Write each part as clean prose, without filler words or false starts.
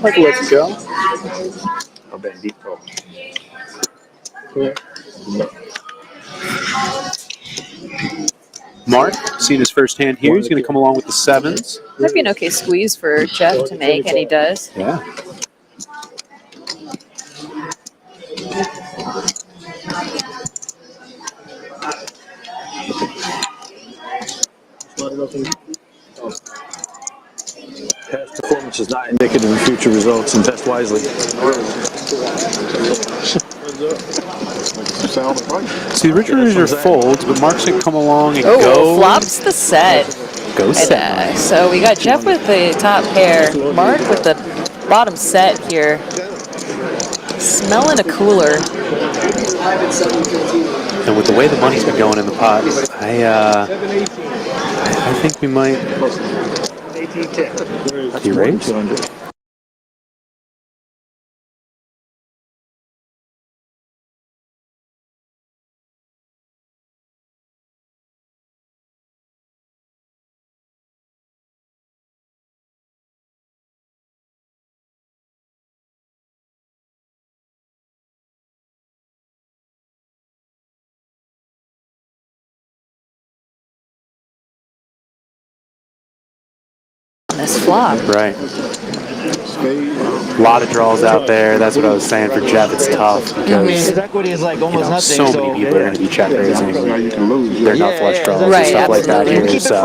Like let's go. Mark, seeing his first hand here, he's going to come along with the 7s. Might be an okay squeeze for Jeff to make, and he does. Yeah. Past performance is not indicative of future results, and test wisely. See, the originals are folds, but Mark's going to come along and go. Flops the set. Go set. So we got Jeff with the top pair, Mark with the bottom set here. Smelling a cooler. And with the way the money's been going in the pot, I think we might be raised. This flop. Right. A lot of draws out there. That's what I was saying for Jeff. It's tough because his equity is like almost nothing. So many people are going to be check raising. They're not flush draws and stuff like that here. So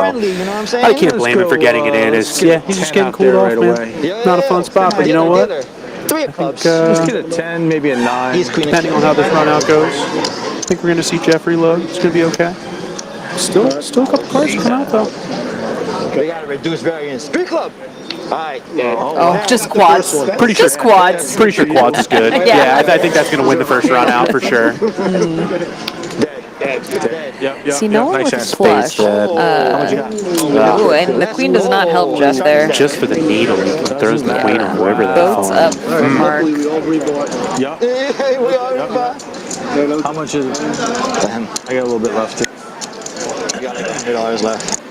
I can't blame him for getting it in. He's just getting cooled off, man. Not a fun spot, but you know what? 3 of clubs. Let's get a 10, maybe a 9. Depending on how this run out goes, I think we're going to see Jeff reload. It's going to be okay. Still a couple cards coming out though. We got to reduce variance. 3 club. All right. Oh, just quads. Pretty sure quads. Pretty sure quads is good. Yeah, I think that's going to win the first run out for sure. See, no one with a flush. Ooh, and the queen does not help Jeff there. Just for the needle, he throws the queen on whoever that Boats up for Mark. How much is it? I got a little bit left. I got like $100 left.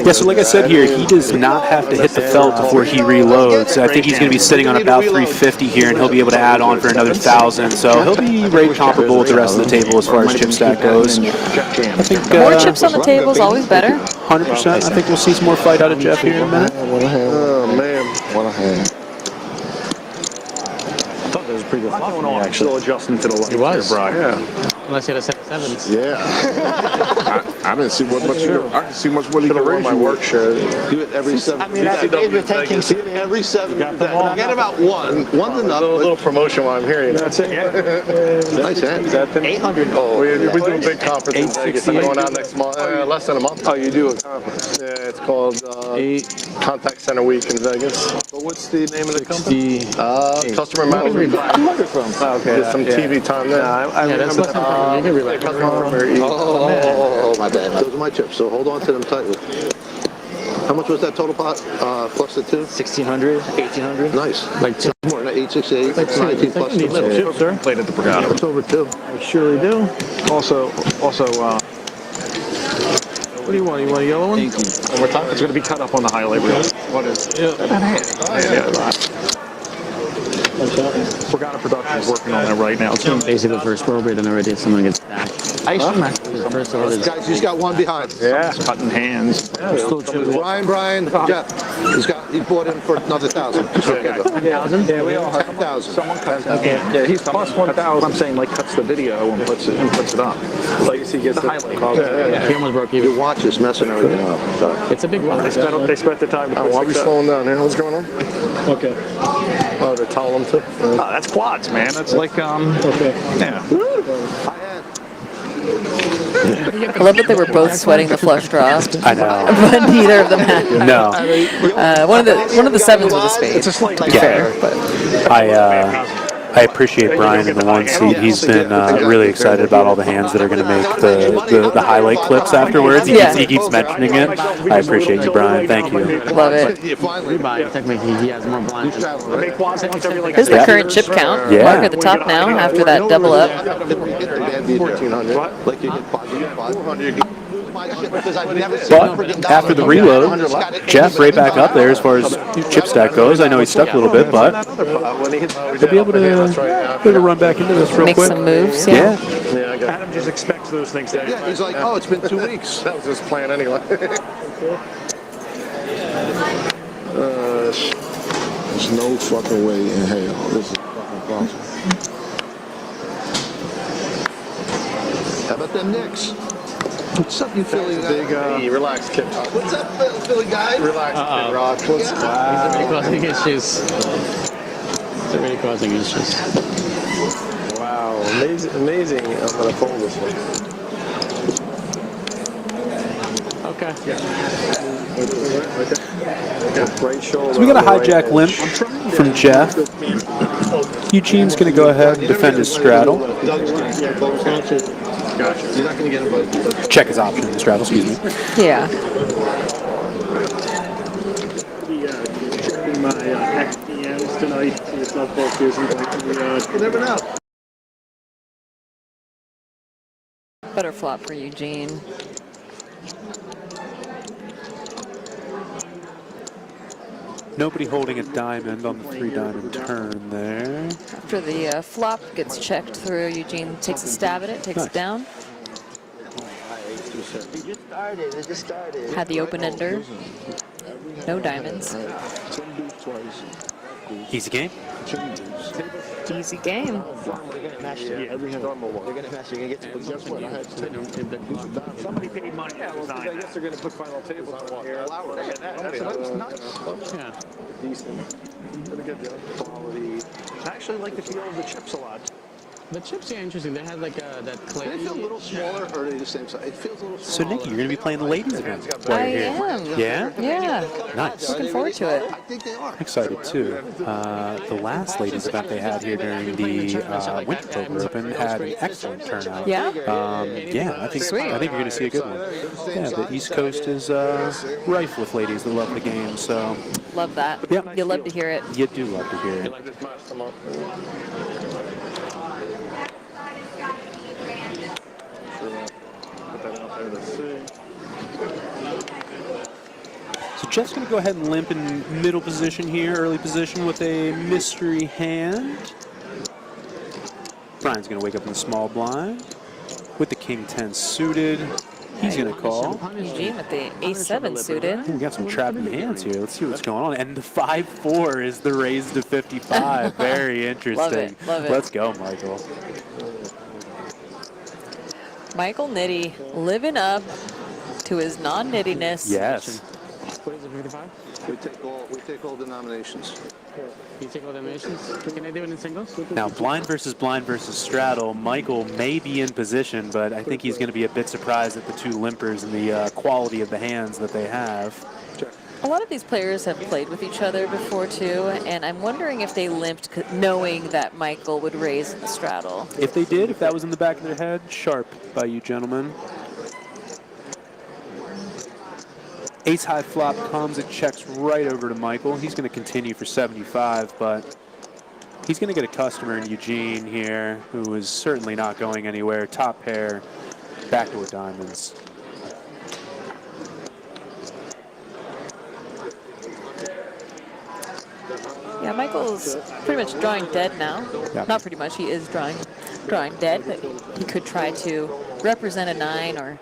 Yeah, so like I said here, he does not have to hit the felt before he reloads. I think he's going to be sitting on about 350 here, and he'll be able to add on for another 1,000. So he'll be right comparable with the rest of the table as far as chip stack goes. I think more chips on the table is always better. 100%. I think we'll see some more fight out of Jeff here in a minute. Oh man, what a hand! I thought that was a pretty good flop. Actually, still adjusting to the light. He was. Yeah. Unless you had a 7s. Yeah. I didn't see what much here. I can see much what he can raise my work share. Do it every 7. I mean, we're taking every 7. Forget about one. One's enough. A little promotion while I'm here. That's it. Yeah. Nice hand. 800. Oh, we do a big conference in Vegas. I'm going out next month. Less than a month. Oh, you do a conference? Yeah, it's called Contact Center Week in Vegas. But what's the name of the company? Customer Management. Where's it from? Okay. Get some TV time there. I remember that. Oh, my bad. Those are my chips, so hold on to them tightly. How much was that total pot? Plus the 2? 1,600, 1,800. Nice. Like 2. More than 868. That's 19 plus the Little chip, sir. Played at the Brigado. It's over 2. I surely do. Also, what do you want? You want a yellow one? Thank you. One more time. It's going to be cut up on the highlight reel. What is? Brigado Production is working on that right now. It's Basically, the first program and already someone gets back. First order. Guys, he's got one behind. Yeah. Cutting hands. Brian, Jeff. He bought in for another 1,000. 1,000? Yeah, we all have 10,000. Someone cuts it. Yeah, he's plus 1,000. I'm saying, like, cuts the video and puts it up. Like, he gets the highlight. He almost broke even. Your watch is messing everything up. It's a big one. They spent the time to Why are we slowing down here? What's going on? Okay. Oh, they're telling them to? Oh, that's quads, man. That's like, okay. Yeah. I love that they were both sweating the flush draw. I know. But neither of them had. No. One of the 7s was a spade. It's just like Fair, but I appreciate Brian in the 1 seat. He's been really excited about all the hands that are going to make the highlight clips afterwards. He keeps mentioning it. I appreciate you, Brian. Thank you. love it. Technically, he has more blinds. Here's the current chip count. Yeah. Mark at the top now after that double up. 1,400. Like you get 400. But after the reload, Jeff right back up there as far as chip stack goes. I know he's stuck a little bit, but he'll be able to run back into this real Make quick. some moves, Yeah. Adam just expects those things to happen. Yeah, he's like, oh, it's been 2 weeks. That was his plan anyway. There's no fucking way in hell. This is fucking possible. How about them Knicks? What's up, you Philly guy? Hey, relax, kid. What's up, Philly guy? Relax, kid Rock. What's He's already causing issues. He's already causing issues. Wow, amazing. I'm gonna fold this one. Okay. Right shoulder. So we got a right hijack limp from Jeff. Eugene's going to go ahead and defend his straddle. You're not going to get him, but Check his option in the straddle, excuse me. Yeah. Checking my XPMs tonight. See if not both busy. you never know. Better flop for Eugene. Nobody holding a diamond on the 3-diamond turn there. After the flop gets checked through, Eugene takes a stab at it, takes it down. It just started. Had the open ender. No diamonds. Easy game. Easy game. Normal one. They're gonna mash. You're gonna get to guess what? I had Somebody paid money. I guess they're gonna put final tables on here. That's nice. Yeah. Decent. Gonna get the quality. I actually like the feel of the chips a lot. The chips are interesting. They had like that clay. They feel a little smaller, or are they the same size? It feels a little So, smaller. Nikki, you're going to be playing the ladies event I while you're here. am. Yeah? Yeah. Nice. Looking forward to it. I think they are. Excited too. The last ladies event they had here during the Winter Poker Open had an excellent turnout. Yeah? Yeah, I think you're going to see a good one. Yeah, the East Coast is rife with ladies that love the game, so Love that. Yep. You love to hear it. you do love to hear it. Like this match them up. Put that out there to see. So Jeff's going to go ahead and limp in middle position here, early position with a mystery hand. Brian's going to wake up in the small blind with the King 10 suited. He's going to call. Eugene with the A7 suited. Ooh, we got some trapping hands here. Let's see what's going on. And the 5-4 is the raise to 55. Very interesting. Love it, love it. Let's go, Michael. Michael Nitty living up to his non-nittiness. Yes. What is it, 55? We take all denominations. You take all the nations? Can I do it in singles? Now, blind versus straddle. Michael may be in position, but I think he's going to be a bit surprised at the two limpers and the quality of the hands that they have. A lot of these players have played with each other before too, and I'm wondering if they limped knowing that Michael would raise the straddle. If they did, if that was in the back of their head, sharp by you gentlemen. Ace high flop comes, it checks right over to Michael. He's going to continue for 75, but he's going to get a customer in Eugene here, who is certainly not going anywhere. Top pair, backdoor diamonds. Yeah, Michael's pretty much drawing dead now. Yeah. Not pretty much, he is drawing dead, but he could try to represent a 9 or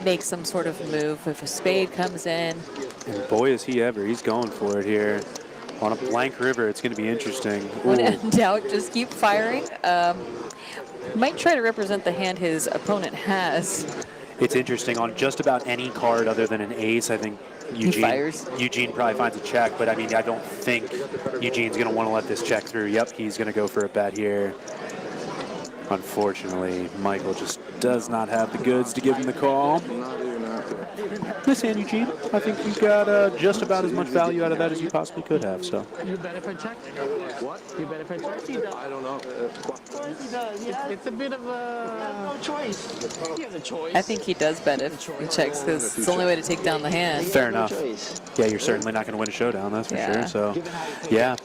make some sort of move if a spade comes in. And boy, is he ever. He's going for it here. On a blank river, it's going to be interesting. When Ooh. in doubt, just keep firing. Might try to represent the hand his opponent has. It's interesting. On just about any card other than an ace, I think Eugene probably finds a check, but I mean, I don't think Eugene's going to want to let this check through. Yep, he's going to go for a bet here. Unfortunately, Michael just does not have the goods to give him the call. This hand, Eugene, I think you got just about as much value out of that as you possibly could have. So. You bet if I check? What? You bet if I check? I don't know. It's a bit of a... No choice. He has a choice. I think he does bet if he checks, because it's the only way to take down the hand. Fair enough. Yeah, you're certainly not going to win a showdown, that's for sure. So, yeah.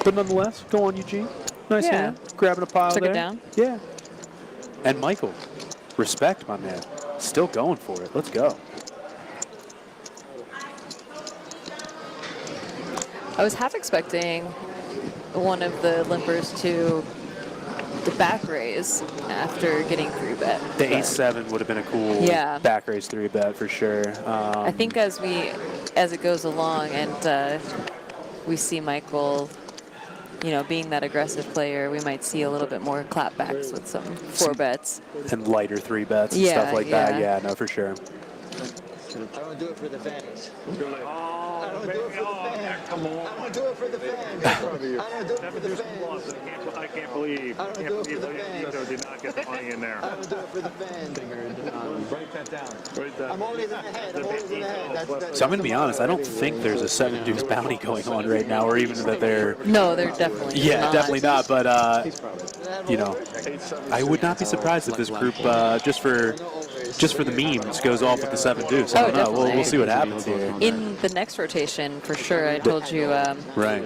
But nonetheless, go on, Eugene. Nice Yeah. hand. Grabbing a pile Took there. it down. Yeah. And Michael, respect, my man. Still going for it. Let's go. I was half expecting one of the limpers to back raise after getting 3-bet. The ace-7 would have been a cool back raise 3-bet for sure. I think as it goes along and we see Michael, being that aggressive player, we might see a little bit more clapbacks with some 4-bets. And lighter 3-bets and stuff like that. Yeah, no, for sure. I don't do it for the fans. Oh, I don't do it for the fans. come on. I don't do it for the fans. I don't do it for the fans. I can't believe. I don't do it for the fans. Ito did not get the money in there. I don't do it for the fans. Write that down. I'm always in the head. I'm always in the head. That's So I'm going to be honest, I don't think there's a 7-deuce bounty going on right now, or even that they're... No, they're definitely not. Definitely not, but, I would not be surprised if this group, just for the memes, goes off with the 7-deuce. I don't know. definitely. We'll see what happens here. In the next rotation, for sure, I told you Right.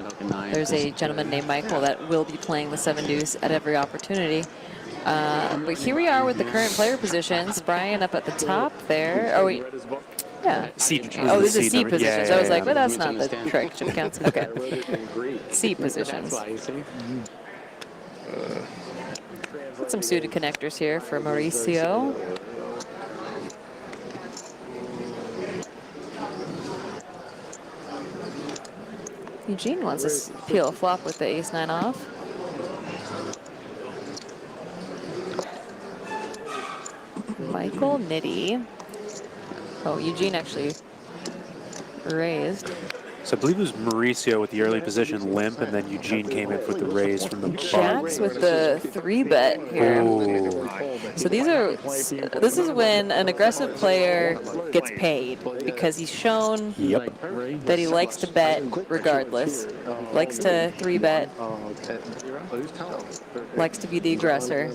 there's a gentleman named Michael that will be playing the 7-deuce at every opportunity. But here we are with the current player positions. Brian up at the top there. Oh, wait. Yeah. Oh, this is C positions. I was like, well, that's not the correct counts. Okay. C positions. Got some suited connectors here for Mauricio. Eugene wants to peel a flop with the ace-9 off. Michael Nitty. Oh, Eugene actually raised. So I believe it was Mauricio with the early position limp, and then Eugene came in with the raise from the Jacks with the 3-bet here. Ooh. So this is when an aggressive player gets paid because he's shown Yep. that he likes to bet regardless, likes to 3-bet, likes to be the aggressor.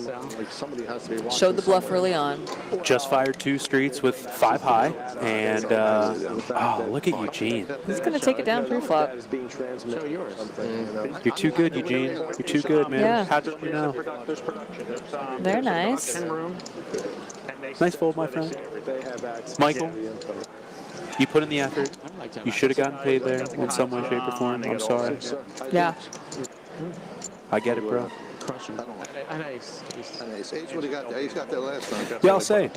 Showed the bluff early on. Just fired 2 streets with 5 high, and oh, look at Eugene. He's going to take it down pre-flop. You're too good, Eugene. You're too good, man. Yeah. How did you know? They're nice. Nice fold, my friend. Michael, you put in the effort. You should have gotten paid there in some way, shape, or form. I'm sorry. Yeah. I get it, bro. H would have got that. He's got that last time. Yeah, I'll say.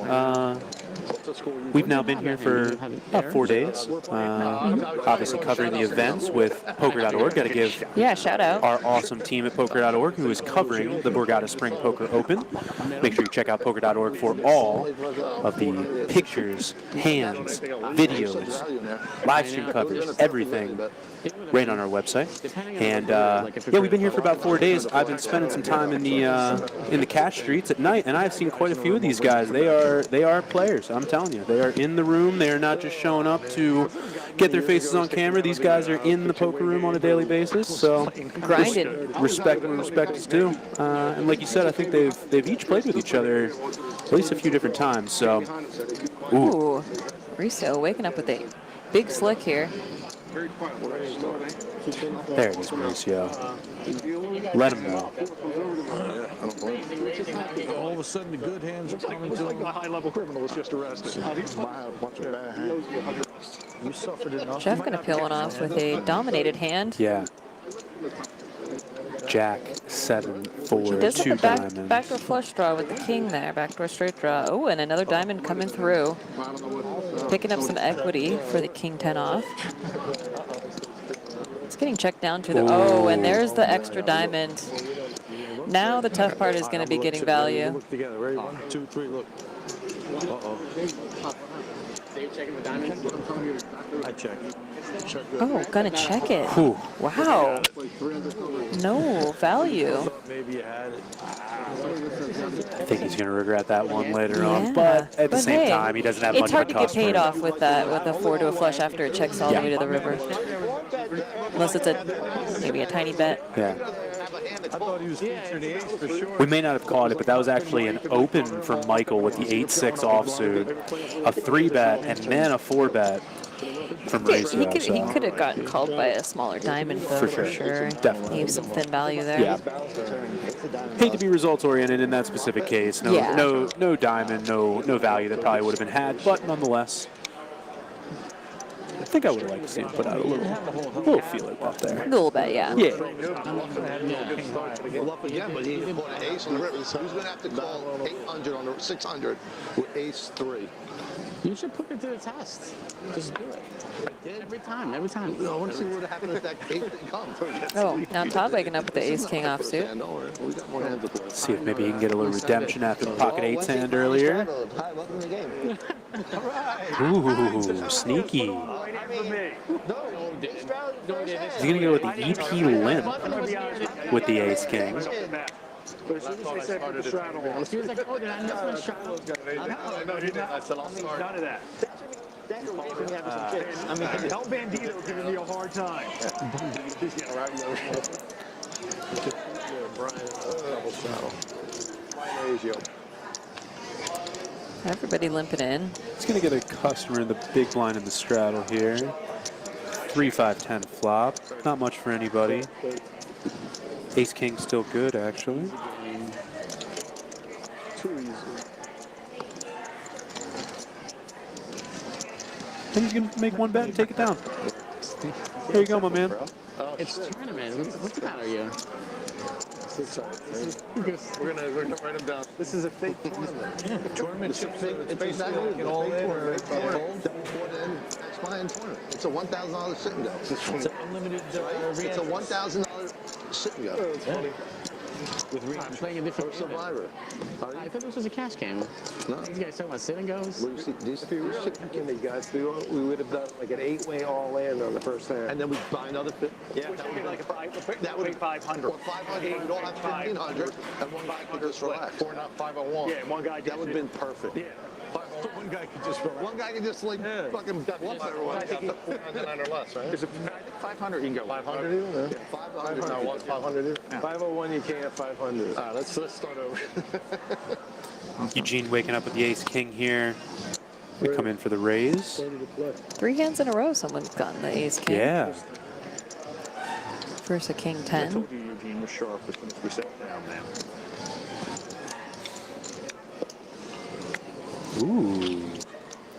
We've now been here for about 4 days. Obviously covering the events with Poker.org. Got to give Shout out. our awesome team at Poker.org who is covering the Borgata Spring Poker Open. Make sure you check out Poker.org for all of the pictures, hands, videos, live stream coverage, everything right on our website. And we've been here for about 4 days. I've been spending some time in the cash streets at night, and I've seen quite a few of these guys. They are players. I'm telling you, they are in the room. They are not just showing up to get their faces on camera. These guys are in the poker room on a daily basis. So Grinding. respect where respect is due. And like you said, I think they've each played with each other at least a few different times. So, Ooh. Mauricio waking up with a big slick here. there it is, Mauricio. Let him know. All of a sudden, the good hands are coming to him. A high-level criminal was just arrested. You suffered enough. Jeff going to peel one off with a dominated hand. Yeah. Jack, 7, 4, He does 2 have a diamonds. backdoor flush draw with the king there. Backdoor straight draw. Oh, and another diamond coming through. Picking up some equity for the king 10 off. It's getting checked down to the... Oh, and there's the extra diamond. Now the tough part is going to be getting value. Look together. Ready? 1, 2, 3, look. I check. Oh, gonna check it. Whew. Wow. No value. Maybe you had it. I think he's going to regret that one later on. Yeah. But at the same hey, time, he doesn't have it's much hard of to a get paid customer. off with that, with a 4 to a flush after it checks all the way to the river. Unless it's maybe a tiny bet. Yeah. thought he was featuring the ace for sure. We may not have caught it, but that was actually an open from Michael with the 8-6 offsuit, a 3-bet, and then a 4-bet from Yeah, raise he up. could So. have gotten called by a smaller diamond though, for sure. Definitely. Leave some thin value there. Yeah. Hate to be results oriented in that specific case. No, Yeah. no diamond, no value that probably would have been had, but nonetheless, I think I would have liked to see him put out a little feeler up there. A little bit, yeah. Yeah. Bluff again, but he bought an ace on the river. So he's going to have to call 800 on the 600 with ace 3. You should put it to the test. Just do it. Every time. I want to see what would happen if that ace didn't come. Oh, now Todd waking up with the ace-king offsuit. We got more hands to play. See if maybe he can get a little redemption after the pocket 8's hand earlier. Hi, welcome to the game. Ooh, sneaky. He's going to go with the EP Limp with the ace-king. But as soon as they said put the straddle on, He was like, oh, did I miss my straddle? no, he didn't. I said, I'll start. None of that. That's what makes me have some kids. I mean, tell Bandito giving me a hard time. Brian, double straddle. Brian Azio. Everybody limping in. He's going to get a customer in the big blind in the straddle here. 3-5-10 flop. Not much for anybody. Ace-king still good, actually. Too easy. And he's going to make one bet and take it down. There you go, my man. It's tournament. What kind are you? We're gonna write him down. This is a fake tournament. Tournament. It's basically like an all-in or gold double port in next flying tournament. It's a $1,000 sit and go. It's unlimited. It's a $1,000 sit and go. I'm playing a different Survivor. I thought this was a cash game. No. These guys talking about sit and goes. Well, you see, these If you were picking me, guys, we would have done like an 8-way all-in on the first hand. and then we buy another fit. Yeah, that would be like That would be 500. Or 500. We don't have 1,500, and one guy could just relax. Or not 501. Yeah, one guy. That would have been perfect. Yeah. One guy could just relax. One guy could just like fucking bluff everyone. I think 409 or less, right? I think 500 you can go. 500 even? Yeah. 500. No, what's 500 even? 501, you can't have 500. All right, let's start over. Eugene waking up with the ace-king here. We come in for the raise. 3 hands in a row someone's gotten the ace-king. Yeah. Versus a king I 10. told you Eugene was sharp as soon as we sat down, man. Ooh.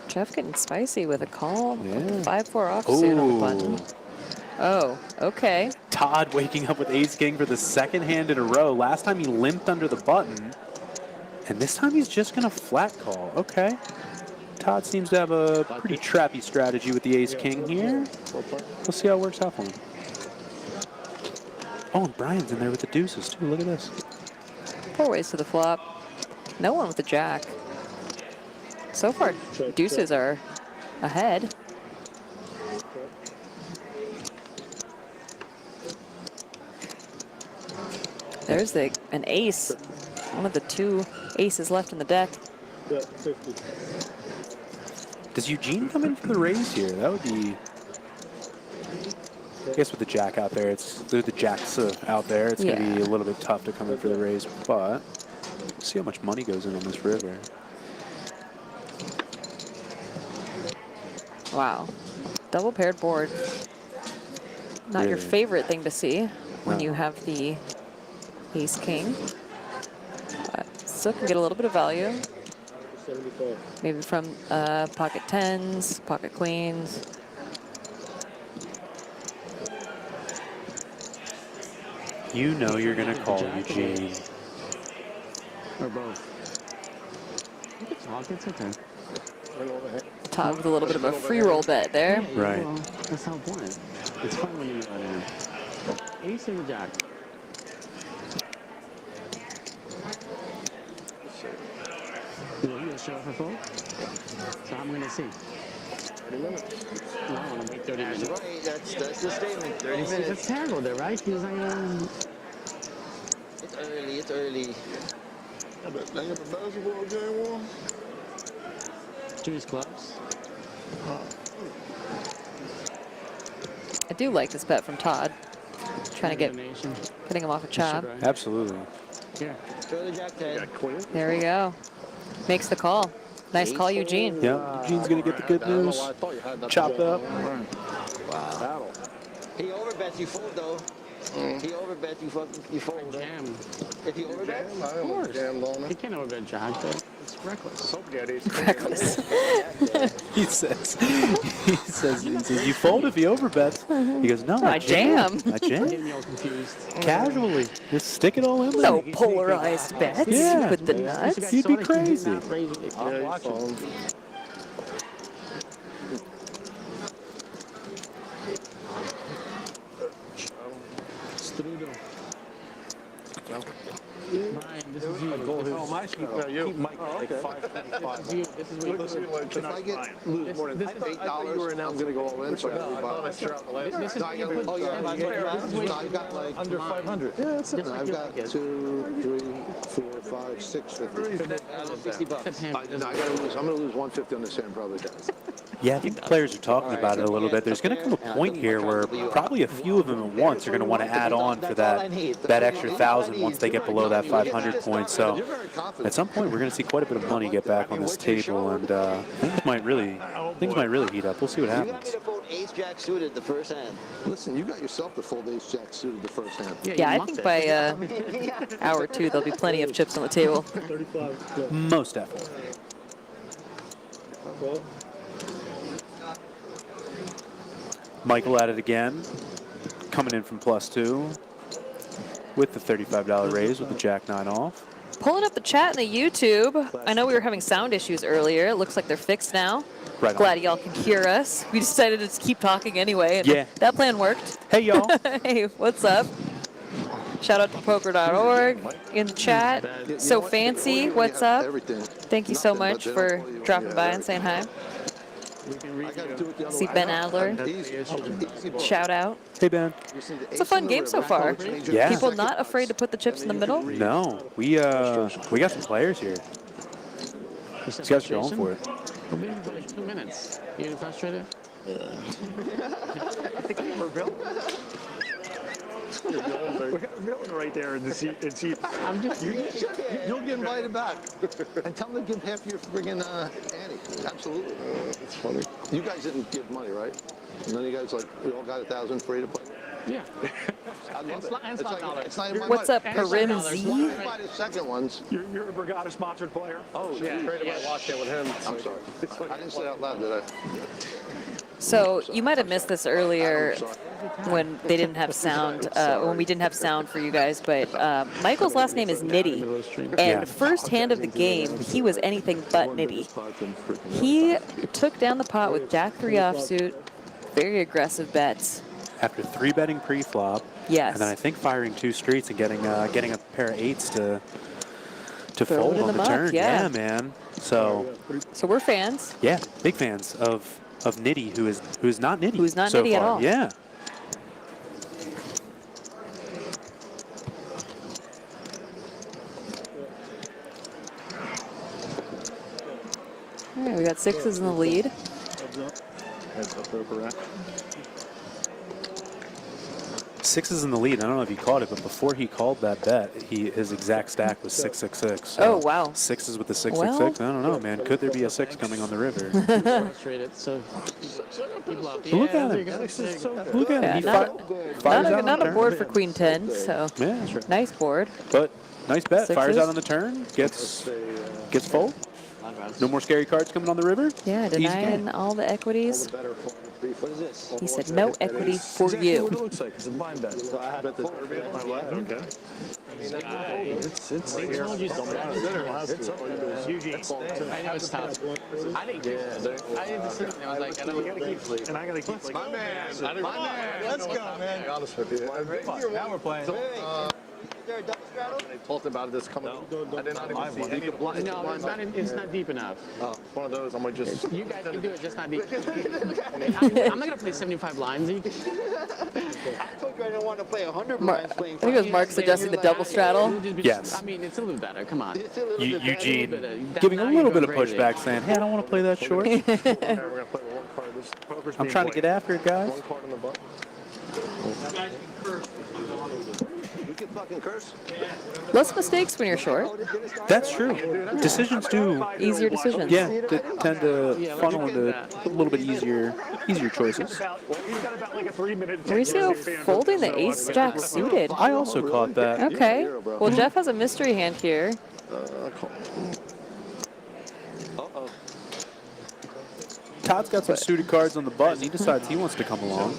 Jeff getting spicy with a call. Yeah. 5-4 offsuit on the Ooh. button. Oh, okay. Todd waking up with ace-king for the second hand in a row. Last time he limped under the button. And this time he's just going to flat call. Okay. Todd seems to have a pretty trappy strategy with the ace-king here. We'll see how it works out for him. Oh, and Brian's in there with the deuces, too. Look at this. 4 ways to the flop. No one with the jack. So far, deuces are ahead. There's an ace. One of the 2 aces left in the deck. Yeah, 50. Does Eugene come in for the raise here? That would be... I guess with the jack out there, the jacks out there, it's going to be a little bit tough to come in for the raise, but see how much money goes in on this river. Wow. Double paired board. Not your Really? favorite thing to see when No. you have the ace-king. But still can get a little bit of value. 75. Maybe from pocket 10s, pocket queens. You know you're going to call Eugene. Or both. You can talk, it's okay. Todd with a little bit of a free roll bet there. Right. Well, that's how point. It's fun when you know that. Ace and the jack. You gonna show up for full? So I'm gonna see. 30 minutes. No, I want to wait 30 minutes. Right, that's the statement. 30 minutes. It's terrible there, right? Because It's early. It's early. They got the basketball game on. Juice clubs. I do like this bet from Todd. Trying to getting him off a chop. Absolutely. Here. Throw the Jack 10. There we go. Makes the call. Nice call, Eugene. Yeah, Eugene's going to get the good news. Chopped up. Wow. He overbets, you fold though. He overbets, you fold. Jam. If he overbets, Of course. He can't overbet Jack. It's reckless. Reckless. He says, you fold if he overbets. He goes, no, I jam. I jam. Getting me all confused. Casually. Just stick it all in there. No polarized bets Yeah. with the nuts. You'd be crazy. I'm watching. Straddle. Brian, this is you. Oh, my sheet. No, you. Mike, like 5.5. This is you. If I get lose more than $8, you were now I'm going to go all in. So I thought I threw out the last. This is No, I gotta lose. oh, yeah, I've got like Under 500. Yeah, that's it. I've got 2, 3, 4, 5, 6 50. No, I gotta lose. I'm gonna lose 150 on this hand, probably. Yeah, I think the players are talking about it a little bit. There's going to come a point here where probably a few of them at once are going to want to add on for that extra 1,000 once they get below that 500 point. So at some point, we're going to see quite a bit of money get back on this table, and things might really heat up. We'll see what you got me happens. to fold ace jack suited the first hand. Listen, you got yourself to fold ace jack suited the first hand. Yeah, I think by hour 2, there'll be plenty of chips on the table. Most definitely. Michael at it again, coming in from +2 with the $35 raise with the Jack 9 off. Pulling up the chat in the YouTube. I know we were having sound issues earlier. It looks like they're fixed now. Right on. Glad y'all can hear us. We decided to just keep talking anyway. And Yeah. that plan worked. Hey, y'all. Hey, what's up? Shout out to poker.org in the chat. So Fancy, what's up? Everything. Thank you so much for dropping by and saying hi. I got to do it the other See way. Ben Adler. Easy ball. Shout out. Hey, Ben. It's a fun game so far. Yeah. People not afraid to put the chips in the middle. No, we got some players here. These guys are going for it. We've been for like 2 minutes. You getting frustrated? We got a villain right there in the seat. I'm just. You'll get invited back. And tell them to give half your friggin' Annie. Absolutely. It's funny. You guys didn't give money, right? None of you guys, like, we all got 1,000 free to play? Yeah. I love it. And slot dollars. It's not even my What's money. up, Parim Z? You buy the second ones. You're a Brigada sponsored player. Oh, Yeah, traded my watch in with him. I'm sorry. I didn't say it out loud, did I? So you might have missed this earlier I'm sorry. when they didn't have sound, when we didn't have sound for you guys, but Michael's last name is Nitty, and Yeah. first hand of the game, he was anything but Nitty. He took down the pot with Jack 3 offsuit, very aggressive bets. After 3-betting pre-flop, Yes. and then I think firing 2 streets and getting a pair of 8s to Throw fold it in on the the muck, turn. yeah. Yeah, man. So So we're fans. yeah, big fans of Nitty, who is not Nitty. Who's not so Nitty at far. all. Yeah. All right, we got 6s in the lead. Heads up over rack. 6s in the lead. I don't know if you caught it, but before he called that bet, his exact stack was 666. So Oh, wow. 6s with the 666. I don't know, man. Could there be a 6 coming on the river? Frustrated. So people out there. Look at there him. you go. There you go. Look at Yeah, him. He not fires out a, on not the a turn. board for Queen 10, so Yeah, nice board. but nice bet. Fires Sixes. out on the turn. Gets fold. No more scary cards coming on the river. Yeah, Easy denying game. all the equities. What is this? He said no equity for What you. it looks like. It's a blind bet. So I had to fold. Okay. It's They told you so. Eugene. I know it's tough. I didn't sit there. I was like, I know we gotta keep. And I gotta keep like. My man. Let's go, man. To be honest with you. Now we're playing. Is there a double straddle? They talked about this coming. I did not even see any blind. No, it's not deep enough. It's one of those. I'm gonna just. You guys can do it, just not deep. I'm not gonna play 75 lines. I told you I didn't want to play 100 blinds playing. I think it was Mark suggesting the double straddle. Yes. I mean, it's a little better. Come on. It's a little bit better. Eugene giving a little bit of pushback, saying, "Hey, I don't want to play that short. We're gonna play with one card. This poker's I'm being trying to played. get after it, guys." One card on the button. We can fucking curse. Less mistakes when you're short. That's true. Decisions do. Easier decisions. Yeah, tend to funnel into a little bit easier choices. He's got about like a 3-minute. Mauricio folding the ace jack suited. I also caught that. Okay. Well, Jeff has a mystery hand here. Todd's got some suited cards on the button. He decides he wants to come along.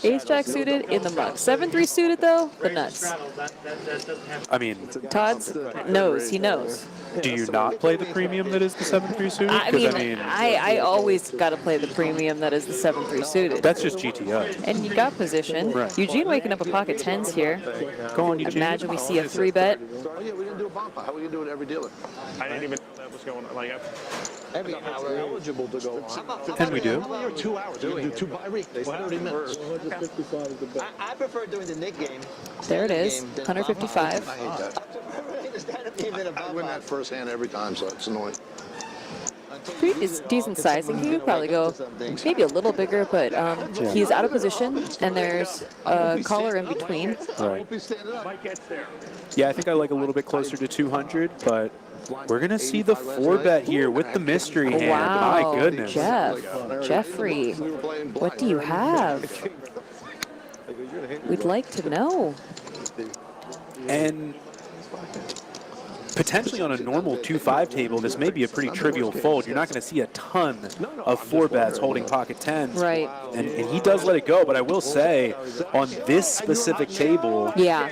Ace jack suited in the muck. 7-3 suited though, the nuts. I mean, Todd's knows. He knows. do you not play the premium that is the 7-3 suited? I 'Cause, mean, I always got to play the premium that is the 7-3 suited. that's just GTO. And you got position. Right. Eugene waking up a pocket tens here. Go on, Eugene. Imagine we see a 3-bet. Sorry, yeah, we didn't do a bomb pot. How are we gonna do it every dealer? I didn't even know that was going on. Like, Every hour. Eligible to go on. And we do. You're 2 hours. You can do 2 by week. They 30 minutes. I prefer doing the Nick game. There it is. 155. I hate that. I win that first hand every time, so it's annoying. It's decent sizing. He would probably go maybe a little bigger, but he's out of position, and there's a caller in between. Right. Mike gets there. Yeah, I think I like a little bit closer to 200, but we're going to see the 4-bet here with the mystery hand. Wow, My goodness. Jeffrey, what do you have? We'd like to know. And potentially on a normal 2-5 table, this may be a pretty trivial fold. You're not going to see a ton of 4-bets holding pocket tens. Right. And he does let it go, but I will say, on this specific table, Yeah.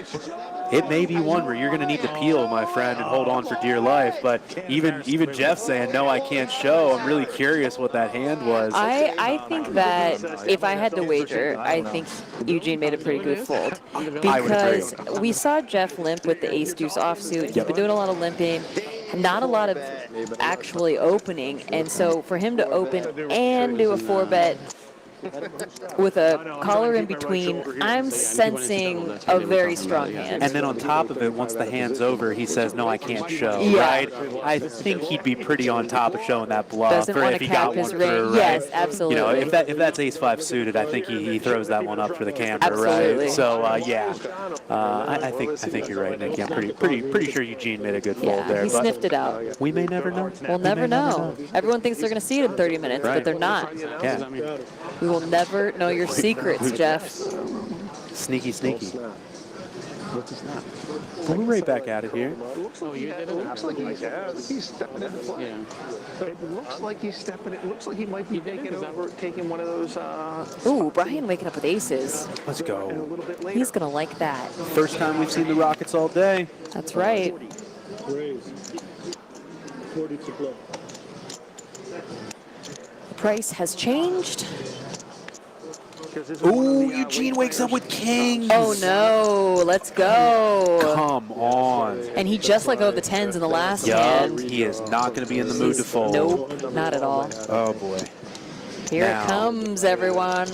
it may be one where you're going to need to peel, my friend, and hold on for dear life. But even Jeff saying, no, I can't show. I'm really curious what that hand was. I think that if I had to wager, I think Eugene made a pretty good fold. Because we saw Jeff limp with the ace-deuce offsuit. He's been doing a lot of limping, not a lot of actually opening. And so for him to open and do a 4-bet with a caller in between, I'm sensing a very strong hand. And then on top of it, once the hand's over, he says, no, I can't show, Yeah. right? I think he'd be pretty on top of showing that bluff. Doesn't or want if to he cap got his one range. through, right? Yes, absolutely. You know, if that's ace-5 suited, I think he throws that one up for the camera, Absolutely. right? So, yeah. I think you're right, Nicky. I'm pretty sure Eugene made a good fold Yeah, there. he but sniffed it out. we may never know. We'll never know. Everyone thinks they're going to see it in 30 minutes, Right. but they're not. Yeah. We will never know your secrets, Jeff. Sneaky. We'll be right back at it here. It looks like he's stepping in. It looks like he's stepping in. It looks like he might be taking one of those. Ooh, Brian waking up with aces. Let's go. He's going to like that. First time we've seen the Rockets all day. That's right. The price has changed. Ooh, Eugene wakes up with kings. Oh, no. Let's go. Come on. And he just let go of the tens in the last Yup, hand. he is not going to be in the mood to fold. Nope, not at all. Oh, boy. Here Now. it comes, everyone.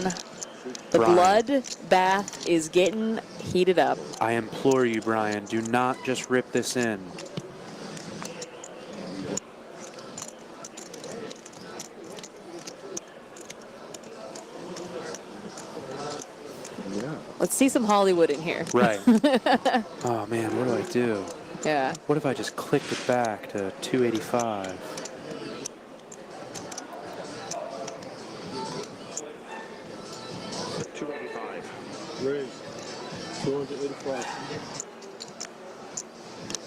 The Brian. blood bath is getting heated up. I implore you, Brian, do not just rip this in. Let's see some Hollywood in here. Right. Oh, man, what do I do? Yeah. What if I just clicked it back to 285?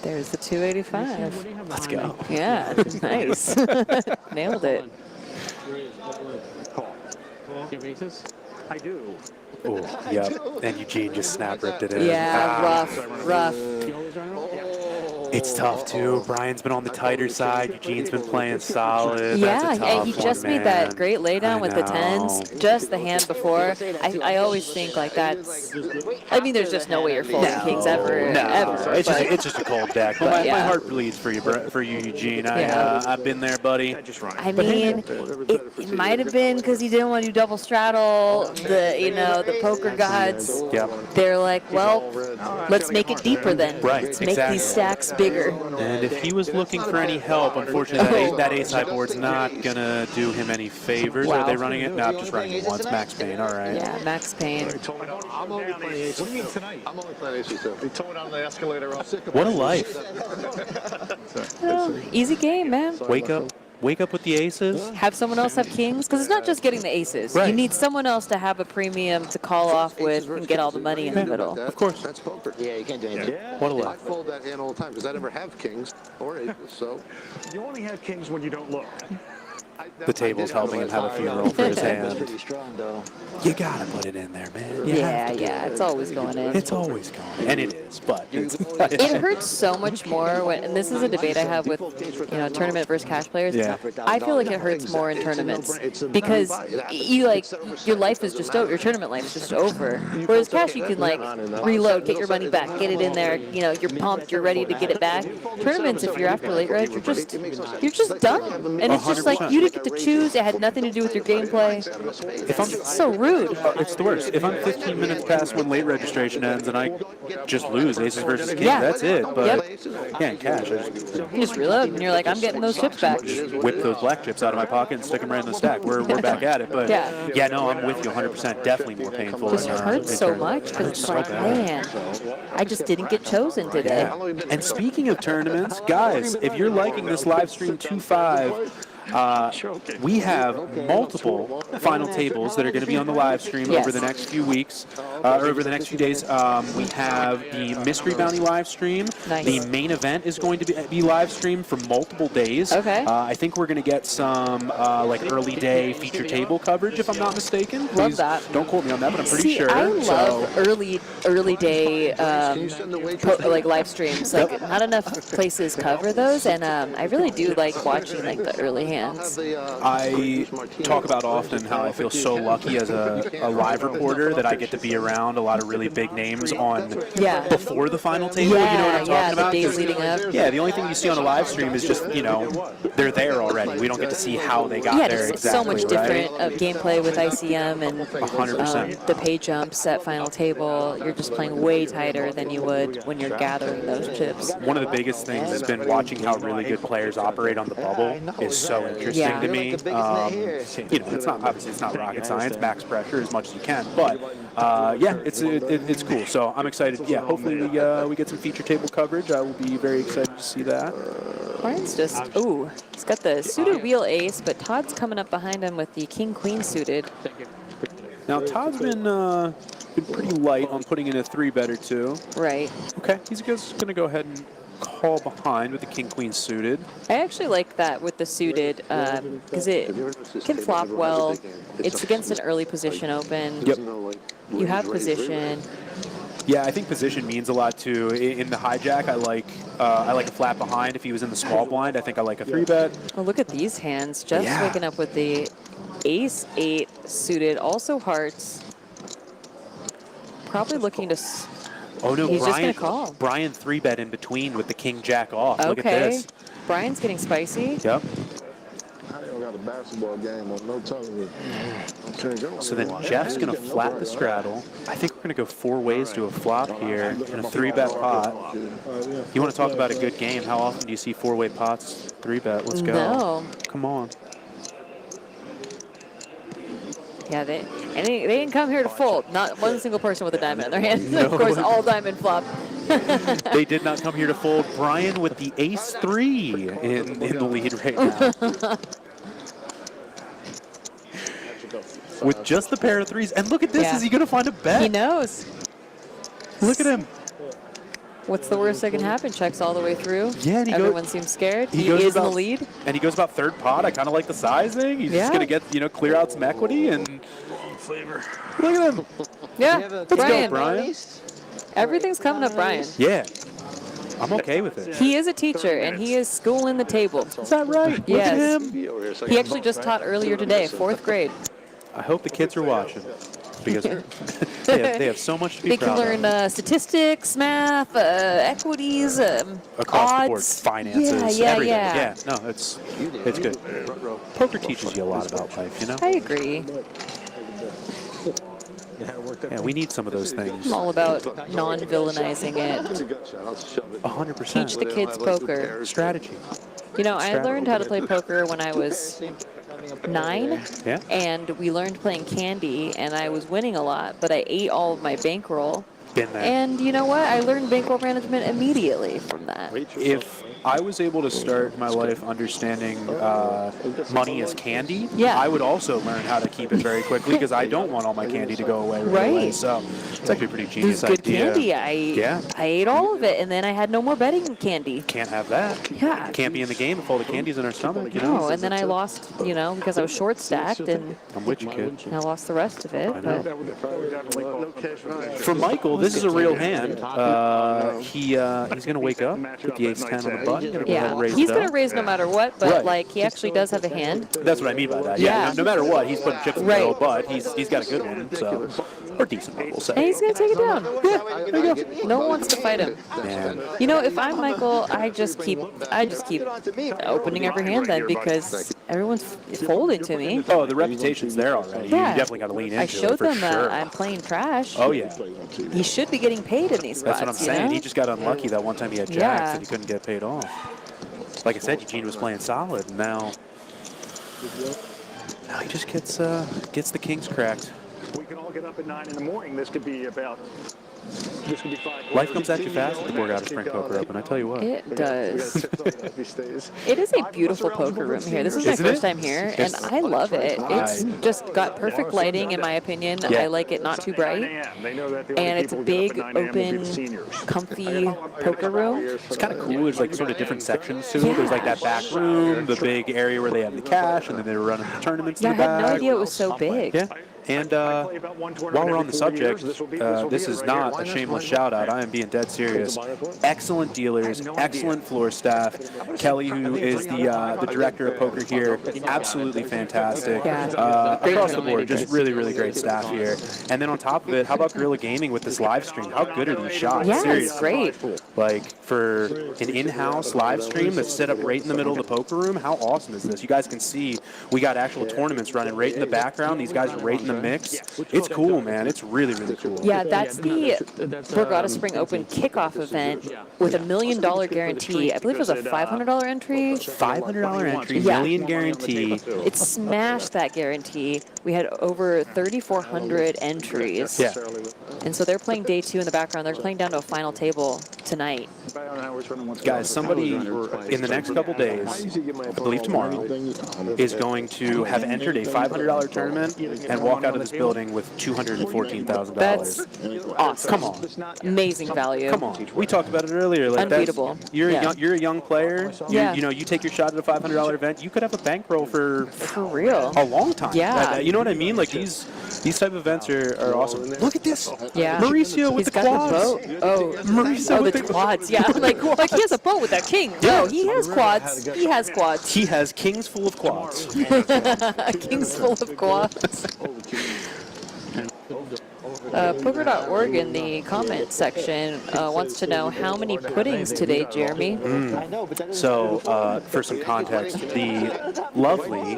There's the 285. Let's go. Yeah, nice. Nailed it. I do. Oh, yep. And Eugene just snap ripped it in. Yeah, Ah, rough. It's tough, too. Brian's been on the tighter side. Eugene's been playing solid. Yeah, That's a tough and he just one, made that man. great laydown I with the know. tens. Just the hand before. I always think like that's. I mean, there's just no way you're folding kings ever. No, Ever. it's but- just a cold deck. But my Yeah. heart bleeds for you, Eugene. Yeah. I've been there, buddy. I mean, it might have been because he didn't want to do double straddle. The poker gods. Yep. They're like, well, let's make it deeper then. Right, Let's make exactly. these stacks bigger. And if he was looking for any help, unfortunately, that ace-high board's not going to do him any favors. Wow. Are they running it? No, I'm just running it once. Max Payne, all right. Yeah, Max Payne. I'm only playing aces. What do you mean tonight? I'm only playing aces too. He told on the escalator. I'm sick of What a life. Well, easy game, man. Wake up with the aces. Have someone else have kings, because it's not just getting the aces. Right. You need someone else to have a premium to call off with and get all the money in the middle. Of course. That's poker. Yeah, you can't do anything. What a I life. fold that hand all the time because I never have kings or aces. So You only have kings when you don't look. The table's helping him have a funeral for his hand. Pretty strong, though. You gotta put it in there, man. You Yeah, have to. yeah, it's always going in. It's always going, and it is, but it's, It hurts so much more when, and this is a debate I have with, tournament versus cash players. Yeah. I feel like it hurts more in tournaments because you like your life is just over, your tournament life is just over. Whereas cash, you can like reload, get your money back, get it in there. You're pumped, you're ready to get it back. Tournaments, if you're after late reg, you're just done, and it's just like you didn't get to choose. It had nothing to do with your gameplay. It's so rude. it's the worst. If I'm 15 minutes past when late registration ends and I just lose aces versus kings, Yeah. that's it. But Yep. yeah, in cash, I You just reload, and you're like, I'm getting those chips back. just whip those black chips out of my pocket and stick them right in the stack. We're back at it. But Yeah. no, I'm with you 100%. Definitely more painful. Just in, hurts in so tournament. much because it's So like, bad. man, I just didn't get chosen today. And speaking of tournaments, guys, if you're liking this live stream 2.5, we have multiple final tables that are going to be on the live stream Yes. over the next few weeks, or over the next few days. We have the Mystery Bounty live stream. Nice. The main event is going to be live streamed for multiple days. Okay. I think we're going to get some like early day feature table coverage, if I'm not mistaken. Love Please that. don't quote me on that, but I'm pretty See, sure. I love early day like live streams. Like not enough places cover those, and I really do like watching like the early hands. I talk about often how I feel so lucky as a live reporter that I get to be around a lot of really big names on Yeah. before the final table. You know what I'm talking Yeah, about? the days 'Cause, leading up. yeah, the only thing you see on a live stream is just, they're there already. We don't get to see how they got Yeah, there it's exactly, so much right? different gameplay with ICM and 100%. the pay jumps at final table. You're just playing way tighter than you would when you're gathering those chips. One of the biggest things has been watching how really good players operate on the bubble is so interesting Yeah. to me. It's not rocket science, max pressure as much as you can, but it's cool. So I'm excited. Yeah, hopefully we get some feature table coverage. I will be very excited to see that. Brian's he's got the suited wheel ace, but Todd's coming up behind him with the king queen suited. Now Todd's been pretty light on putting in a 3-bet or 2. Right. Okay, he's just going to go ahead and call behind with the king queen suited. I actually like that with the suited because it can flop well. It's against an early position open. Yep. You have position. Yeah, I think position means a lot too. In the hijack, I like a flat behind. If he was in the small blind, I think I like a 3-bet. Oh, look at these hands. Jeff's Yeah. waking up with the ace-8 suited, also hearts. Probably looking to... Oh no, He's just Brian! gonna call. Brian 3-bet in between with the king jack off. Look at Okay. this. Brian's getting spicy. Yep. I don't got a basketball game on no television. So then Jeff's going to flat the straddle. I think we're going to go 4 ways to a flop here in a 3-bet pot. You want to talk about a good game? How often do you see 4-way pots 3-bet? Let's go. No. Come on. Yeah, they didn't come here to fold. Not one single person with a diamond in their hand. No. Of course, all diamond flop. They did not come here to fold. Brian with the ace-3 in the lead right now. With just the pair of 3s. And look at this. Yeah. Is he going to find a bet? He knows. Look at him. What's the worst that can happen? Checks all the way through. Yeah, and Everyone seems scared. He goes is in the about- lead. And he goes about 3rd pot. I kind of like the sizing. He's just Yeah. going to get, clear out some equity and look at him. Yeah, Let's Brian. go, Brian. Everything's coming up, Brian. Yeah. I'm okay with it. He is a teacher, and he is schooling the table. Is that right? Look Yes. at him. He actually just taught earlier today, 4th grade. I hope the kids are watching because they have so much to be They can proud learn of. statistics, math, equities, Across odds. the board, finances, Yeah, everything. yeah. No, it's good. Poker teaches you a lot about life, I agree. Yeah, we need some of those things. I'm all about non-villainizing it. 100%. Teach the kids poker. Strategy. You know, I learned how to play poker when I was 9, Yeah. and we learned playing candy, and I was winning a lot, but I ate all of my bankroll. Been there. And you know what? I learned bankroll management immediately from that. If I was able to start my life understanding money as candy, Yeah. I would also learn how to keep it very quickly because I don't want all my candy to go away right away. Right. So it's actually a pretty This genius is good idea. candy. Yeah. I ate all of it, and then I had no more betting candy. Can't have that. Yeah. Can't be in the game if all the candy's in our stomach, you know? No, and then I lost, you know, because I was short stacked, and I'm with you, kid. I lost the rest of it. I know. But For Michael, this is a real hand. He's going to wake up with the ace-10 on the button. Gonna go ahead yeah, and raise he's it going up. to raise no matter what, but Right. like he actually does have a hand. That's what I mean by that. Yeah. Yeah. No matter what, he's putting chips in the Right. middle, but he's got a good one. So, or decent one, we'll And say. he's going to take it down. Yeah, there you go. No one wants to fight him. Man. You know, if I'm Michael, I just keep opening every hand then because everyone's folding to me. Oh, the reputation's there already. Yeah. You definitely got to lean into I it showed for them sure. I'm playing trash. Oh, yeah. He should be getting paid in these spots. That's what I'm you saying. know? He just got unlucky that one time he had jacks Yeah. and he couldn't get paid off. Like I said, Eugene was playing solid, and now he just gets the kings cracked. We can all get up at 9 in the morning. This could be 5. Life comes at you fast with the Borgata Spring Poker Open, I tell you what. It does. It is a beautiful poker room here. This is my Isn't first it? time here, and I love it. It's just got perfect lighting, in my opinion. Yeah. I like it not too bright. And it's a big, open, comfy poker room. It's kind of cool. There's like sort of different sections to it. There's like that back room, the big area where they have the cash, and then they were running the tournaments Yeah, I in the had no back. idea it was so big. Yeah. And while we're on the subject, this is not a shameless shout out. I am being dead serious. Excellent dealers, excellent floor staff. Kelly, who is the director of poker here, absolutely fantastic. Across the board, just really, really great staff here. And then on top of it, how about Guerrilla Gaming with this live stream? How good are these shots? Yeah, Seriously. it's great. Like for an in-house live stream that's set up right in the middle of the poker room, how awesome is this? You guys can see we got actual tournaments running right in the background. These guys are right in the mix. It's cool, man. It's really, really cool. Yeah, that's the Borgata Spring Open kickoff event with $1 million guarantee. I believe it was a $500 entry. $500 entry, Yeah. million guarantee. It smashed that guarantee. We had over 3,400 entries. Yeah. And so they're playing day 2 in the background. They're playing down to a final table tonight. Guys, somebody in the next couple days, I believe tomorrow, is going to have entered a $500 tournament and walk out of this building with $214,000. That's awesome. Come on. Amazing value. Come on. We talked about it earlier. Like Unbeatable. You're, Yeah. you're a young player. Yeah. You know, you take your shot at a $500 event, you could have a bankroll for real. a long time. Yeah. You know what I mean? Like these type of events are awesome. Look at this. Yeah. Mauricio with He's the got quads. the boat. Oh, Mauricio with the quads. Yeah. like he has a boat with that king. No, he has quads. He has quads. He has kings full of quads. King's full of quads. Poker.org in the comment section wants to know how many puddings today, Jeremy. So, for some context, the lovely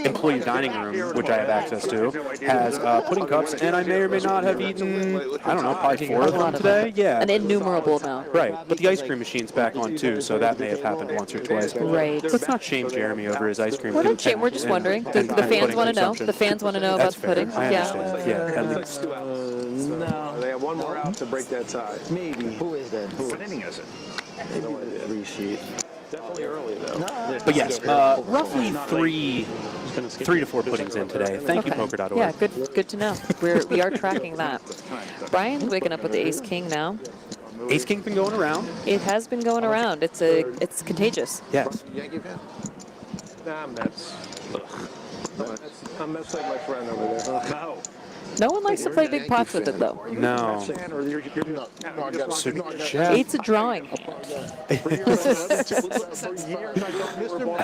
employee dining room, which I have access to, has pudding cups, and I may or may not have eaten, I don't know, probably 4 of them today. Yeah. An innumerable amount. Right, but the ice cream machine's back on too, so that may have happened once or twice. Right. Let's not shame Jeremy over his ice cream. We're not shame, we're just wondering. The fans want to know. The fans want to know about That's the pudding. fair. I Yeah. understand. Yeah, at least. No. They have one more out to break that tie. Maybe. Who is that? What inning is it? Three sheet. Definitely early, though. But yes, roughly three to 4 puddings in today. Thank you, poker.org. Yeah, good to know. We are tracking that. Brian's waking up with the ace king now. Ace King been going around. It has been going around. It's contagious. Yes. Yankee fan? Nah, Mets. I'm Mets like my friend over there. No. No one likes to play big pots with it, though. No. So Jeff, Eight's a drawing. I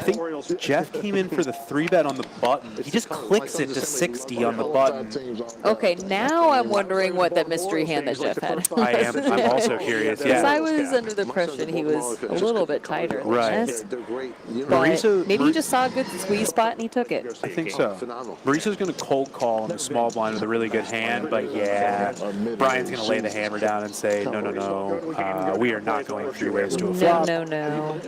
think Jeff came in for the 3-bet on the button. He just clicks it to 60 on the button. Okay, now I'm wondering what that mystery hand that Jeff had. I'm also curious. Because I Yeah. was under the impression he was a little bit tighter than Right. this. Mauricio, But maybe he just saw a good squeeze spot and he took it. I think so. Mauricio's going to cold call on the small blind with a really good hand, but yeah, Brian's going to lay the hammer down and say, no, we are not going 3 ways to a No, flop. no, no.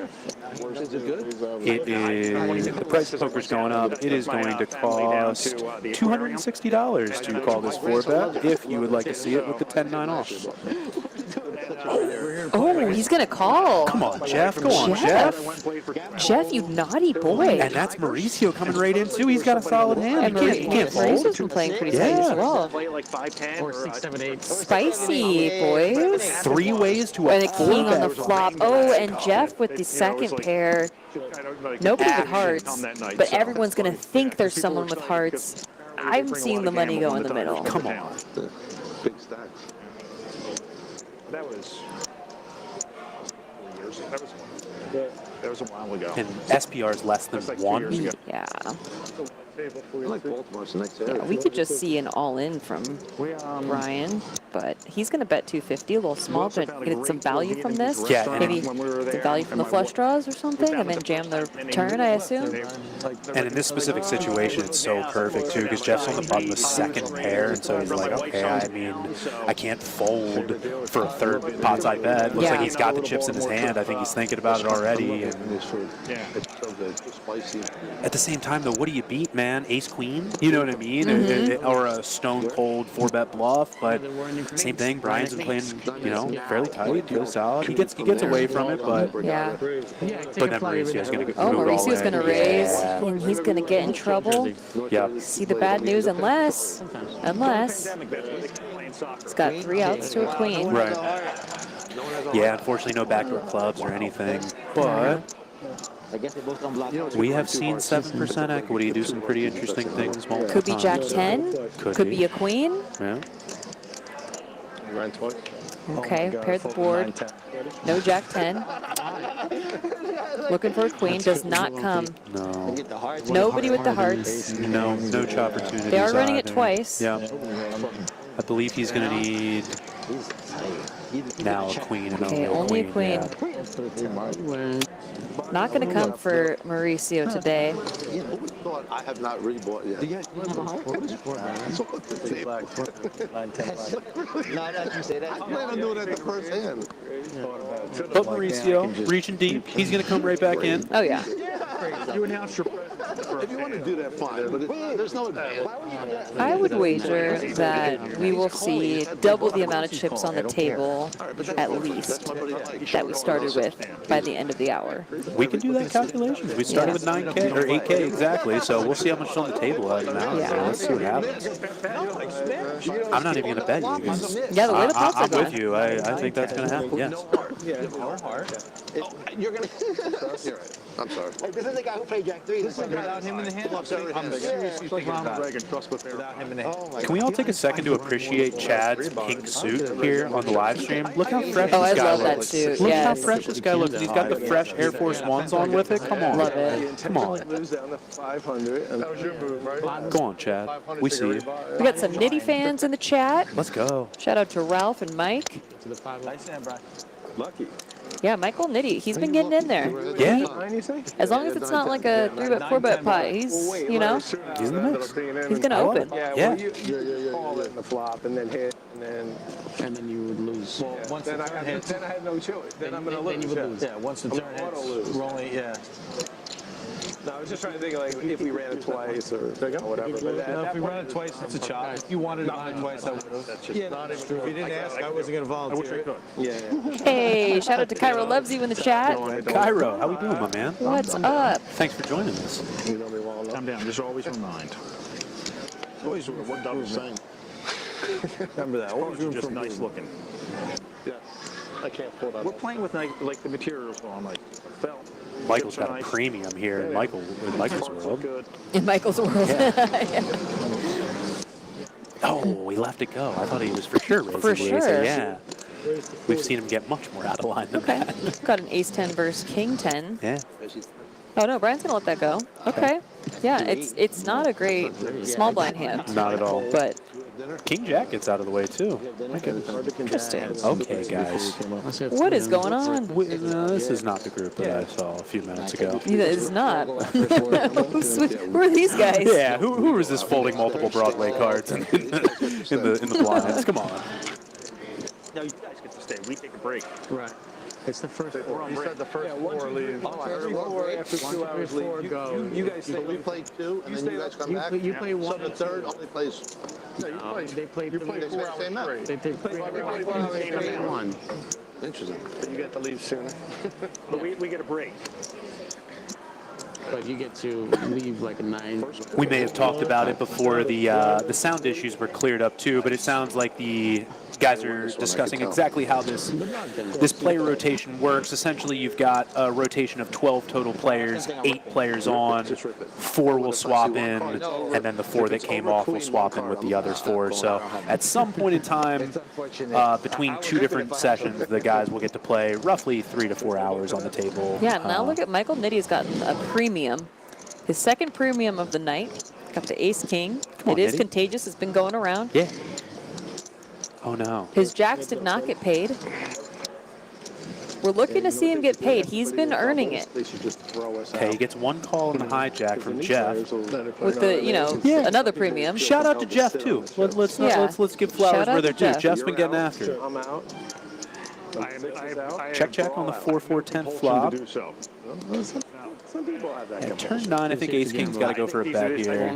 It is, the price of poker's going up. It is going to cost $260 to call this 4-bet if you would like to see it with the 10-9 off. Oh, he's going to call. Come on, Jeff. Go on, Jeff. Jeff, you naughty boy. And that's Mauricio coming right in, too. He's got a solid hand. And He can't Mauricio's fold. been playing pretty tight as well. Play like 5-10 Or 6, 7, 8. Spicy, boys. 3 ways to a And a king on the 4-bet. flop. Oh, and Jeff with the second pair. Nobody with hearts, but everyone's going to think there's someone with hearts. I'm seeing the money go in the middle. Come on. Big stacks. That was 4 years. That was a while ago. And SPR is less than That's like 2 1. years ago. Yeah. I like Baltimore. It's a nice area. Yeah, we could just see an all-in from Ryan, but he's going to bet 250, a little small, to get some value from this. Yeah, Maybe the value from the flush draws or something, and then jam the turn, I assume. And in this specific situation, it's so perfect, too, because Jeff's on the button with second pair, and so he's like, okay, I mean, I can't fold for a third pots I bet. Looks like he's got the chips in his hand. I think he's thinking about it already. And It's so good. It's spicy. at the same time, though, what do you beat, man? Ace Queen? You know what I mean? Or a stone cold 4-bet bluff, but same thing. Brian's been playing, fairly tight, really solid. He gets away from it, but Yeah. but then Mauricio's going to go. Oh, Mauricio's going to raise, and he's going to get in trouble. Yeah. See the bad news, unless he's got 3 outs to a queen. Right. Yeah, unfortunately, no backdoor clubs or anything, but I guess they both unblock. we have seen 7% equity do some pretty interesting things multiple Could be Jack times. 10. Could be a queen. Yeah. Ran twice. Okay, pair the board. No Jack 10. Looking for a queen. Does not come. No. Get the hearts. Nobody with the hearts. No chop opportunities. They are running it either. twice. Yeah. I believe he's going to need He's tight. now a queen and Okay, only a queen. Yeah. Not going to come for Mauricio today. Who thought I have not really bought yet? It's all at the table. No, I know you say that. I plan on doing that the first hand. But Mauricio, reaching deep, he's going to come right back in. Oh, yeah. You announced your If you want to do that, fine. But there's no advantage. I would wager that we will see double the amount of chips on the table, at least, that we started with by the end of the hour. We can do that calculation. We started with 9K or 8K exactly, so we'll see how much is on the table right now. Yeah. So let's see what happens. I'm not even going to bet you. Yeah, the way the pots are I'm with going. you. I think that's going to happen. Yes. You're going to... You're right. I'm sorry. Like, this is the guy who played Jack 3. Without him in the hand? I'm seriously thinking about it. Without him in the hand. Oh my Can we all take a second to appreciate Chad's pink suit here on the live stream? Look how fresh Oh, I this guy love that looks. suit. Look how Yes. fresh this guy looks. He's got the fresh Air Force Ones on with it. Come on. Love it. Come on. Lose down to 500. That was your move, right? Go on, Chad. We see you. We got some Nitty fans in the chat. Let's go. Shout out to Ralph and Mike. Lucky. Yeah, Michael Nitty. He's been getting in there. Yeah. As long as it's not like a 3-bet, 4-bet pot, he's, He's in the mix. he's going to open. Yeah. You call it in the flop and then hit and And then you would lose. Well, once then the I turn have hits, then I have no choice. Then I'm going to then you lose. would lose. Yeah, once the turn hits, lose. rolling, yeah. No, I was just trying to think like if we ran it twice or whatever. But No, if we run it twice, it's a chop. If you wanted to run it twice, I would have. yeah, no, If you didn't ask, I wasn't going to volunteer. yeah. Hey, shout out to Cairo Loves You in the chat. Cairo, how we doing, my man? What's up? Thanks for joining us. You know me well enough. Calm down. Just always remind. Always what Doug was saying. Remember that. Always room Just for nice looking. Yeah. I can't pull that We're off. playing with like the materials on like felt. Michael's got a Nice. premium here in Michael's Parts look world. good. In Michael's world. Oh, he left it go. I thought he was for sure raising For the sure. ace. Yeah. We've seen him get much more out of line than Okay. that. Got an ace 10 versus king 10. Yeah. Oh no, Brian's gonna let that go. Okay. Yeah, it's not a great small blind hand. Not at all. But King Jack gets out of the way, too. My goodness. interesting. Okay, guys. What is going on? No, this is not the group that I saw a few minutes ago. It is not. Who are these guys? Yeah, who is this folding multiple Broadway cards in the blinds? Come on. No, you guys get to stay. We take a break. Right. It's the first We're on break. The first four leave. Oh, I heard one after 2 hours leave. You guys say we play two, and then you guys come back. You play one. So the third only plays. No, they play You play 4 hours straight. They play 3 hours. One. Interesting. But you get to leave sooner. But we get a break. But you get to leave like a 9. We may have talked about it before the sound issues were cleared up too, but it sounds like the guys are discussing exactly how this player rotation works. Essentially, you've got a rotation of 12 total players, 8 players on, 4 will swap in, and then the 4 that came off will swap in with the others 4. So at some point in time, between 2 different sessions, the guys will get to play roughly 3 to 4 hours on the table. Yeah, now look at Michael Nitty's gotten a premium. His second premium of the night. Got the ace king. It is contagious. It's been going around. Yeah. Oh no. His jacks did not get paid. We're looking to see him get paid. He's been earning it. Okay, he gets 1 call in the hijack from Jeff. With the, another premium. Shout out to Jeff too. Let's give flowers where they're due. Jeff's been getting after it. I'm out. Check on the 4-4-10 flop. Some people have that. At turn 9, I think Ace King's got to go for a bet here.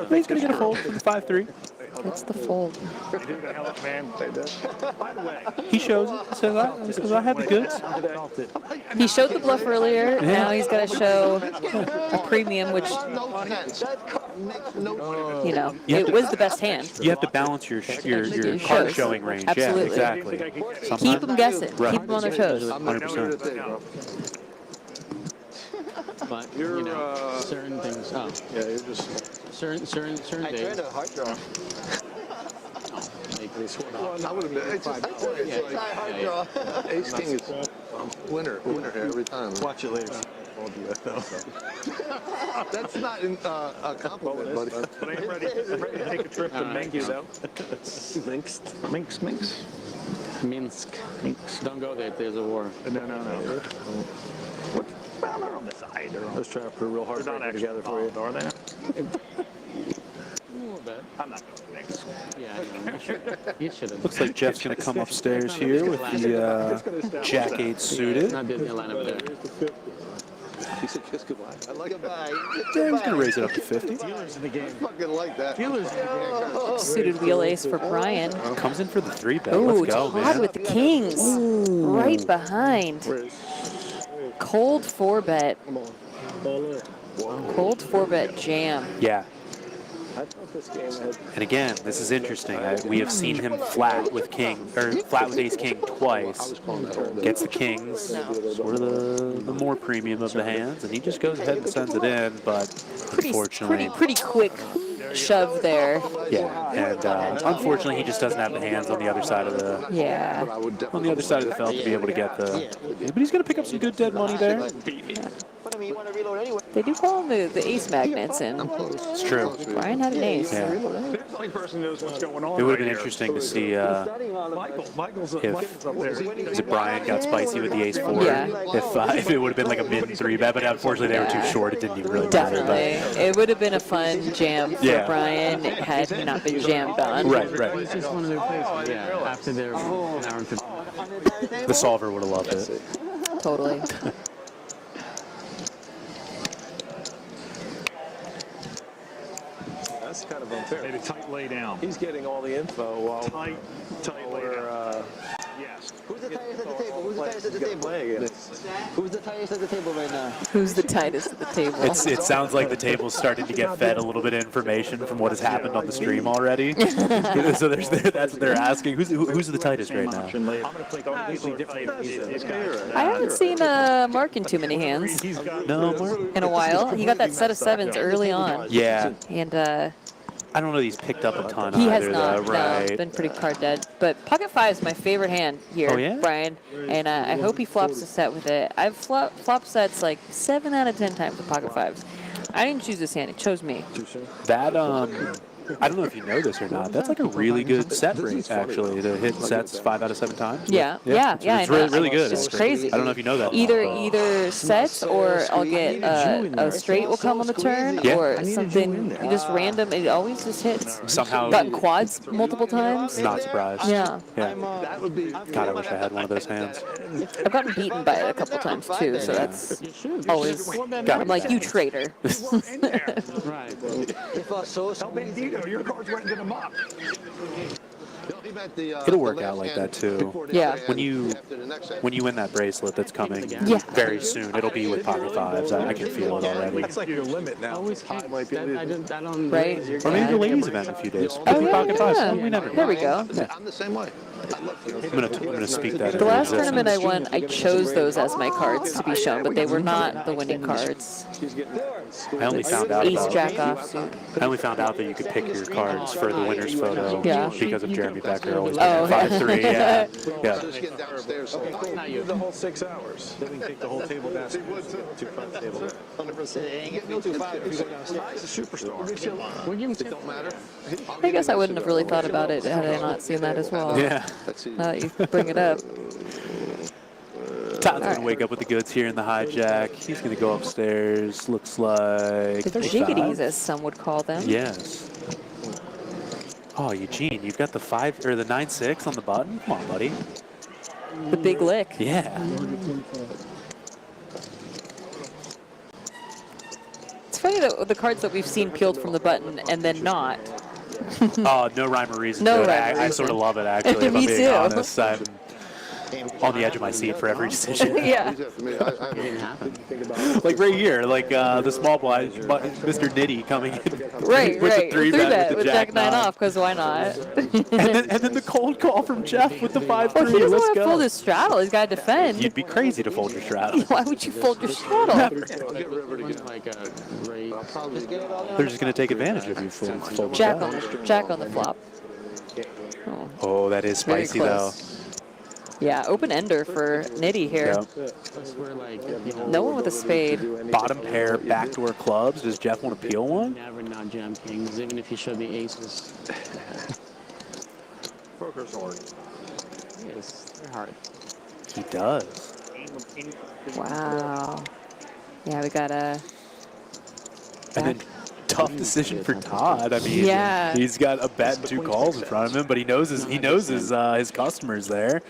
He's going to get a fold from the 5-3. That's the fold. He shows it. Says I have the goods. He showed the bluff earlier. Now he's got to show a premium, which, it was the best hand. You have to balance your card showing range. Absolutely. Yeah, exactly. Keep them guessing. Right. Keep them on their toes. 100%. But certain things. Oh, Yeah, you're just. certain I days. turned a hard draw. I would have been. It's just hard draw. Ace King is winner here every time. Watch it later. I'll do that though. That's not a compliment, buddy. But I'm ready to take a trip to Minsk, though. Minsk. Don't go there. There's a war. No. Well, they're on the side. I was trying to put a real hard They're not breaker actually together for you. are they? A little bit. I'm not going to Minsk. Yeah, I know. You should have. Looks like Jeff's going to come upstairs here with the Jack 8 suited. Not Disneyland up there. He said kiss goodbye. I like goodbye. Yeah, he's going to raise it up to 50. I fucking like that. Suited wheel ace for Brian. Comes in for the 3-bet. Ooh, Let's go, Todd man. with the kings. Right behind. Cold 4-bet. Cold 4-bet jam. Yeah. I thought this game had. And again, this is interesting. We have seen him flat with Ace King twice. Gets the kings, sort of the more premium of the hands, and he just goes ahead and sends it in. But unfortunately, Pretty quick shove there. yeah. And unfortunately, he just doesn't have the hands on the other side of the Yeah. felt to be able to get the. But he's going to pick up some good dead money there. They do call him the ace magnets, and It's true. Brian had an ace. Yeah. They're the only person who knows what's going on. It would have been right interesting to see Michael's up there. if Brian got spicy with the ace 4. Yeah. If it would have been like a mid 3-bet, but unfortunately they were too short. It didn't even really matter. Definitely. It would have been a fun jam for Yeah. Brian. It had not been jammed on. Right. It's just one of their plays. Yeah, after their an hour and 15. The solver would have loved it. Totally. That's kind of unfair. Maybe tight lay down. He's getting all the info while Tight lay down. we're. Yes. Who's the tightest at the table? Who's the tightest at the table? Who's the tightest at the table right now? Who's the tightest at the table? It sounds like the table's starting to get fed a little bit of information from what has happened on the stream already. So that's what they're asking. Who's the tightest right now? I'm going to play completely different. I haven't seen Mark in too many hands No, Mark? in a while. He got that set of sevens early on. Yeah. And I don't know that he's picked up a ton He has either, not. though. No, Right. it's been pretty card dead. But pocket 5 is my favorite hand here, Oh, yeah? Brian. And I hope he flops a set with it. I've flopped sets like 7 out of 10 times with pocket 5s. I didn't choose this hand. It chose me. That, I don't know if you know this or not. That's like a really good set rate, actually, to hit sets 5 out of 7 times. Yeah. It's I know. really, really good. It's crazy. I don't know if you know that. Either sets or I'll get a straight will come on the turn Yeah. or something just random. It always just hits. Somehow. Gotten quads multiple times. Not surprised. Yeah. God, I wish I had one of those hands. I've gotten beaten by it a couple times too, so that's always. I'm like, you traitor. Right. El Bandito, your cards went into the muck. It'll work out like that too. Yeah. When you win that bracelet that's coming very soon, it'll be with pocket 5s. I can feel it already. That's like your limit now. Always kicks. I don't. Right. Or maybe the ladies event in a few days. Oh, yeah, pocket 5s. yeah. We never There we go. I'm the same way. I'm gonna speak that. The last tournament I won, I chose those as my cards to be shown, but they were not the winning cards. I only found out Ace about. Jack offsuit. I only found out that you could pick your cards for the winner's photo Yeah. because of Jeremy Becker always Oh, winning 5-3. Yeah. Just get downstairs. Not you. The whole 6 hours. Then we can take the whole table down. 2-5 table. 100%. You get no 2-5 if you go downstairs. He's a superstar. We give him It don't matter. I guess I wouldn't have really thought about it had I not seen that as well. Yeah. Now that you bring it up. Todd's going to wake up with the goods here in the hijack. He's going to go upstairs. Looks like. They're jiggities, as some would call them. Yes. Oh, Eugene, you've got the 5 or the 9-6 on the button. Come on, buddy. The big lick. Yeah. It's funny that the cards that we've seen peeled from the button and then not. Oh, no rhyme or reason. No to it. rhyme or I reason. sort of love it, actually. if Me I'm being too. honest. I'm on the edge of my seat for every decision. Yeah. Like right here, like the small blind, Mr. Nitty coming in Right, with right. the 3 Threw bet that with with the Jack 9 9 off, because why not? and then the cold call from Jeff with the 5-3. Oh, he doesn't Let's want to go. fold his straddle. He's got to defend. You'd be crazy to fold your straddle. Why would you fold your straddle? like a great. They're just going to take advantage of you. Fold Jack Jack. on the flop. Oh, that is Very spicy, though. close. Yeah, open ender for Nitty here. Yeah. No one with a spade. Bottom pair, backdoor clubs. Does Jeff want to peel one? Never not jam kings, even if you show the aces. Poker's hard. Yes, they're hard. He does. Wow. Yeah, we got a. And then tough decision for Todd. I mean, Yeah. he's got a bet and 2 calls in front of him, but he knows his customers there.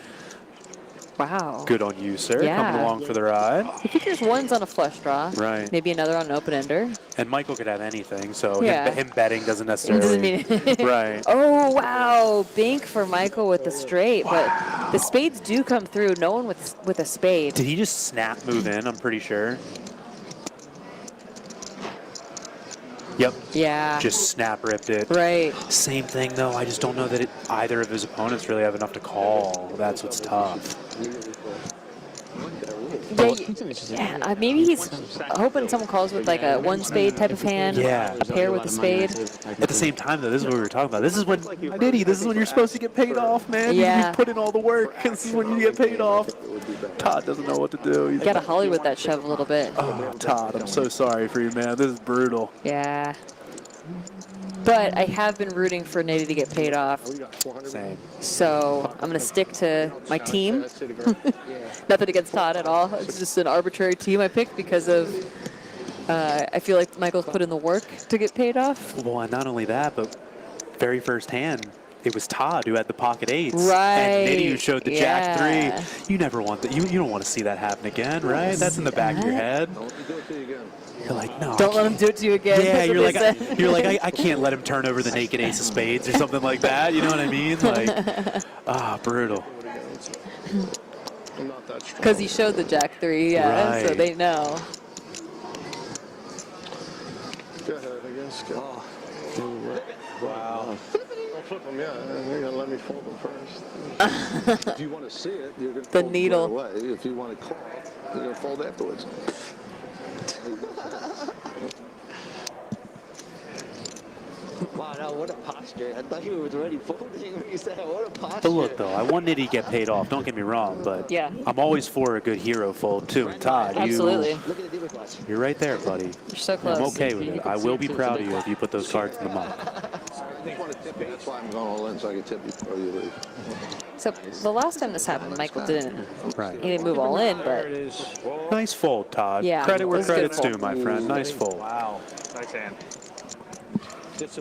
Wow. Good on you, sir. Yeah. Coming along for the ride. He figures one's on a flush draw. Right. Maybe another on an open ender. And Michael could have anything, so Yeah. him betting doesn't necessarily. Doesn't mean it. Right. Oh, wow. Bink for Michael with the straight. But the spades do come through. No one with a spade. Did he just snap move in? I'm pretty sure. Yep. Yeah. Just snap ripped it. Right. Same thing though. I just don't know that either of his opponents really have enough to call. That's what's tough. Yeah, maybe he's hoping someone calls with like a 1 spade type of hand. Yeah. A pair with a spade. At the same time though, this is what we were talking about. This is when this is when you're supposed to get paid off, man. Yeah. You put in all the work. This is when you get paid off. Todd doesn't know what to do. He's Got to Hollywood that shove a little bit. Oh, Todd, I'm so sorry for you, man. This is brutal. Yeah. But I have been rooting for Nitty to get paid off. Same. So I'm going to stick to my team. Nothing against Todd at all. It's just an arbitrary team I picked because of I feel like Michael's put in the work to get paid off. Well, and not only that, but very first hand, it was Todd who had the pocket 8s. Right. And Nitty who showed the Yeah. Jack 3. You never want that. You don't want to see that happen again, right? That's in the back of your head. You're like, no. Don't let him do it to you again. Yeah, That's what they said. you're like, I can't let him turn over the naked ace of spades or something like that. You know what I mean? Like, brutal. Because he showed the Jack 3, yeah, Right. so they know. Go ahead, I guess. Go. Wow. Don't flip them yet. You're going to let me fold them first. If you want to see it, you're going to The fold needle. right away. If you want to call, you're going to fold afterwards. Wow, that Wow, what a posture. I thought he was already folding when you said, what a posture. But look, though, I want Nitty to get paid off. Don't get me wrong, but Yeah. I'm always for a good hero fold, too. And Todd, Absolutely. Look at the Debrief watch. you're right there, buddy. You're so close. I'm okay with it. I will be proud of you if you put those cards in the mug. That's why I'm going all in, so I can tip you before you leave. So the last time this happened, Michael didn't. Right. He didn't move all in, but Nice fold, Todd. Yeah, Credit it where was a good credit's due, fold. my friend. Nice fold. Wow. Nice hand. just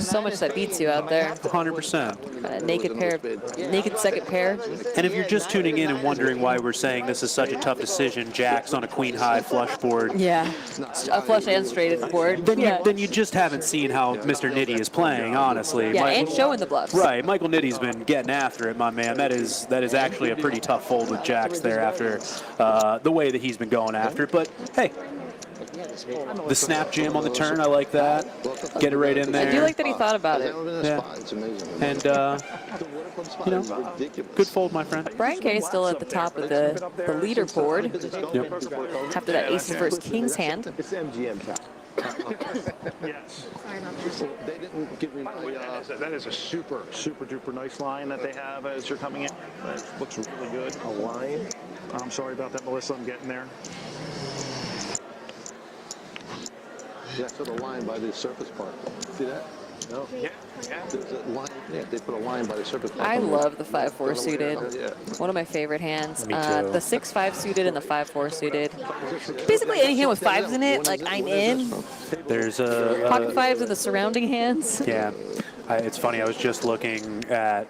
so much that beats you out there. 100%. Naked second pair. And if you're just tuning in and wondering why we're saying this is such a tough decision, Jacks on a queen high flush board, Yeah. A flush and straight board. then you just haven't seen how Mr. Nitty is playing, honestly. Yeah, and showing the bluffs. Right, Michael Nitty's been getting after it, my man. That is actually a pretty tough fold with Jacks there after the way that he's been going after it. But hey, the snap jam on the turn, I like that. Get it right in there. I do like that he thought about it. Yeah. It's amazing. And you know, good fold, my friend. Brian Kay is still at the top of the leaderboard Yep. after that aces versus kings hand. It's MGM time. Yes. They didn't give me my, That is a super, super duper nice line that they have as you're coming in. That looks really good. A line. I'm sorry about that, Melissa. I'm getting there. yeah, so the line by the surface part. See that? No. Yeah. Yeah. There's a line, yeah, they put a line by the surface part. I love the 5-4 suited. Yeah. One of my favorite hands. Me too. The 6-5 suited and the 5-4 suited. Basically any hand with fives in it, like I'm in. There's Pocket fives in the surrounding hands. yeah. It's funny. I was just looking at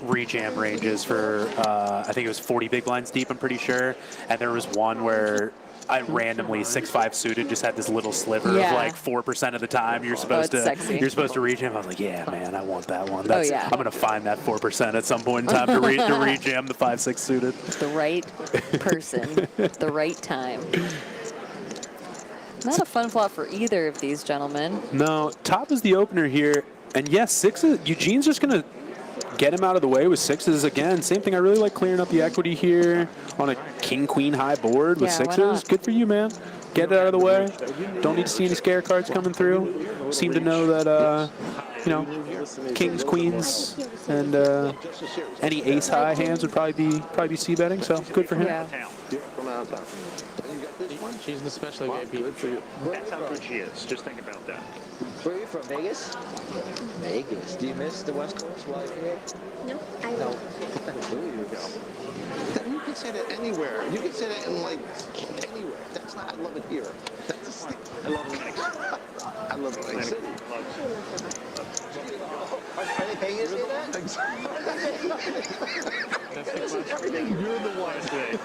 rejam ranges for I think it was 40 big blinds deep. I'm pretty sure, and there was one where I randomly 6-5 suited just had this little sliver Yeah. of like 4% of the time you're supposed it's to sexy. you're supposed to rejam. I was like, yeah, man, I want that one. That's, yeah. I'm gonna find that 4% at some point in time to rejam the 5-6 suited. The right person, the right time. Not a fun flop for either of these gentlemen. No, top is the opener here, and yes, sixes. Eugene's just gonna get him out of the way with sixes again. Same thing. I really like clearing up the equity here on a king-queen high board with Yeah, why sixes. not? Good for you, man. Get it out of the way. Don't need to see any scare cards coming through. Seem to know that, you know, kings, queens, and any ace high hands would probably be c-betting. So good for him. Yeah. From out of town. And you got this one? She's an especially Wow, good for you. That's how good she is. Just think about that. Where are you from, Vegas? Vegas. Do you miss the West Coast while you're here? No, I No. will. There you go. You can say that anywhere. You can say that in like anywhere. That's not, I love it here. That's like, I love it. I love it like city. Are they paying you to say that? You're the one today.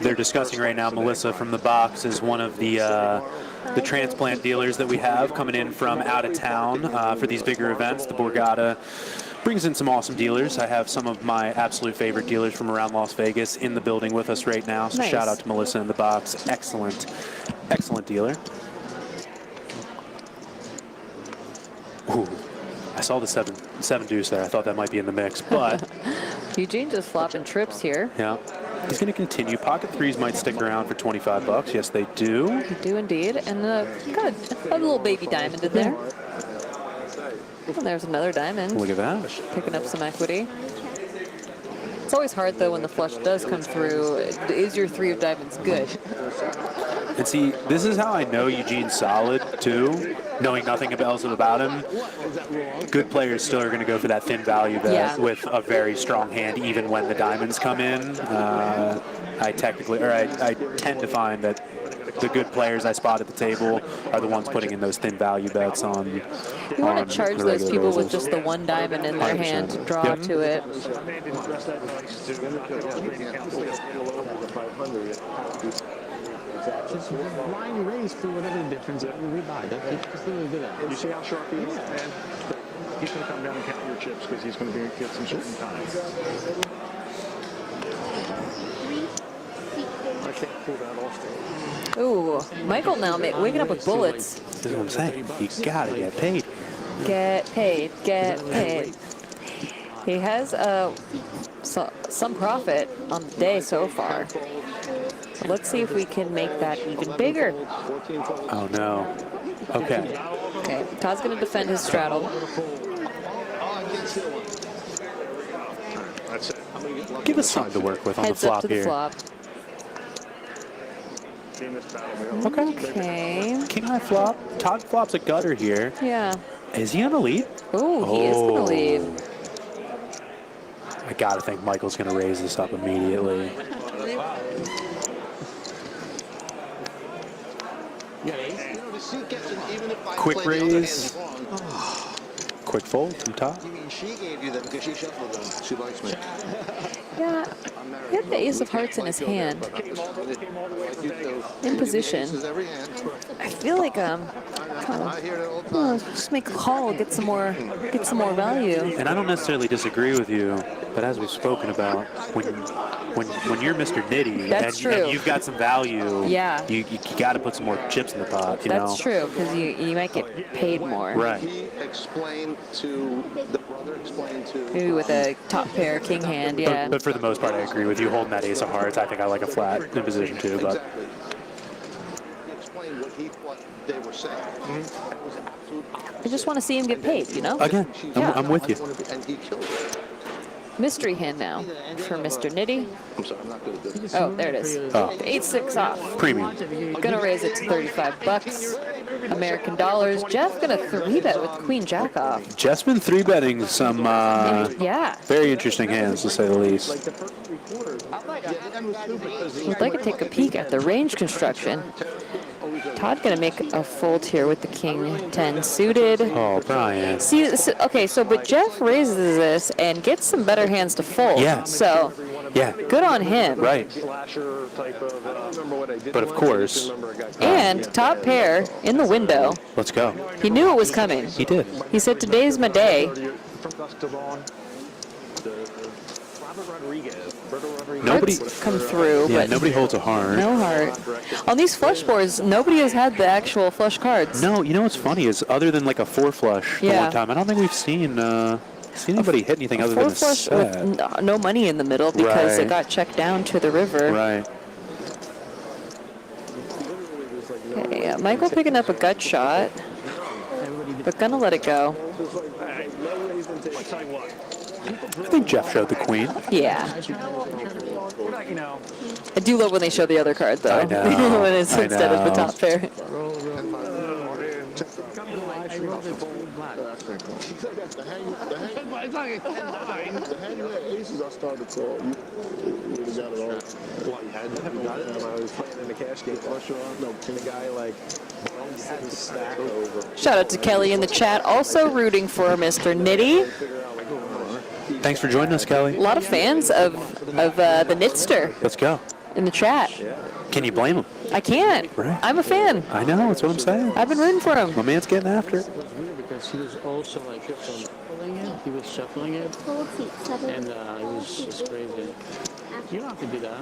They're discussing right now. Melissa from the box is one of the transplant dealers that we have coming in from out of town for these bigger events. The Borgata brings in some awesome dealers. I have some of my absolute favorite dealers from around Las Vegas in the building with us right now. So Nice. shout out to Melissa in the box. Excellent, excellent dealer. Ooh, I saw the seven deuce there. I thought that might be in the mix, but Eugene just flopping trips here. yeah. He's going to continue. Pocket threes might stick around for 25 bucks. Yes, they do. They do indeed. And got a little baby diamond in there. And there's another diamond. Look at that. Picking up some equity. It's always hard, though, when the flush does come through. Is your 3 of diamonds good? And see, this is how I know Eugene's solid, too. Knowing nothing else about him, good players still are going to go for that thin value bet Yeah. with a very strong hand, even when the diamonds come in. I tend to find that the good players I spot at the table are the ones putting in those thin value bets on. You want to charge those people with just the 1 diamond in their 100%. hand to draw Yep. to it. Man didn't dress that nice. Just line raise for whatever the difference is. We buy. That's really good at it. You see how sharp he is? And he's going to come down and count your chips because he's going to get some certain time. I can't pull that off there. Ooh, Michael now waking up with bullets. This is what I'm saying. You got to get paid. Get paid, get paid. He has some profit on the day so far. let's see if we can make that even bigger. Oh, no. Okay. Okay, Todd's going to defend his straddle. That's it. Give us something to work with on the Heads up flop to the here. flop. Okay. King high flop. Todd flops a gutter here. Yeah. Is he on the lead? Oh, he is going to lead. I gotta think Michael's gonna raise this up immediately. Quick raise. Quick fold from top. You mean she gave you them because she shuffled them? She likes me. Yeah. He had the ace of hearts in his hand. In position. I feel like just make a call, get some more value. And I don't necessarily disagree with you, but as we've spoken about, when you're Mr. Nitty That's true. and you've got some value, Yeah. you got to put some more chips in the pot. You That's know? true, because you might get paid more. Right. He explained to the brother, explained to. Maybe with a top pair king hand, yeah. But for the most part, I agree with you. Holding that ace of hearts, I think I like a flat in position too. But Exactly. He explained what he thought they were saying. I just want to see him get paid, you know? again, Yeah. I'm with you. And he killed it. Mystery hand now for Mr. Nitty. I'm sorry, I'm not good at this. Oh, there it is. Oh. 8-6 off. Premium. Gonna raise it to 35 bucks. American dollars. Jeff gonna 3-bet with Queen Jack off. Jeff's been 3-betting some Yeah. very interesting hands, to say the least. Would like to take a peek at the range construction. Todd gonna make a fold here with the King 10 suited. Oh, Brian. See, okay, but Jeff raises this and gets some better hands to fold. Yeah. So, Yeah. good on him. Right. Slasher type of. But of course, And top pair in the window. let's go. He knew it was coming. He did. He said, "Today's my day." From dusk to dawn. Robert Rodriguez. Nobody. Hearts come through, Yeah, but nobody holds a heart. no heart. On these flush boards, nobody has had the actual flush cards. No, you know what's funny is other than like a 4 flush the Yeah. one time, I don't think we've seen anybody hit anything other than Four a flush set. with no money in the middle because Right. it got checked down to the river. Right. Okay, yeah, Michael picking up a gut shot, but gonna let it go. I think Jeff showed the queen. Yeah. I do love when they show the other card though. I know, when it's I instead of the know. top pair. The hand you had aces, I started to call. You would have got it all. Well, you had it. I was playing in the cash game flush draw. No, the guy like had the stack over. Shout out to Kelly in the chat, also rooting for Mr. Nitty. Thanks for joining us, Kelly. A lot of fans of the Knitster Let's go. in the chat. Can you blame him? I can't. Right. I'm a fan. I know, that's what I'm saying. I've been rooting for him. My man's getting after it. Because he was also like shuffling it. He was shuffling it, and it was just crazy. You don't have to do that.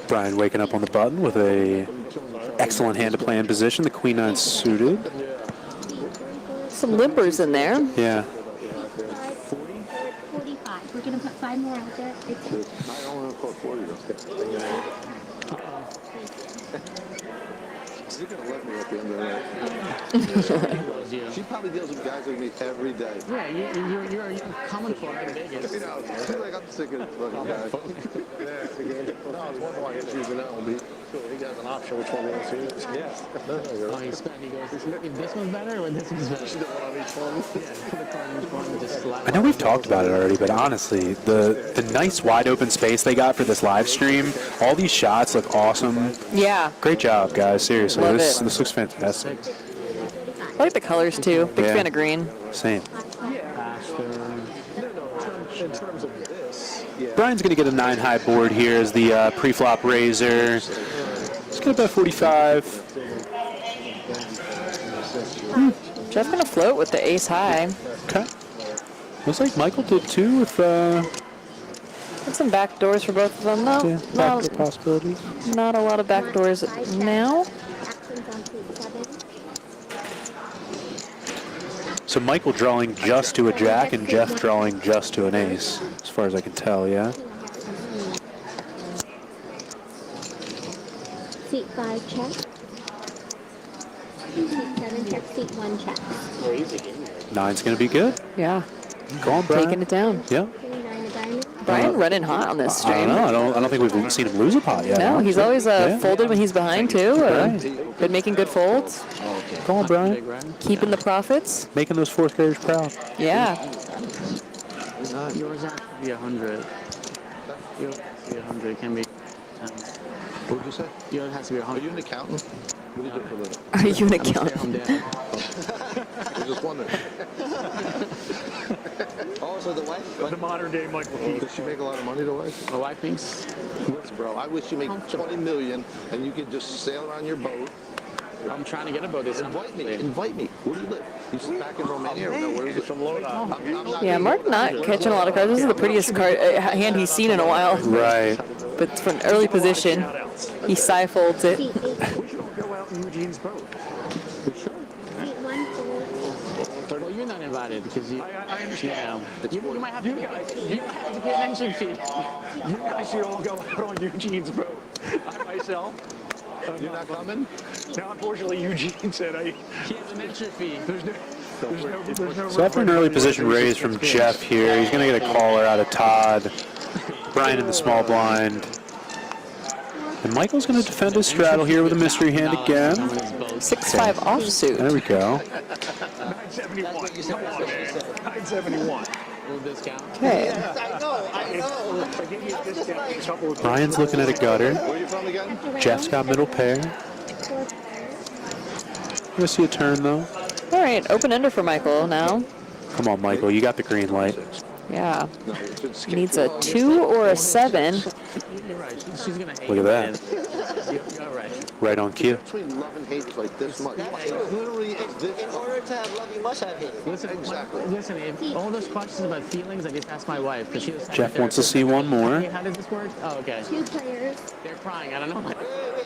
Brian waking up on the button with a excellent hand to play in position. The queen 9 suited. Some limpers in there. Yeah. 45. We're going to put 5 more out there. I don't want to put 40 though. She's going to let me at the end of the night. She probably deals with guys like me every day. Yeah, you're coming for it in Vegas. You know, she's like, I'm sick of this fucking guy. No, I was wondering why he's using that one. He got an option which one he wants to use. Yeah. Oh, he spent. He goes, if this one's better or this one's better? She did one on each one. Yeah, put a card in each one and just slap. I know we've talked about it already, but honestly, the nice wide open space they got for this live stream, all these shots look awesome. Yeah. Great job, guys. Seriously, Love this it. looks fantastic. I like the colors too. Big Yeah. fan of green. Same. In terms of this, Brian's going to get a 9 high board here as the pre-flop raiser. He's going to bet 45. Jeff gonna float with the ace high. Okay. Looks like Michael did too with Got some back doors for both of them. No, backdoor possibilities. not a lot of back doors now. So Michael drawing just to a jack and Jeff drawing just to an ace, as far as I can tell, yeah? Seat 5 check. Seat 7 check. Seat 1 check. 9's going to be good. Yeah. Go on, Brian. Taking it down. Yeah. 29 of diamonds. Brian running hot on this I stream. don't know. I don't think we've seen him lose a pot yet. No, he's always Yeah. folded when he's behind too. Right. Been making good folds. Go on, Brian. Big Ryan. Keeping the profits. Making those fourth graders proud. Yeah. Yours has to be 100. Yours has to be 100. It can be 10. What did you say? Yours has to be Are 100. you an accountant? What do you do for a living? Are you an I'm accountant? down. I was just wondering. Oh, so the wife? The modern day Michael Keith. Does she make a lot of money, the wife? My wife thinks. Yes, bro. I wish you make 20 million and you could just sail around your boat. I'm trying to get a boat this Invite me. Invite me. Where do you live? You sit back in Romania? Or where is it? Some load up. I'm not Yeah, Mark not catching a lot of cards. This is the prettiest card hand he's seen in a while. Right. But it's from an early position. He side folds it. Seat 8. We should all go out in Eugene's boat. Seat 1 fold. Well, you're not invited because you. I understand. Yeah. You might have to. You might have to pay an entry fee. You guys should all go out on Eugene's boat. I myself. You're not coming? Now, unfortunately, Eugene said He has an entry fee. there's no So after an early position raise from Jeff here, he's going to get a caller out of Todd. Brian in the small blind. And Michael's going to defend his straddle here with a mystery hand again. 6-5 offsuit. There we go. 971. Come on, man. 971. Little discount. Okay. I know. I gave you a discount a couple of Brian's looking at a gutter. Where are you from again? Jeff's got middle pair. Gonna see a turn though. All right, open ender for Michael now. Come on, Michael, you got the green light. Yeah. No, it's just Needs a 2 or a 7. You're right. She's gonna hate Look at that. that. You're right. Right on cue. between love and hate is like this much. It's literally this In order to have love, you must have hate. Listen, Exactly. Listen, if all those questions about feelings, I just asked my wife because she was. Jeff wants to see one more. Hey, how does this work? Oh, okay. 2 players. They're crying. I don't know. Wait,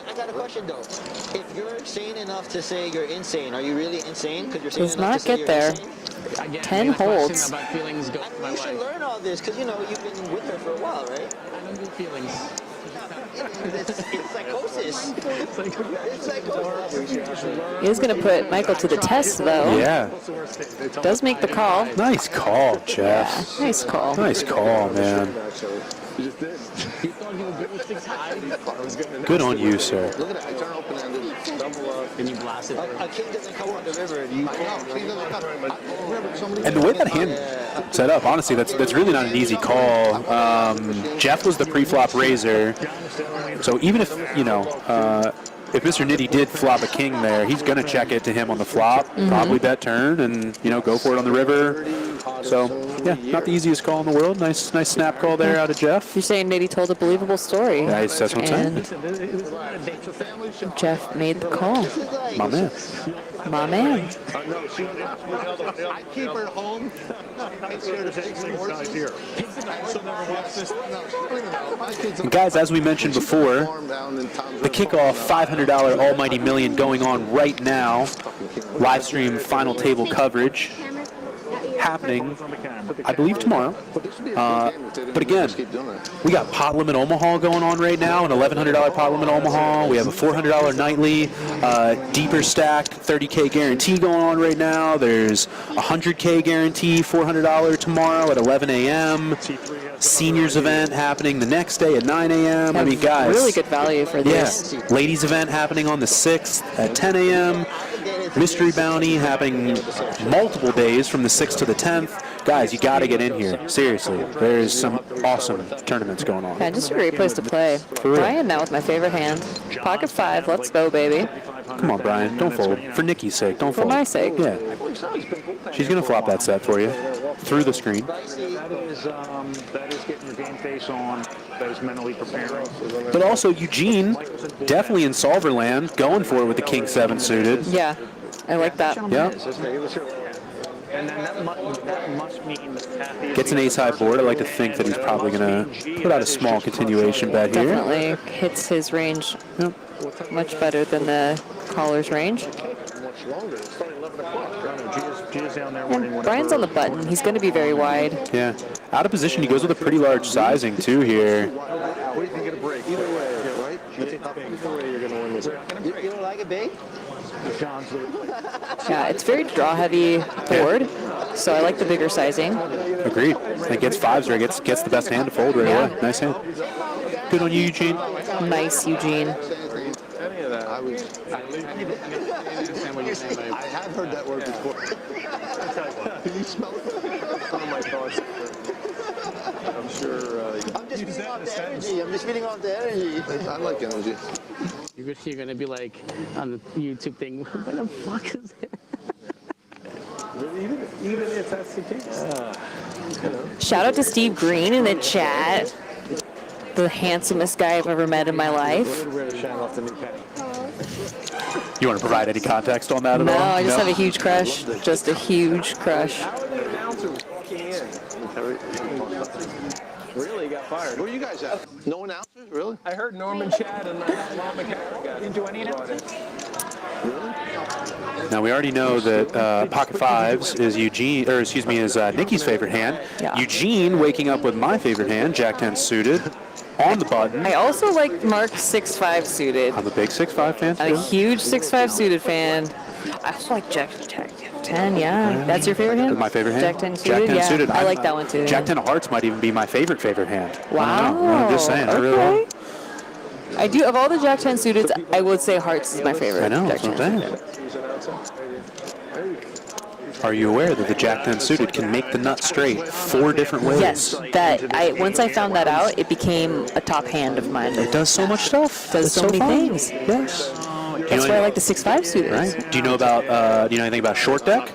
I got a question though. If you're sane enough to say you're insane, are you really insane? Because you're sane Does enough not to say get you're there. insane? Again, 10 the question holds. about feelings goes to my You should wife. learn all this because you know you've been with her for a while, right? I don't do feelings. It's psychosis. It's psychosis. He is going to put Michael to the test, though. Yeah. Does make the call. Nice call, Yeah, Jeff. nice call. Nice call, man. You just did. You thought you were good with 6 high? Good on you, sir. Look at that. I turn open-ended, double up. And you blasted her. A king doesn't come on the river. You I know, king doesn't come. Remember, somebody- And the way that hand set up, honestly, that's really not an easy call. Jeff was the pre-flop raiser, so even if, you know, if Mr. Nitty did flop a king there, he's going to check it to him on the flop, probably bet turn, and, you know, go for it on the river. So, yeah, not the easiest call in the world. Nice snap call there out of Jeff. You're saying Nitty told a believable story. Nice, that's what I'm saying. And Jeff made the call. My man. My man. I keep her at home. It's here to take some horses. here. And guys, as we mentioned before, the kickoff $500 almighty million going on right now. Live stream final table coverage happening, I believe, tomorrow. But again, we got pot limit Omaha going on right now, an $1,100 pot limit Omaha. We have a $400 nightly deeper stacked 30K guarantee going on right now. There's a 100K guarantee, $400 tomorrow at 11 a.m. Seniors event happening the next day at 9 a.m. I mean, guys, Really good value for this. yeah. Ladies event happening on the 6th at 10 a.m. Mystery bounty happening multiple days from the 6th to the 10th. Guys, you got to get in here. Seriously, there's some awesome tournaments going on. Yeah, just a great place to play. real. Brian now with my favorite hand. Pocket 5. Let's go, baby. Come on, Brian, don't fold. For Nikki's sake, don't For fold. my sake. Yeah. She's going to flop that set for you through the screen. That is getting your game face on. That is mentally preparing. But also, Eugene, definitely in solver land, going for it with the King 7 suited. Yeah, I like that. Yeah. And then that must mean that Gets an ace-high board. I like to think that he's probably going to put out a small continuation bet here. Definitely hits his range much better than the caller's range. Much longer. It's starting 11 o'clock. G's down there And Brian's on the button. He's going to be very wide. Yeah. Out of position, he goes with a pretty large sizing, too, here. What do you think of the break? Either way, right? Either way, you're going to win this. You don't like it big? Yeah, it's very draw heavy board, so I like the bigger sizing. Agreed. It gets fives or it gets the best hand to fold right away. Nice hand. Good on you, Eugene. Nice, Eugene. Any of that. I have heard that word before. Can you smell it? Some of my thoughts. I'm sure. I'm just feeding off the energy. I'm just feeding off the energy. I like energy. You're gonna be like on the YouTube thing. What the fuck is it? Even if that's the case. Shout out to Steve Green in the chat. The handsomest guy I've ever met in my life. You want to provide any context on that at No, all? I just have a huge crush. Just a huge crush. Really got fired. Where are you guys at? No announcers? Really? I heard Norman Chad and Mom McCarron got into any announcement. Now we already know that pocket fives is Eugene, or excuse me, is Nikki's favorite hand. Yeah. Eugene waking up with my favorite hand, Jack 10 suited, on the button. I also like Mark 6-5 suited. I'm a big 6-5 fan. I'm a huge 6-5 suited fan. I also like Jack 10, yeah. That's your favorite hand? My favorite hand? Jack 10 suited? Jack 10 yeah. suited. I like that one too. Jack 10 of hearts might even be my favorite hand. Wow. I don't know. I'm just saying. I really Okay. want. I do, of all the Jack 10 suited, I would say hearts is my favorite. I know, Jack that's 10 what I'm saying. Are you aware that the Jack 10 suited can make the nut straight 4 different ways? Yes, once I found that out, it became a top hand of mine. It does so much stuff. Does It's so many fun. things. Yes. That's why I like the 6-5 suited. Right. Do you know about? Do you know anything about short deck?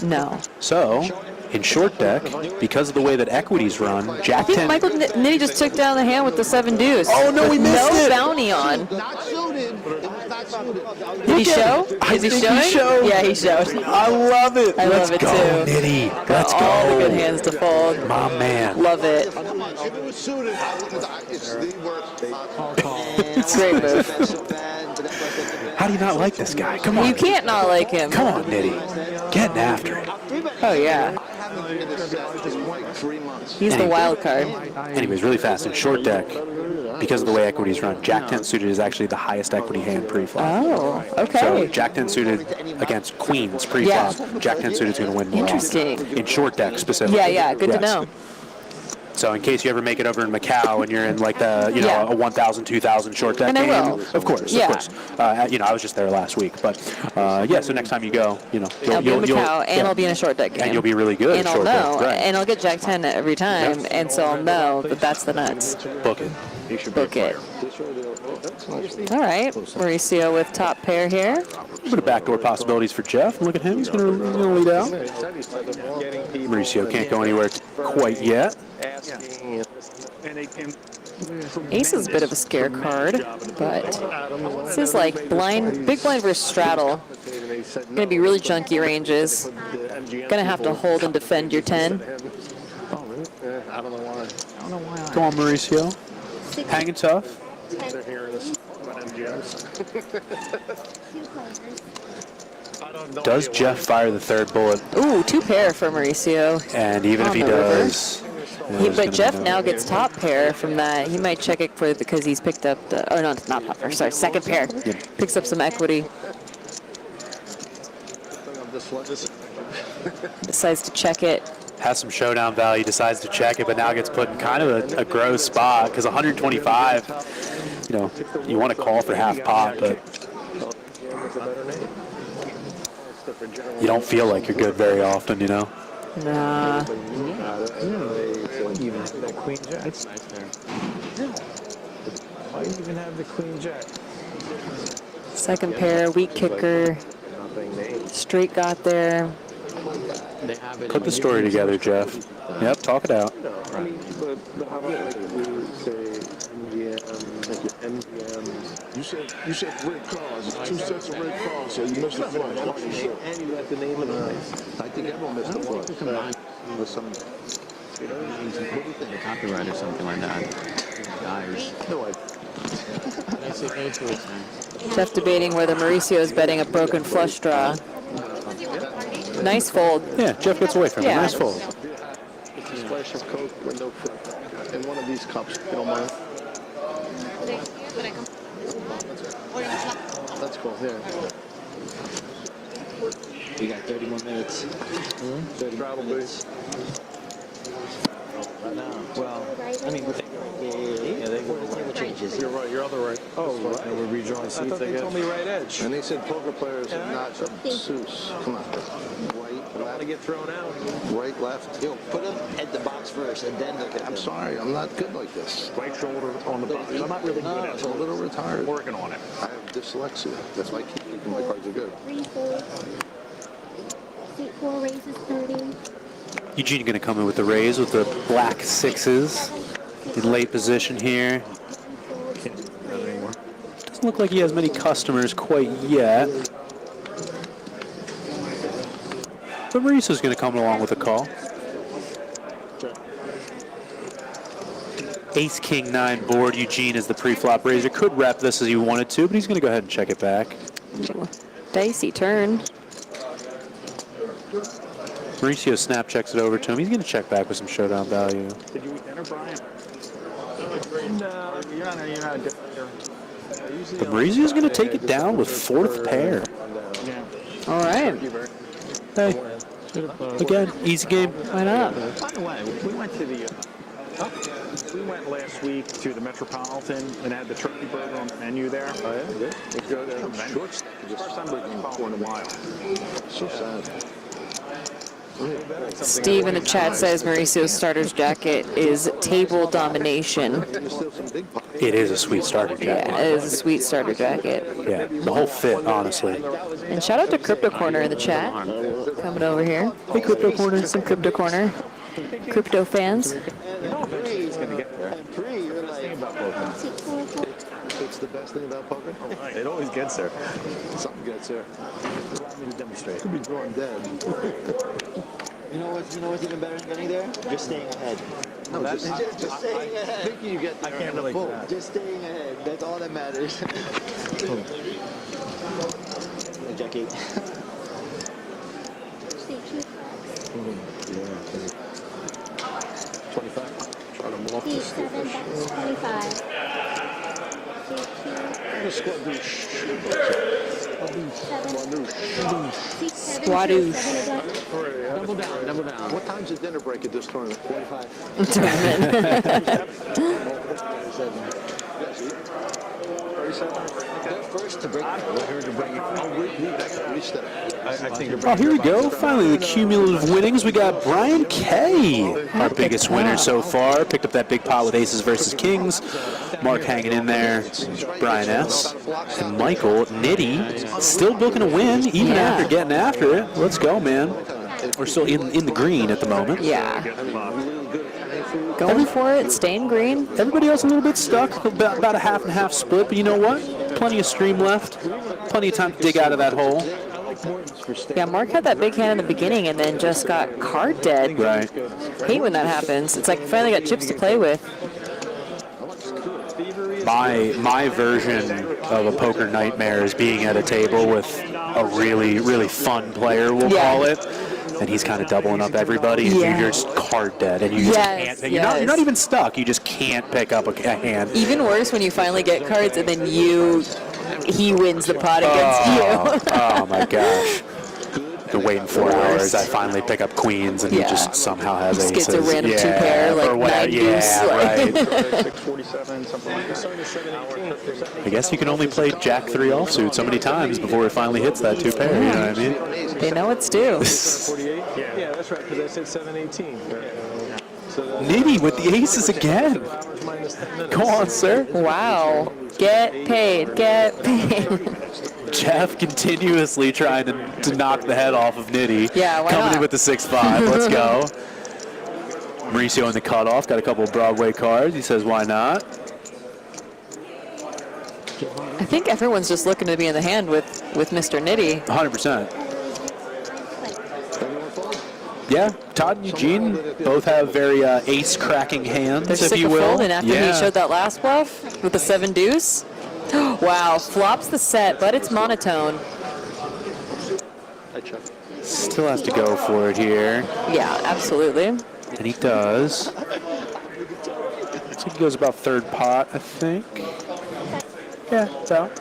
No. So, in short deck, because of the way that equities run, I Jack think 10. Michael Nitty just took down the hand with the 7 deuce. Oh, no, we with missed no it. bounty on. Not suited. It was not suited. Did he show? I Is he think he showing? showed. Yeah, he showed. I love it. I Let's love it go, too. Nitty. Let's go. All the good hands to fold. My man. Love it. If it was suited, it's the worst. It's a great move. How do you not like this guy? Come on. You can't not like him. Come on, Nitty. Getting after it. Oh, yeah. I haven't been to this set in like 3 months. He's the wild card. Anyways, really fast in short deck, because of the way equities run, Jack 10 suited is actually the highest equity hand pre-flop. Oh, So okay. Jack 10 suited against queens pre-flop. Yeah. Jack 10 suited is going to win more Interesting. often. In short deck specifically. Yeah, yeah, good to Yes. know. So in case you ever make it over in Macau and you're in like the, Yeah. a 1,000, 2,000 short deck And I game, will. of course, Yeah. of course. I was just there last week, but so next time you go, I'll be in Macau, and I'll be in a short deck game. and you'll be really good And at I'll short know, deck. Right. and I'll get Jack 10 every time, and so I'll know that that's the nuts. Book it. Book it. All right, Mauricio with top pair here. A bit of backdoor possibilities for Jeff. Look at him. He's going to lead out. Mauricio can't go anywhere quite yet. Ace is a bit of a scare card, but this is like big blind versus straddle. Gonna be really junky ranges. Gonna have to hold and defend your 10. I don't know why. Go on, Mauricio. Hanging tough. They're hearing us about MGMs. Does Jeff fire the third bullet? Ooh, 2 pair for Mauricio. And even if On he the river. does... But Jeff now gets top pair from that. He might check it because he's picked up not top pair, sorry, second pair. Picks up some equity. Decides to check it. Has some showdown value, decides to check it, but now gets put in kind of a gross spot because 125, you want to call for half pot, but you don't feel like you're good very often, Nah. Even have that queen jack. That's nice there. Why even have the queen jack? Second pair, weak kicker. Straight got there. They have it. put the story together, Jeff. Yep, talk it out. But how about like we say MGM? You said red cards. 2 sets of red cards, so you missed the finish. And you got the name of the nice. I think everyone missed the one. Combined with some, what do you think, copyright or something like that. Guys. No, Jeff debating whether Mauricio is betting a broken flush draw. Nice fold. Yeah, Jeff gets away from it. Yeah. Nice fold. splash of Coke, window flip, in one of these cups, if you don't mind. baseball. Yeah. We got 30 more minutes. 30 Straddle minutes. Right now. Well, I mean, yeah, they were the table changes. You're right. You're other right. Oh, right. And we're rejoining I seats, thought they guess. told me right edge. And they said poker players are not obtuse. Come on. Right, I want to left, get thrown out. right, left. Yo, put them at the box first and then look at them. I'm sorry, I'm not good like this. Right shoulder on the box. I'm not really good at It's a it. little retarded. Working on it. I have dyslexia. That's why I keep thinking my cards are good. 3 folds. Seat 4 raises 30. Eugene going to come in with the raise with the black sixes in late position here. Doesn't look like he has many customers quite yet. But Maurice's going to come along with a call. Ace, King, 9 board. Eugene is the pre-flop raiser. Could rep this as he wanted to, but he's going to go ahead and check it back. Dicey turn. Mauricio snap checks it over to him. He's going to check back with some showdown value. Did you enter, Brian? No, you're not. But Mauricio's going to take it down with 4th pair. Yeah. All right. Hey, again, easy game. Why not? By the way, we went to the. We went last week to the Metropolitan and had the turkey burger on the menu there. Oh, yeah? Good. Let's go there. Short stack. First time we've been for in a while. So sad. Steve in the chat says Mauricio's starter's jacket is table domination. It is a sweet starter jacket. Yeah, it is a sweet starter jacket. Yeah, the whole fit, honestly. And shout out to Crypto Corner in the chat. Coming over here. Hey, Crypto Corner. Some Crypto Corner. Crypto fans. Seat 4 folds. It's the best thing about poker. It always gets there. Something gets there. Allow me to demonstrate. Could be drawing dead. You know what's even better than getting there? Just staying ahead. No, just staying ahead. thinking you get there. I can't relate to that. Just staying ahead. That's all that matters. Jack 8. Seat 2 flags. 25. Try to morph Seat this. 7 backs 25. Seat 2. Squadouche. 7. Seat 7. Squadouche. 7 again. Double down, double down. What time's the dinner break at this tournament? 45. They're first to break. Oh, here we go. Finally, the cumulative winnings. We got Brian K, our biggest winner so far. Picked up that big pot with aces versus kings. Mark hanging in there. Brian S. And Michael Nitty still booking a win, even Yeah. after getting after it. Let's go, man. We're still in the green at the moment. Yeah. Going for it, staying green. Everybody else a little bit stuck, about a half and half split, but you know what? Plenty of stream left. Plenty of time to dig out of that hole. Yeah, Mark had that big hand in the beginning and then just got card dead. Right. Hate when that happens. It's like finally got chips to play with. My version of a poker nightmare is being at a table with a really fun player, we'll call it. And he's kind of doubling up everybody, and Yeah. you're just card dead, and you just Yes, can't. You're not even stuck. You just can't pick up a hand. Even worse when you finally get cards and then he wins the pot against you. Oh my gosh. Been waiting 4 hours. I finally pick up queens, and he just somehow has Just aces. gets a random two pair, like or whatever. 9 deuce, Yeah, like- right. 647, something like that. I guess you can only play Jack 3 offsuit so many times before it finally hits that 2 pair. You know what I mean? They know it's due. 48? Yeah, that's right, because I said 718. So Nitty with the aces again. minus 10 minutes. Go on, sir. Wow. Get paid. Get paid. Jeff continuously trying to knock the head off of Nitty. Yeah, why Coming in not? with the 6-5. Let's go. Mauricio in the cutoff. Got a couple of Broadway cards. He says, why not? I think everyone's just looking to be in the hand with Mr. Nitty. 100%. Yeah, Todd and Eugene both have very ace-cracking hands, They're if sick you of will. folding after he showed that last bluff with the 7 deuce. Wow, flops the set, but it's monotone. Still has to go for it here. Yeah, absolutely. And he does. Looks like he goes about 3rd pot, I think. Yeah, it's out.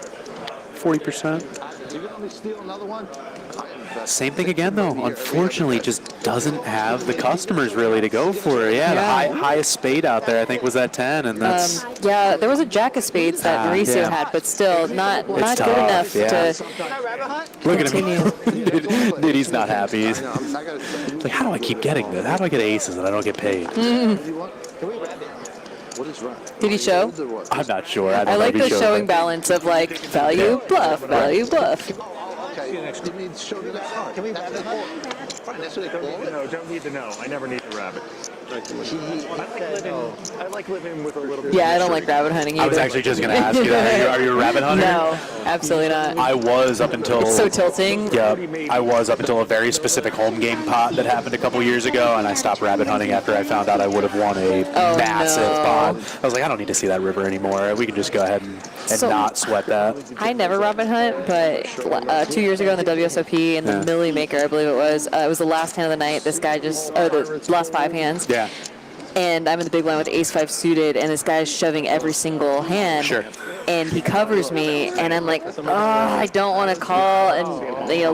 40%. You can only steal another one. Same thing again, though. Unfortunately, just doesn't have the customers really to go for it. Yeah, the highest spade out there, I think, was that 10, and that's... yeah, there was a jack of spades that Mauricio had, but still not good enough to Look continue. at him. Nitty's not happy. He's like, how do I keep getting this? How do I get aces and I don't get paid? Did he show? I'm not sure. I like the showing balance of like value, bluff, value, bluff. Okay, you need to show that. Can we rabbit hunt? No, don't need to know. I never need to rabbit. I like living with a little bit. Yeah, I don't like rabbit hunting either. I was actually just going to ask you that. Are you a rabbit hunter? No, absolutely not. I was up until... It's so tilting. Yeah, I was up until a very specific home game pot that happened a couple years ago, and I stopped rabbit hunting after I found out I would have won a massive pot. I was like, I don't need to see that river anymore. We can just go ahead and not sweat that. I never rabbit hunt, but 2 years ago in the WSOP in the Millie Maker, I believe it was the last hand of the night. This guy the last 5 hands. Yeah. And I'm in the big blind with ace-5 suited, and this guy's shoving every single hand. Sure. And he covers me, and I'm like, I don't want to call and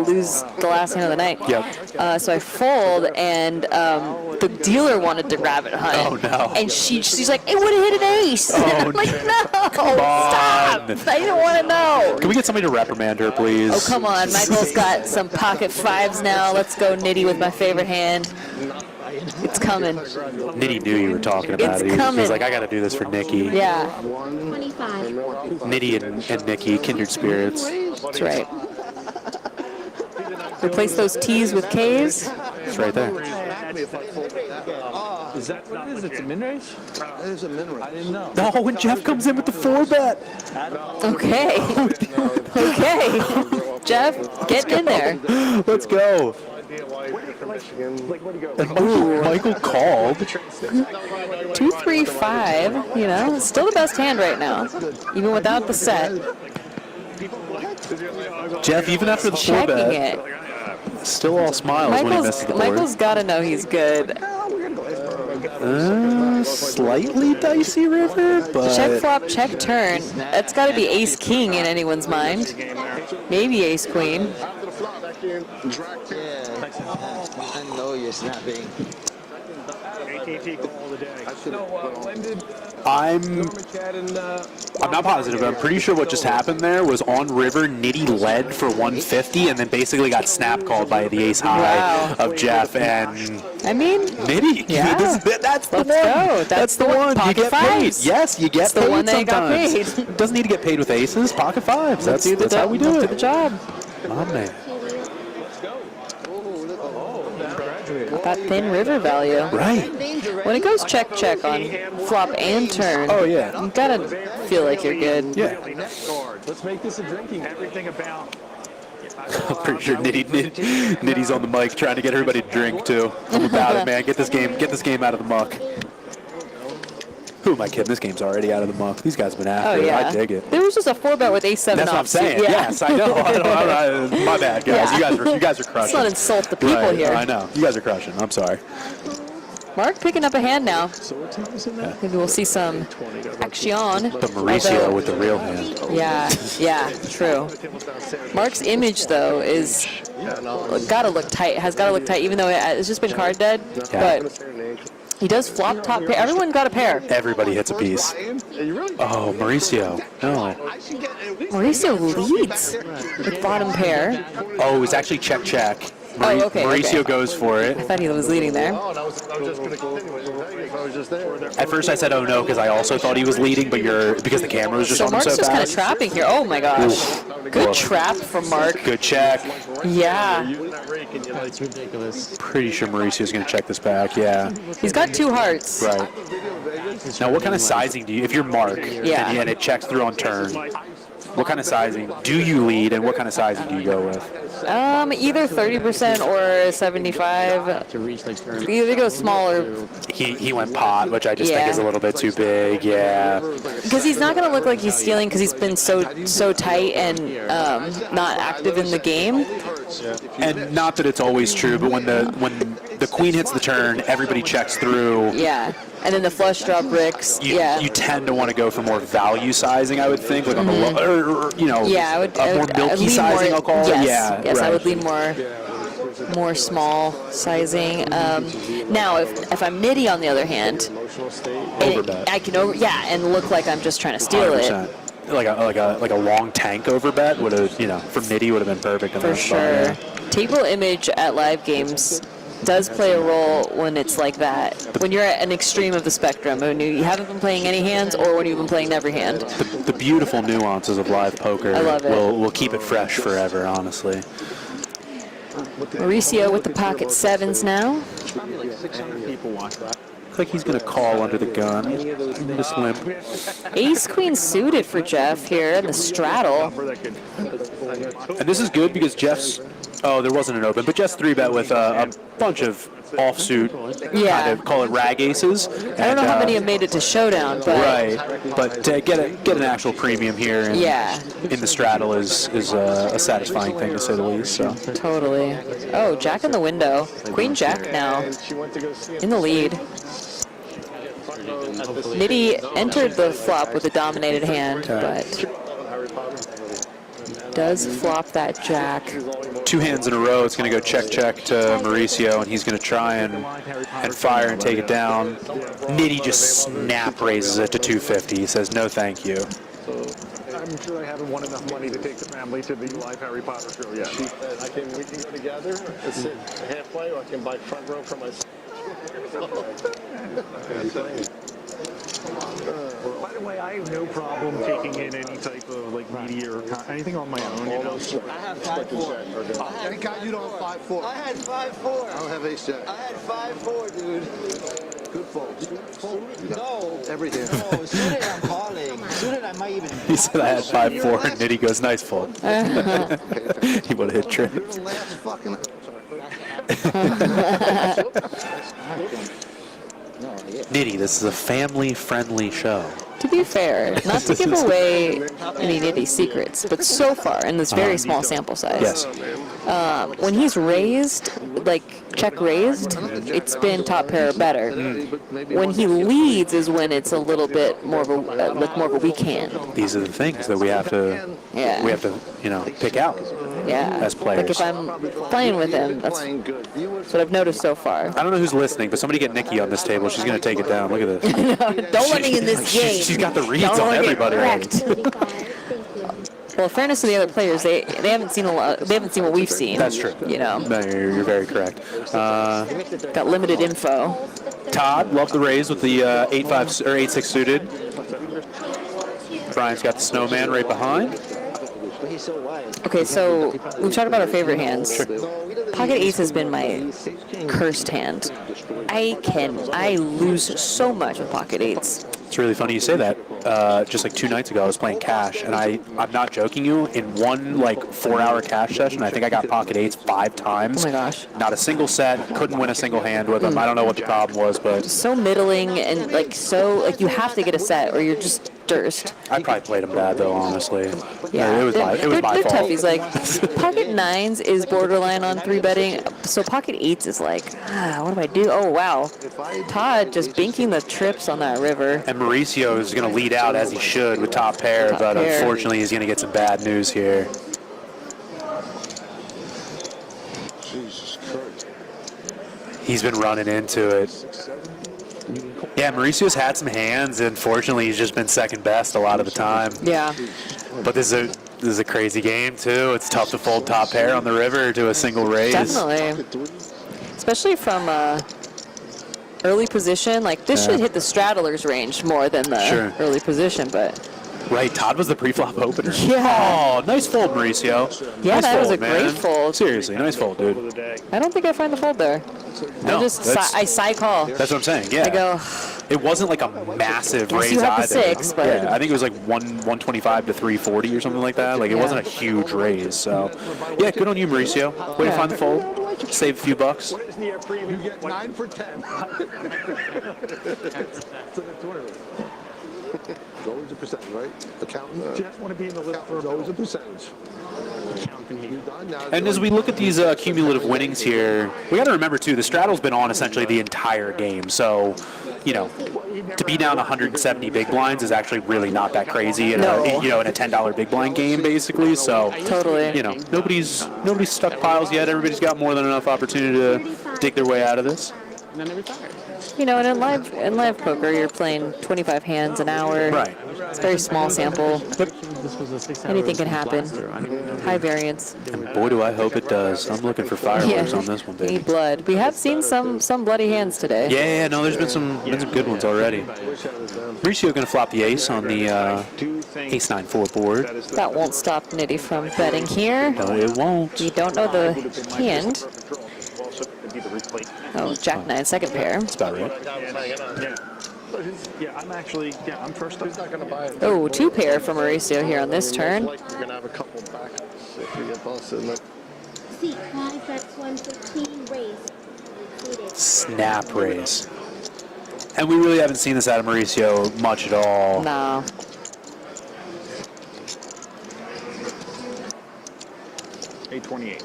lose the last hand of the night. Yep. So I fold, and the dealer wanted to rabbit hunt. Oh, no. And she's like, it would have hit an ace. Oh, I'm like, no, stop. I don't want to know. Can we get somebody to reprimand her, please? Oh, come on. Michael's got some pocket 5s now. Let's go nitty with my favorite hand. It's coming. Nitty knew you were talking about it. He was like, I got to do this for Nikki. Yeah. 25. Nitty and Nikki, kindred spirits. That's right. Replace those T's with K's. It's right there. Is that what it is? It's a min raise? It is a min raise. I didn't know. No, when Jeff comes in with the 4-bet. Okay. Okay. Jeff, get in there. Let's go. Ooh, Michael called. 2-3-5. Still the best hand right now, even without the set. Jeff, even after the Checking 4-bet, it. still all smiles when he misses the board. Michael's got to know he's good. Slightly dicey river, but... Check flop, check turn. That's got to be ace king in anyone's mind. Maybe ace queen. I know you're snapping. I'm not positive. I'm pretty sure what just happened there was on river, Nitty led for 150 and then basically got snap called by the ace high of Jeff and... I mean... Nitty. Yeah. That's the one. Go. That's the one. You Pocket get paid. fives. Yes, you get That's paid the one that got sometimes. paid. Doesn't need to get paid with aces. Pocket 5s. That's how we do Let's it. do the job. Oh, man. That thin river value. Right. When it goes check on flop and turn, Yeah. you gotta feel like you're good. Yeah. Let's make this a drinking. Everything about. I'm pretty sure Nitty's on the mic trying to get everybody to drink too. I'm about it, man. Get this game out of the muck. Who am I kidding? This game's already out of the muck. These guys have been after it. I dig it. There was just a 4-bet with ace-7 That's what I'm saying. Yes, I know. My bad, guys. Yeah. You guys are crushing. Let's not insult the people here. I know. You guys are crushing. I'm sorry. Mark picking up a hand now. Maybe we'll see some action. The Mauricio with the real hand. Yeah, true. Mark's image, though, is gotta look tight. Has gotta look tight, even though it's just been card dead. Yeah. But he does flop top pair. Everyone got a pair. Everybody hits a piece. Oh, Mauricio. No. Mauricio leads with bottom pair. Oh, it's actually check. Mauricio goes for it. I thought he was leading there. At first I said, oh no, because I also thought he was leading, but because the camera was just on him Mark's so just kind of fast. trapping here. Oh my gosh. Good trap from Mark. Good check. Yeah. It's ridiculous. Pretty sure Mauricio's going to check this back, yeah. He's got 2 hearts. Right. Now, what kind of sizing do you, if you're Mark and it checks through on turn, what kind of sizing do you lead and what kind of sizing do you go with? Either 30% or 75. To reach like turn. Either go smaller. He went pot, which I just think is a little bit too big, yeah. Because he's not going to look like he's stealing because he's been so tight and not active in the game. And not that it's always true, but when the queen hits the turn, everybody checks through. Yeah. And then the flush draw bricks. You tend to want to go for more value sizing, I would think, like on the low, or you know, I would more milky sizing. I'll call it. Yes, right. I would lean more small sizing. Now, if I'm nitty on the other hand, Overbet. I can and look like I'm just trying to steal 100%. it. Like a long tank overbet would have, you know, for nitty would have been perfect. For sure. Table image at live games does play a role when it's like that. When you're at an extreme of the spectrum, when you haven't been playing any hands or when you've been playing every hand. The beautiful nuances of live poker I love it. will keep it fresh forever, honestly. Mauricio with the pocket sevens now. Probably like 600 people watch that. Looks like he's going to call under the gun. Just limp. Ace queen suited for Jeff here in the straddle. And this is good because Jeff's. Oh, there wasn't an open, but Jeff's 3-bet with a bunch of offsuit, kind of call it rag aces. I don't know how many have made it to showdown, but right. But to get an actual premium here in the straddle is a satisfying thing to say the least. So totally. Oh, Jack in the window. Queen Jack now in the lead. Nitty entered the flop with a dominated hand, but does flop that Jack. 2 hands in a row. It's going to go check to Mauricio, and he's going to try and fire and take it down. Nitty just snap raises it to 250. He says, no, thank you. I'm sure I haven't won enough money to take the family to the live Harry Potter show yet. We can go together and sit halfway, or I can buy front row for myself. By the way, I have no problem taking in any type of like media or anything on my own. You know? I have 5-4. Thank God you don't have 5-4. I had 5-4. I don't have ace jack. I had 5-4, dude. Good folds. No. Everything. No, suited I'm calling. Suited I might even. He said I had 5-4, and Nitty goes, nice fold. He would have hit You're trips. the last fucking. Nitty, this is a family-friendly show. To be fair, not to give away any Nitty secrets, but so far in this very small sample size, when he's raised, like check raised, it's been top pair or better. When he leads is when it's a little bit more of a weak hand. These are the things that we have to pick out. Yeah, as players. like if I'm playing with him, that's what I've noticed so far. I don't know who's listening, but somebody get Nikki on this table. She's going to take it down. Look at this. Don't let me in this game. She's got the reads on everybody. Well, in fairness to the other players, they haven't seen a lot. They haven't seen what we've seen. That's true. You know. No, you're very correct. Got limited info. Todd, love the raise with the 8-5 or 8-6 suited. Brian's got the snowman right behind. Okay, so we've talked about our favorite hands. Pocket ace has been my cursed hand. I lose so much with pocket eights. It's really funny you say that. Just like 2 nights ago, I was playing cash, and I'm not joking you. In one 4-hour cash session, I think I got pocket eights 5 times. Oh my gosh! Not a single set. Couldn't win a single hand with them. I don't know what the problem was, but so middling and you have to get a set or you're just durst. I probably played them bad though, honestly. Yeah, it was my they're fault. toughies. Like pocket nines is borderline on 3-betting, so pocket eights is like, what do I do? Oh wow, Todd just binking the trips on that river. And Mauricio is going to lead out as he should with top pair, but unfortunately he's going to get some bad news here. Jesus Christ. He's been running into it. Yeah, Mauricio's had some hands, and fortunately he's just been second best a lot of the time. Yeah. But this is a crazy game too. It's tough to fold top pair on the river to a single raise. Definitely. Especially from early position. Like this should hit the straddler's range more than the early position, but. Right, Todd was the pre-flop opener. Yeah. Oh, nice fold, Mauricio. Yeah, nice that was a man. great fold. Seriously, nice fold, dude. I don't think I find the fold there. No, I side call. That's what I'm saying. Yeah. I go. It wasn't like a massive raise you have either. the 6, but yeah, I think it was like 125 to 340 or something like that. Like it wasn't a huge raise. So yeah, good on you, Mauricio. Way to find the fold. Save a few bucks. You get 9 for 10. It's always a percentage, right? Accountant. Just want to be in the list for It's always a percentage. And as we look at these cumulative winnings here, we got to remember too, the Straddle's been on essentially the entire game. So, you know, to be down 170 big blinds is actually really not that crazy in a, you know, in a $10 big blind game basically. So Totally. you know, nobody's stuck piles yet. Everybody's got more than enough opportunity to dig their way out of this. And then they retire. You know, and in live poker, you're playing 25 hands an hour. Right. It's a very small sample. This was a 6 hour Anything can happen. blaster. I don't even know. High variance. And boy, do I hope it does. I'm looking for fireworks on this one, We baby. need blood. We have seen some bloody hands today. Yeah, no, there's been some good ones already. Mauricio going to flop the ace on the ace 9-4 board. That won't stop Nitty from betting here. No, it won't. We don't know the hand. Oh, Jack 9, second pair. That's about right. Yeah, I'm first up. He's not going to buy it. Oh, two pair for Mauricio here on this turn. Like you're going to have a couple backups if you get busted. Seat 5, that's 115, raise. Snap raise. And we really haven't seen this out of Mauricio much at all. No. $828.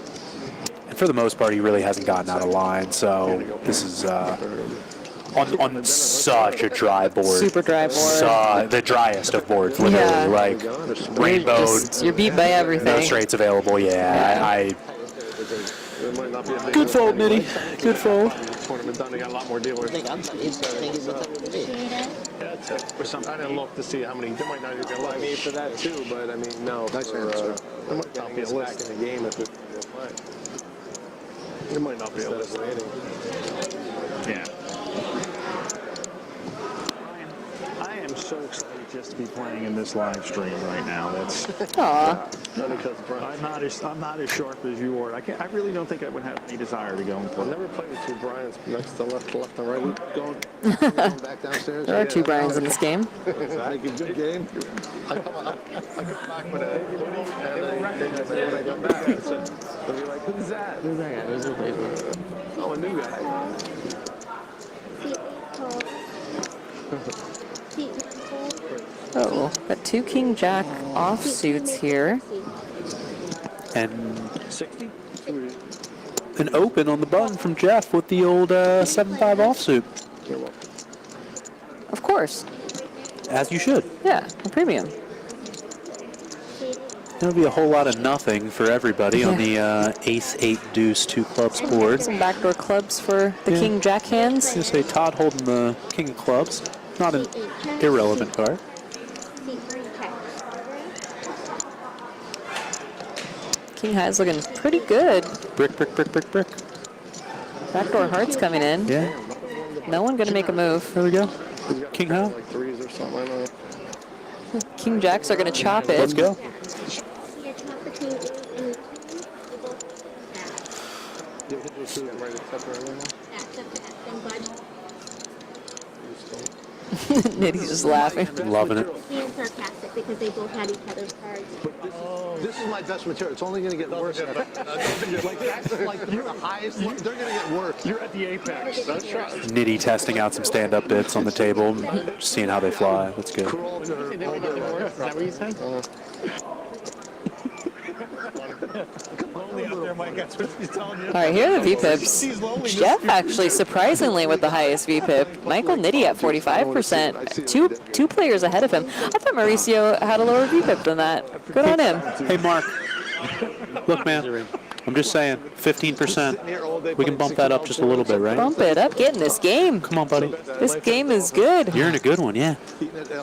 And for the most part, he really hasn't gotten out of line. So this is on such a dry board. Super dry board. The driest of boards, literally. Yeah. Like rainbow. You're beat by everything. No straights available. Yeah, Good fold, Nitty. Good fold. Tournament done. They got a lot more dealers. I think he's been telling me. I didn't look to see how many. There might not even be a lot. I mean, for that too, but I mean, no. Nice answer. There might not be a list in the game if it's fine. There might not be a list. Yeah. I am so excited just to be playing in this live stream right now. That's. Aw. I'm not as sharp as you are. I really don't think I would have any desire to go and play. I've never played with two Bryans next to left and right. We going back downstairs. There are two Bryans in this game. Make a good game. I come back with a and when I come back, they'll be like, "Who's that?" Who's that guy? Who's the player? Oh, a new guy. Seat 8, Seat 1, Oh, got two King Jack offsuits here. And 60? an open on the button from Jeff with the old 7-5 offsuit. Of course. As you should. Yeah, a premium. There'll be a whole lot of nothing for everybody on the ace 8 deuce 2 clubs board. Some backdoor clubs for the King Jack hands. I'm going to say Todd holding the king of clubs. Not an irrelevant card. Seat 3, check. King High's looking pretty good. Brick, brick, brick, brick, brick. Backdoor hearts coming in. Yeah, No one gonna make a move. there we go. King High. Like threes or something. I don't know. King Jacks are gonna chop it. Let's go. See a top between 8 and 10. They both You hit those two and right except for everyone. stacked up to and budge. Nitty's just laughing. Loving it. Being sarcastic because they both had each other's cards. This is my best material. It's only going to get worse. Like that's like you're the highest. They're going to get worse. You're at the apex. That's right. Nitty testing out some stand-up bits on the table, seeing how they fly. That's good. Is that what you said? Lonely out there, Mike. That's what he's telling you. All right, here are the VPIPs. Jeff actually surprisingly with the highest VPIP. Michael Nitty at 45%. Two players ahead of him. I thought Mauricio had a lower VPIP than that. Good on him. Hey, Mark. Look, man. I'm just saying, 15%. We can bump that up just a little bit, right? Bump it up, get in this game. Come on, buddy. This game is good. You're in a good one, yeah.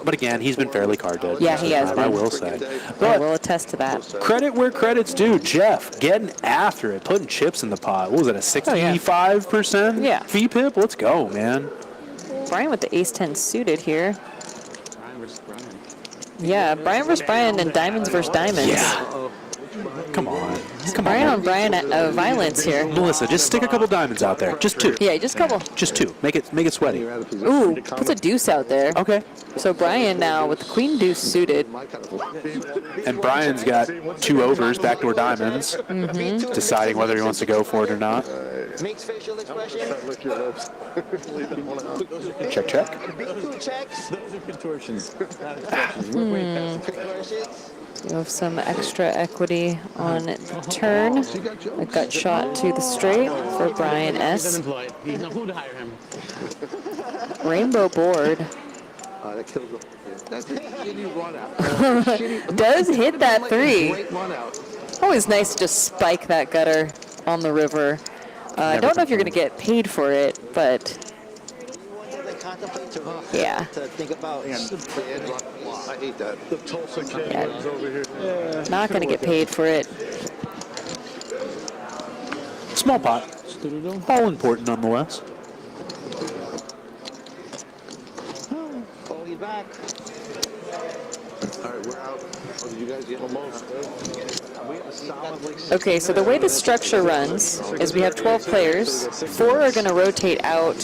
But again, he's been fairly card dead. Yeah, he has I been. will say. I But will attest to that. credit where credit's due. Jeff getting after it, putting chips in the pot. What was it, a 65% Yeah. VPIP? Let's go, man. Brian with the ace-10 suited here. Brian versus Brian. Yeah, Brian versus Brian and diamonds versus diamonds. Yeah. Come on. Come Brian on. on Brian violence here. Melissa, just stick a couple diamonds out there. Just two. Yeah, just a couple. Just two. Make it sweaty. Ooh, puts a deuce out there. Okay. So Brian now with the queen deuce suited. And Brian's got two overs, backdoor diamonds, deciding whether he wants to go for it or not. Makes facial expression. Lick your lips. Leave that one out. Check, check. B2 checks. Those are contortions. Contortions. You have some extra equity on the turn. A gut shot to the straight for Brian He's S. unemployed. He's no who to hire him. Rainbow board. That kills him. That's a shitty run out. Does hit that three. Great run out. Always nice to just spike that gutter on the river. I don't know if you're going to get paid for it, but yeah. To think about. I hate that. The Tulsa kid lives over here. Not going to get paid for it. Small pot. All important nonetheless. Oh, he's back. All right, we're out. Oh, did you guys get almost? Okay, so the way the structure runs is we have 12 players. 4 are going to rotate out.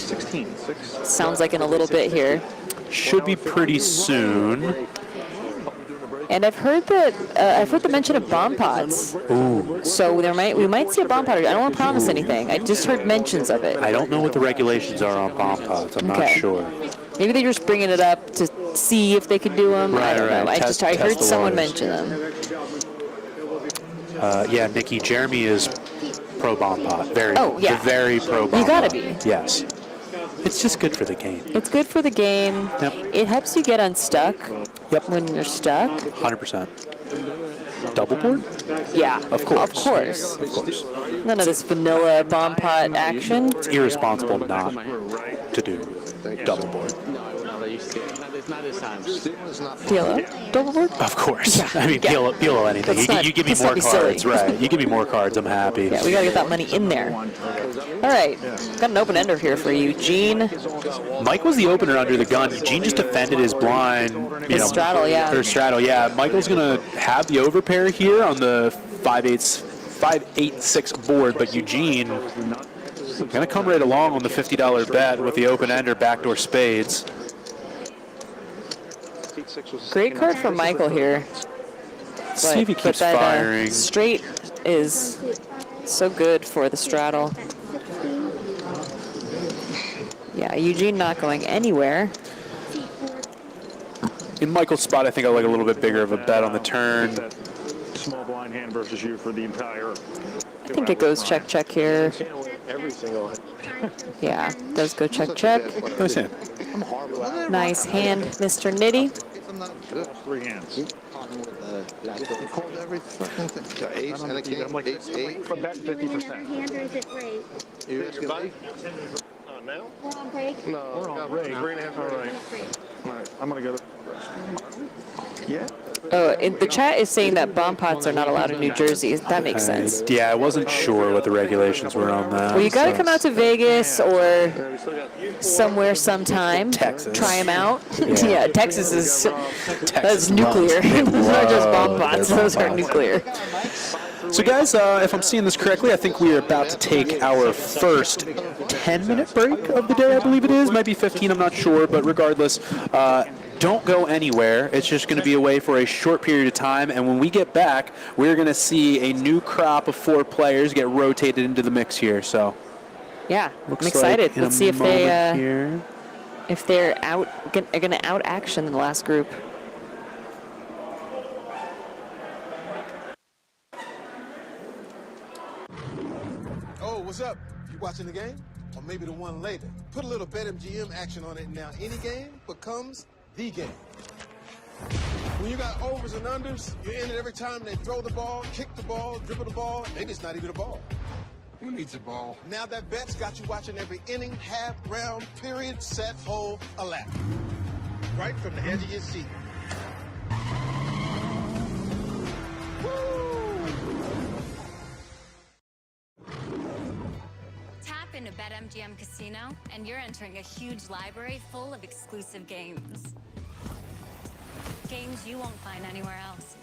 Sounds like in a little bit here. Should be pretty soon. And I've heard that I've heard the mention of bomb pots. Ooh. So we might see a bomb pot. I don't want to promise anything. I just heard mentions of it. I don't know what the regulations are on bomb pots. I'm not sure. Maybe they're just bringing it up to see if they could do them. I don't know. I heard someone mention them. Yeah, Nikki, Jeremy is pro bomb pot. Very, very pro bomb pot. You gotta be. Yes. It's just good for the game. It's good for the game. Yep. It helps you get unstuck. Yep. When you're stuck. 100%. Double board? Yeah. Of course. Of course. Of course. None of this vanilla bomb pot action. It's irresponsible not to do double board. No, they used to. It's not this time. PLO? Double board? Of course. Yeah. I mean, PLO anything. You give me more cards, right? You give me more cards, I'm happy. Yeah, we gotta get that money in there. All right, got an open ender here for Eugene. Mike was the opener under the gun. Eugene just defended his blind. Straddle, yeah. Or straddle, yeah. Michael's gonna have the overpair here on the 5-8-6 board, but Eugene gonna come right along on the $50 bet with the open ender backdoor spades. Great card for Michael here. See if he keeps firing. Straight is so good for the straddle. Yeah, Eugene not going anywhere. In Michael's spot, I think I like a little bit bigger of a bet on the turn. Small blind hand versus you for the entire. I think it goes check, check here. Every single. Yeah, does go check, check. Nice hand. Nice hand, Mr. Nitty. 3 hands. He called every fucking thing. Ace and a king. Ace, eight. For bet 50%. Hand or is it break? You asking me? We're Now? on break. No. We're on break. 3.5. All right. All right. I'm going to go. Yeah. Oh, the chat is saying that bomb pots are not allowed in New Jersey. That makes sense. Yeah, I wasn't sure what the regulations were on that. Well, you got to come out to Vegas or somewhere sometime. Texas. Try them out. Yeah, Texas is that's nuclear. Those are just bomb pots. Those are nuclear. So guys, if I'm seeing this correctly, I think we are about to take our first 10-minute break of the day, I believe it is. Might be 15, I'm not sure, but regardless, don't go anywhere. It's just going to be away for a short period of time, and when we get back, we're going to see a new crop of 4 players get rotated into the mix here. So, yeah, I'm excited. Like Let's see if they're going to out action the last group. Oh, what's up? You watching the game? Or maybe the one later. Put a little BetMGM action on it, and now any game becomes the game. When you got overs and unders, you're in it every time they throw the ball, kick the ball, dribble the ball. Maybe it's not even a ball. Who needs a ball? Now that bet's got you watching every inning, half, round, period, set, hole, a lap. Right from the edge of your seat. Tap into BetMGM Casino, and you're entering a huge library full of exclusive games. Games you won't find anywhere else.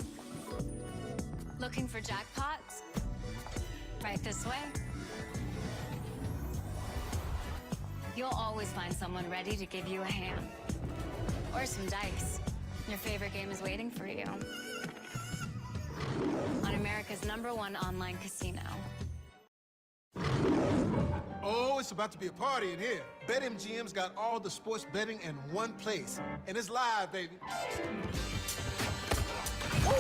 Looking for jackpots? Right this way. You'll always find someone ready to give you a hand. Or some dice. Your favorite game is waiting for you. On America's #1 online casino. Oh, it's about to be a party in here. BetMGM's got all the sports betting in one place. And it's live, baby. Woo!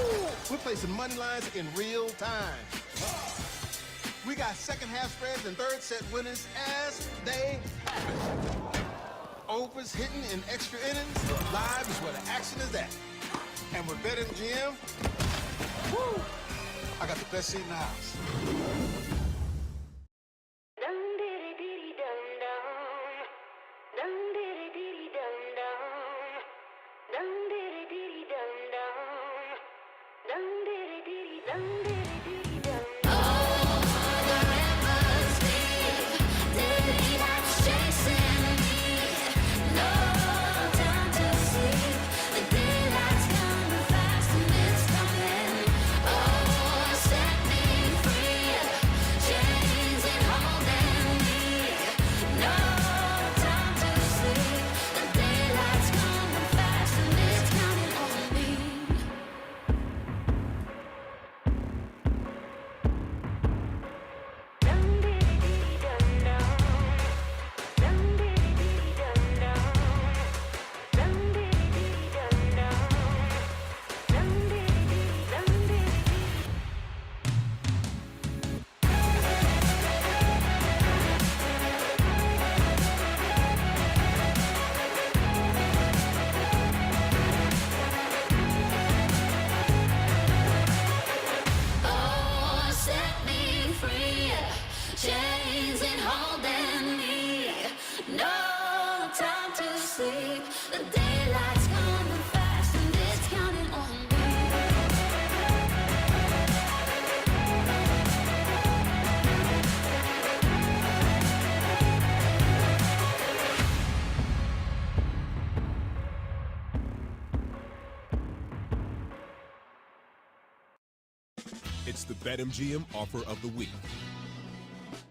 We're placing money lines in real time. We got second half spreads and third set winners as they happen. Overs hitting in extra innings. Live is where the action is at. And with BetMGM, woo, I got the best seat in the house. It's the BetMGM offer of the week.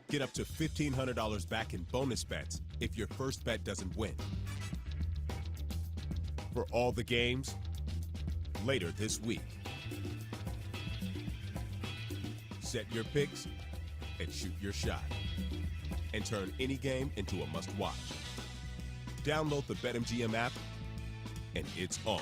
Get up to $1,500 back in bonus bets if your first bet doesn't win. For all the games, later this week. Set your picks and shoot your shot. And turn any game into a must-watch. Download the BetMGM app, and it's on.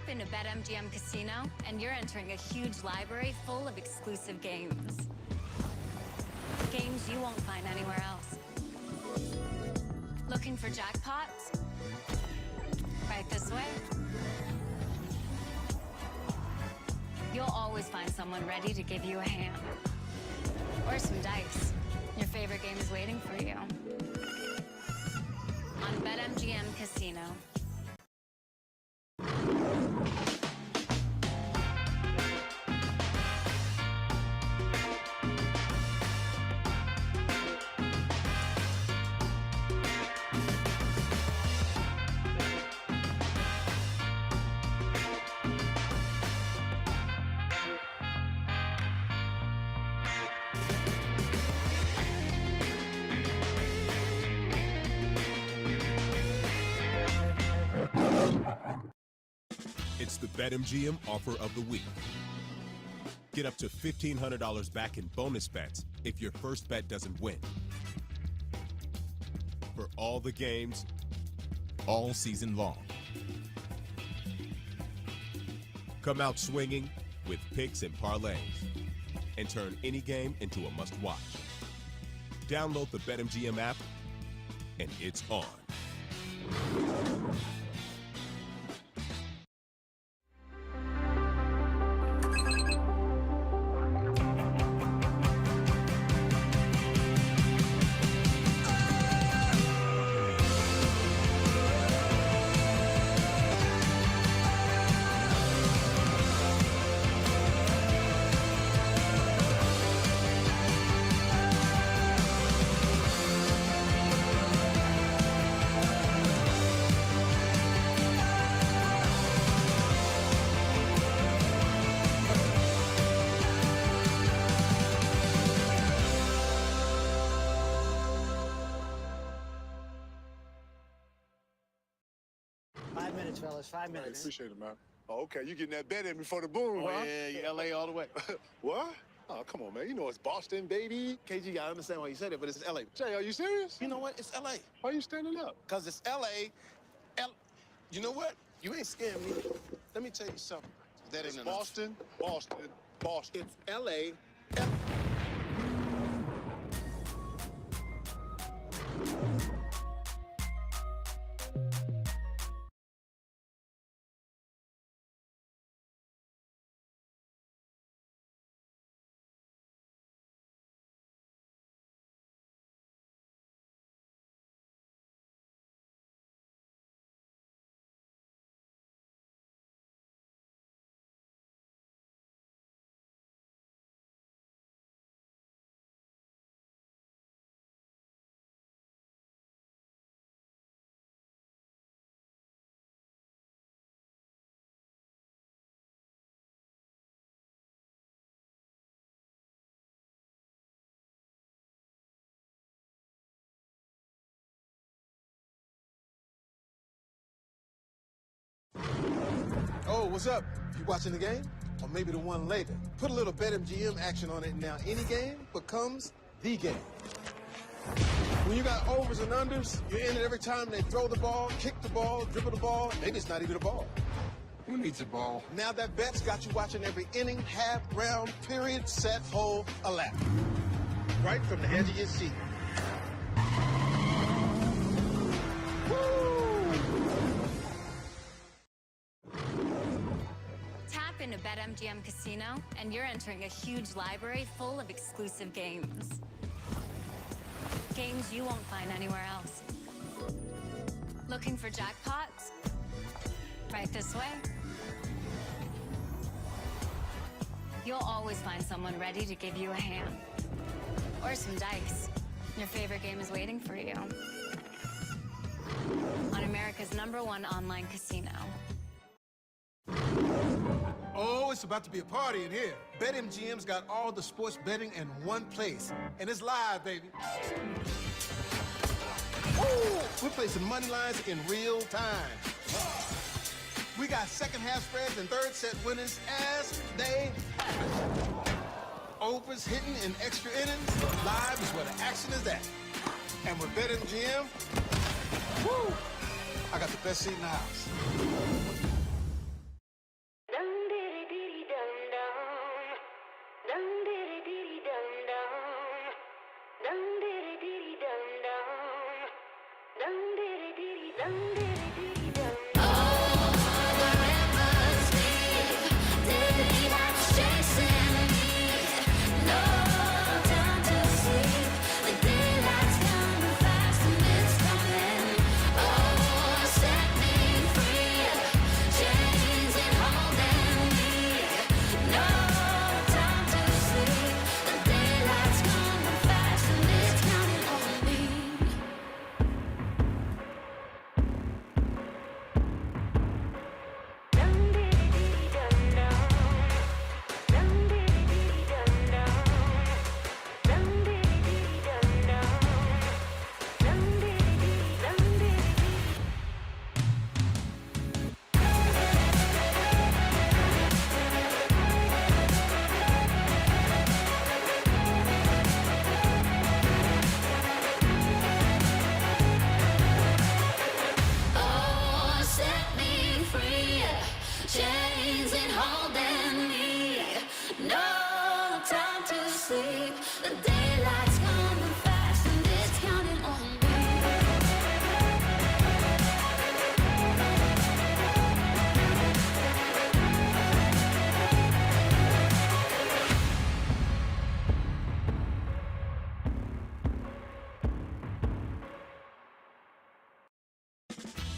Into BetMGM Casino, and you're entering a huge library full of exclusive games. Games you won't find anywhere else. Looking for jackpots? Right this way. You'll always find someone ready to give you a hand. Or some dice. Your favorite game is waiting for you. On BetMGM Casino. It's the BetMGM offer of the week. Get up to $1,500 back in bonus bets if your first bet doesn't win. For all the games, all season long. Come out swinging with picks and parlays and turn any game into a must-watch. Download the BetMGM app, and it's on. 5 minutes, fellas. 5 I minutes. appreciate it, man. Oh, okay, you getting that bet in before the boom, huh? Yeah, you LA all the way. What? Oh, come on, man. You know it's Boston, baby. KG, I understand why you said it, but it's LA. Jay, are you serious? You know what? It's LA. Why are you standing up? Because it's LA. You know what? You ain't scaring me. Let me tell you something. That It's ain't enough. Boston, Boston, Boston. It's LA. Oh, what's up? You watching the game? Or maybe the one later. Put a little BetMGM action on it now. Any game becomes the game. When you got overs and unders, you're in it every time they throw the ball, kick the ball, dribble the ball. Maybe it's not even a ball. Who needs a ball? Now that bet's got you watching every inning, half, round, period, set, hole, a lap. Right from the edge of your seat. Tap into BetMGM Casino, and you're entering a huge library full of exclusive games. Games you won't find anywhere else. Looking for jackpots? Right this way. You'll always find someone ready to give you a hand. Or some dice. Your favorite game is waiting for you. On America's #1 online casino. Oh, it's about to be a party in here. BetMGM's got all the sports betting in one place. And it's live, baby. Ooh, we're placing money lines in real time. We got second half spreads and third set winners as they happen. Overs hitting in extra innings. Live is where the action is at. And with BetMGM, woo, I got the best seat in the house.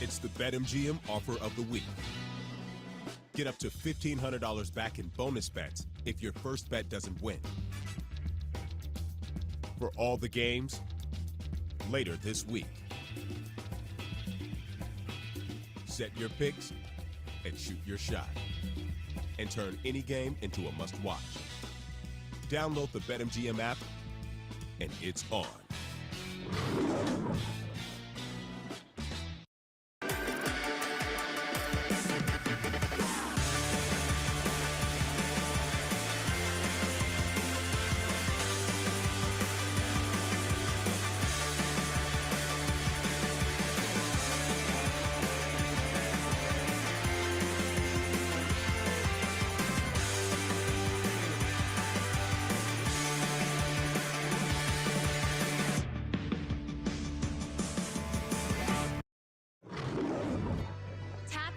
It's the BetMGM offer of the week. Get up to $1,500 back in bonus bets if your first bet doesn't win. For all the games, later this week. Set your picks and shoot your shot. And turn any game into a must-watch. Download the BetMGM app, and it's on.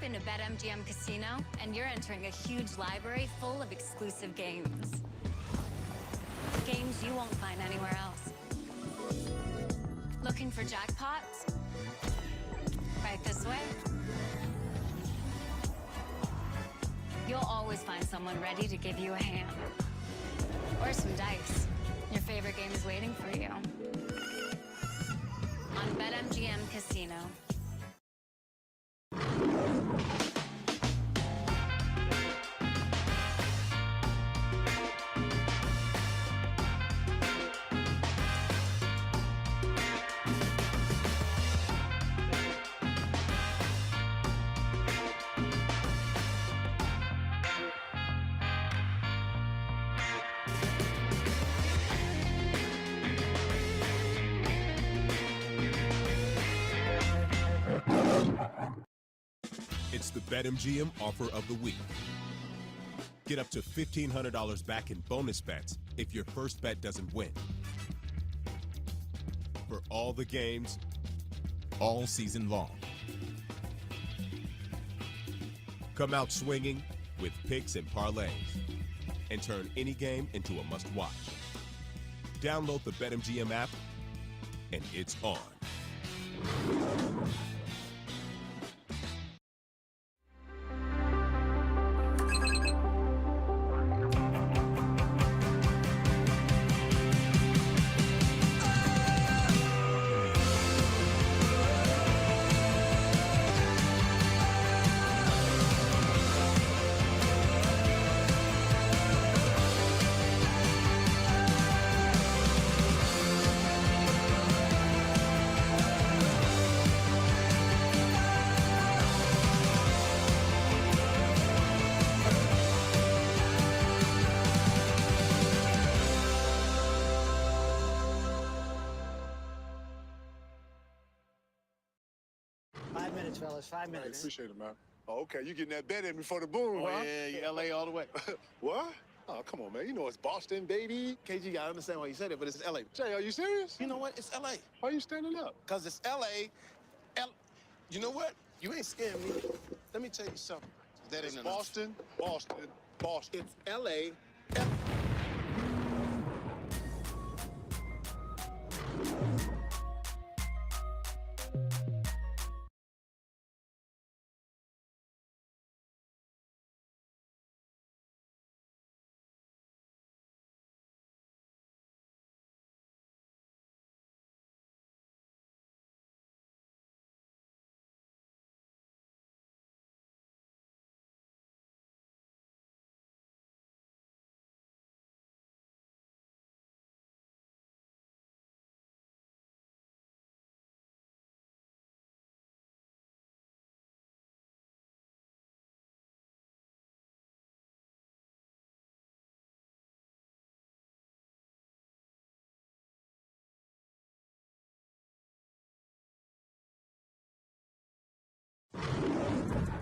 into BetMGM Casino, and you're entering a huge library full of exclusive games. Games you won't find anywhere else. Looking for jackpots? Right this way. You'll always find someone ready to give you a hand. Or some dice. Your favorite game is waiting for you. On BetMGM Casino. It's the BetMGM offer of the week. Get up to $1,500 back in bonus bets if your first bet doesn't win. For all the games, all season long. Come out swinging with picks and parlays and turn any game into a must-watch. Download the BetMGM app and it's on. Fellas, 5 minutes. Appreciate it, man. Oh, okay, you getting that bet in before the boom, huh? Yeah, you LA all the way. What? Oh, come on, man. You know it's Boston, baby. KG, I understand why you said it, but it's LA. Jay, are you serious? You know what? It's LA. Why are you standing up? Because it's LA. You know what? You ain't scaring me. Let me tell you something. That It's ain't Boston, Boston, Boston. It's LA.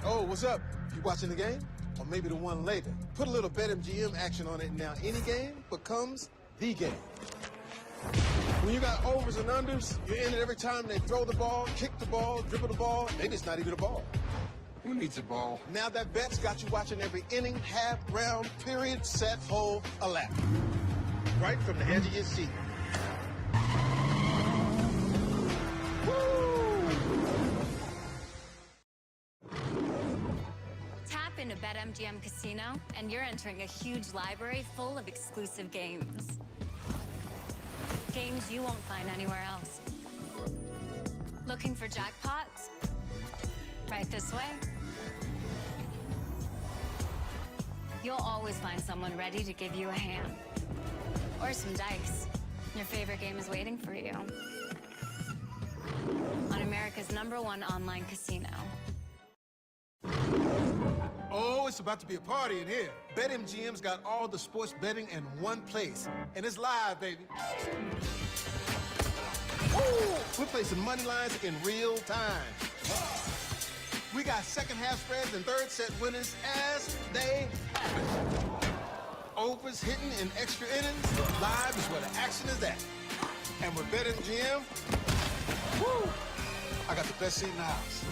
Oh, what's up? You watching the game? Or maybe the one later. Put a little BetMGM action on it now. Any game becomes the game. When you got overs and unders, you're in it every time they throw the ball, kick the ball, dribble the ball. Maybe it's not even a ball. Who needs a ball? Now that bet's got you watching every inning, half, round, period, set, hole, a lap. Right from the edge of your seat. Tap into BetMGM Casino, and you're entering a huge library full of exclusive games. Games you won't find anywhere else. Looking for jackpots? Right this way. You'll always find someone ready to give you a hand. Or some dice. Your favorite game is waiting for you. On America's #1 online casino. Oh, it's about to be a party in here. BetMGM's got all the sports betting in one place. And it's live, baby. Woo! We're placing money lines in real time. We got second half spreads and third set winners as they happen. Overs hitting in extra innings. Live is where the action is at. And with BetMGM, woo! I got the best seat in the house.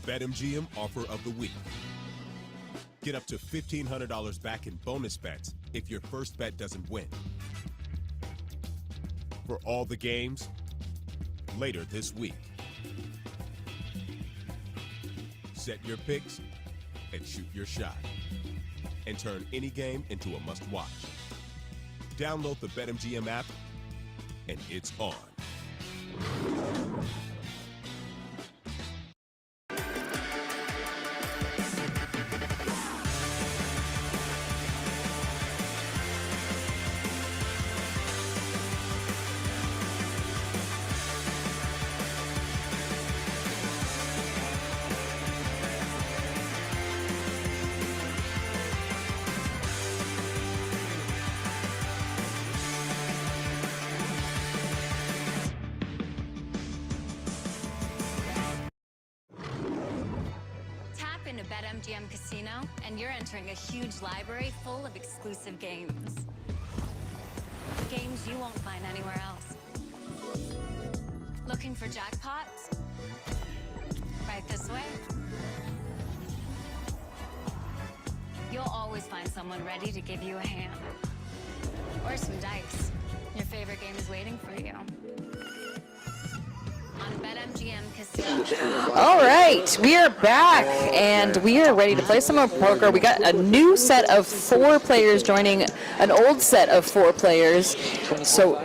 BetMGM offer of the week. Get up to $1,500 back in bonus bets if your first bet doesn't win. For all the games, later this week. Set your picks and shoot your shot. And turn any game into a must-watch. Download the BetMGM app, and it's on. Tap into BetMGM Casino, and you're entering a huge library full of exclusive games. Games you won't find anywhere else. Looking for jackpots? Right this way. You'll always find someone ready to give you a hand. Or some dice. Your favorite game is waiting for you. On BetMGM Casino. All right, we are back, and we are ready to play some more poker. We got a new set of 4 players joining an old set of 4 players. So,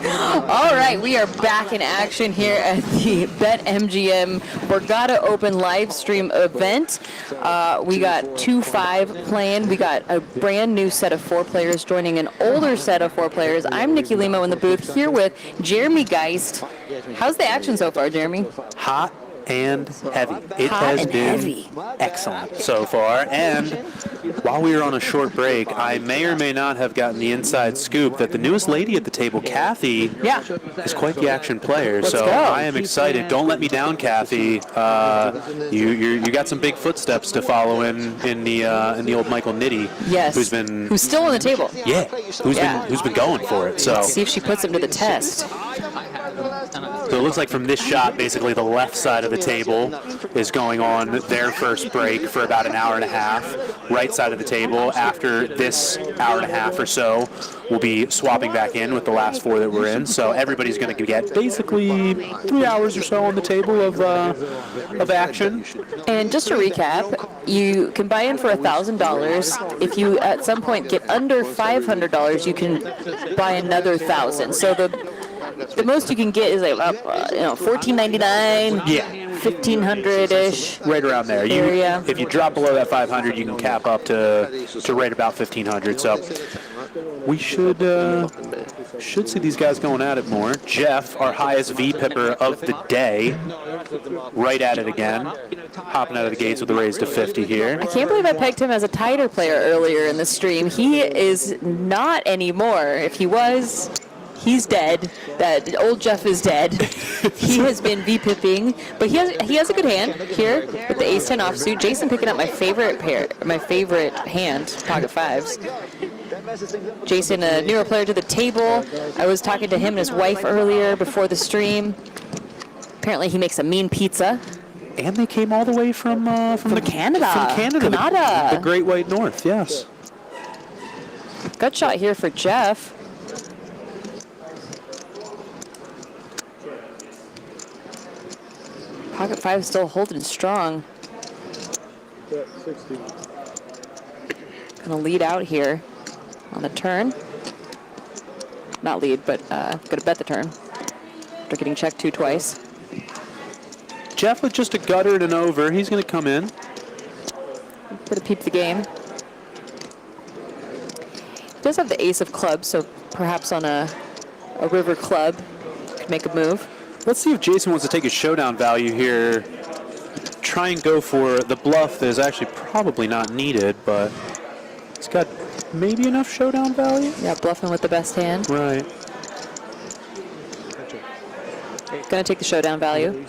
all right, we are back in action here at the BetMGM Borgata Open live stream event. We got 2-5 playing. We got a brand new set of 4 players joining an older set of 4 players. I'm Nikki Limo in the booth here with Jeremy Geist. How's the action so far, Jeremy? Hot and heavy. It has been excellent so far. And while we were on a short break, I may or may not have gotten the inside scoop that the newest lady at the table, Kathy, is quite the action player. Let's so go. I am excited. Don't let me down, Kathy. You got some big footsteps to follow in the old Michael Nitti. Yes. Who's still on the table. Yeah. Who's been going for it. So let's see if she puts him to the test. So it looks like from this shot, basically the left side of the table is going on their first break for about an hour and a half. Right side of the table, after this hour and a half or so, we'll be swapping back in with the last 4 that we're in. So everybody's going to get basically 3 hours or so on the table of action. And just to recap, you can buy in for $1,000. If you at some point get under $500, you can buy another 1,000. So the most you can get is like $14.99. Yeah. $1,500-ish. Right around there. Area. If you drop below that 500, you can cap up to right about 1,500. So we should see these guys going at it more. Jeff, our highest V-pipper of the day, right at it again. Hopping out of the gates with a raise to 50 here. I can't believe I pegged him as a tighter player earlier in the stream. He is not anymore. If he was, he's dead. That old Jeff is dead. He has been V-pipping, but he has a good hand here with the ace-10 offsuit. Jason picking up my favorite hand, pocket 5s. Jason, a newer player to the table. I was talking to him and his wife earlier before the stream. Apparently he makes a mean pizza. And they came all the way from Canada. From Canada. The Great White North, yes. Good shot here for Jeff. Pocket 5 still holding strong. Gonna lead out here on the turn. Not lead, but gonna bet the turn. After getting checked 2 twice. Jeff with just a gutter and an over. He's gonna come in. Gonna peep the game. He does have the ace of clubs, so perhaps on a river club could make a move. Let's see if Jason wants to take his showdown value here. Try and go for the bluff that is actually probably not needed, but it's got maybe enough showdown value. Yeah, bluffing with the best hand. Right. Gonna take the showdown value.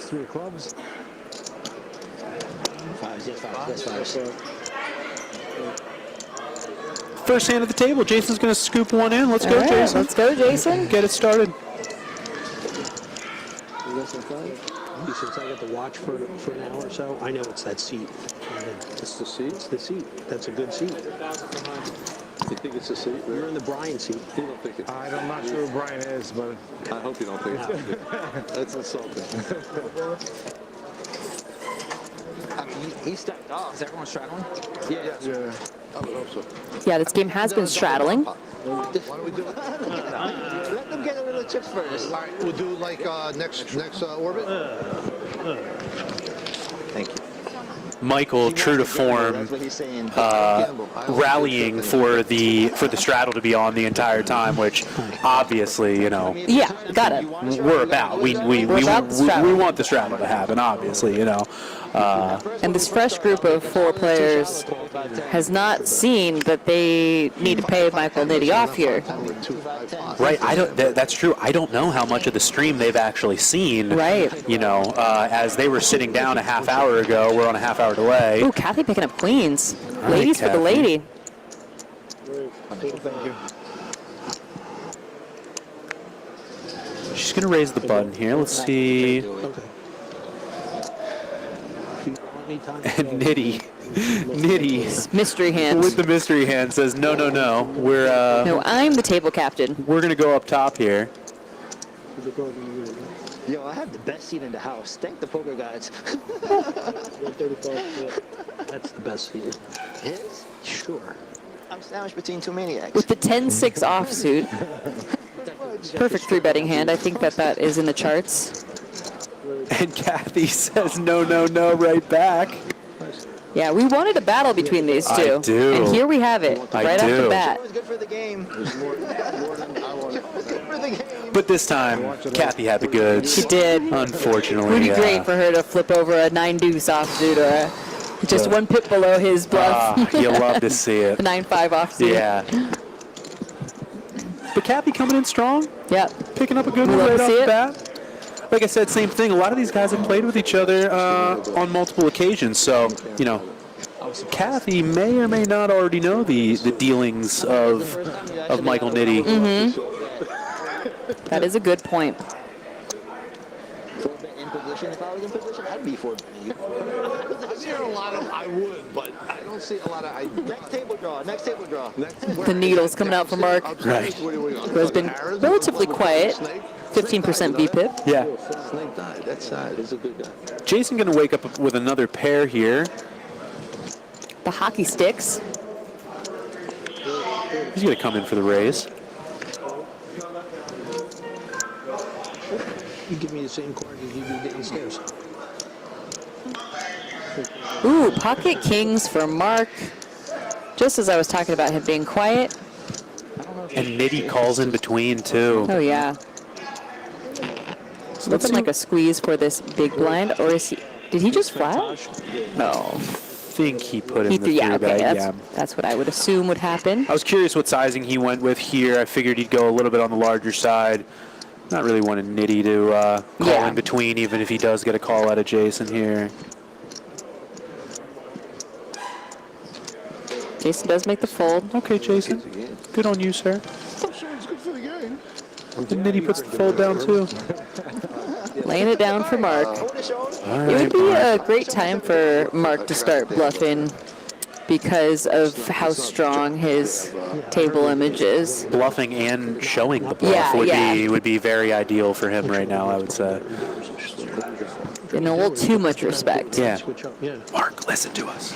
First hand at the table. Jason's gonna scoop one in. Let's go, Jason. Let's go, Jason. Get it started. since I got to watch for an hour or so, I know it's that seat. It's the seat? It's the seat. That's a good seat. You think it's a seat? You're in the Brian seat. You don't think it? I'm not sure who Brian is, but I hope you don't think it's That's insulting. I mean, he's stacked off. Is everyone straddling? Yeah. I would hope so. Yeah, this game has been straddling. Why don't we do it? Let them get a little chips first. All right, we'll do like next orbit. Thank you. Michael, true to form, That's what he's saying. rallying for the straddle to be on the entire time, which obviously, you know, Yeah, got it. we're about. We about the straddle. want the straddle to happen, obviously, you know. And this fresh group of 4 players has not seen that they need to pay Michael Nitty off here. Right, that's true. I don't know how much of the stream they've actually seen. Right. You know, as they were sitting down a half hour ago, we're on a half hour delay. Ooh, Kathy picking up queens. right, Ladies for the Kathy. lady. Thank you. She's going to raise the button here. Let's see. Okay. And Nitty Mystery hand. with the mystery hand says, no. We're No, I'm the table captain. we're going to go up top here. Yo, I have the best seat in the house. Thank the poker gods. That's the best seat. His? Sure. I'm sandwiched between 2 maniacs. With the 10-6 offsuit. Perfect 3-betting hand. I think that is in the charts. And Kathy says, no, right back. Yeah, we wanted a battle between these two. I do. And here we have it, I right off do. the bat. It was good for the game. It was good for the game. But this time, Kathy had the goods. She did. Unfortunately, Would be great for her to flip over a 9-deuce offsuit or just 1 pip below his bluff. You'll love to see it. The 9-5 offsuit. Yeah. But Kathy coming in strong. Yeah. Picking up a good We one love right to off see the it. bat. Like I said, same thing. A lot of these guys have played with each other on multiple occasions. So, you know, Kathy may or may not already know the dealings of Michael Nitty. Mm-hmm. That is a good point. 4-bet in position. If I was in position, I'd be 4-betting you. I see a lot of. I would, but I don't see a lot of. Next table draw. Next table draw. The needles coming out for Mark. Right. Who has been relatively quiet. 15% VPIP. Yeah. Snake died. That's sad. He's a good guy. Jason going to wake up with another pair here. The hockey sticks. He's going to come in for the raise. You give me the same card as you do downstairs. Ooh, pocket kings for Mark. Just as I was talking about him being quiet. And Nitty calls in between, too. Oh, yeah. So Looking like a squeeze for this big blind, or is he? Did he just flat? No. I think he put in the three Yeah, okay, bet. that's what I would assume would happen. I was curious what sizing he went with here. I figured he'd go a little bit on the larger side. Not really wanting Nitty to call in between, even if he does get a call out of Jason here. Jason does make the fold. Okay, Jason. Good on you, sir. I'm sure it's good for the game. And Nitty puts the fold down, too. Laying it down for Mark. All It right, would be a great time for Mark to start bluffing because of how strong his table image is. Bluffing and showing the bluff would be very ideal for him right now, I would say. In a little too much respect. Yeah. Mark, listen to us.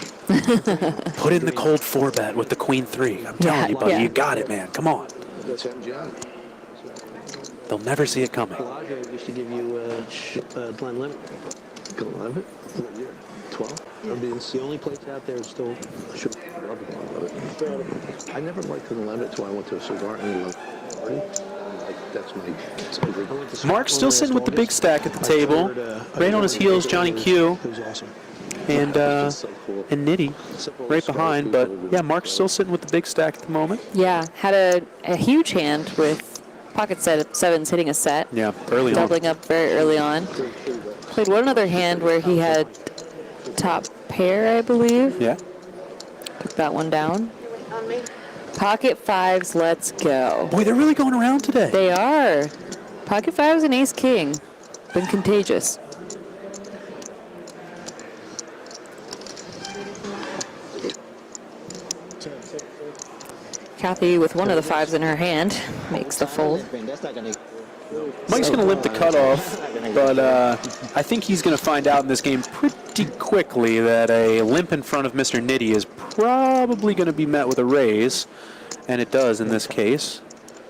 Put in the cold 4-bet with the queen 3. I'm telling you, buddy, you got it, man. Come on. That's MGM. They'll never see it coming. Bellagio used to give you Glen Limit. Glen Limit? What year? 12? It's the only place out there still. Sure. I love Glen Limit. I never liked Glen Limit until I went to a cigar and that's my. Mark's still sitting with the big stack at the table. Right on his heels, Johnny Q. It was awesome. And Nitty right behind. But, yeah, Mark's still sitting with the big stack at the moment. Yeah, had a huge hand with pocket sevens hitting a set. Yeah, early on. Doubling up very early on. Played one other hand where he had top pair, I believe. Yeah. Took that one down. Pocket fives, let's go. Boy, they're really going around today. They are. Pocket fives and ace king. Been contagious. Kathy with one of the 5s in her hand makes the fold. That's not gonna. Mike's going to limp the cutoff, but I think he's going to find out in this game pretty quickly that a limp in front of Mr. Nitty is probably going to be met with a raise, and it does in this case.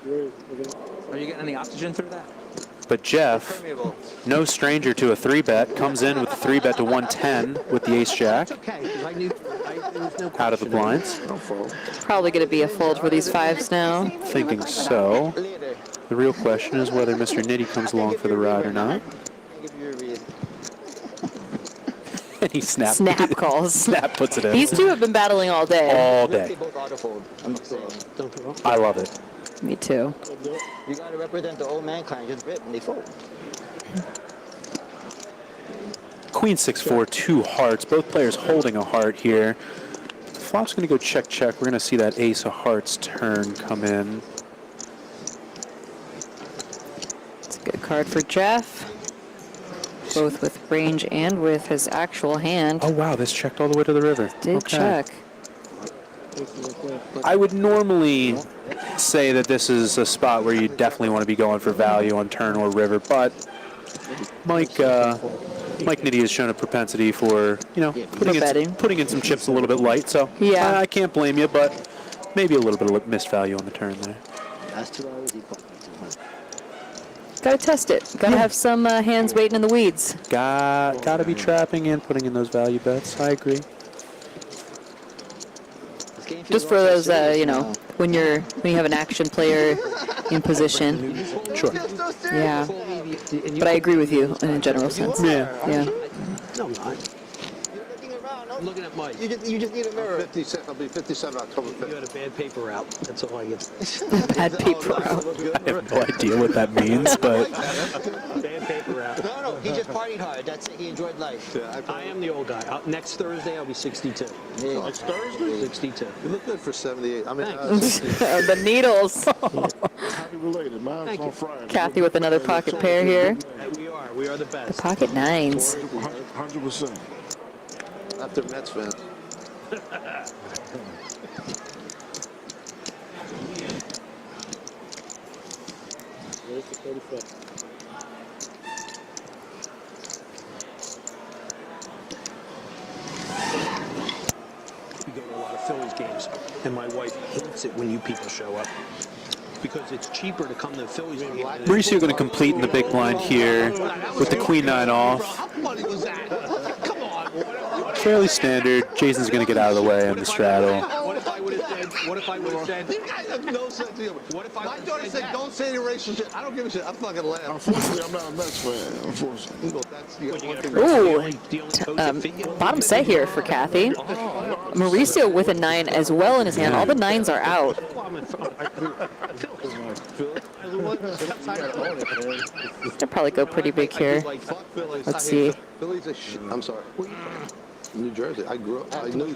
Are you getting any oxygen through that? But Jeff, no stranger to a 3-bet, comes in with a 3-bet to 110 with the ace-jack out of the blinds. Probably going to be a fold for these 5s now. Thinking so. The real question is whether Mr. Nitty comes along for the ride or not. And he snap calls. Snap puts it in. These two have been battling all day. All day. I love it. Me too. You got to represent the old man kind. Just rip and they fold. Queen 6-4, 2 hearts. Both players holding a heart here. Flop's going to go check, check. We're going to see that ace of hearts turn come in. It's a good card for Jeff. Both with range and with his actual hand. Oh, wow. This checked all the way to the river. Did check. I would normally say that this is a spot where you definitely want to be going for value on turn or river, but Mike Nitty has shown a propensity for, putting in some chips a little bit light, so yeah. I can't blame you, but maybe a little bit of missed value on the turn there. Gotta test it. Gotta have some hands waiting in the weeds. Gotta be trapping and putting in those value bets. I agree. Just for those, when you have an action player in position. Sure. Yeah. But I agree with you in a general sense. Yeah. Yeah. No, I'm not. I'm looking at Mike. You just need a mirror. I'll be 57 October 5th. You had a bad paper route. That's all I get. Bad paper route. I have no idea what that means, but... Bad paper route. No, he just partied hard. That's it. He enjoyed life. Yeah, I am the old guy. Next Thursday, I'll be 62. Yeah. Next Thursday? 62. You look good for 78. I mean, The needles. happy related. Mine's on Friday. Kathy with another pocket pair here. We are the best. The pocket 9s. 100%. After Mets fan. Where's the 35? We go to a lot of Phillies games, and my wife hates it when you people show up because it's cheaper to come to the Phillies game. Mauricio going to complete in the big blind here with the Queen 9 off. How funny was that? Come on. Fairly standard. Jason's going to get out of the way on the straddle. What if I would have said? What if I would have said? You guys have no sense of humor. What if I My daughter said, "Don't say any racial shit." I don't give a shit. I'm fucking laughing. Unfortunately, I'm not a Mets fan. Unfortunately. Well, that's you got one thing. Ooh, bottom set here for Kathy. Mauricio with a 9 as well in his hand. All the 9s are out. They'll probably go pretty big here. Let's see. I'm sorry. New Jersey. I grew up. I knew you.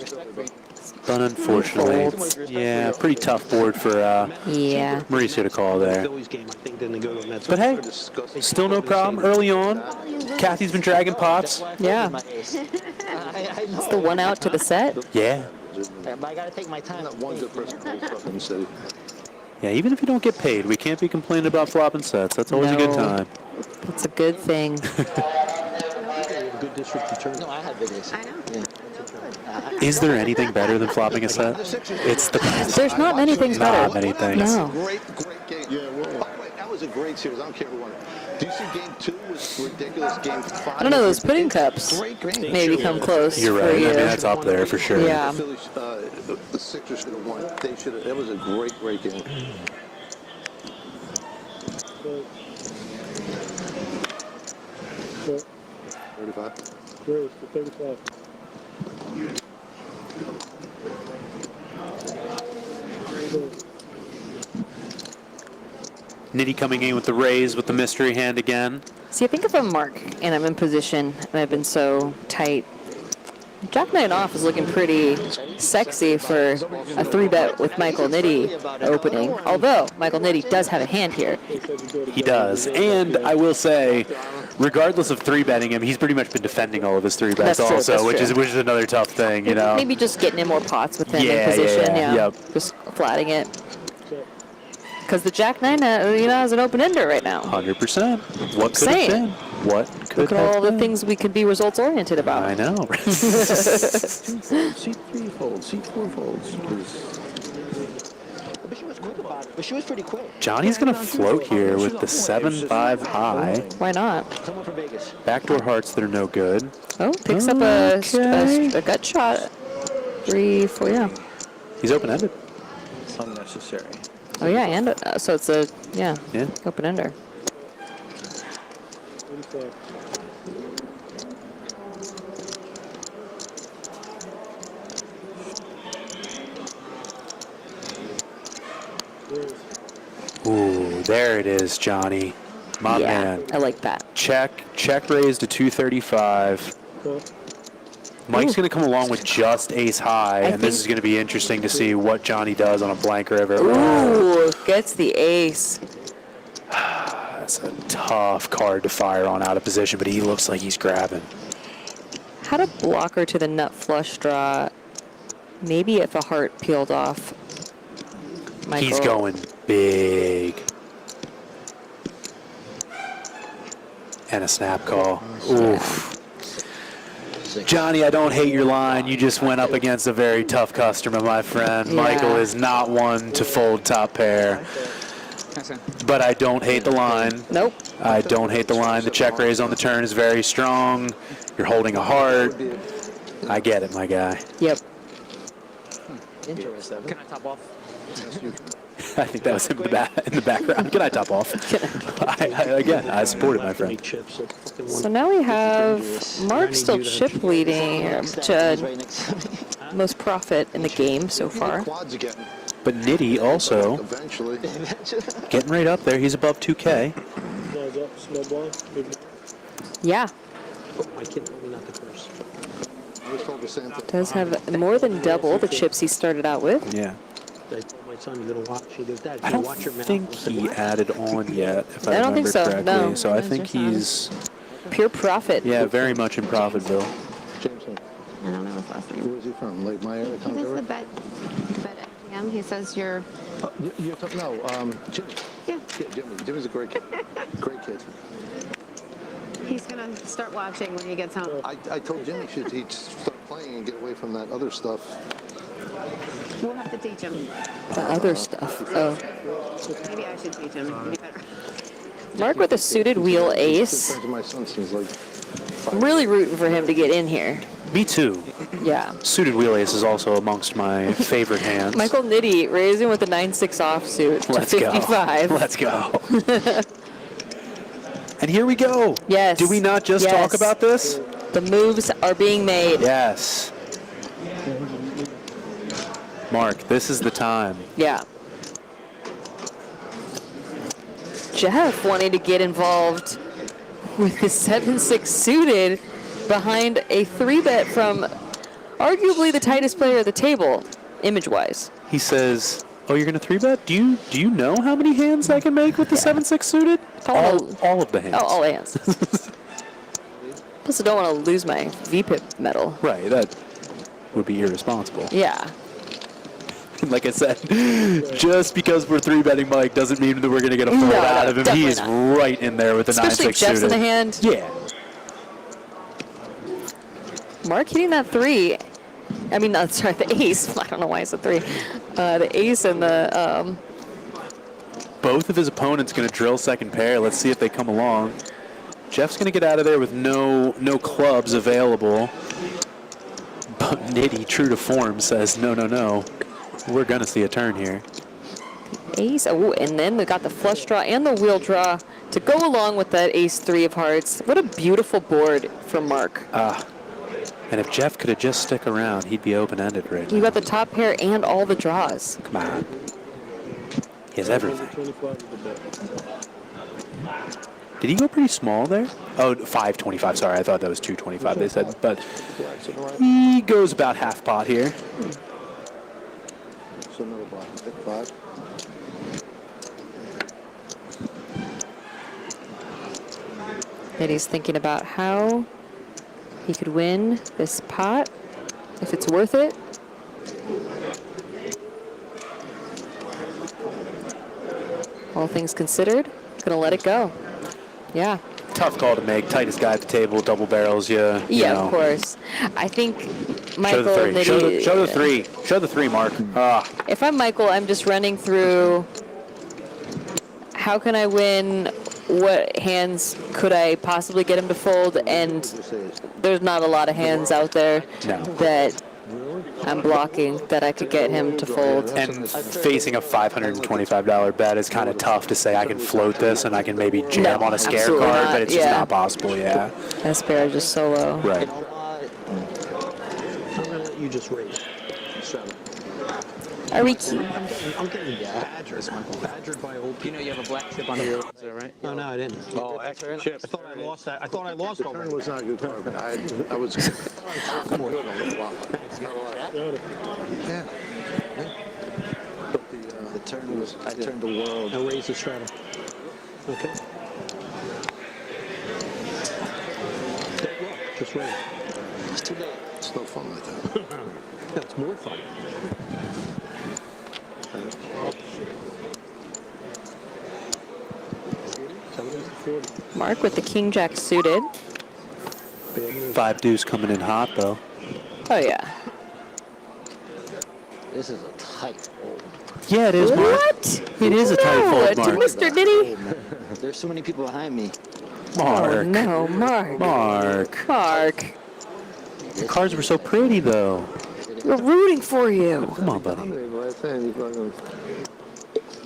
But unfortunately, yeah, pretty tough board for Mauricio to call there. But hey, still no problem early on. Kathy's been dragging pots. Yeah. It's the 1 out to the set. Yeah. But I gotta take my time. Not one good person in the city. Yeah, even if you don't get paid, we can't be complaining about flopping sets. That's always a good time. It's a good thing. Good district attorney. No, I had big ace. I know. Is there anything better than flopping a set? It's the best. There's not many things better. Not many things. No. Great game. Yeah, by the way, that was a great series. I don't care who won it. Do you see game 2 was ridiculous? Game 5. I don't know, those pudding cups maybe come close. You're right. For you. I mean, that's up there for sure. Yeah. The Phillies, the Sixers should have won. They should have. That was a great game. So, 35. where's the 35? Nitty coming in with the raise with the mystery hand again. See, I think if I'm Mark and I'm in position and I've been so tight, Jack 9 off is looking pretty sexy for a 3-bet with Michael Nitty opening. Although Michael Nitty does have a hand here. He does. And I will say, regardless of 3-betting him, he's pretty much been defending all of his 3-bets also, which is another tough thing, you know. Maybe just getting in more pots with him in position. Yep. Just flatting it. Because the Jack 9 has an open ender right now. 100%. What could have been? What could Look at all the things we could be results oriented about. I know. Seat 3 folds, seat 4 folds. But she was quick about it. But she was pretty quick. Johnny's going to float here with the 7-5 high. Why not? Someone from Vegas. Backdoor hearts that are no good. Oh, picks up a gut shot. 3, 4, yeah. He's open-ended. Unnecessary. Oh, yeah, and so it's a, open ender. Ooh, there it is, Johnny. My man. I like that. Check raise to 235. Mike's going to come along with just ace high, and this is going to be interesting to see what Johnny does on a blank river. Ooh, gets the ace. That's a tough card to fire on out of position, but he looks like he's grabbing. Had a blocker to the nut flush draw. Maybe if a heart peeled off. Michael. He's going big. And a snap call. Oof. Johnny, I don't hate your line. You just went up against a very tough customer, my friend. Michael is not one to fold top pair. But I don't hate the line. Nope. I don't hate the line. The check raise on the turn is very strong. You're holding a heart. I get it, my guy. Yep. Interesting. Can I top off? I think that was him in the background. Can I top off? Again, I support it, my friend. So now we have Mark still chip leading, most profit in the game so far. But Nitty also getting right up there. He's above 2K. Yeah. Does have more than double the chips he started out with. Yeah. I told my son, you're going to watch. He goes, Dad, I you don't watch your mouth. think he added on yet, if I don't think remember so, correctly. no. So I think he's pure profit. Yeah, very much in profit, Bill. Jameson. I don't know his last name. Where is he from? Lake Meyer? He was the bet MGM. He says you're. You're talking, Jimmy. Yeah. Jimmy. Jimmy's a great kid. Great kid. He's gonna start watching when he gets home. I told Jimmy he'd start playing and get away from that other stuff. We'll have to teach him. The other stuff. Oh. Maybe I should teach him. Be better. Mark with a suited wheel ace. My son seems like I'm really rooting for him to get in here. Me too. Yeah. Suited wheel ace is also amongst my favorite hands. Michael Nitty raising with a 9-6 offsuit to Let's 55. go. Let's go. And here we go. Yes. Did we not just talk about this? The moves are being made. Yes. Mark, this is the time. Yeah. Jeff wanting to get involved with the 7-6 suited behind a 3-bet from arguably the tightest player at the table, image-wise. He says, "Oh, you're going to 3-bet? Do you know how many hands I can make with the 7-6 suited?" All of the hands. Oh, all hands. Plus, I don't want to lose my VPIP medal. Right, that would be irresponsible. Yeah. Like I said, just because we're 3-betting Mike doesn't mean that we're going to get a fold out of him. He is right in there with the 9-6 suited. Especially Jeff's in the hand. Yeah. Mark hitting that 3. I mean, sorry, the ace. I don't know why it's a 3. The ace and the... Both of his opponents going to drill second pair. Let's see if they come along. Jeff's going to get out of there with no clubs available. But Nitty, true to form, says, no. We're going to see a turn here. Ace, and then we got the flush draw and the wheel draw to go along with that ace 3 of hearts. What a beautiful board for Mark. And if Jeff could have just stuck around, he'd be open-ended right now. You got the top pair and all the draws. Come on. He has everything. Did he go pretty small there? Oh, 525. Sorry, I thought that was 225. They said, but he goes about half pot here. So another block. Pick 5. And he's thinking about how he could win this pot, if it's worth it. All things considered, gonna let it go. Yeah. Tough call to make. Tightest guy at the table, double barrels you. Yeah, know. of course. I think Michael. Show the 3. Show the 3. Show the 3, Mark. If I'm Michael, I'm just running through. How can I win? What hands could I possibly get him to fold? And there's not a lot of hands out there that I'm blocking that I could get him to fold. And facing a $525 bet is kind of tough to say I can float this and I can maybe jam on a scare card, but it's just not possible, yeah. This pair just so low. Right. I'm going to let you just raise. 7. Are we I'm getting badgered by old people. You know you have a black chip on the wheel, is that right? No, I didn't. Oh, extra chip. I thought I lost that. I thought I lost The already. turn was not a good turn, but I was good on the flop. Yeah. But the turn was, I turned the world. I raised the straddle. Okay. Don't look, just raise. It's too late. It's no fun like that. No, it's more fun. Mark with the king jack suited. 5 deuce coming in hot though. Oh yeah. This is a tight fold. Yeah, it is, Mark. What? It is a tight fold, To Mark. Mr. Diddy. There's so many people behind me. Mark. Oh no, Mark. Mark. Mark. The cards were so pretty though. We're rooting for you. Come on, buddy.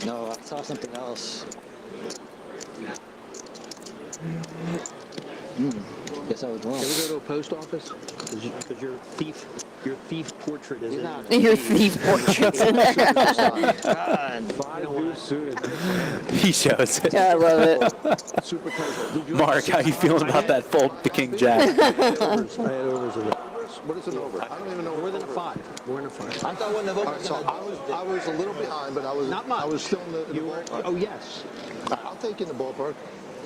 No, I saw something else. Guess I was wrong. Can we go to a post office? Because your thief portrait is in Your thief portrait's in there. He shows it. Yeah, I love it. Super casual. Mark, how you feeling about that fold with the king jack? I had overs in it. What is an over? I don't even know. More than a 5. More than a 5. I thought when the vote All right, so I was a little behind, but I was Not much. I was still in the ballpark. Oh yes. I'll take in the ballpark.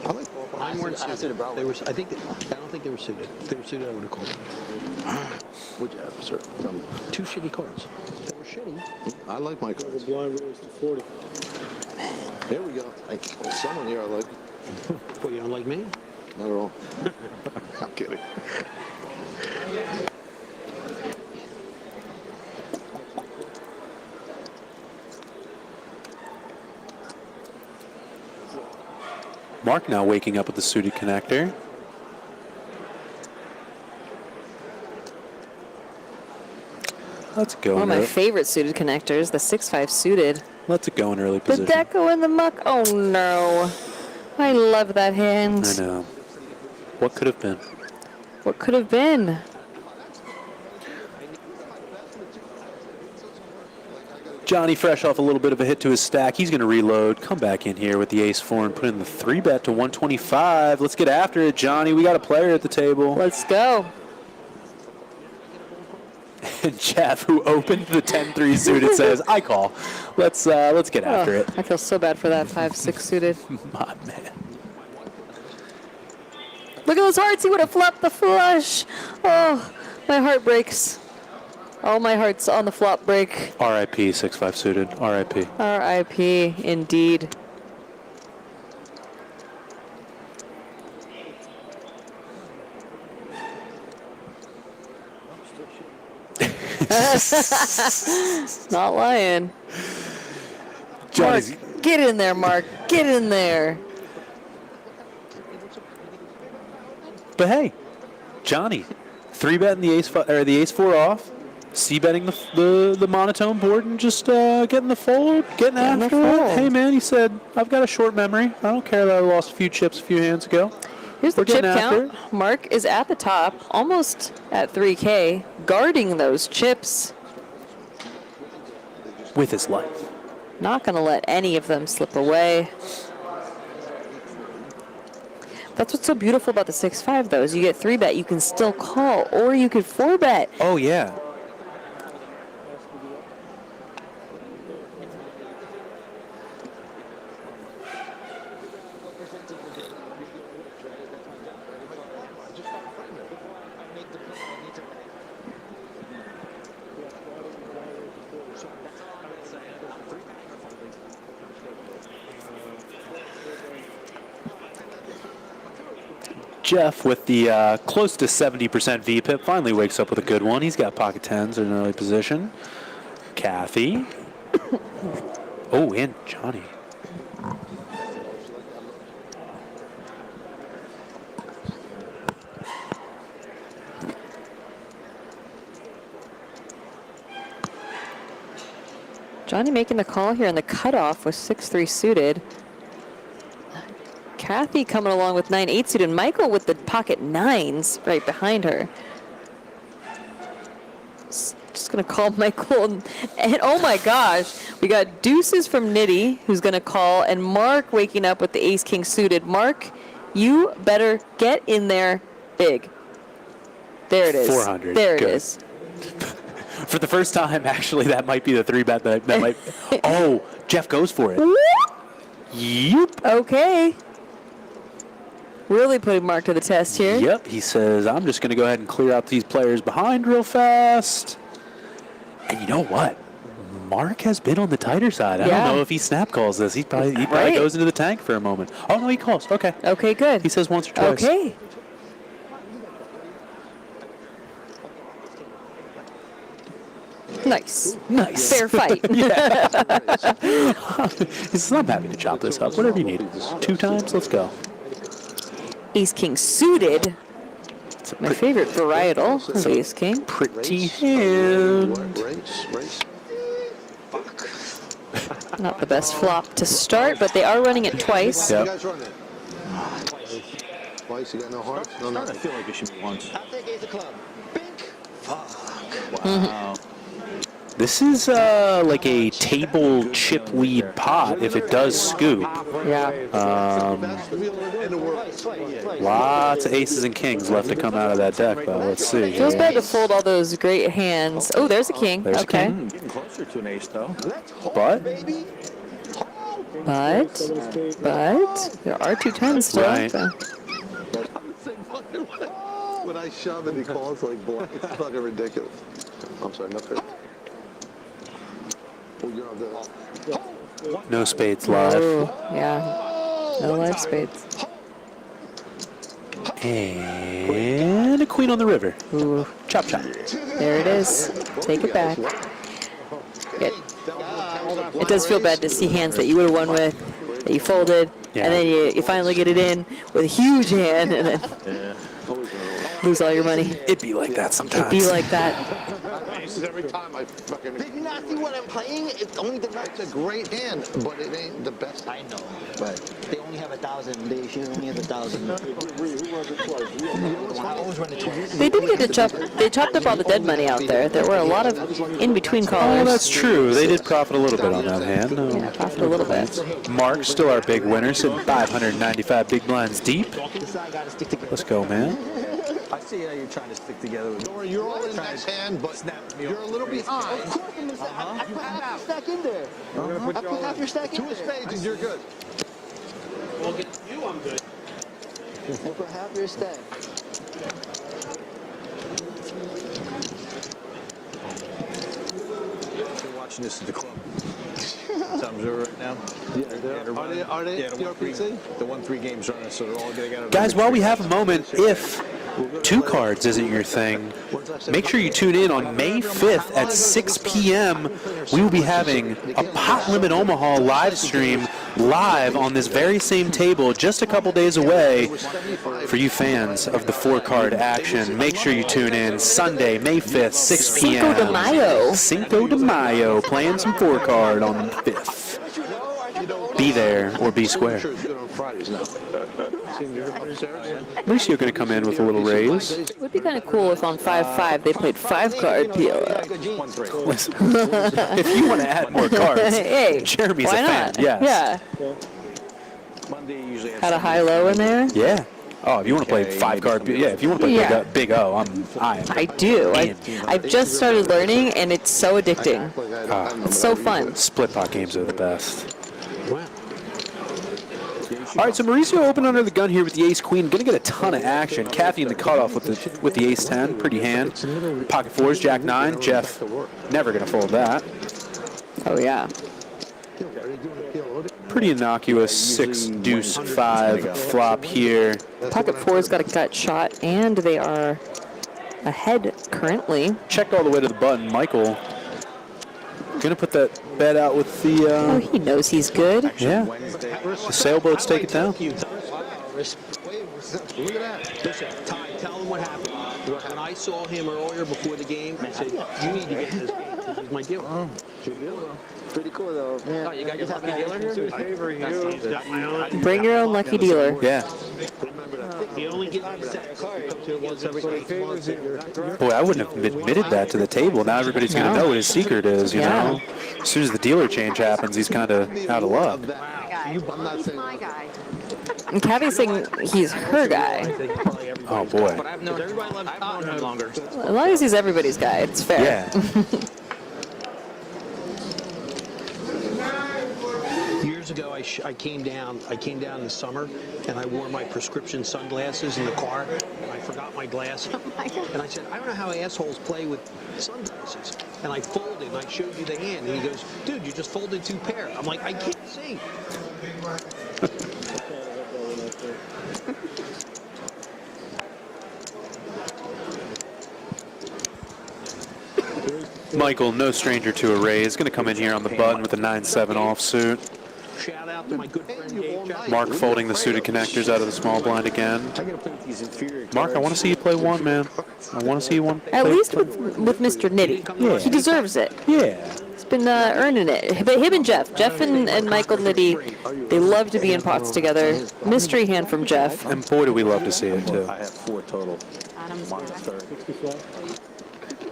I like ballpark. Mine weren't I said suited. it brown. They were. I don't think they were suited. If they were suited, I would have called them. What'd you have, sir? Tell me. 2 shitty cards. They were shitty. I like my cards. Blind raise to 40. There we go. Someone here I like. What, you don't like me? Not at all. I'm kidding. Mark now waking up with the suited connector. Let's go. One of my favorite suited connectors, the 6-5 suited. Let's go in early The position. deco in the muck. Oh no. I love that hand. I know. What could have been? What could have been? Johnny fresh off a little bit of a hit to his stack. He's going to reload, come back in here with the ace-4 and put in the 3-bet to 125. Let's get after it, Johnny. We got a player at the table. Let's go. And Jeff, who opened the 10-3 suited, says, I call. Let's get after it. I feel so bad for that 5-6 suited. My man. Look at those hearts. He would have flopped the flush. Oh, my heart breaks. All my hearts on the flop break. R.I.P. 6-5 suited. R.I.P. R.I.P. Indeed. Not lying. Johnny's- Mark, get in there, Mark. Get in there. But hey, Johnny, 3-betting the ace-4 off, c-betting the monotone board, and just getting the fold, getting after it. Hey man, he said, I've got a short memory. I don't care that I lost a few chips a few hands ago. Here's the chip count. Mark is at the top, almost at 3K, guarding those chips. With his life. Not going to let any of them slip away. That's what's so beautiful about the 6-5, though, is you get 3-bet, you can still call, or you could 4-bet. Oh, yeah. Jeff, with the close to 70% VPIP, finally wakes up with a good one. He's got pocket tens in an early position. Kathy. Oh, and Johnny. Johnny making the call here, and the cutoff was 6-3 suited. Kathy coming along with 9-8 suited. Michael with the pocket nines right behind her. Just going to call Michael. And oh my gosh, we got deuces from Nitty, who's going to call, and Mark waking up with the ace-king suited. Mark, you better get in there big. There it is. 400. There Good. it is. For the first time, actually, that might be the 3-bet that might. Oh, Jeff goes for it. Yep. Okay. Really putting Mark to the test here. Yep. He says, I'm just going to go ahead and clear out these players behind real fast. And you know what? Mark has been on the tighter side. I don't know if he snap calls this. He probably goes into the tank for a moment. Oh, no, he calls. Okay. Okay, good. He says once or twice. Okay. Nice. Nice. Fair fight. He says, I'm happy to chop this up. Whatever you need. 2 times. Let's go. Ace-king suited. My favorite varietal of ace-king. Pretty hand. Not the best flop to start, but they are running it twice. You guys run it. Twice, you got no hearts? No, I feel like it should be once. I'll take ace of club. Wow. This is like a table chip lead pot if it does scoop. Yeah. Lots of aces and kings left to come out of that deck, but let's see. Feels bad to fold all those great hands. Oh, there's a king. There's a okay. king. Getting closer to an ace, though. But there are 2 tens still. Right. So. When I shove it, he calls like black. It's fucking ridiculous. I'm sorry, no fair. Oh, you're on the. no spades live. Oh, yeah. No live spades. And a queen on the river. Ooh. Chop chop. There it is. Take it back. It does feel bad to see hands that you would have won with, that you folded, and then you finally get it in with a huge hand, and then lose all your money. It'd be like that sometimes. It'd be like that. Every time I fucking. Did you not see what I'm playing? It's only the nuts. It's a great hand, but it ain't the best. I know, but they only have 1,000. She only has 1,000. I always run the twice. They did get to chop. They chopped up all the dead money out there. There were a lot of in-between callers. Oh, that's true. They did profit a little bit on that hand. Yeah, profit a little bit. Mark's still our big winner, sitting 595 big blinds deep. Let's go, man. I see how you're trying to stick together with Don't worry, you're all in that hand, but you're a little behind. Of course, I'm gonna I put half your stack in there. I put half your stack in 2 there. spades and you're good. Well, against you, I'm good. I put half your stack. You're watching this at the club. Times over right now. Yeah, are they PRPC? The 1-3 games running, so they're all going to get Guys, while we have a moment, if 2 cards isn't your thing, make sure you tune in on May 5th at 6 p.m. We will be having a Pot Limit Omaha live stream live on this very same table just a couple days away. For you fans of the 4-card action, make sure you tune in Sunday, May 5th, 6 p.m. Cinco de Mayo. Cinco de Mayo, playing some 4-card on the 5th. Be there or be square. Mauricio going to come in with a little raise. It would be kind of cool if on 5-5 they played 5-card PLO. Listen, if you want to add more cards, hey, Jeremy's why a fan. not? Yes. Yeah. Had a high-low in there. Yeah. Oh, if you want to play 5-card, yeah. If you want to play Big O, I do. I've just started learning, and it's so addicting. It's so fun. Split pot games are the best. Wow. All right, so Mauricio open under the gun here with the ace-queen. Going to get a ton of action. Kathy in the cutoff with the ace-10. Pretty hand. Pocket fours, jack-9. Jeff never going to fold that. Oh, yeah. Pretty innocuous 6-deuce-5 flop here. Pocket four's got a gut shot, and they are ahead currently. Checked all the way to the button. Michael going to put that bet out with the... oh, he knows he's good. Yeah. The sailboats take it down. Look at that. Listen, Ty, tell him what happened. When I saw him earlier before the game, I said, you need to get in this game. This is my dealer. Pretty cool though. Man. Oh, you got your lucky dealer here? Bring your own lucky dealer. Yeah. He only gives me sets. Boy, I wouldn't have admitted that to the table. Now everybody's going to know what his secret is, you know. As soon as the dealer change happens, he's kind of out of luck. He's my guy. And Kathy's saying he's her guy. Oh, boy. But I've known him longer. As long as he's everybody's guy, it's fair. Yeah. Years ago, I came down in the summer, and I wore my prescription sunglasses in the car, and I forgot my glasses. And I said, I don't know how assholes play with sunglasses. And I folded, and I showed you the hand, and he goes, dude, you just folded 2 pair. I'm like, I can't see. Michael, no stranger to a raise. Going to come in here on the button with a 9-7 offsuit. Shout out to my good friend Dave. Mark folding the suited connectors out of the small blind again. Mark, I want to see you play one, man. I want to see you one. At least with Mr. Nitty. Yeah. He deserves it. Yeah. He's been earning it. But him and Jeff and Michael Nitty, they love to be in pots together. Mystery hand from Jeff. And boy, do we love to see it, too. I have 4 total.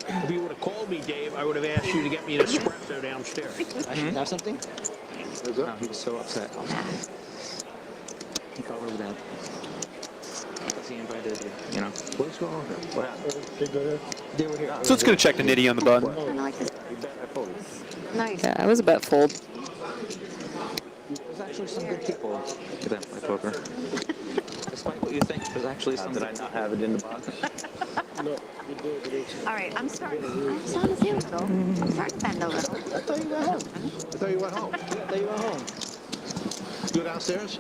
If you would have called me, Dave, I would have asked you to get me an espresso downstairs. I should have something? No, he was so upset. He called over that. Because he invited you, you know. What's going on here? What happened? They were here. So it's going to check the Nitty on the button. I like this. Nice. Yeah, I was about fold. There's actually some good people that play poker. Despite what you think, there's actually some. Did I not have it in the box? All right, I'm starting to see a little. I'm starting to bend a little. I thought you got home. I thought you went home. You go downstairs?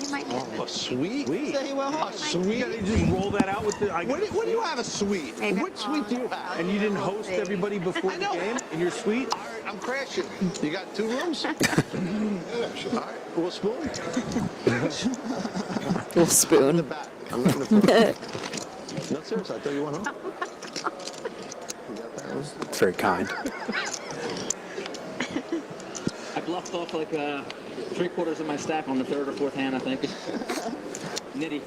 You might need A suite? Say he went home. A suite? You just roll that out with the... What do you have a suite? Maybe. Which suite do you have? And you didn't host everybody before the game in your suite? All right, I'm crashing. You got 2 rooms? All right, we'll spoon. Little spoon. I'm not in the front. No, seriously, I thought you went home. It's very kind. I bluffed off like 3/4 of my stack on the 3rd or 4th hand, I think. Nitty.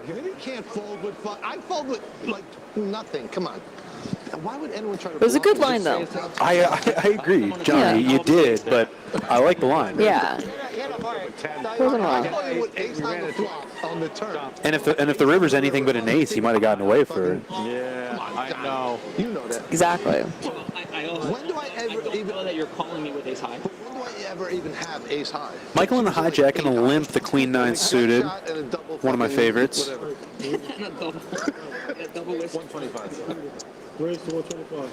You can't fold with fun. I fold with, like, nothing. Come on. Why would anyone try to... It was a good line, though. I agree, Johnny. Yeah. You did, but I like the line. Yeah. Wasn't wrong. On the turn. And if the river's anything but an ace, he might have gotten away for it. Yeah, I know. You know that. Exactly. When do I ever even know that you're calling me with ace high? When do I ever even have ace high? Michael in the hijack and a limp, the queen 9 suited. One of my favorites. Double with 125. Raise to 125.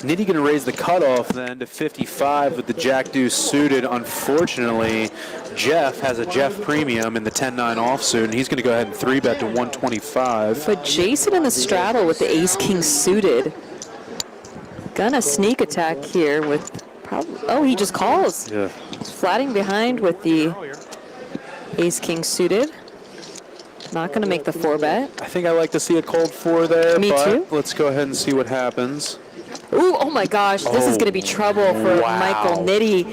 Nitty going to raise the cutoff then to 55 with the jack deuce suited. Unfortunately, Jeff has a Jeff premium in the 10-9 offsuit, and he's going to go ahead and 3-bet to 125. But Jason in the straddle with the ace-king suited. Gonna sneak attack here with probably... Oh, he just calls. Yeah. He's flatting behind with the ace-king suited. Not going to make the 4-bet. I think I like to see a cold 4 there. Me but too. Let's go ahead and see what happens. Ooh, oh my gosh, this is going to be trouble for Michael Nitty.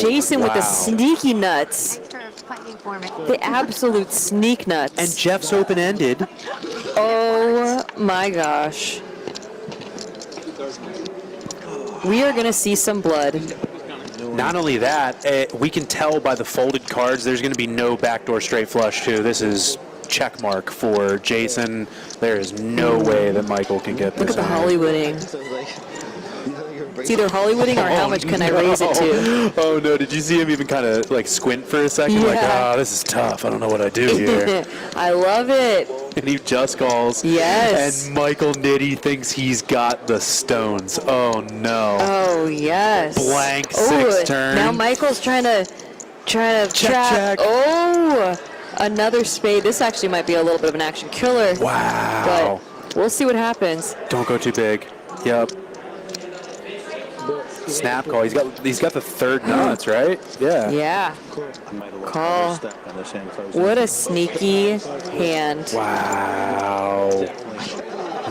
Jason with the sneaky nuts. The absolute sneak nuts. And Jeff's open-ended. Oh my gosh. We are going to see some blood. Not only that, we can tell by the folded cards there's going to be no backdoor straight flush, too. This is check mark for Jason. There is no way that Michael can get this. Look at the Hollywooding. It's either Hollywooding or how much can I raise it to? Oh, no. Did you see him even kind of like squint for a second? Yeah. Like, oh, this is tough. I don't know what I do here. I love it. And he just calls. Yes. And Michael Nitty thinks he's got the stones. Oh, no. Oh, yes. Blank six turn. Now Michael's trying to trap. Check. Oh, another spade. This actually might be a little bit of an action killer. Wow. But we'll see what happens. Don't go too big. Yep. Snap call. He's got the third nuts, right? Yeah. Yeah. Call. What a sneaky hand. Wow.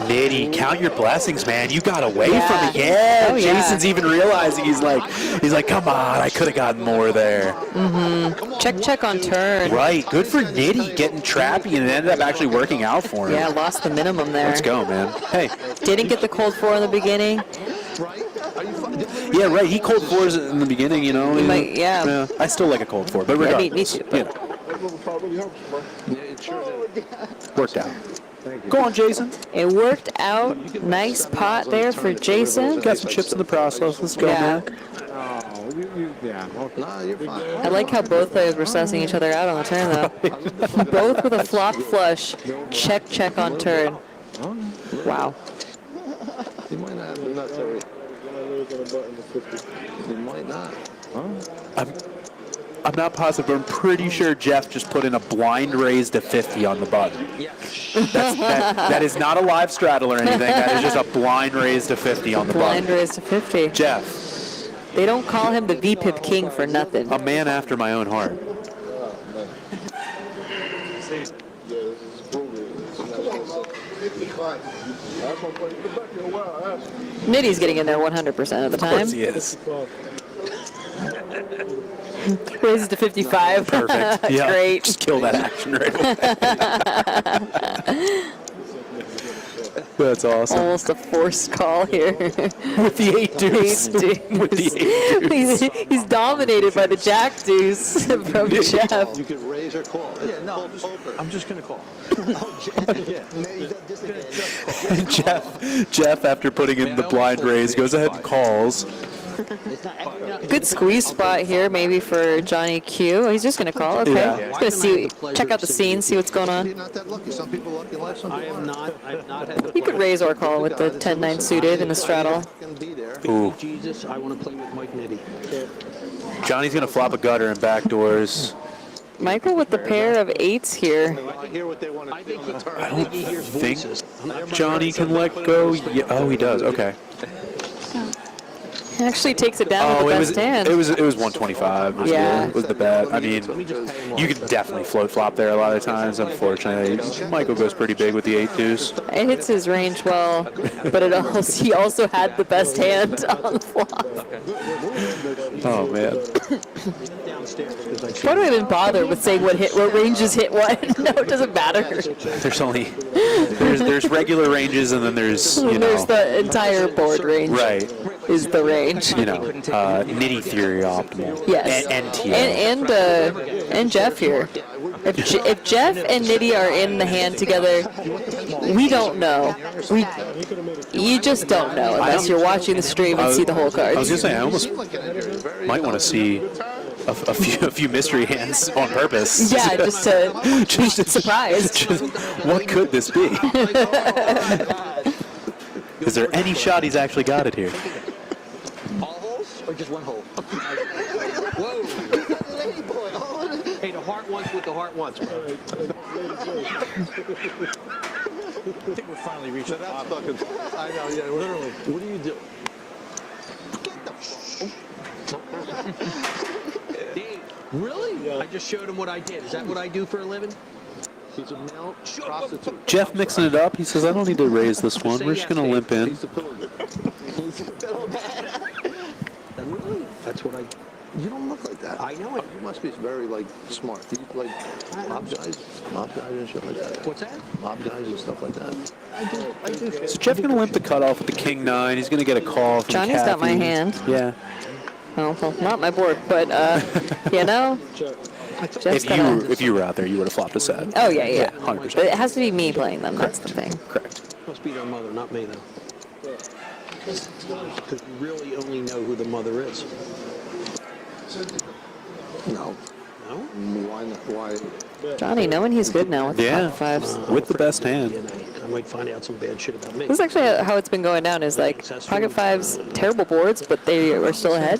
Nitty, count your blessings, man. You got away from it. Yeah. Oh, yeah. Jason's even realizing he's like, come on, I could have gotten more there. Mm-hmm. Check on turn. Right. Good for Nitty getting trappy, and it ended up actually working out for him. Yeah, lost the minimum there. Let's go, man. Hey. Didn't get the cold 4 in the beginning. Yeah, right. He cold 4s in the beginning, you know. Yeah. I still like a cold 4, but regardless. Me too. You know. Worked out. Go on, Jason. It worked out. Nice pot there for Jason. Got some chips in the process. Let's go, man. I like how both players were sussing each other out on the turn, though. Both with a flop flush. Check on turn. Wow. You might not have the nuts every. You might not. I'm not positive, but I'm pretty sure Jeff just put in a blind raise to 50 on the button. That is not a live straddle or anything. That is just a blind raise to 50 on the button. Blind raise to 50. Jeff. They don't call him the VPIP king for nothing. A man after my own heart. Nitty's getting in there 100% of the time. Of course he is. Raises to 55. Perfect. Yeah. Great. Just kill that action right away. That's awesome. Almost a forced call here. With the 8 deuce. With the 8 deuce. He's dominated by the jack deuce from Jeff. You could raise or call. Yeah, no, I'm just going to call. Jeff, after putting in the blind raise, goes ahead and calls. Good squeeze spot here, maybe for Johnny Q. He's just going to call. Okay. Yeah. He's going to check out the scene, see what's going on. You're not that lucky. Some people lucky in life, some people aren't. I've not had the He could raise or call with the 10-9 suited in the straddle. Ooh. Jesus, I want to play with Mike Nitty. Johnny's going to flop a gutter and backdoors. Michael with the pair of 8s here. I hear what they want to do on the turn. I don't think Johnny can let go. Yeah, oh, he does. Okay. He actually takes it down with the best hand. It was 125. Yeah. Was the bet. I mean, you could definitely float flop there a lot of times. Unfortunately, Michael goes pretty big with the 8 deuce. It hits his range well, but he also had the best hand on the flop. Oh man. Why do I even bother with saying what ranges hit what? No, it doesn't matter. There's regular ranges, and then there's there's the entire board range. Right. Is the range. Nitty theory optimal. Yes. And Jeff here. If Jeff and Nitty are in the hand together, we don't know. You just don't know unless you're watching the stream and see the whole cards. I was gonna say I almost might want to see a few mystery hands on purpose. Yeah, just to be surprised. What could this be? Is there any shot he's actually got it here? All holes or just one hole? Whoa. Hey, the heart wants what the heart wants, bro. I think we're finally reaching the bottom. I know, yeah, literally. What do you do? Dave, really? Yeah. I just showed him what I did. Is that what I do for a living? He's a male prostitute. Jeff mixing it up. He says, I don't need to raise this one. We're just going to limp in. He's a pillowman. Really? That's what I... You don't look like that. I know it. You must be very, smart. You like mob guys and shit like that. What's that? Mob guys and stuff like that. I do. So Jeff's going to limp the cutoff with the king 9. He's going to get a call from Johnny's got my hand. Yeah. Oh, well, not my board, but, you know. If you were out there, you would have flopped a set. Oh, yeah. 100%. But it has to be me playing them. That's the thing. Correct. Must be their mother, not me, though. Because you really only know who the mother is. No. No? Why not? Why? Johnny, knowing he's good now with the pocket fives. With the best hand. I might find out some bad shit about me. This is actually how it's been going down. Is like pocket fives, terrible boards, but they are still ahead.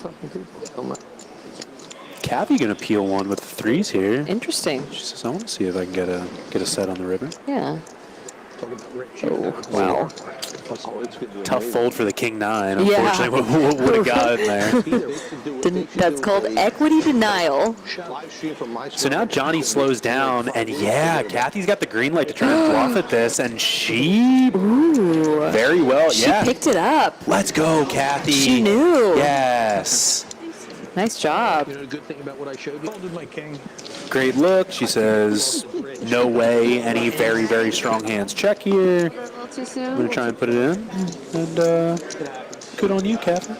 Kathy gonna peel one with the threes here. Interesting. She says, I want to see if I can get a set on the river. Yeah. Oh, wow. Tough fold for the king nine. Unfortunately, what would have gotten there? That's called equity denial. So now Johnny slows down, and yeah, Kathy's got the green light to try and bluff at this, and she very well. She picked it up. Let's go, Kathy. She knew. Yes. Nice job. You know the good thing about what I showed you? Folded my king. Great look. She says, no way. Any very, very strong hands. Check here. I'm going to try and put it in. And good on you, Kathy.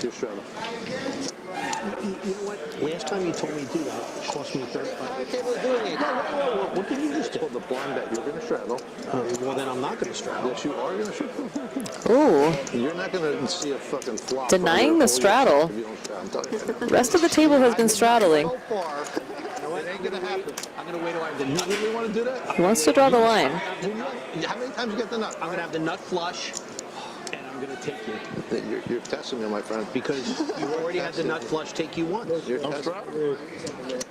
Your straddle. You know what? Last time you told me to do that, it cost me $35. Okay, we're doing it. What did you just do? The blind bet, you're going to straddle. Well, then I'm not going to straddle. Yes, you are going to straddle. Ooh. You're not going to see a fucking flop. Denying the straddle. The rest of the table has been straddling. So far, it ain't going to happen. I'm going to wait till I have the nut. You want to do that? He wants to draw the line. How many times you get the nut? I'm going to have the nut flush, and I'm going to take you. You're testing me, my friend. Because you already had the nut flush take you once. You're testing.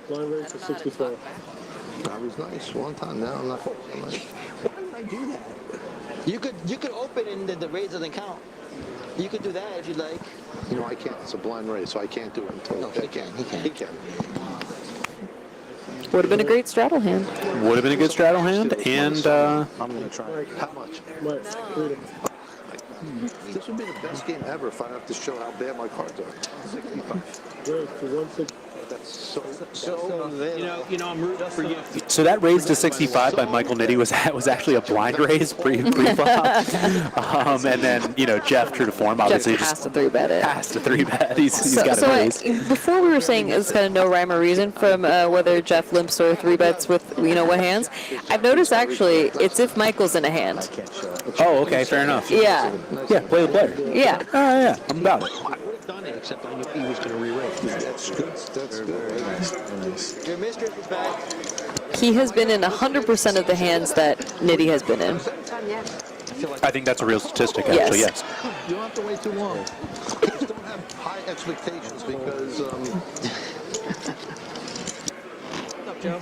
Blind raise to 65. I was nice one time. Now I'm not. I'm nice. Why would I do that? You could open and the raise doesn't count. You could do that if you like. No, I can't. It's a blind race, so I can't do it until No, he can. He can. Would have been a great straddle hand. Would have been a good straddle hand, and I'm going to try. How much? This would be the best game ever if I have to show how bad my cards are. 65. That's so you know, I'm rooting for you. so that raise to 65 by Michael Nitti was actually a blind raise pre-flop. And then, Jeff, true to form, obviously Jeff has to 3-bet it. Has to 3-bet. He's got a raise. Before we were saying it's kind of no rhyme or reason from whether Jeff limps or 3-bets with, what hands. I've noticed actually it's if Michael's in a hand. Oh, okay, fair enough. Yeah. Yeah, play the player. Yeah. Oh, yeah, I'm about it. I would have done it, except I knew he was going to re-raise. That's good. That's good. Your mistress is back. He has been in 100% of the hands that Nitti has been in. I think that's a real statistic, actually, yes. You don't have to wait too long. Kids don't have high expectations because. What's up, Joe?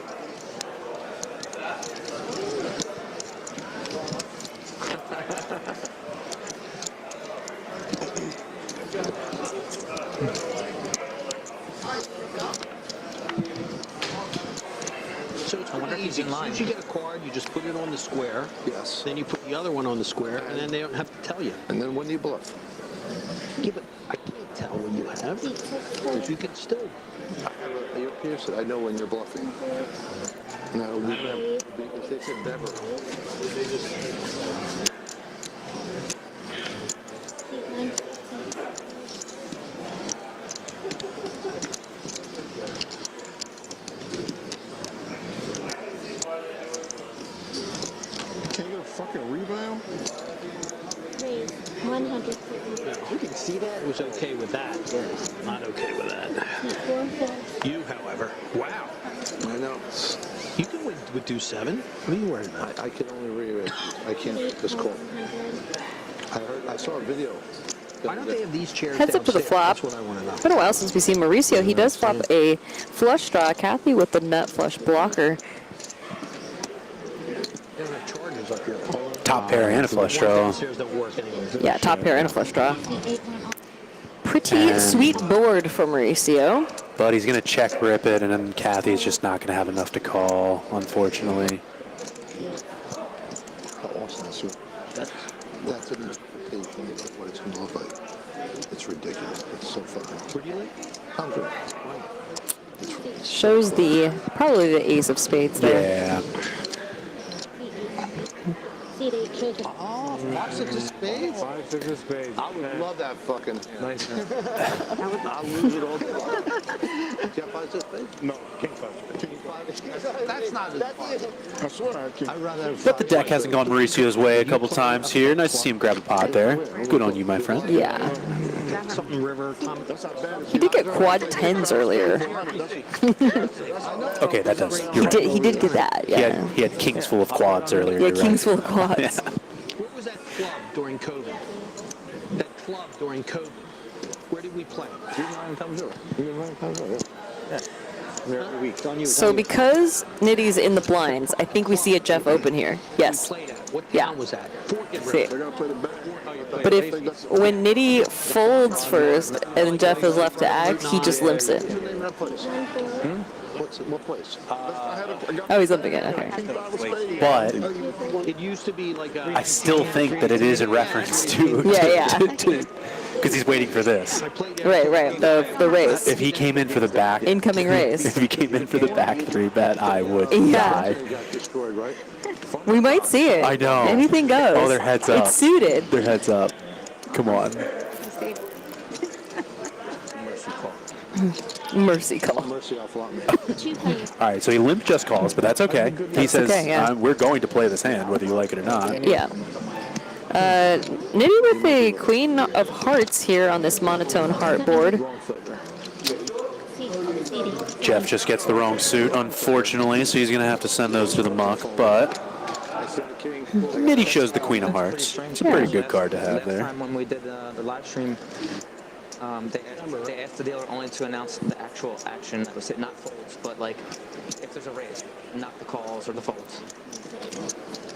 So it's pretty easy. As soon as you get a card, you just put it on the square. Yes. Then you put the other one on the square, and then they don't have to tell you. And then when you bluff. Yeah, but I can't tell when you have. Because you can still. I have an earpiece that I know when you're bluffing. No, we have. They said never. They just. Can you get a fucking rebound? Raise 100. You can see that. It was okay with that. Not okay with that. You, however, wow. I know. You can would do 7. What are you worried about? I can only read it. I can't just call. I saw a video. Why don't they have these chairs Heads up to the downstairs? flop. That's what I want to know. It's been a while since we've seen Mauricio. He does flop a flush draw. Kathy with the nut flush blocker. Top pair and a flush draw. Yeah, top pair and a flush draw. Pretty sweet board for Mauricio. But he's going to check rip it, and then Kathy's just not going to have enough to call, unfortunately. How awesome is it? That's an interpretation of what it's going to look like. It's ridiculous. It's so fucking. Where do you live? 100. Shows probably the ace of spades there. Yeah. CD. Oh, 5, 6 of spades? 5, 6 of spades. I would love that fucking hand. Nice hand. I'll lose it all day. Do you have 5, 6 spades? No, king 5 spades. King 5. That's not as fun. I swear I can't. I'd rather have But the deck hasn't gone Mauricio's way a couple times here. Nice to see him grab a pot there. Good on you, my friend. Yeah. Something river. He did get quad 10s earlier. Okay, that does. You're right. He did get that, yeah. He had kings full of quads earlier. Yeah, you're kings right. full of quads. Yeah. Where was that club during COVID? That club during COVID. Where did we play? Every week. So because Nitty's in the blinds, I think we see a Jeff open here. Yes. What town was that? See. But when Nitty folds first and Jeff is left to act, he just limps it. What place? Oh, he's limping it. Okay. But it used to be like a. I still think that it is in reference to. Because he's waiting for this. Right. The race. If he came in for the back. Incoming race. If he came in for the back 3-bet, I would die. We might see it. I know. Anything goes. Oh, their heads up. It's suited. Their heads up. Come on. Mercy call. Mercy off lot. All right, so he limp just calls, but that's okay. He says, we're going to play this hand, whether you like it or not. Yeah. Nitty with a queen of hearts here on this monotone heart board. Jeff just gets the wrong suit, unfortunately, so he's going to have to send those to the muck, but Nitty shows the queen of hearts. It's a pretty good card to have there. Last time when we did the live stream, they asked the dealer only to announce the actual action that was hit, not folds, but like if there's a raise, not the calls or the folds.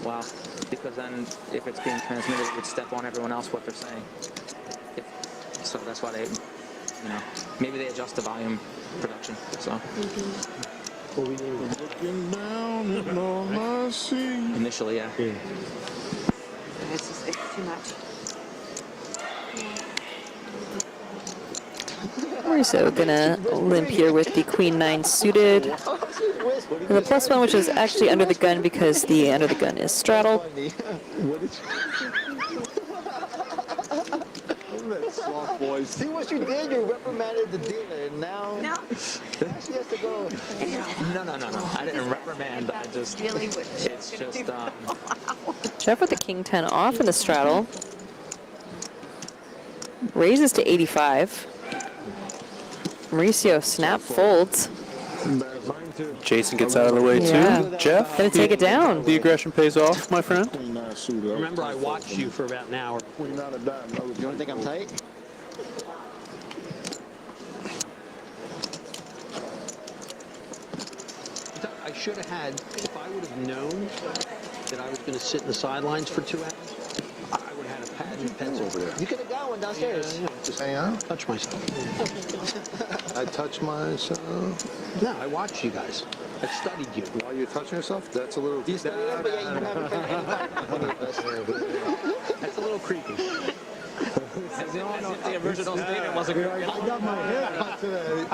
Wow, because then if it's being transmitted, it would step on everyone else what they're saying. So that's why they, maybe they adjust the volume production. So. Looking down at all I see. Initially, yeah. It's too much. Mauricio gonna limp here with the queen 9 suited. And the +1, which is actually under the gun because the under the gun is straddle. Soft boys. See what you did? You reprimanded the dealer, and now she has to go. No. I didn't reprimand. I just. It's just. Jeff with the king 10 off in the straddle. Raises to 85. Mauricio snap folds. Jason gets out of the way too. Jeff, gonna take it down. The aggression pays off, my friend. Remember, I watched you for about an hour. You don't think I'm tight? I should have had, if I would have known that I was going to sit in the sidelines for 2 hours, I would have had a pad and pencil over there. You could have got one downstairs. Just hang out. Touch myself. I touch myself. No, I watched you guys. I studied you. While you're touching yourself, that's a little. That's a little creepy. The original statement wasn't good. I got my hair cut today.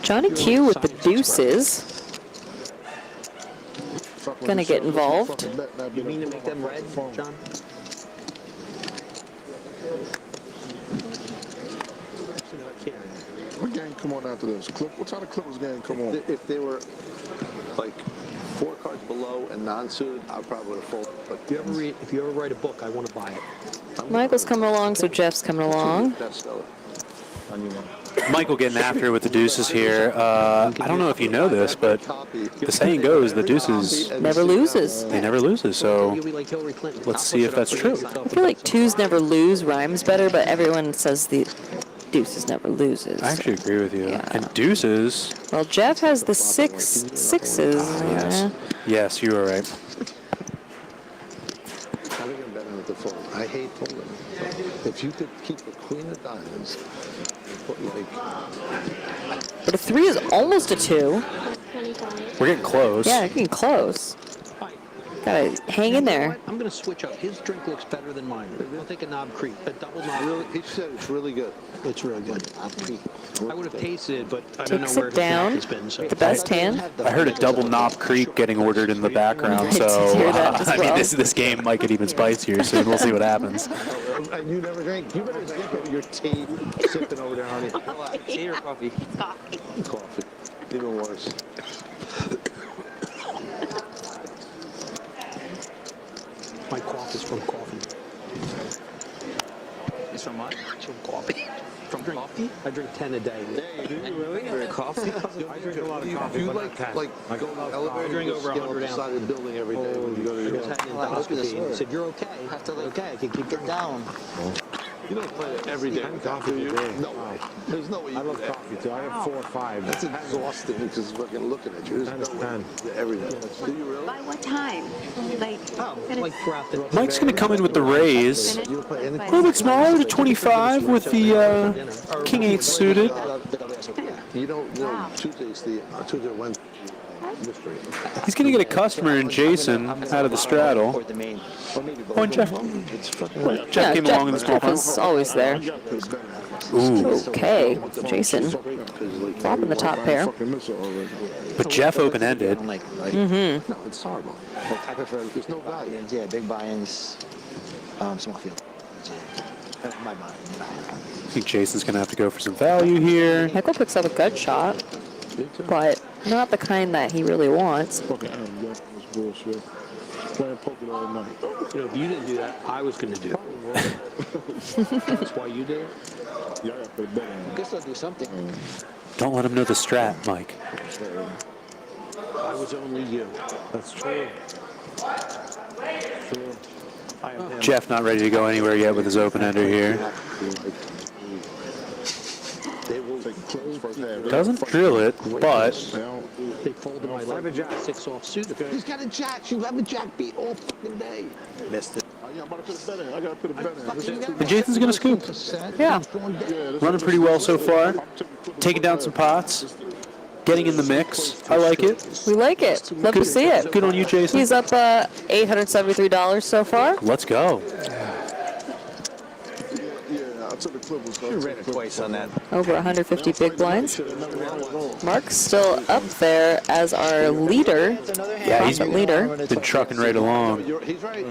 Johnny Q with the deuces. Gonna get involved. You mean to make them red, John? What game come on after this? What time of Clippers game come on? If they were like 4 cards below and non-suited, I probably would have folded. But if you ever write a book, I want to buy it. Michael's coming along, so Jeff's coming along. That's stellar. Michael getting after it with the deuces here. I don't know if you know this, but the saying goes the deuces never loses. They never loses, so let's see if that's true. I feel like twos never lose rhymes better, but everyone says the deuces never loses. I actually agree with you. And deuces. Well, Jeff has the sixes. Yes. Yes, you are right. I hate folding. If you could keep the queen of diamonds, but a 3 is almost a 2. We're getting close. Yeah, getting close. Gotta hang in there. I'm going to switch up. His drink looks better than mine. I'll take a Knob Creek, a double Knob. Really, he said it's really good. It's really good. I would have tasted it, but I don't know Takes where it his neck down. has been. So. The best hand. I heard a double Knob Creek getting ordered in the background, I did so hear that as I mean, well. this game might get even spicier soon. We'll see what happens. And you never drink. You better drink over your tea sipping over there, honey. Tea or coffee? Coffee. Even worse. My cough is from coffee. It's from what? It's from coffee. From coffee? I drink 10 a day. Really? Coffee? I drink a lot of coffee, You but like not 10. go to the elevator, I drink over 100 outside of the building every day when you go to I your just had an endoscopy and he said, "You're okay." I have to like Okay, I can keep get down. You don't play it every day. Coffee do you? today. No way. There's no way you I do love that. coffee too. I have 4 or 5. That's exhausting because it's fucking looking at you. There's no way. Every day. Do you really? By what time? Like, like throughout the Mike's going to come in with the raise. A little bit smaller to 25 with the King 8 suited. You don't know Tuesday's Tuesday, Wednesday. Mystery. He's going to get a customer in Jason out of the straddle. Oh, and Jeff. Jeff came along in the small Jeff is always there. Ooh. Okay, Jason. Flopping the top pair. But Jeff open-ended. Mm-hmm. No, it's horrible. I prefer, there's no value. Yeah, big buy-ins, small field. My mind. I think Jason's going to have to go for some value here. Michael picks up a good shot, but not the kind that he really wants. Bullshit. Playing poker all night. You know, if you didn't do that, I was going to do it. That's why you did it? Yeah, I got to put a bet on I guess I'll do something. Don't let him know the strat, Mike. I was only you. That's true. True. I am him. Jeff not ready to go anywhere yet with his open-ender here. They will take close first half. Doesn't drill it, but They folded my Have a jack. 6 off suit. He's got a jack. You have a jack beat all fucking day. Missed it. I'm about to put a bet in. I got to put a bet in. and Jason's going to scoop. Yeah. Running pretty well so far. Taking down some pots. Getting in the mix. I like it. We like it. Love to see it. Good on you, Jason. He's up $873 so far. Let's go. To the Clippers. You ran it twice on that. Over 150 big blinds. Mark's still up there as our leader. Yeah, he's profit leader. been trucking right along. He's right.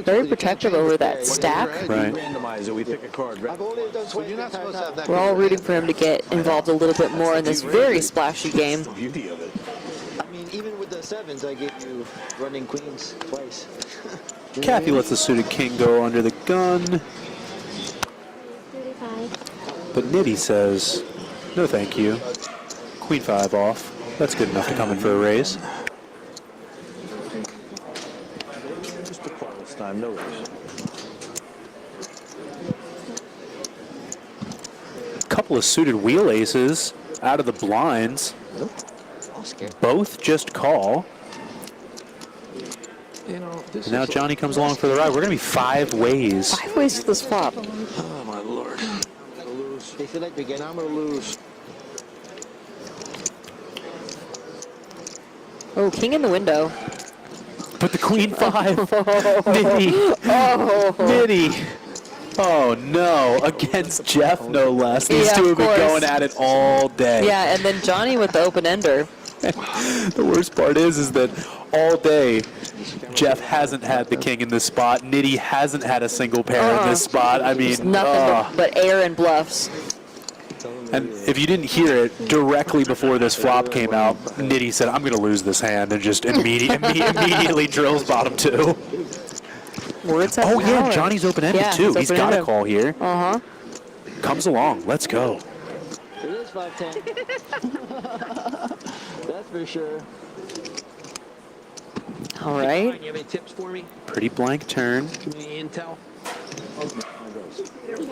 Very protective over that stack. Right. Randomize it. We pick a card. Right? I've only done 20 times now. We're all rooting for him to get involved a little bit more in this very splashy game. Beauty of it. I mean, even with the sevens, I gave you running queens twice. Kathy lets the suited king go under the gun. But Nitty says, no thank you. Queen 5 off. That's good enough to come in for a raise. Just a call this time. No raise. Couple of suited wheel aces out of the blinds. Both just call. You know, this And now Johnny comes along for the ride. We're going to be 5 ways. 5 ways to this flop. Oh, my Lord. I'm going to lose. They feel like they're getting. I'm going to lose. Oh, king in the window. But the queen 5. Nitty. Oh. Nitty. Oh, no. Against Jeff, no less. These Yeah, two of have been course. going at it all day. Yeah, and then Johnny with the open ender. The worst part is that all day, Jeff hasn't had the king in this spot. Nitty hasn't had a single pair in this spot. I mean, Nothing but air and bluffs. And if you didn't hear it, directly before this flop came out, Nitty said, I'm going to lose this hand, and just immediately drills bottom 2. Words have Oh, yeah, power. Johnny's open-ended, Yeah, too. He's got a open-ended. call here. Uh-huh. Comes along. Let's go. It is 5-10. That's for sure. All right. You have any tips for me? Pretty blank turn. Give me any intel?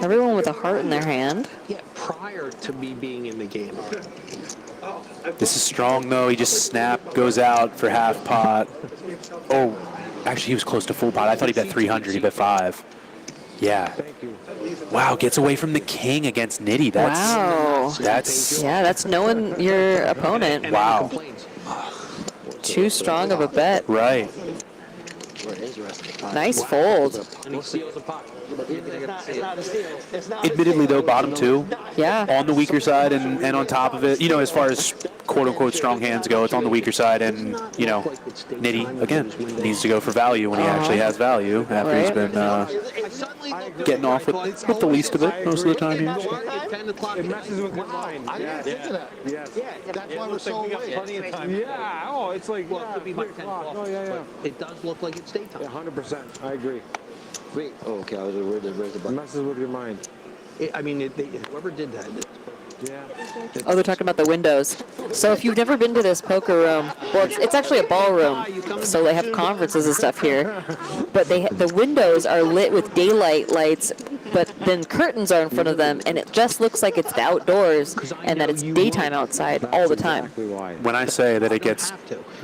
Everyone with a heart in their hand. Yeah, prior to me being in the game. This is strong, though. He just snap, goes out for half pot. Oh, actually, he was close to full pot. I thought he bet 300. He bet 5. Yeah. Wow, gets away from the king against Nitty. Wow. That's knowing your opponent. Wow. Too strong of a bet. Right. Nice fold. And he steals a pot. It's not a steal. It's not Admittedly, though, bottom two. Yeah. On the weaker side and on top of it, you know, as far as quote-unquote strong hands go, it's on the weaker side. And, you know, Nitty, again, needs to go for value when he actually has value after he's been getting off with the least of it most of the time here. It messes with your mind. I didn't think of that. Yes. That's why we're so late. Yeah. Oh, it's like, Well, it could be by 10 o'clock. Oh, yeah. But it does look like it's daytime. 100%. I agree. Wait. Oh, okay. I was where's the It button? messes with your mind. I mean, whoever did that. Yeah. Oh, they're talking about the windows. So if you've never been to this poker room, well, it's actually a ballroom, so they have conferences and stuff here. But the windows are lit with daylight lights, but then curtains are in front of them, and it just looks like it's outdoors and that it's daytime outside all the time. When I say that it gets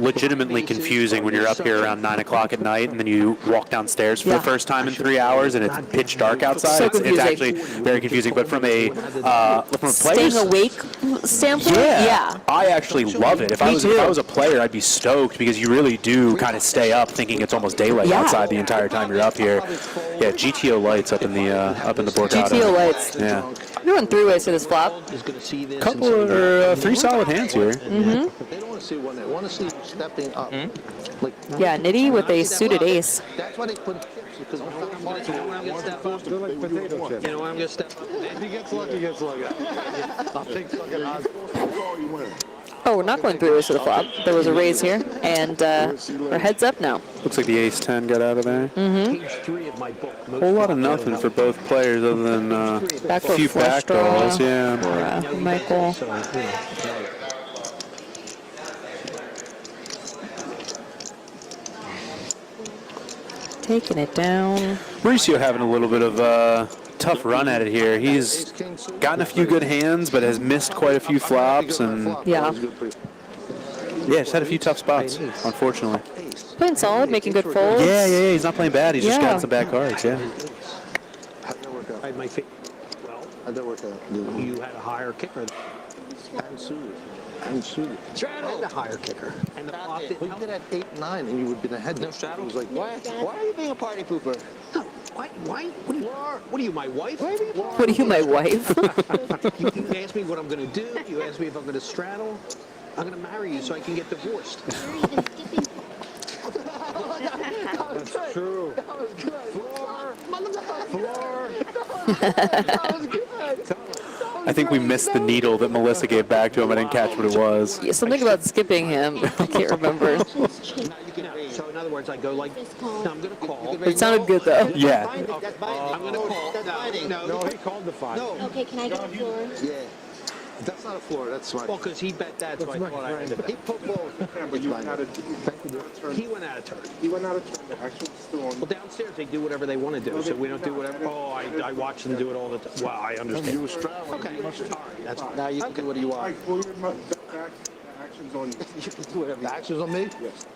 legitimately confusing when you're up here around 9 o'clock at night and then you walk downstairs for the first time in 3 hours and it's pitch dark outside, So it's actually very confusing. But from a Staying awake standpoint, yeah. I actually love it. If I was a player, I'd be stoked because you really do kind of stay up thinking it's almost daylight outside the entire time you're up here. Yeah, GTO lights up in the Borgata. GTO lights. Yeah. You're doing 3 ways to this flop. Couple or 3 solid hands here. Mm-hmm. They don't want to see one. They want to see you stepping up. Like, Yeah, Nitty with a suited ace. that's why they put chips because You know where I'm going to step up? They're like potato chips. You know where I'm going to step up? if he gets lucky, he gets lucky. I'll take fucking odds. You win. Oh, we're not going 3 ways to the flop. There was a raise here, and we're heads up now. Looks like the ace-10 got out of there. Mm-hmm. Page 3 of my book. Whole lot of nothing for both players other than a few back draws. Yeah. For Michael. Taking it down. Mauricio having a little bit of a tough run at it here. He's gotten a few good hands, but has missed quite a few flops. And Yeah. just had a few tough spots, unfortunately. Playing solid, making good folds. Yeah. He's not playing bad. He's just got some bad cards. Yeah. How'd that work out? I had my feet. Well, How'd that work out? you had a higher kicker. And suited. And suited. And a higher kicker. And the flop didn't Well, you help. did at 8-9, and you would have been ahead. No straddle? It was like, Why are you being a party pooper? No, why? What are you, my wife? What are you, my wife? You ask me what I'm going to do. You ask me if I'm going to straddle. I'm going to marry you so I can get divorced. That's true. that was good. Floor. That was good. I think we missed the needle that Melissa gave back to him. I didn't catch what it was. Yeah, something about skipping him. I can't remember. So in other words, I go like, no, I'm going to call. It sounded good, though. Yeah. I'm going to call. No, he called the 5. No. Okay, can I get the floor? Yeah. That's not a floor. That's smart. Well, because he bet that, so I thought I had to bet. He put both. But you went out of turn. He went out of turn. He went out of turn. The actual still on. Well, downstairs they do whatever they want to do, so we don't do whatever. Oh, I watch them do it all the time. Wow, I understand. You were straddling. Okay, all right, that's fine. Now you can do what you want. Like, pull your back actions on you. You can do whatever. The actions on me? Yes.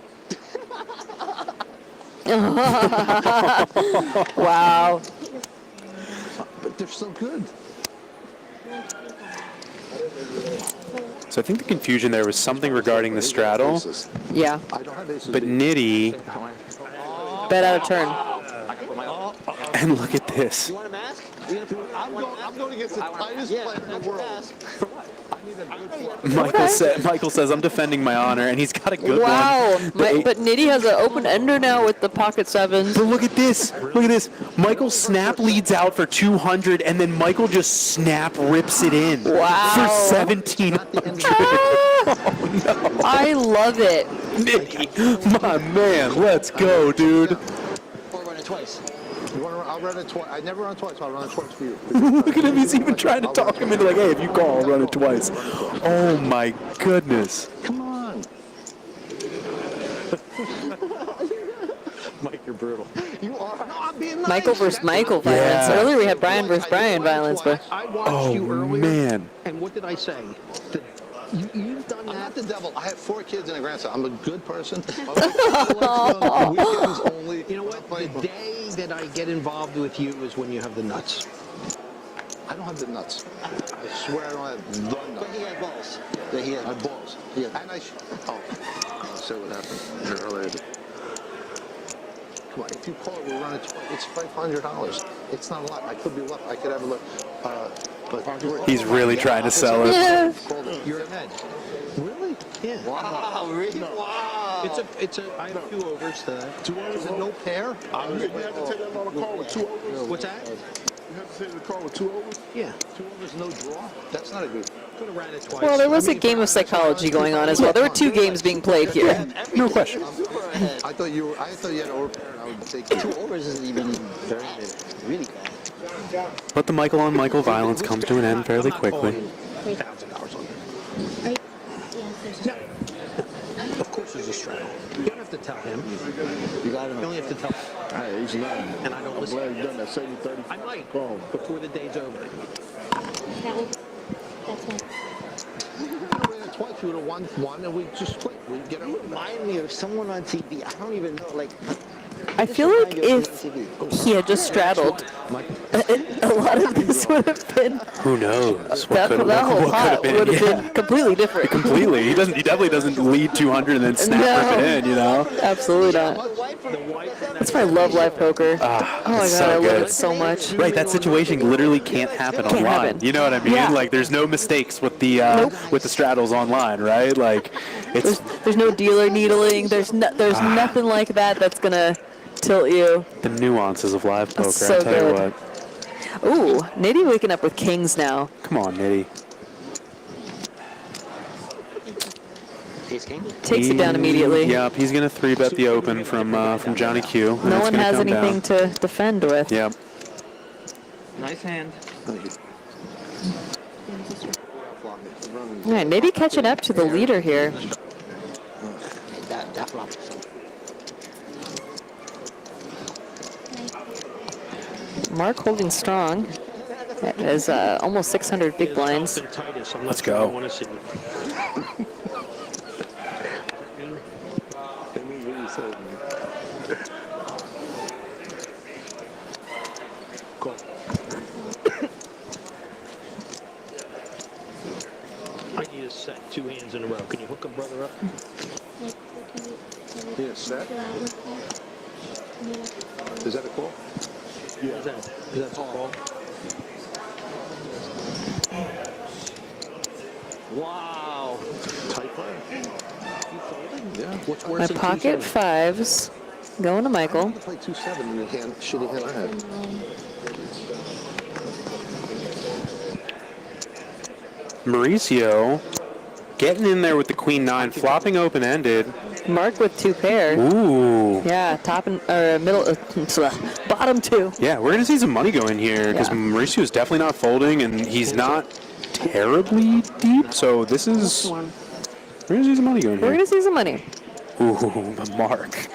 Wow. But they're so good. So I think the confusion there was something regarding the straddle. Yeah. I don't have aces. But Nitty, Bet out of turn. and look at this. You want a mask? I'm going against the tightest player in the world. I need a good floor. Michael says, I'm defending my honor, and he's got a good Wow. one. But Nitty has an open ender now with the pocket sevens. But look at this. Look at this. Michael snap leads out for 200, and then Michael just snap rips it in Wow. for 1,700. Oh, no. I love it. Nitty, my man, let's go, dude. Or run it twice. I'll run it twice. I never run it twice. I'll run it twice for you. Look at him. He's even trying to talk him into like, hey, if you call, I'll run it twice. Oh, my goodness. Come on. Mike, you're brutal. You are. No, I'm being nice. Michael versus Michael violence. Yeah. Earlier we had Brian versus Brian violence, but I watched you earlier. Man. And what did I say? You've done that. I'm not the devil. I have 4 kids and a grandson. I'm a good person. Weekends only. You know what? The day that I get involved with you is when you have the nuts. I don't have the nuts. I swear I don't have the nuts. But he had balls. Yeah, he had my balls. Yeah. And I'll say what happened here earlier. come on, if you call it, we'll run it. It's $500. It's not a lot. I could be lucky. I could have a look. But He's really trying to sell it. Yeah. You're ahead. Really? Yeah. Wow, really? No. Wow. I have 2 overs to that. 2 overs and no pair? You have to take that on a call with 2 overs? What's that? You have to take the call with 2 overs? Yeah. 2 overs, no draw? That's not a good. Could have ran it twice. Well, there was a game of psychology going on as well. There were 2 games being played here. No question. I thought you had overpair, and I would take 2 overs isn't even really bad. But the Michael on Michael violence comes to an end fairly quickly. $1,000 on it. Of course there's a straddle. You don't have to tell him. You got You him. only have to tell him. Hey, he's not. And I don't I'm listen. glad you done that 70-30. I might, call. before the day's over. That's one. Twice you would have won one, and we just quit. We get You remind me of someone on TV. I don't even know, like. I feel like if he had just straddled, a lot of this would have been. Who knows? That whole pot would have been completely different. Completely. He definitely doesn't lead 200 and then snap rip it in, you know? Absolutely not. That's why I love live poker. Oh my god, so I love good. it so much. Right, that situation literally can't happen Can't online. happen. You know what I mean? Yeah. Like, there's no mistakes with the with the straddles online, right? Like, it's There's no dealer needling. There's nothing like that that's gonna tilt you. the nuances of live poker. That's so I tell you good. what. Ooh, Nitty waking up with kings now. Come on, Nitty. Ace king? Takes it down immediately. Yep, he's gonna 3-bet the open from Johnny Q. and No it's one gonna has come anything down. to defend with. Yep. Nice hand. All right, Nitty catching up to the leader here. That flop. Mark holding strong. That is almost 600 big blinds. Let's go. I need a set 2 hands in a row. Can you hook a brother up? Yeah, set. Is that a call? Yeah. Is that a call? Wow. Tight play. Yeah. What's worse My than pocket 2-7? fives going to Michael. I play 2-7 in the hand, shitty hand I had. Mauricio getting in there with the queen 9, flopping open-ended. Mark with 2 pair. Ooh. Yeah, top and middle, bottom 2. Yeah, we're going to see some money go in here because Yeah. Mauricio is definitely not folding and he's not terribly deep. So this is. We're going to see some money go in We're here. gonna see some money. Ooh, Mark.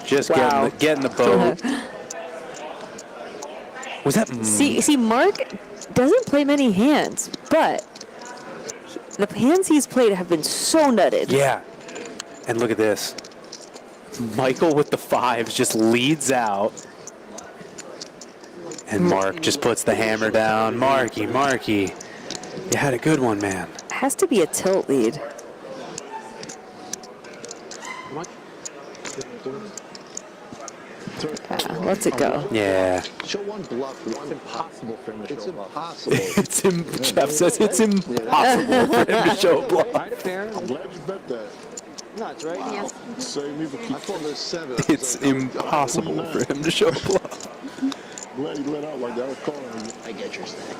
Just Wow. getting the boat. Was that. See, Mark doesn't play many hands, but the hands he's played have been so nutted. Yeah. And look at this. Michael with the 5s just leads out. And Mark just puts the hammer down. Marky, you had a good one, man. Has to be a tilt lead. Let's it go. Yeah. Show one bluff. It's impossible for him to It's show a bluff. impossible. Jeff says it's impossible for him to show a bluff. I'm glad you bet that. No, it's right. Wow. Save me for keep. I thought there's 7. It's impossible for him to show a bluff. Glad he let out like that. I was calling him. I get your stack.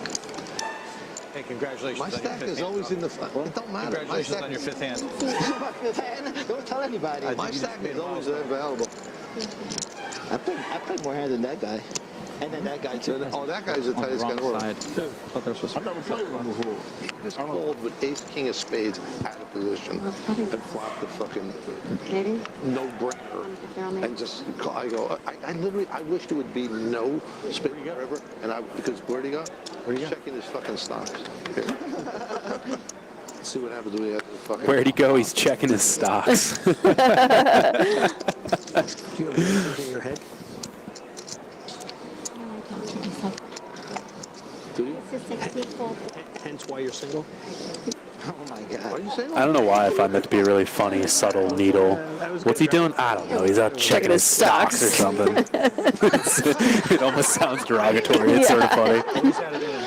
Hey, congratulations. My on your stack fifth is hand. always in the. It don't matter. My Congratulations stack on your 5th hand. Don't tell anybody. My stack is always available. I played more hands than that guy. And then that guy too. Oh, that guy's the tightest guy in the world. Side. I've never played with him before. It's called with ace, king of spades out of position and flop the fucking no-brainer. And just, I go, I literally, I wish there would be no spin forever. And because where'd he go? Checking his fucking stocks. Here. Let's see what happens when he has the fucking. Where'd he go? He's checking his stocks. Do you have anything in your head? Do you? It's a 64. Hence why you're single? Oh my God. What are you saying? I don't know why I find that to be a really funny, subtle needle. What's he doing? I don't know. He's out checking his stocks or something. It almost sounds derogatory. It's sort of funny. He's had it in him.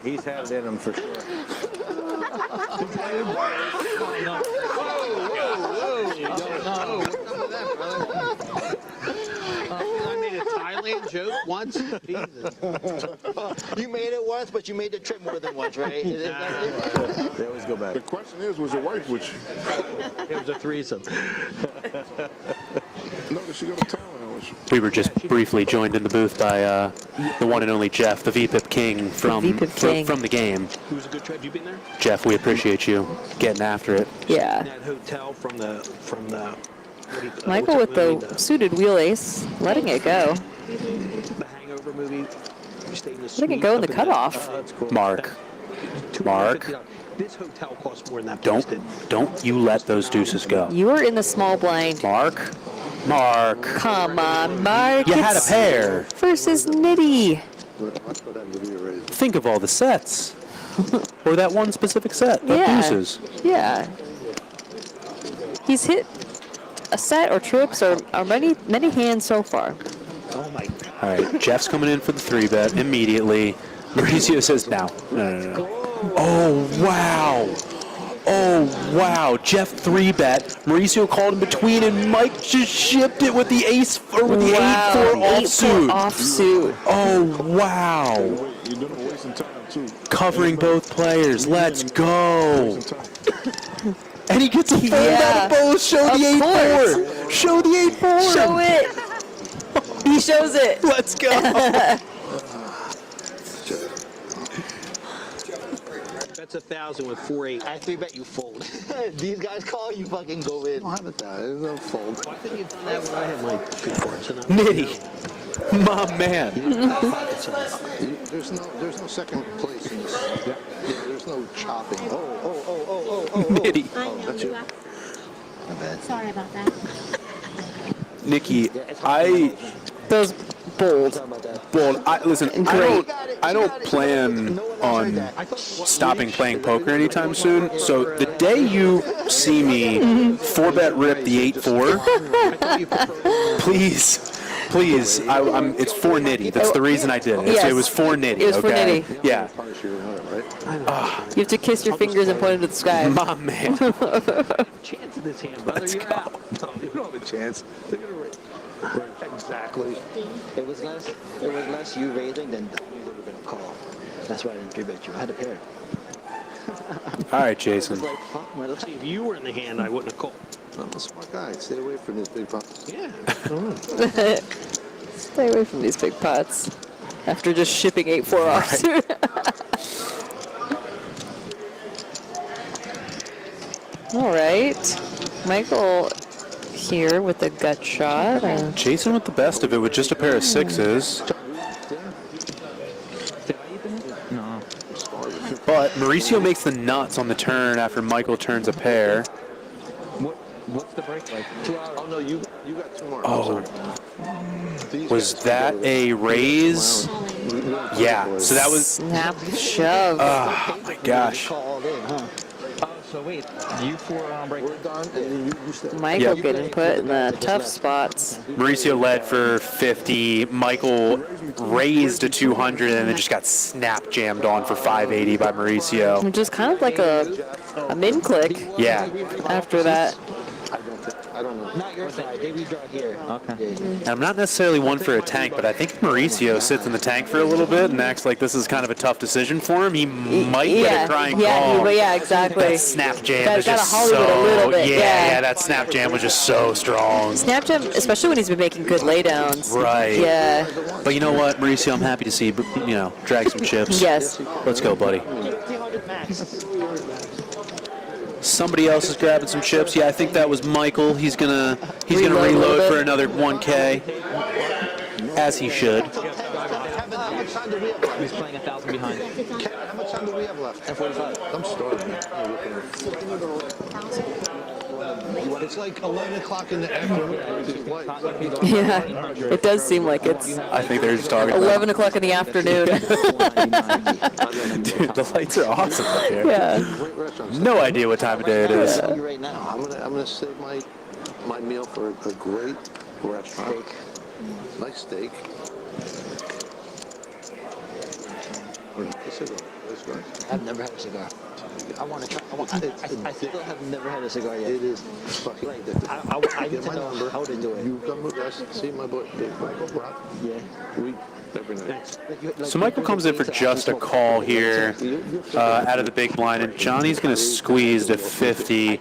He's had it in him for sure. I made a Thailand joke once. Jesus. You made it once, but you made the trip more than once, right? They always go back. The question is, was your wife with you? It was a threesome. No, did she go to town? We were just briefly joined in the booth by the one and only Jeff, the VPIP King from the game. It was a good trip. You been there? Jeff, we appreciate you getting after it. Yeah. That hotel from the Michael with the suited wheel ace, letting it go. The Hangover movie. We stayed in the Letting it go in the cutoff. Mark. Mark. This hotel costs more than that place did. Don't you let those deuces go. You were in the small blind. Mark. Come on, Mark. You had a pair. Versus Nitty. Think of all the sets. Or that one specific set of deuces. Yeah. He's hit a set or trips or many hands so far. Oh my. All right, Jeff's coming in for the 3-bet immediately. Mauricio says no. Oh, wow. Oh, wow. Jeff 3-bet. Mauricio called in between, and Mike just shipped it with the ace, or with the 8-4 offsuit. Oh, wow. You're wasting time, too. Covering both players. Let's go. And he gets a fold out of both. Show the 8-4. Show the 8-4. Show it. He shows it. Let's go. That's 1,000 with 4-8. I 3-bet you fold. These guys call, you fucking go in. I don't have it that. There's no fold. Why couldn't you have done that when I had my good cards? Nitty. My man. There's no second place in this. There's no chopping. Oh. Nitty. That's you. Sorry about that. Nikki, Those bold. Listen, I don't plan on stopping playing poker anytime soon. So the day you see me 4-bet rip the 8-4, please, it's for Nitty. That's the reason I did it. Yes. It was for Nitty. It was for Nitty. Yeah. You have to kiss your fingers and point into the sky. My man. Chance in this hand, brother. You're out. No, you don't have a chance. They're gonna rip. Exactly. It was less you raising than you were going to call. That's why I didn't 3-bet you. I had a pair. All right, Jason. Like, fuck, man. See, if you were in the hand, I wouldn't have called. I'm a smart guy. Stay away from these big pots. Yeah. Stay away from these big pots. After just shipping 8-4 offsuit. All right. Michael here with the gut shot. Jason with the best of it with just a pair of 6s. No. But Mauricio makes the nuts on the turn after Michael turns a pair. What's the break like? 2 hours. Oh, no, you got 2 more. Oh. Was that a raise? Yeah. So that was... Snap shove. Oh, my gosh. Oh, so wait, you 4 on break. We're done, and you stay. Michael getting put in the tough spots. Mauricio led for 50. Michael raised to 200 and then just got snap jammed on for 580 by Mauricio. Which is kind of like a min click. Yeah. After that. I don't know. Not your side. They redraw here. Okay. And I'm not necessarily one for a tank, but I think Mauricio sits in the tank for a little bit and acts like this is kind of a tough decision for him. He might get a crying call. Yeah, exactly. That snap jam is Gotta just Hollywood so... a little bit. Yeah, that snap jam was just so strong. Snap jam, especially when he's been making good laydowns. Right. Yeah. But you know what, Mauricio, I'm happy to see you, drag some chips. Yes. Let's go, buddy. Somebody else is grabbing some chips. Yeah, I think that was Michael. He's gonna reload for another 1K, as he should. How much time do we have left? He's playing 1,000 behind. How much time do we have left? 45. I'm starving. It's like 11 o'clock in the afternoon. Yeah, it does seem like it's I think they're just talking 11 o'clock in the afternoon. Dude, the lights are awesome up here. Yeah. No idea what time of day it is. Right now, I'm gonna save my meal for a great restaurant. Nice steak. I've never had a cigar. I want to try. I still have never had a cigar yet. It is fucking ridiculous. I need to know how to do it. You come with us, see my boy, Michael Brock? Yeah. We every night. So Michael comes in for just a call here out of the big blind, and Johnny's going to squeeze to 50.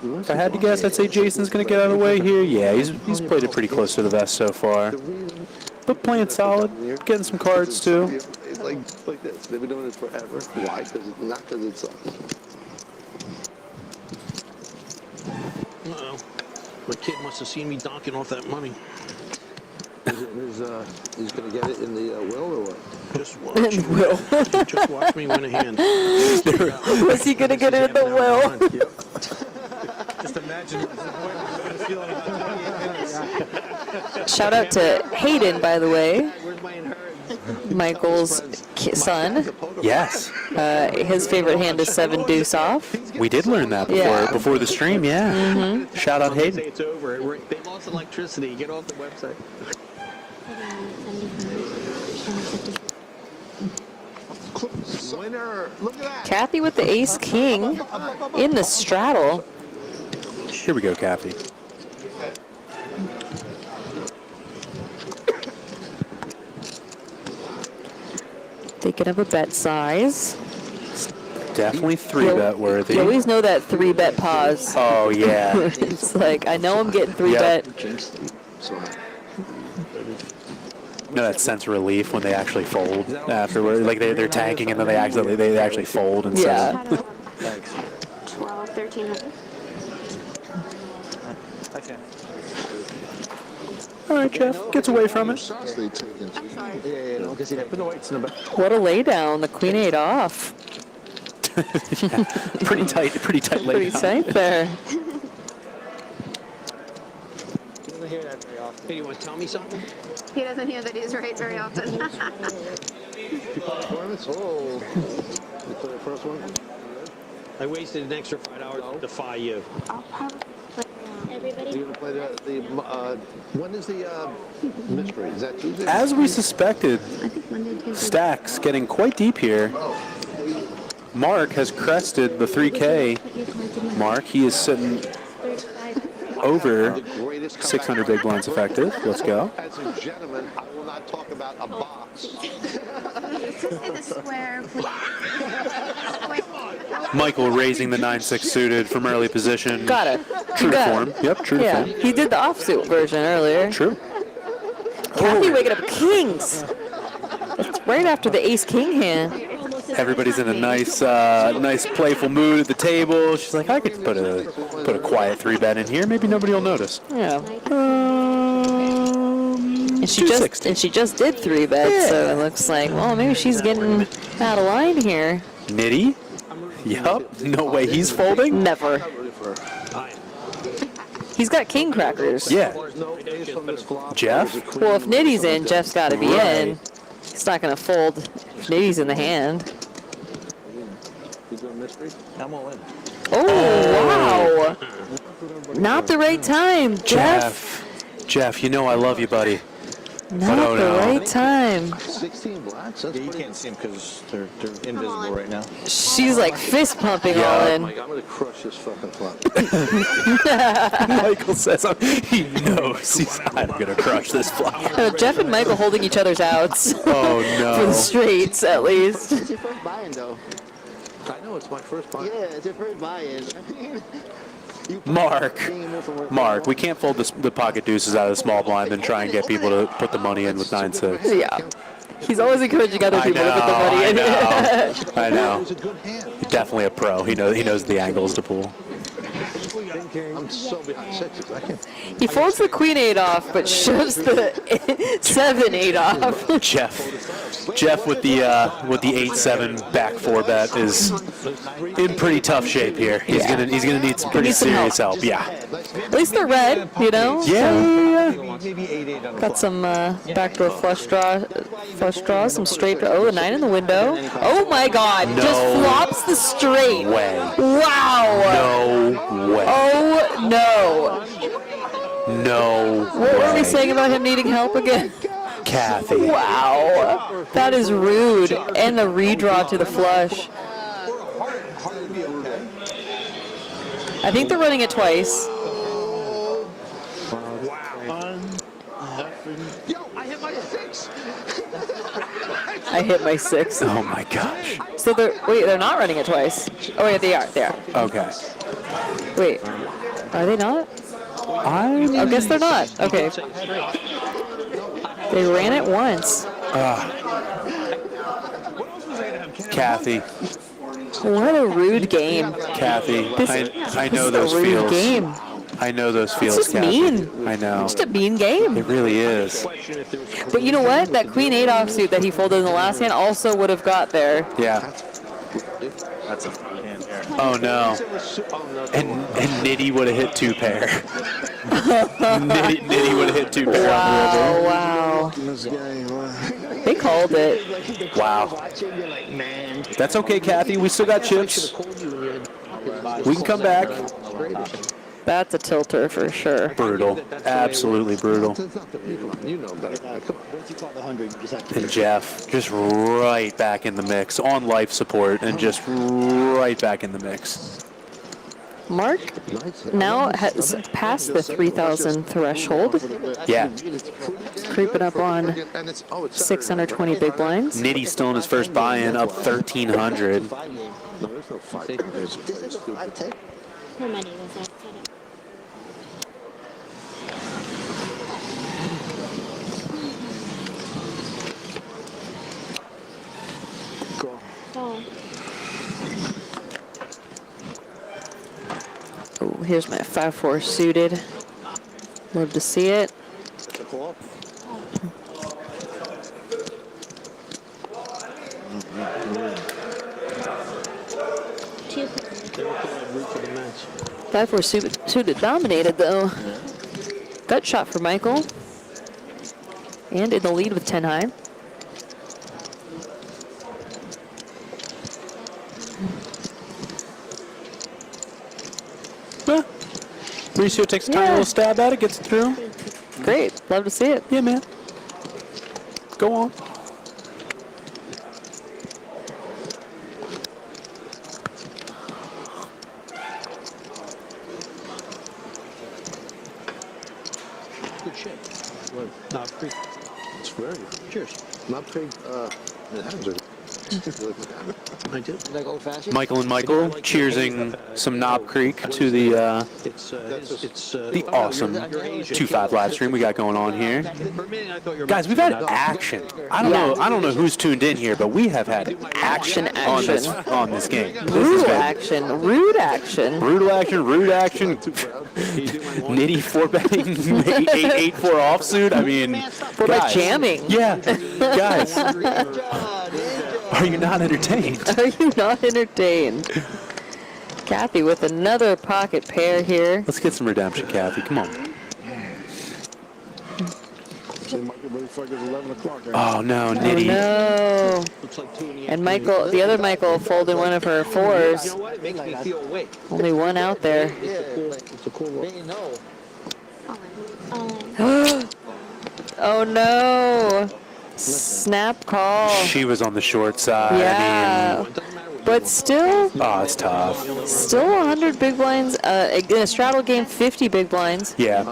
If I had to guess, I'd say Jason's going to get out of the way here. Yeah, he's played it pretty close to the vest so far. But playing solid, getting some cards too. Like this. They've been doing it forever. Why? Not because it's Uh-oh. My kid must have seen me donking off that money. He's going to get it in the will or what? Just watch. Just watch me win a hand. Was he going to get it in the will? Just imagine what the boy was going to feel in about 28 minutes. Shout out to Hayden, by the way. Michael's son. Yes. His favorite hand is 7 deuce off. We did learn that before the stream, yeah. Mm-hmm. Shout out Hayden. It's over. They lost electricity. Get off the website. Winner. Look at that. Kathy with the ace king in the straddle. Here we go, Kathy. They could have a bet size. Definitely 3-bet worthy. You always know that 3-bet pause. Oh, yeah. It's like, I know I'm getting 3-bet. You know that sense of relief when they actually fold afterward? Like they're tanking and then they actually fold instead. Yeah. 12, 1300. All right, Jeff. Gets away from it. What a laydown. The queen 8 off. Yeah, pretty tight laydown. Pretty tight there. Hear that very often. Hey, you want to tell me something? He doesn't hear that he's right very often. You play performance? Oh. You play the first one? I wasted an extra 5 hours to defy you. I'll probably play everybody. You're going to play when is the mystery? Is that Tuesday? As we suspected, stacks getting quite deep here. Mark has crested the 3K mark. He is sitting over 600 big blinds effective. Let's go. As a gentleman, I will not talk about a box. In the square, please. Michael raising the 9-6 suited from early position. Got it. True to form. Yep, true to Yeah, form. he did the offsuit version earlier. True. Kathy waking up kings. It's right after the ace king hand. Everybody's in a nice playful mood at the table. She's like, I could put a quiet 3-bet in here. Maybe nobody will notice. Yeah. And she just did 3-bet, so it looks like, well, maybe she's getting out of line here. Nitty? Yup. No way he's folding? Never. He's got king crackers. Yeah. Jeff? Well, if Nitty's in, Jeff's got to be in. He's not going to fold if Nitty's in the hand. I'm all in. Oh, wow. Not the right time, Jeff. Jeff, you know I love you, buddy. Not the right time. 16 blacks? Yeah, you can't see them because they're invisible right now. She's like fist pumping all in. I'm going to crush this fucking flop. Michael says he knows I'm going to crush this flop. Jeff and Michael holding each other's outs. Oh, no. For the straights, at least. It's your first buy-in, though. I know, it's my first buy-in. Yeah, it's your first buy-in. Mark, we can't fold the pocket deuces out of the small blind and try and get people to put the money in with 9-6. Yeah. He's always encouraging other people to put the money in. I know. Definitely a pro. He knows the angles to pull. I'm so behind sixes. I can't. He folds the queen 8 off, but shoves the 7-8 off. Jeff with the 8-7 back 4 bet is in pretty tough shape here. He's gonna need some pretty serious help. Yeah. At least they're red, you know. Yeah. Got some backdoor flush draw, some straight. Oh, the 9 in the window. Oh my God! No just flops the straight. Way. Wow. No way. Oh no. No. What were we saying about him needing help again? Kathy. Wow. That is rude. And the redraw to the flush. I think they're running it twice. I hit my 6. Oh my gosh. So they're not running it twice. Oh wait, they are. Okay. Wait, are they not? I guess they're not. Okay. They ran it once. Kathy. What a rude game. Kathy, I know those rude feels. Game. I know those feels, It's just Kathy. mean. I know. It's just a mean game. It really is. But you know what? That queen 8 offsuit that he folded in the last hand also would have got there. Yeah. That's a free hand there. Oh no. And Nitty would have hit 2 pair. Nitty would have hit 2 pair on the river. Wow. They called it. Wow. That's okay, Kathy. We still got chips. We can come back. That's a tilter for sure. Brutal. Absolutely brutal. You know better. And Jeff just right back in the mix on life support and just right back in the mix. Mark now has passed the 3,000 threshold. Yeah. Creeping up on 620 big blinds. Nitty's still in his first buy-in, up 1,300. Oh, here's my 5-4 suited. Love to see it. Five four suited dominated though. Gut shot for Michael. And in the lead with 10 high. Yeah. Mauricio takes a tiny little stab at it, gets it through. Great. Love to see it. Yeah, man. Go on. Good shape. What? Knob Creek. It's very good. Cheers. Knob Creek, Manhattans are I did. Like old fashioned. Michael and Michael cheersing some Knob Creek to the awesome 2-5 live stream we got going on here. Guys, we've had action. I don't know who's tuned in here, but we have had action on this game. Brutal action, rude action. Brutal action, rude action. Nitty 4-betting 8-4 offsuit. I mean, guys, jamming. Yeah, guys. Are you not entertained? Are you not entertained? Kathy with another pocket pair here. Let's get some redemption, Kathy. Come on. Oh no, Nitty. Oh no. And Michael, the other Michael, folded one of her 4s. You know what? It makes me feel awake. Only one out there. It's a cool look. Oh no. Snap call. She was on the short side. Yeah. I mean, but still. Oh, it's tough. Still 100 big blinds. In a straddle game, 50 big blinds. Yeah.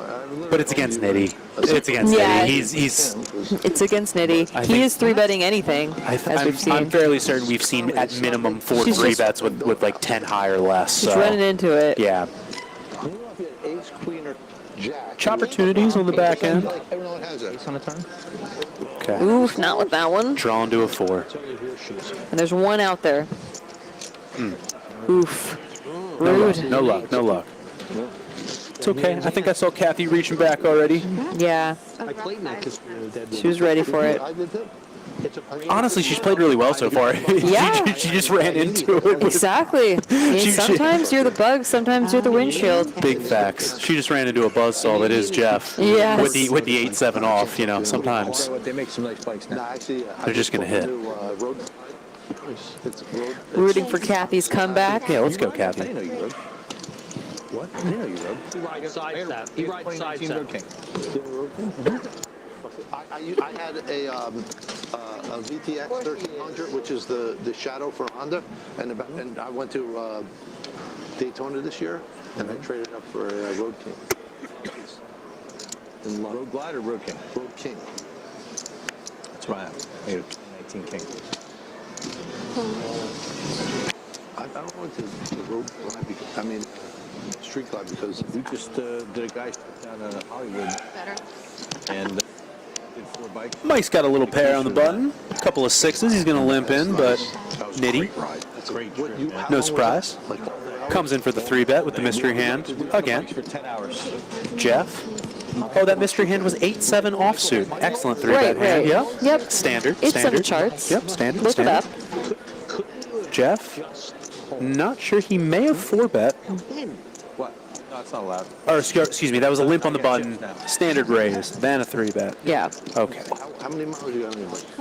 But it's against Nitty. It's against Nitty. He's. It's against Nitty. He is 3-betting anything, as we've seen. I'm fairly certain we've seen at minimum 4 3-bets with like 10 high or less. She's running into it. Yeah. Ace, queen, or jack. Opportunities on the back end. Everyone has it. On a turn. Okay. Oof, not with that one. Drawn to a 4. And there's one out there. Oof. No Rude. luck. No luck. No luck. It's okay. I think I saw Kathy reaching back already. Yeah. I played that because She was ready for it. I did too. Honestly, she's played really well so far. Yeah. she just ran into it. Exactly. I mean, sometimes you're the bug, sometimes you're the windshield. Big facts. She just ran into a buzzsaw that is Jeff. Yes. With the 8-7 off, you know, sometimes They make some nice bikes now. No, actually, they're just going to hit. Rooting for Kathy's comeback. Yeah, let's go, I Kathy. didn't know you rode. What? I didn't know you rode. He rides sidestep. He rides 2019 Road sidestep. King. I had a VTX 1300, which is the Shadow for Honda, and I went to Daytona this year, and I traded up for a Road King. Road Glide or Road King? Road King. That's what I have. I got a 2019 King. I don't want to Road Glide, I mean, Street Glide, because We just did a guy down in Hollywood. And did 4 bikes. Mike's got a little pair on the button. A couple of 6s. He's going to limp in, but nitty. That's great. No surprise. Comes in for the 3-bet with the mystery hand again. For 10 hours. Jeff. Oh, that mystery hand was 8-7 offsuit. Excellent 3-bet hand. Yep. Yep. Standard. It's on standard. the charts. Yep. Standard. Look standard. it up. Jeff. Not sure. He may have 4-bet. What? No, it's not allowed. Or excuse me. That was a limp on the button. Standard raise. Then a 3-bet. Yeah. Okay. how many miles you got on your bike?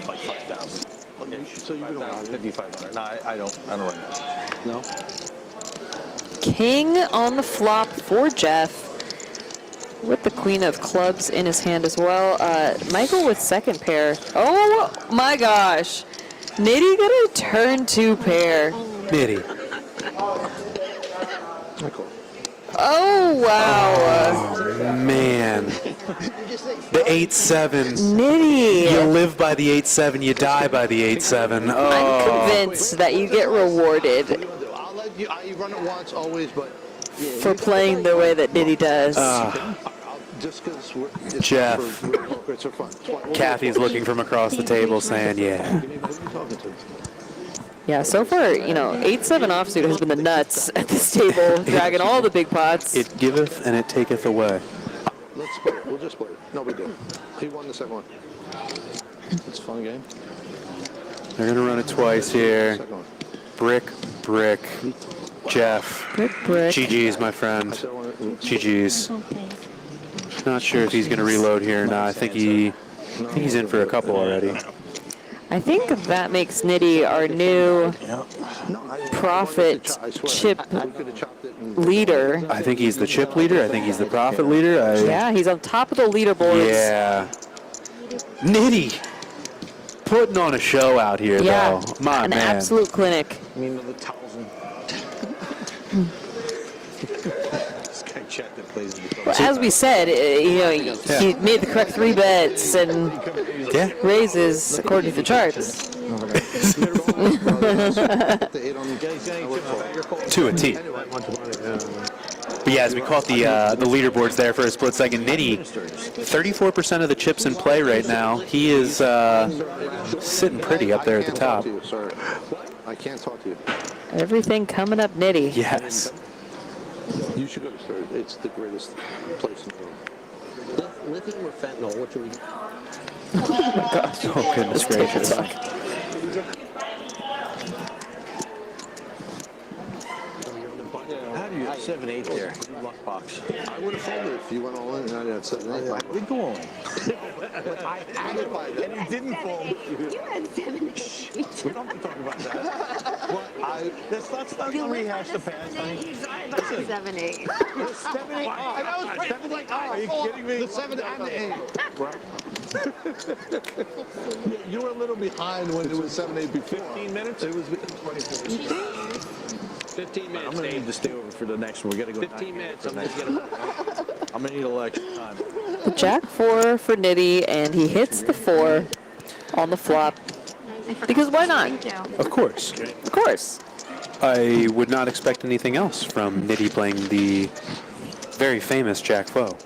Like 5,000. So you don't ride it? 5,500. No, I don't run that. No? King on the flop for Jeff. With the queen of clubs in his hand as well. Michael with second pair. Oh my gosh. Nitty got a turn 2 pair. Nitty. Oh, wow. Oh, man. The 8-7. Nitty. You live by the 8-7, you die by the 8-7. Oh. I'm convinced that you get rewarded I'll let you, I run it once, always, but... for playing the way that Nitty does. Just because Jeff. it's for fun. Kathy's looking from across the table saying, yeah. Yeah, so far, 8-7 offsuit has been the nuts at this table, dragging all the big pots. It giveth and it taketh away. Let's split it. We'll just split it. No big deal. He won the second one. It's a fun game. They're going to run it twice here. Brick, brick. Jeff. Brick, brick. GG's, my friend. GG's. Not sure if he's going to reload here or not. I think he's in for a couple already. I think that makes Nitty our new profit chip leader. I think he's the chip leader. I think he's the profit leader. Yeah, he's on top of the leaderboards. Yeah. Nitty. Putting on a show out here, Yeah, though. My an man. absolute clinic. I mean, the 1,000. This guy Chet that plays in the Well, as we said, he made the correct 3 bets and raises according to the charts. To a T. But yeah, as we caught the leaderboards there for a split second, Nitty, 34% of the chips in play right now. He is sitting pretty up there at the top. I can't talk to you. Everything coming up Nitty. Yes. You should go to Sturgis. It's the greatest place in the world. Lithium or fentanyl? What should we do? Oh my gosh. Oh, goodness gracious. How do you have 7-8 there? Luck box. I would have folded if you went all in and I had 7-8. We go on. I added by that. And he didn't fold. You had 7-8. We don't have to talk about that. Let's not rehash the past, honey. 7-8. 7-8. I was right. Like, Are you kidding me? The 7 and the 8. You were a little behind when it was 7-8 before. 15 minutes? It was 24. 15 minutes. I'm going to need to stay over for the next one. We got to go 15 minutes. I'm I'm going to need a little extra time. Jack 4 for Nitty, and he hits the 4 on the flop. Because why not? Of course. Of course. I would not expect anything else from Nitty playing the very famous Jack Foe.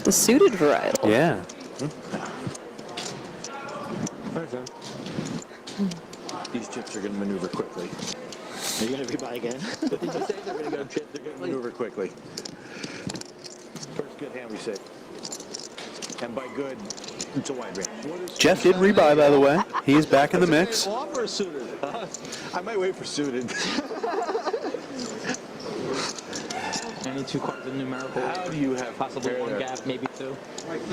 The suited varietal. Yeah. These chips chips are going to maneuver quickly. Are you going to rebuy again? What did you say? They're going to go chips. They're going to maneuver quickly. First good hand we said. And by good, it's a wide range. Jeff did rebuy, by the way. He's back in the mix. Off or suited? I might wait for suited. Any two cards in numerical? How do you have possibly pair one there? gap, maybe two?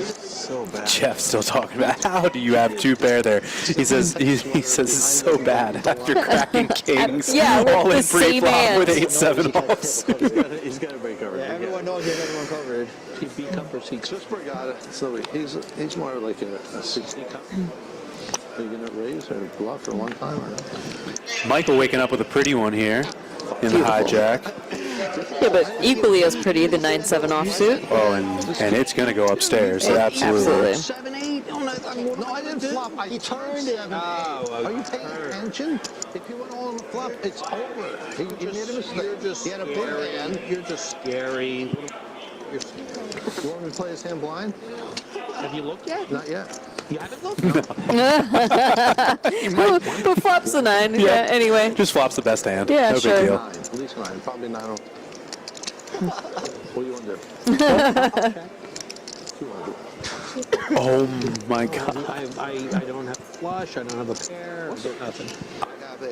So bad. Jeff's still talking about how do you have two pair there. He says it's so bad after cracking kings Yeah, with all the in same pre-flop with hand. 8-7 offsuit. He's got everybody covered. Yeah, everyone knows you have everyone covered. He beat cup or seats. Swissberg got it. So he's more like a 60 cup. Are you going to raise or bluff for one time or not? Michael waking up with a pretty one here in the hijack. Yeah, but equally as pretty, the 9-7 offsuit. Oh, and it's going to go upstairs. So absolutely. 7-8. No, I didn't flop. He turned it. Are you paying attention? If you went all on the flop, it's over. He made a mistake. He had a big hand. You're just scary. You want me to play his hand blind? Have you looked yet? Not yet. You haven't looked? But flops the 9. Yeah, anyway. Just flops the best hand. Yeah, no sure. big deal. 9. At least 9. Probably 9. What do you want to do? 200. Oh my God. I don't have a flush. I don't have a pair. I got nothing. I have a...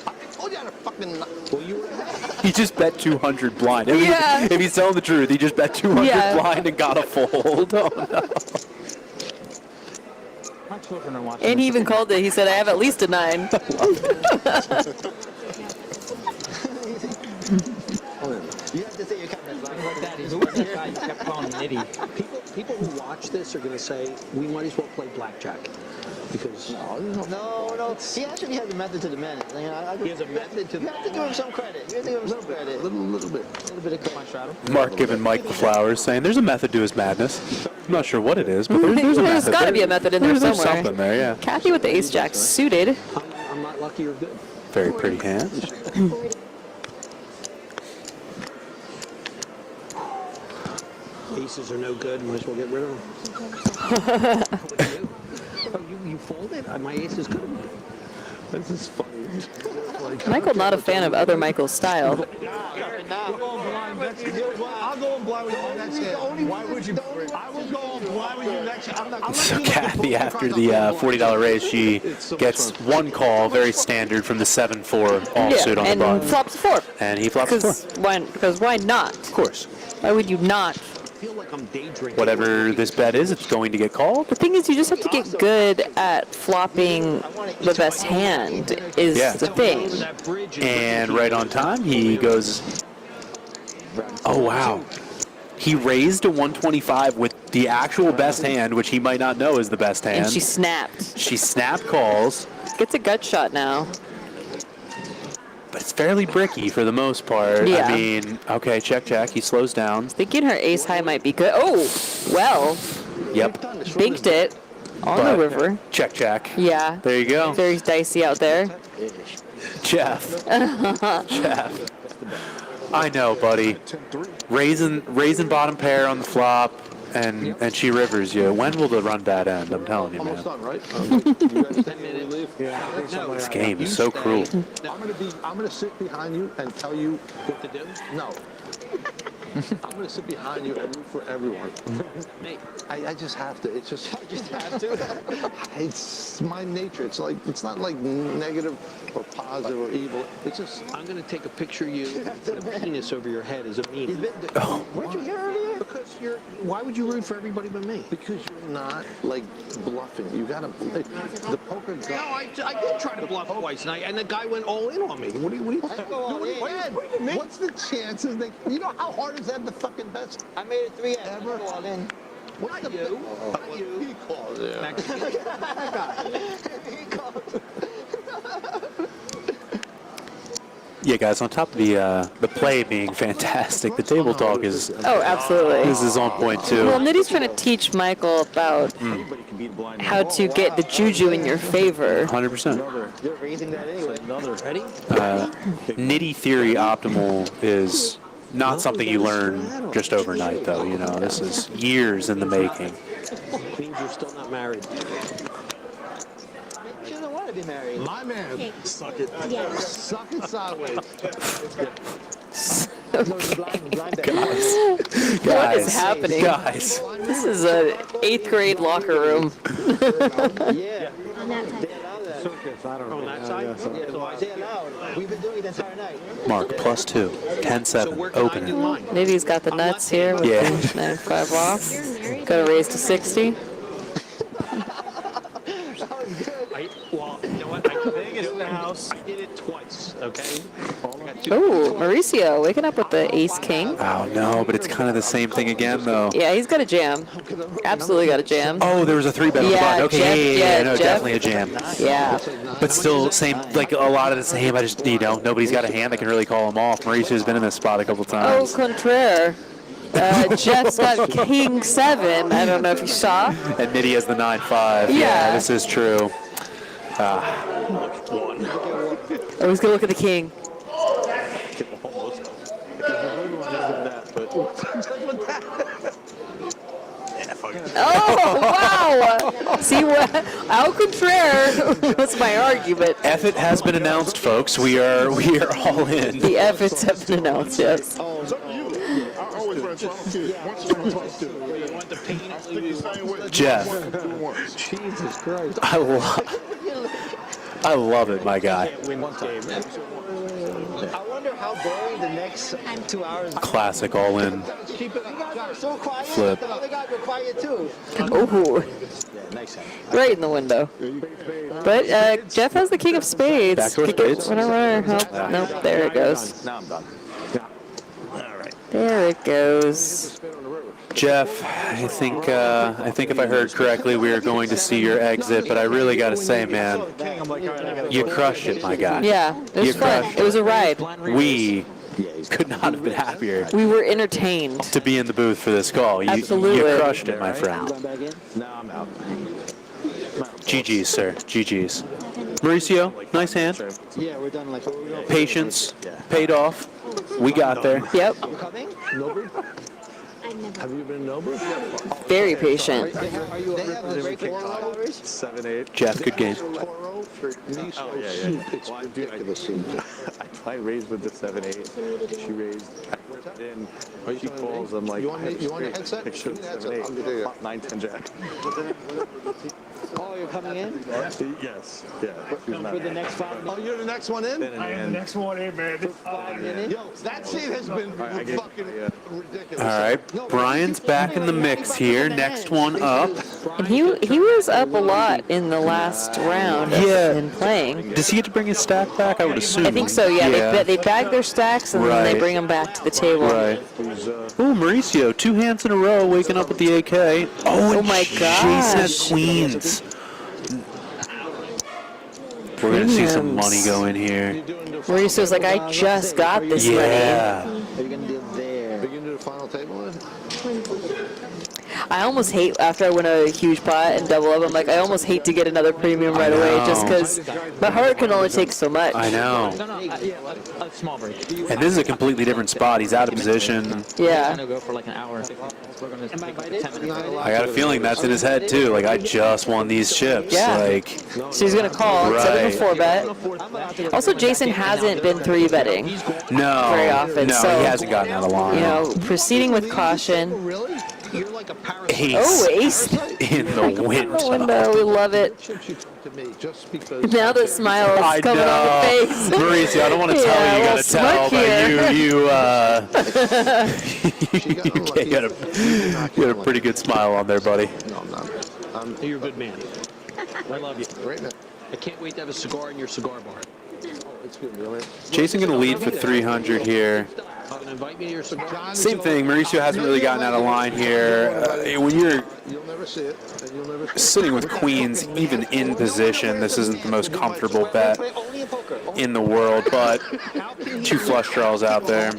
I told you I had a fucking... Well, you were ahead. He just bet 200 blind. If he's telling the truth, he just bet 200 blind and got a fold. Oh no. My children are watching. And he even called it. He said, I have at least a 9. You have to say your comments like that. He's that guy you kept calling Nitty. People who watch this are going to say, we might as well play blackjack. Because no. He actually has a method to the madness. He has a method to. You have to give him some credit. You have to give him some credit. A little bit of credit. Straddle. Mark giving Mike the flowers, saying there's a method to his madness. I'm not sure what it is, but there's a method. There's got to be a method in there There's somewhere. something there, yeah. Kathy with the ace-jack suited. I'm not lucky or good. Very pretty hand. Aces are no good. Might as well get rid of them. You folded? My ace is good. This is funny. Michael, not a fan of other Michael's style. I'll go on blind with you next hand. Why would you? I will go on blind with you next hand. So Kathy, after the $40 raise, she gets one call, very standard, from the 7-4 offsuit on the bottom. And flops 4. And he flops 4. Because why not? Of course. Why would you not? I feel like I'm day drinking. Whatever this bet is, it's going to get called. The thing is, you just have to get good at flopping the best hand is the thing. And right on time, he goes, oh, wow. He raised a 125 with the actual best hand, which he might not know is the best hand. And she snapped. She snapped calls. Gets a gut shot now. But it's fairly bricky for the most part. Yeah. I mean, okay, check. He slows down. Thinking her ace high might be good. Oh, well. Yep. Binked it on the river. Check. Yeah. There you go. Very dicey out there. Jeff. Jeff. I know, buddy. Raising bottom pair on the flop, and she rivers you. When will the run bad end? I'm telling you, man. Almost done, right? This game is so cruel. I'm gonna sit behind you and tell you what to do. No. I'm gonna sit behind you and root for everyone. I just have to. It's just I just have to. It's my nature. It's not like negative or positive or evil. It's just I'm going to take a picture of you with a penis over your head as a meme. Weren't you here earlier? Because why would you root for everybody but me? Because you're not like bluffing. You gotta the poker. No, I did try to bluff twice, and the guy went all in on me. What do you What's the chances that you know how hard is that the fucking best? I made it 3 ever. Go all in. What's the you? Not you. He calls. He calls. Yeah, guys. On top of the play being fantastic, the table talk is absolutely. This is on point too. Well, Nitty's trying to teach Michael about how to get the juju in your favor. 100%. You're raising that anyway. Ready? Nitty theory optimal is not something you learn just overnight, though. You know, this is years in the making. Means you're still not married. You know what? to be married. My man. Suck it. Yeah. Suck it sideways. What is happening? Guys. This is an 8th grade locker room. Yeah. On that side. Circus, I don't know. On that side? Yeah, so they allowed. We've been doing it the entire night. Mark, +2. 10-7. Open it. Nitty's got the nuts here with Yeah. the 9-5 off. Got to raise to 60. Well, you know what? I Vegas in the house. I did it twice, okay? Oh, Mauricio waking up with the ace-king. Oh, no, but it's kind of the same thing again, though. Yeah, he's got a jam. Absolutely got a jam. Oh, there was a 3-bet on the Yeah, button. Okay, Jeff- yeah, no, Jeff- definitely a jam. Yeah. But still, same, like a lot of the same. I just, nobody's got a hand that can really call him off. Mauricio's been in this spot a couple Oh, times. contraire. Jeff's got king 7. I don't know if you saw. And Nitty has the 9-5. Yeah. This is true. Oh, he's going to look at the king. Oh, wow. See, what? Au contraire was my argument. Effort has been announced, folks. We are all in. The efforts have been announced, yes. It's up to you. I always run 12-2. Once you run 12-2. You want the pain? I stick the same way. Jeff. Jesus Christ. I love it, my guy. I wonder how boring the next 2 hours. Classic all in. Keep it. You guys are so quiet. Flip. The other guys were quiet too. Oh, Yeah, next time. right in the window. But Jeff has the king of spades. Backdoor spades? Whatever. Oh, nope, there it goes. Now I'm done. There it goes. Jeff, I think if I heard correctly, we are going to see your exit. But I really got to say, man, you crushed it, my guy. Yeah, it was You fun. crushed It was a ride. We could not have been happier We were entertained. to be in the booth for this call. You Absolutely. crushed it, my friend. No, I'm out. GG's, sir. GG's. Mauricio, nice hand. Yeah, we're done like. Patience paid off. We got there. Yep. You coming? Have you been Nobu? Very patient. Are you over breaking 4 hours? 7-8. Jeff, good game. Oh, yeah. It's ridiculous. I raised with the 7-8. She raised. I flipped in. She calls. I'm like, You want a headset? Picture Give me the headset. 7-8. I'll get you. 9-10 jack. Oh, you're coming in? Yes. Yeah. For the next 5 minutes? Oh, you're the next one in? I am the next one in, man. 5 minutes? Yo, that seat has been fucking ridiculous. All right, Brian's back in the mix here. Next one up. And he was up a lot in the last round in playing. Does he get to bring his stack back? I would assume. I think so, yeah. They bag their stacks and then they Right. bring them back to the table. Right. Ooh, Mauricio, 2 hands in a row, waking up with the AK. Oh, and my Jason has gosh. queens. We're going to see some money go in here. Mauricio's like, I just got this money. Yeah. What are you going to do there? Are you going to do the final table then? I almost hate, after I win a huge pot and double up, I'm like, I almost hate to get another premium right away just because my heart can only take so much. I know. No, a small break. And this is a completely different spot. He's out of position. Yeah. We're gonna go for like an hour. We're gonna take like a 10 minutes. I got a feeling that's in his head too. Like, I just won these chips. Yeah. Like, So he's going to call instead of a Right. 4-bet. Also, Jason hasn't been 3-betting no. very often. No, so, he hasn't gotten out of line. You know, proceeding with caution. Really? You're like a parasite. Ace Oh, ace. in the The window. window, we love it. To me, just because. Now that smile I is coming on the face. Mauricio, I don't want to tell Yeah, you. You a got to tell, little but you had a pretty good smile on there, buddy. No, I'm not. You're a good man. I love you. Great man. I can't wait to have a cigar in your cigar bar. It's good, really. Jason going to lead for 300 here. Invite me to your cigar. Same thing. Mauricio hasn't really gotten out of line here. When you're You'll never see it, and you'll never see it. sitting with queens, even in position, this isn't the most comfortable bet in the world, but 2 flush draws out there.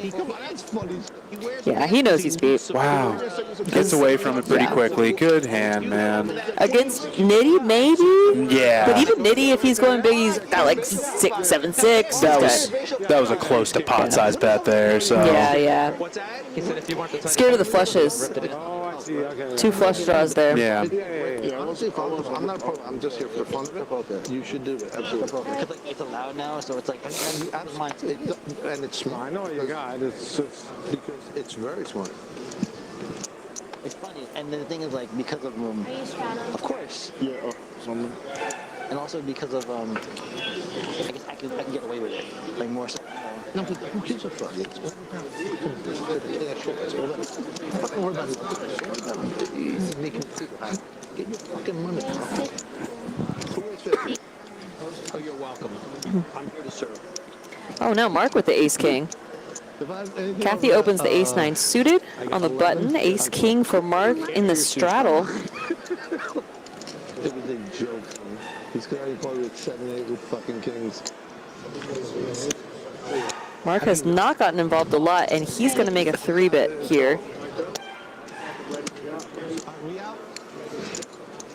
Yeah, he knows he's beat. Wow. Gets away from it pretty Yeah. quickly. Good hand, man. Against Nitty, maybe? Yeah. But even Nitty, if he's going big, he's got like 7-6. That was a close to pot size bet there. So Yeah. He said if you want the Scared of the flushes. 2 flush draws there. Yeah. Honestly, I'm not a pro. I'm just here for the fun of it. You should do it. Absolutely. Because like, it's allowed now, so it's like, And it's smart. I know your guy. It's just because it's very smart. it's funny. And then the thing is like, because of Are you straddling? of course, Yeah. and also because of I guess I can get away with it, like more so. No, but who gives a fuck? It's fucking worry about it. Get your fucking money. Oh, you're welcome. I'm here to serve. Oh, now Mark with the ace-king. Kathy opens the ace-9 suited on the button. Ace-king for Mark in the straddle. It was a joke. He's going to play with 7-8 with fucking kings. Mark has not gotten involved a lot, and he's going to make a 3-bit here.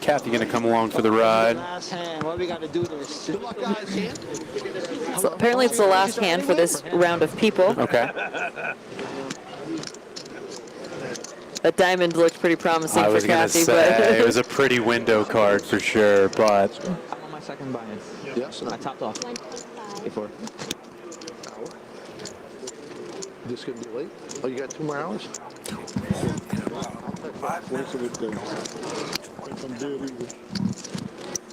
Kathy going to come along for the ride. Last hand. What do we got to do this? Good luck, guys. So apparently it's the last hand for this round of people. Okay. That diamond looked pretty promising I for was going to Kathy, say, it but was a pretty window card for sure, but... I'm on my second buy-in. Yes, I topped off. Before. This could be late. Oh, you got 2 more hours?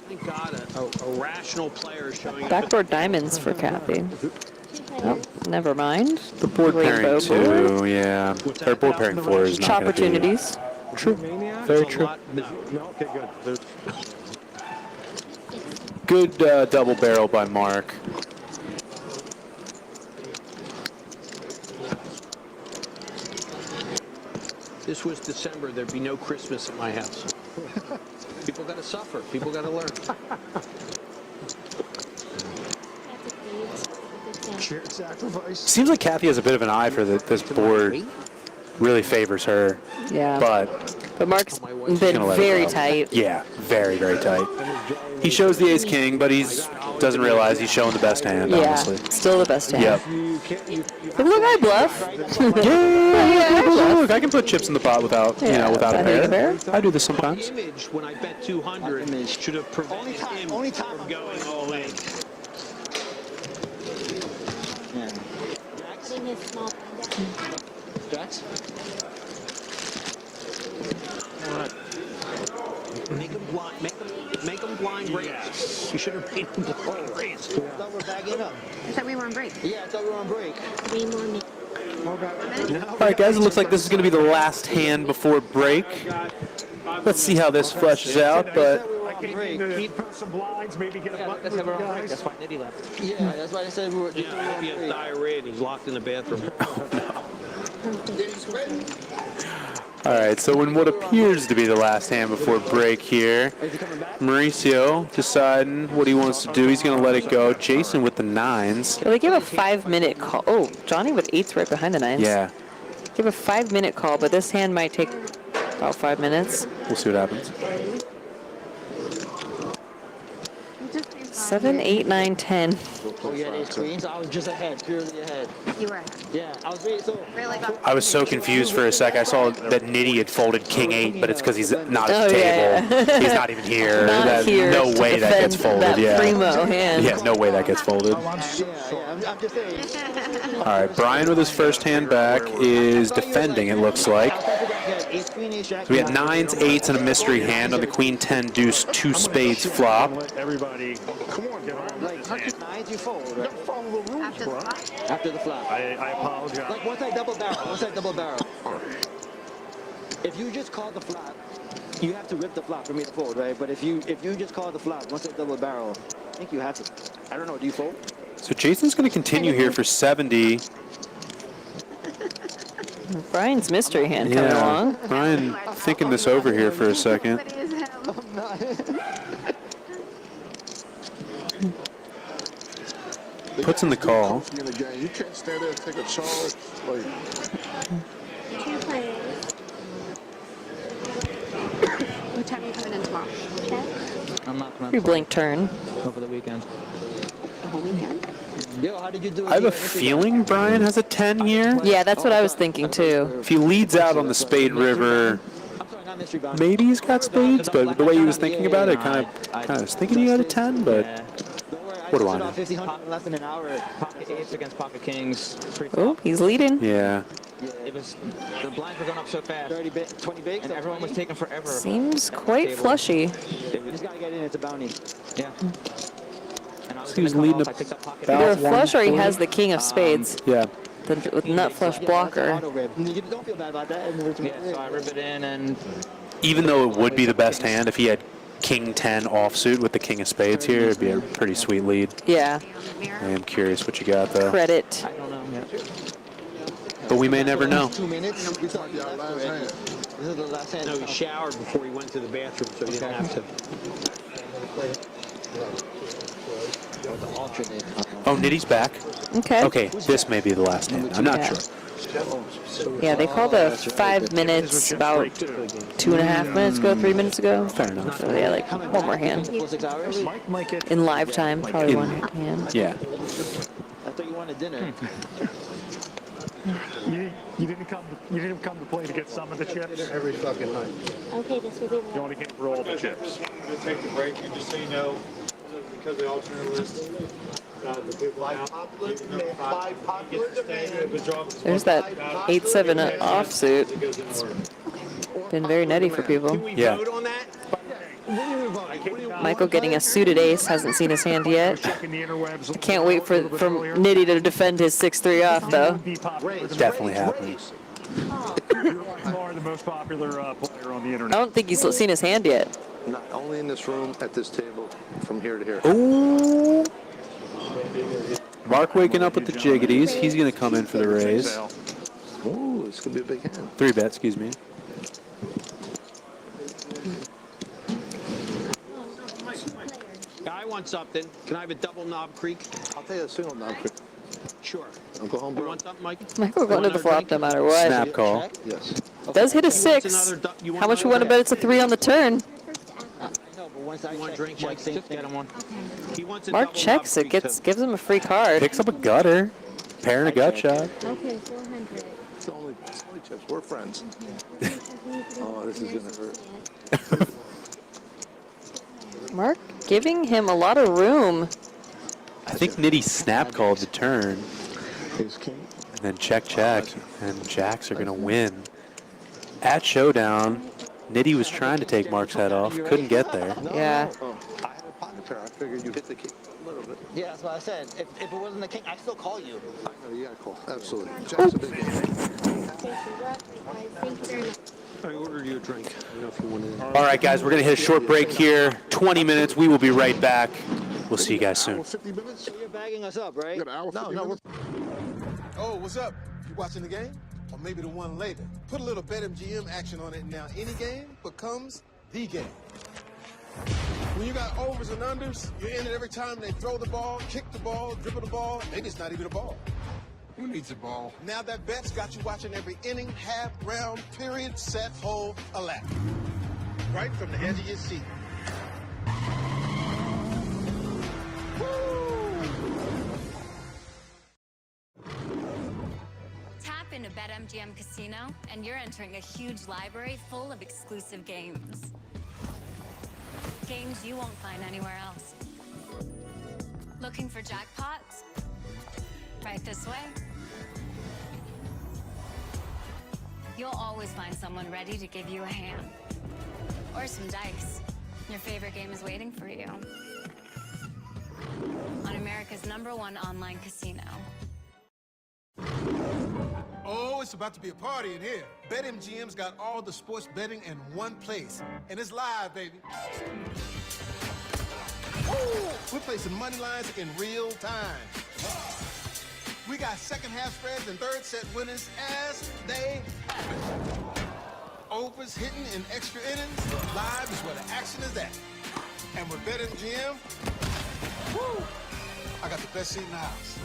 Thank God a rational player showing up. backboard diamonds for Kathy. Oh, never mind. The board Rainbow pairing board. 2, yeah. Or board pairing 4 is not going to be... Opportunities. True. Very true. no. Okay, good. Good double barrel by Mark. This was December. There'd be no Christmas at my house. People got to suffer. People got to learn. Shared sacrifice. Seems like Kathy has a bit of an eye for this board. Really favors her. Yeah. But Mark's been gonna let it very go. tight. Yeah, very, very tight. He shows the ace-king, but doesn't realize he's showing the best hand, honestly. Yeah, still the best hand. Yep. But look, I bluff. Look, I can put chips in the pot without, without a pair. I do this sometimes. Image when I bet 200 should have prevented him from going all in. Putting his small Jax? Make him blind. Make him blind raise. You should have made him blind raise. I thought we're backing up. I thought we were on break. Yeah, I thought we were on break. 3 more minutes. All right, guys, it looks like this is going to be the last hand before break. Let's see how this fleshes out, but... Keep some blinds, maybe get a button for the guys. That's why Nitty left. Yeah, that's why I said we were. Yeah, if he has diarrhea and he's locked in the bathroom. All right, so in what appears to be the last hand before break here, Mauricio deciding what he wants to do. He's going to let it go. Jason with the 9s. Well, they give a 5-minute call. Oh, Johnny with 8s right behind the 9s. Yeah. Give a 5-minute call, but this hand might take about 5 minutes. We'll see what happens. 7, 8, 9, 10. Oh, you had 8 queens? I was just ahead, purely ahead. You were. Yeah, I was ready. So I was so confused for a sec. I saw that Nitty had folded King 8, but it's because he's not at the table. Yeah. He's not even here. Not here no to way that gets defend folded. that Yeah. primo hand. Yeah, no way that gets folded. I'm just saying. All right, Brian with his first hand back is defending, it looks like. So we got 9s, 8s, and a mystery hand on the Queen 10 deuce 2 spades flop. Everybody, come on, get on. Like, 9s you fold, right? Don't follow the rules, After the bro. flop? After the flop. I apologize. Like, once I double barrel. If you just call the flop, you have to rip the flop for me to fold, right? But if you just call the flop, once I double barrel, I think you have to. I don't know, do you fold? So Jason's going to continue here for 70. Brian's mystery hand coming along. Brian thinking this over here for a second. Puts in the call. You can't stand there and take a charge. Like, 2 players. What time are you coming in tomorrow? I'm not coming Free blink turn. over the weekend. The whole weekend? Yo, how did you do it? I have a feeling Brian has a 10 here. Yeah, that's what I was thinking too. If he leads out on the Spade River, mystery bounty. maybe he's got spades, but the way he was thinking about it, kind of was thinking he had a 10, but what do I know? 1,500 less than an hour. Pocket eights against pocket kings. Oh, he's leading. Yeah. Yeah, it was the blinds were going up so fast. 20 bigs, and everyone was taking forever. Seems quite flushy. Just gotta get in. It's a bounty. Yeah. And I was He was leading up Either a flush or he has the king of spades. Yeah. With nut flush blocker. You don't feel bad about that. Yeah, so I rip it in and. Even though it would be the best hand if he had king 10 offsuit with the king of spades here, it'd be a pretty sweet lead. Yeah. I am curious what you got though. Credit. I don't know. Yeah. But we may never know. 2 minutes. We talked about last hand. This is the last hand. No, he showered before he went to the bathroom, so he didn't have to. Oh, Nitty's back. Okay. Okay, this may be the last hand. I'm not sure. Yeah, they called a 5 minutes about 2.5 minutes ago, 3 minutes ago. Fair enough. So yeah, like one more hand. In live time, probably one hand. Yeah. I thought you wanted dinner. You didn't come to play to get some of the chips every fucking night. Okay, this will be the You only came for all the chips. We'll take the break, and just so you know, because the alternate list, the people out, There's that 8-7 offsuit. It's been very nutty for people. Yeah. Michael getting a suited ace, hasn't seen his hand yet. I can't wait for Nitty to defend his 6-3 off, though. Definitely happening. You are the most popular player on the I internet. don't think he's seen his hand yet. Not only in this room, at this table, from here to here. Ooh. Mark waking up with the jiggities. He's going to come in for the raise. Ooh, this could be a big hand. 3-bet, excuse me. I want something. Can I have a double knob creek? I'll tell you a single knob creek. Sure. I'll go home, You bro. want something, Mike? Michael going to the flop no matter what. Snap call. Yes. Does hit a 6. How much you want to bet it's a 3 on the turn? You want a drink, Mike? Just get him one. He wants a Mark double checks knob it, creek, gives him a free card. Picks up a gutter. Pair and a gut shot. Okay, 400. It's only chips. We're friends. Oh, this is going to hurt. Mark giving him a lot of room. I think Nitty snap called the turn. Ace king. And then check. And jacks are going to win. At showdown, Nitty was trying to take Mark's head off. Couldn't get there. Yeah. Oh, I had a pocket pair. I figured you hit the king a little bit. Yeah, that's what I said. If it wasn't the king, I'd still call you. I know, you got to call. Absolutely. Jack's a big game. Thank you very much. I ordered you a drink. I don't know if you want to. All right, guys, we're going to hit a short break here. 20 minutes. We will be right back. We'll see you guys soon. 50 minutes? So you're bagging us up, right? No. Oh, what's up? You watching the game? Or maybe the one later. Put a little BetMGM action on it now. Any game becomes the game. When you got overs and unders, you're in it every time they throw the ball, kick the ball, dribble the ball. Maybe it's not even a ball. Who needs a ball? Now that bet's got you watching every inning, half, round, period, set, hole, a lap. Right from the edge of your seat. Tap into BetMGM Casino, and you're entering a huge library full of exclusive games. Games you won't find anywhere else. Looking for jackpots? Right this way. You'll always find someone ready to give you a hand. Or some dice. Your favorite game is waiting for you. On America's #1 online casino. Oh, it's about to be a party in here. BetMGM's got all the sports betting in one place. And it's live, baby. Woo! We're placing money lines in real time. We got second half spreads and third set winners as they happen. Overs hitting in extra innings. Live is where the action is at. And with BetMGM, woo! I got the best seat in the house.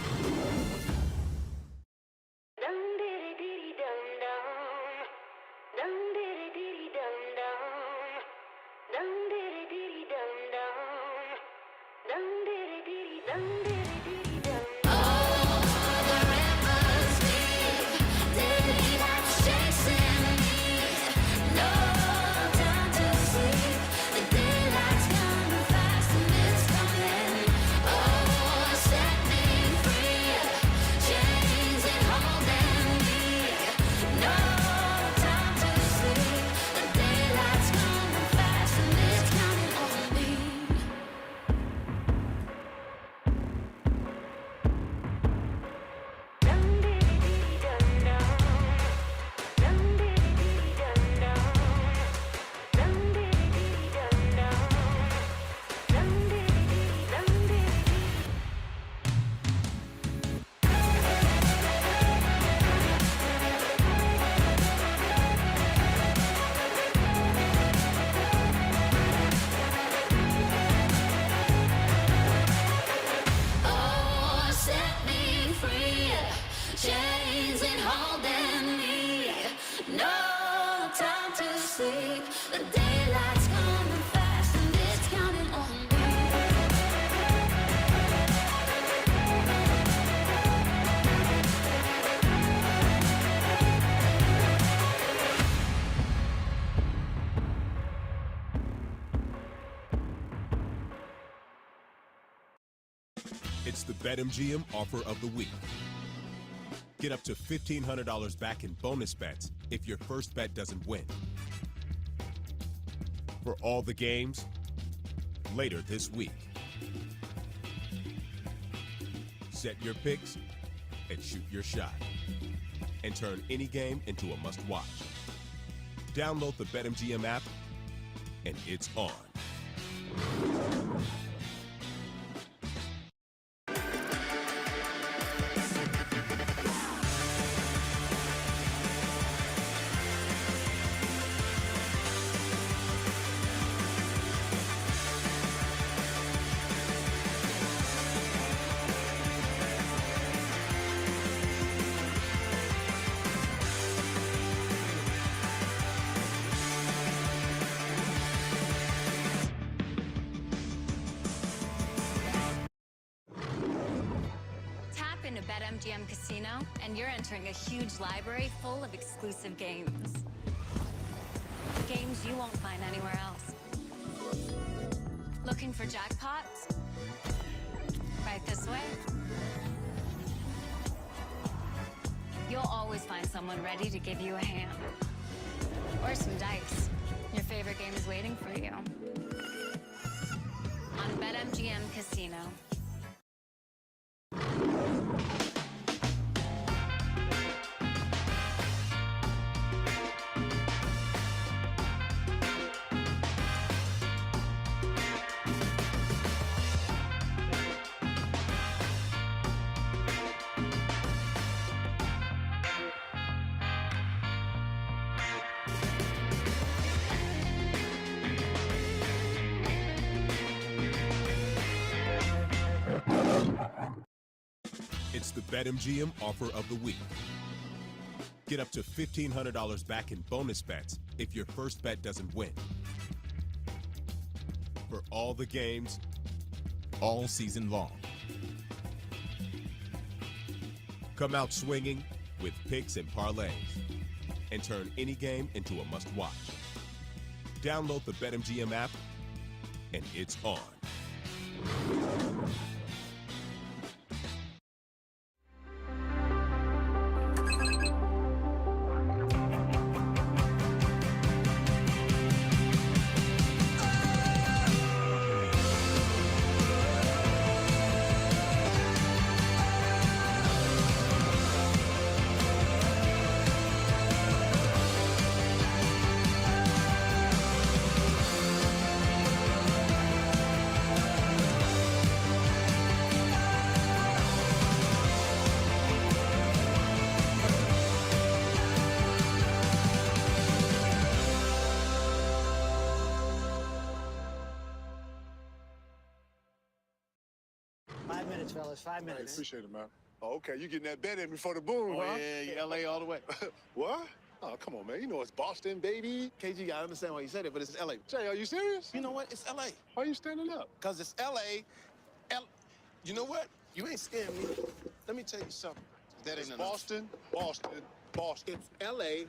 BetMGM offer of the week. Get up to $1,500 back in bonus bets if your first bet doesn't win. For all the games, later this week. Set your picks and shoot your shot. And turn any game into a must-watch. Download the BetMGM app, and it's on. Tap into BetMGM Casino, and you're entering a huge library full of exclusive games. Games you won't find anywhere else. Looking for jackpots? Right this way. You'll always find someone ready to give you a hand. Or some dice. Your favorite game is waiting for you. On BetMGM Casino. It's the BetMGM offer of the week. Get up to $1,500 back in bonus bets if your first bet doesn't win. For all the games, all season long. Come out swinging with picks and parlays and turn any game into a must-watch. Download the BetMGM app, and it's on. Fellas, 5 minutes. I appreciate it, man. Oh, okay, you getting that bet in before the boom, huh? Yeah, LA all the way. What? Oh, come on, man. You know it's Boston, baby. KG, I understand why you said it, but it's LA. Jay, are you serious? You know what? It's LA. Why are you standing up? Because it's LA. You know what? You ain't scaring me. Let me tell you something. That ain't enough. Boston, Boston, Boston. It's LA.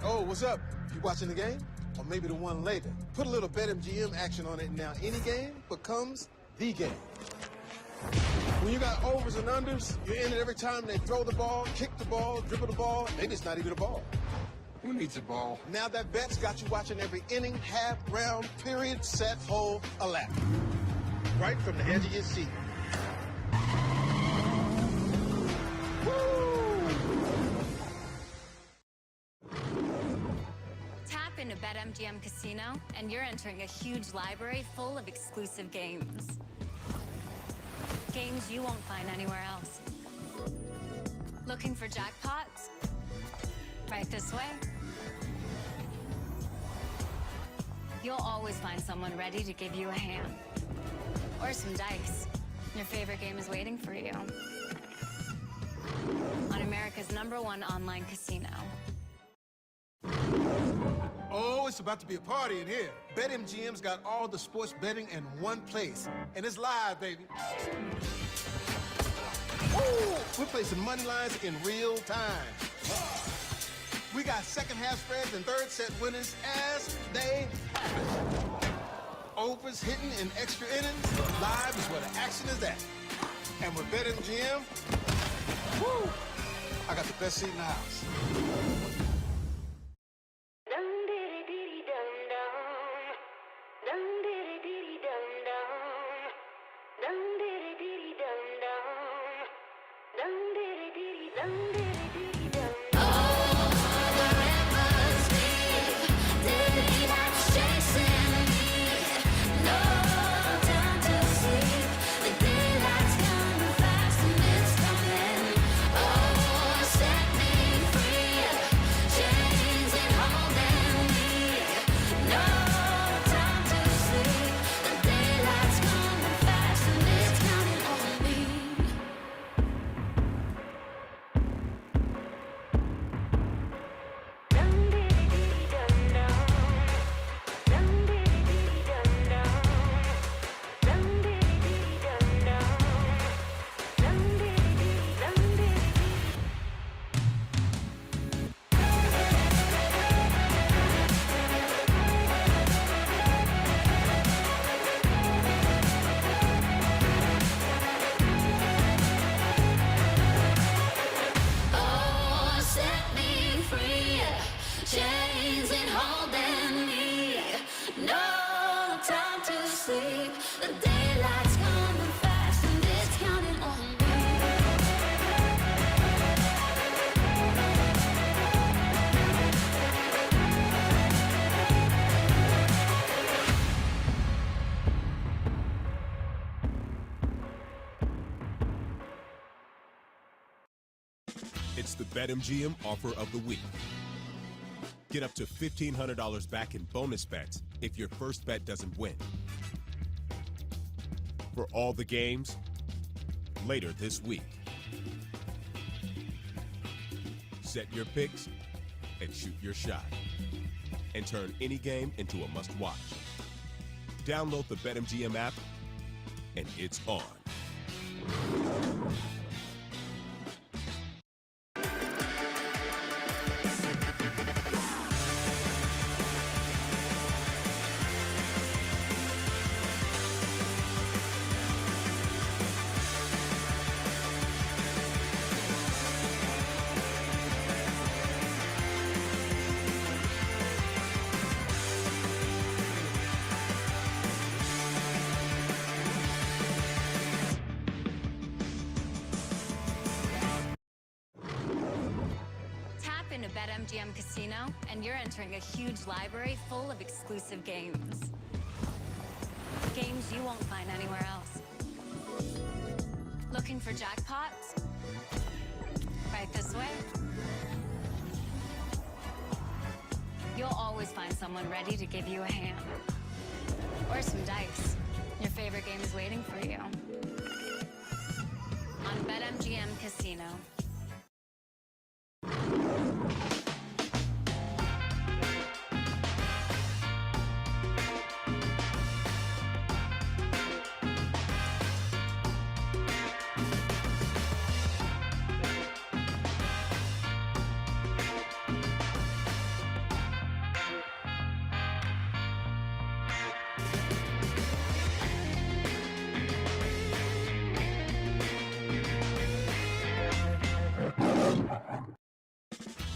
Oh, what's up? You watching the game? Or maybe the one later. Put a little BetMGM action on it now. Any game becomes the game. When you got overs and unders, you're in it every time they throw the ball, kick the ball, dribble the ball. Maybe it's not even a ball. Who needs a ball? Now that bet's got you watching every inning, half, round, period, set, hole, a lap. Right from the edge of your seat. into BetMGM Casino, and you're entering a huge library full of exclusive games. Games you won't find anywhere else. Looking for jackpots? Right this way. You'll always find someone ready to give you a hand. Or some dice. Your favorite game is waiting for you. On America's #1 online casino. Oh, it's about to be a party in here. BetMGM's got all the sports betting in one place. And it's live, baby. Ooh, we're placing money lines in real time. We got second half spreads and third set winners as they happen. Overs hitting in extra innings. Live is where the action is at. And with BetMGM, woo, I got the best seat in the house. It's the BetMGM offer of the week. Get up to $1,500 back in bonus bets if your first bet doesn't win. For all the games, later this week. Set your picks and shoot your shot. And turn any game into a must-watch. Download the BetMGM app, and it's on. Into BetMGM Casino, and you're entering a huge library full of exclusive games. Games you won't find anywhere else. Looking for jackpots? Right this way. You'll always find someone ready to give you a hand. Or some dice. Your favorite game is waiting for you. On BetMGM Casino.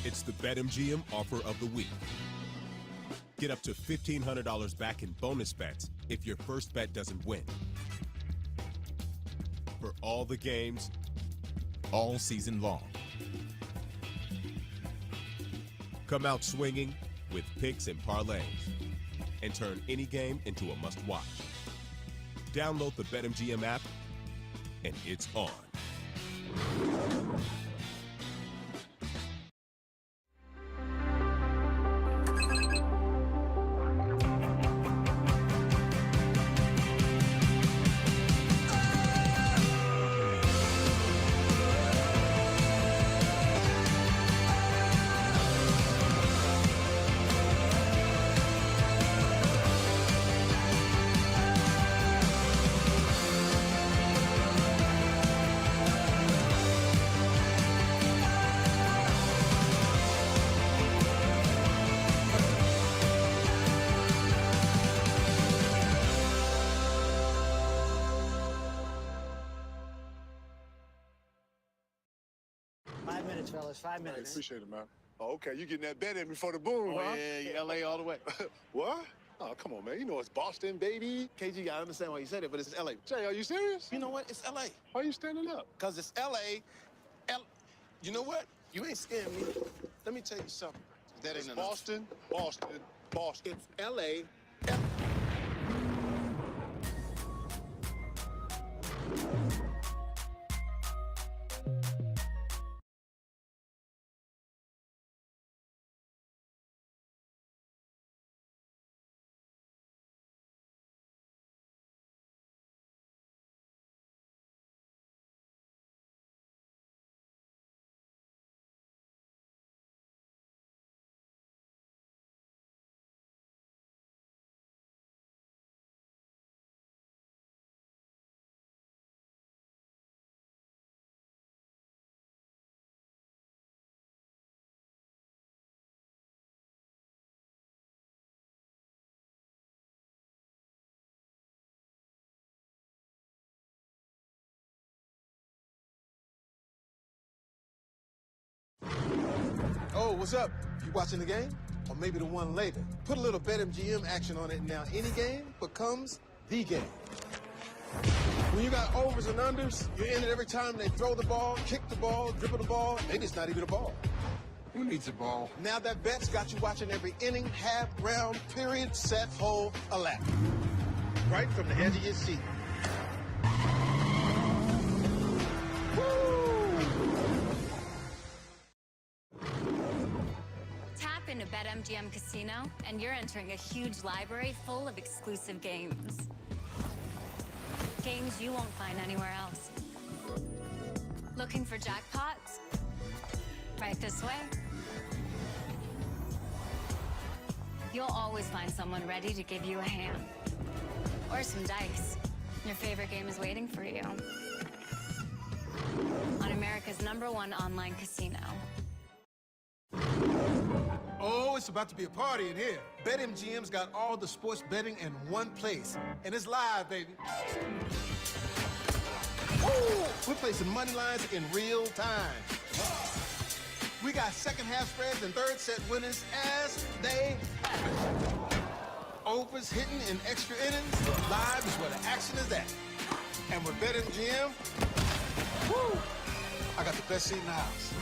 It's the BetMGM offer of the week. Get up to $1,500 back in bonus bets if your first bet doesn't win. For all the games, all season long. Come out swinging with picks and parlays and turn any game into a must-watch. Download the BetMGM app, and it's on. Fellas, 5 minutes. Appreciate it, man. Oh, okay, you getting that bet in before the boom, huh? Yeah, LA all the way. What? Oh, come on, man. You know it's Boston, baby. KG, I understand why you said it, but it's LA. Jay, are you serious? You know what? It's LA. Why are you standing up? Because it's LA. You know what? You ain't scaring me. Let me tell you something. That ain't enough. Boston, Boston, Boston. It's LA. Oh, what's up? You watching the game? Or maybe the one later. Put a little BetMGM action on it, and now any game becomes the game. When you got overs and unders, you're in it every time they throw the ball, kick the ball, dribble the ball. Maybe it's not even a ball. Who needs a ball? Now that bet's got you watching every inning, half, round, period, set, hole, a lap. Right from the edge of your seat. Tap into BetMGM Casino, and you're entering a huge library full of exclusive games. Games you won't find anywhere else. Looking for jackpots? Right this way. You'll always find someone ready to give you a hand. Or some dice. Your favorite game is waiting for you. On America's #1 online casino. Oh, it's about to be a party in here. BetMGM's got all the sports betting in one place. And it's live, baby. Woo! We're placing money lines in real time. We got second half spreads and third set winners as they happen. Overs hitting in extra innings. Live is where the action is at. And with BetMGM, woo! I got the best seat in the house.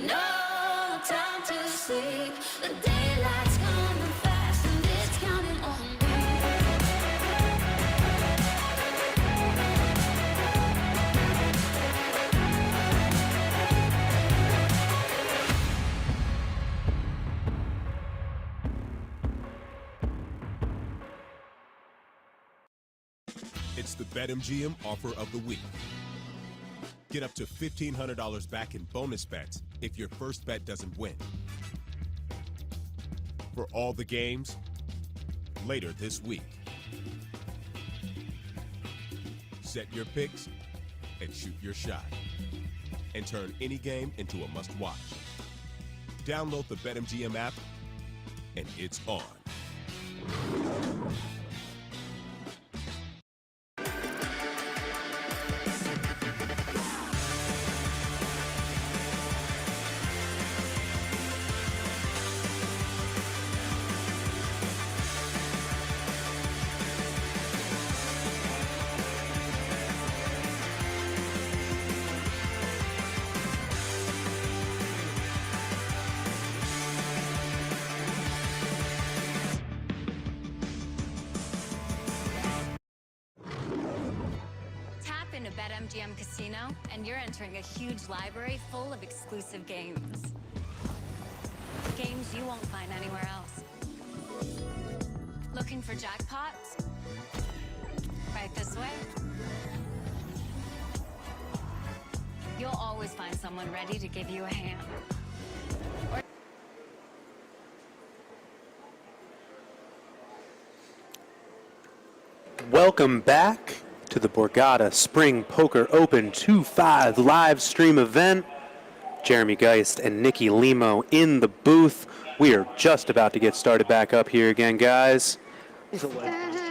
No time to sleep. The daylight's coming fast and it's counting on me. It's the BetMGM offer of the week. Get up to $1,500 back in bonus bets if your first bet doesn't win. For all the games, later this week. Set your picks and shoot your shot. And turn any game into a must-watch. Download the BetMGM app, and it's on. Tap into BetMGM Casino, and you're entering a huge library full of exclusive games. Games you won't find anywhere else. Looking for jackpots? Right this way. You'll always find someone ready to give you a hand. Welcome back to the Borgata Spring Poker Open 2-5 live stream event. Jeremy Geist and Nikki Limo in the booth. We are just about to get started back up here again, guys.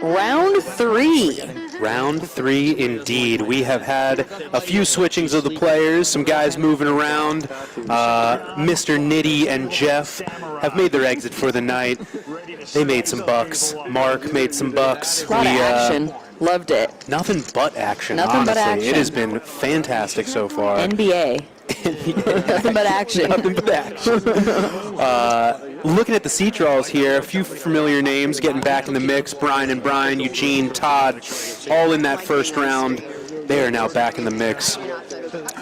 Round 3. Round 3 indeed. We have had a few switchings of the players, some guys moving around. Mr. Nitty and Jeff have made their exit for the night. They made some bucks. Mark made some bucks. A lot of action. Loved it. Nothing but action, Nothing honestly. but action. It has been fantastic so far. NBA. Nothing but action. Nothing but action. Looking at the seat draws here, a few familiar names getting back in the mix. Brian and Brian, Eugene, Todd, all in that first round. They are now back in the mix.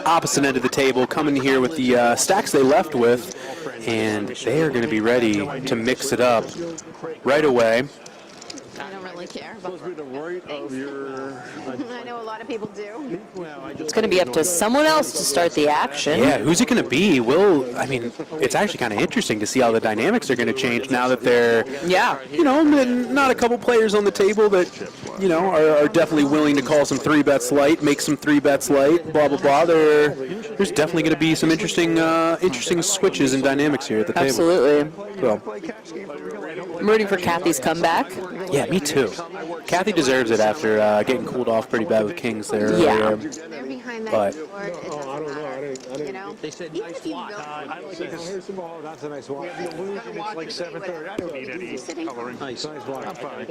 Opposite end of the table, coming here with the stacks they left with, and they are going to be ready to mix it up right away. I don't really care. But Supposed to be the right of your. I know a lot of people do. It's going to be up to someone else to start the action. Yeah, who's it going to be? I mean, it's actually kind of interesting to see how the dynamics are going to change now that they're, not a couple players on the table that, are definitely willing to call some 3-bets light, make some 3-bets light, blah, blah, blah. There's definitely going to be some interesting switches and dynamics here at the table. Absolutely. So. I'm rooting for Kathy's comeback. Yeah, me too. Kathy deserves it after getting cooled off pretty bad with Kings there earlier. They're behind that But board. It doesn't matter. They said nice watch. I like it. Oh, that's a nice watch. We have the illusion it's like 7:30. I don't need any coloring. Nice watch. I'm fine.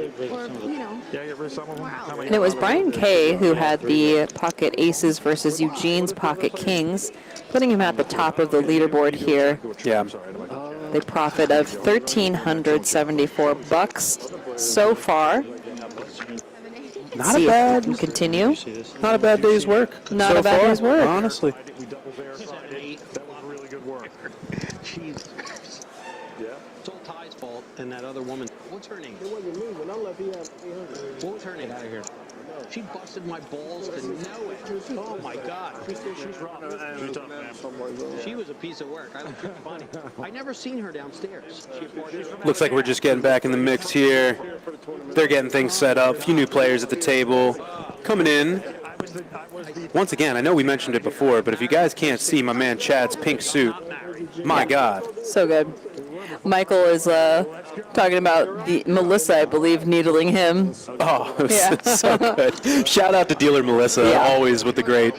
Yeah, you some of them. And it was Brian Kay who had the pocket aces versus Eugene's pocket kings, putting him at the top of the leaderboard here. Yeah. The profit of $1,374 so far. Not a bad. Continue. Not a bad day's work. Not so a bad far, day's work. Honestly. That was really good work. Jesus. Yeah. It's all Ty's fault and that other woman. What's her name? It wasn't me. When I left, he had 300. What was her name? Out of here. She busted my balls to know it. Oh my God. She's rough. She was a piece of work. I don't feel funny. I never seen her downstairs. Looks like we're just getting back in the mix here. They're getting things set up. A few new players at the table coming in. Once again, I know we mentioned it before, but if you guys can't see my man Chad's pink suit, my God. So good. Michael is talking about Melissa, I believe, needling him. Oh, it was so good. Shout out to dealer Melissa, always with the great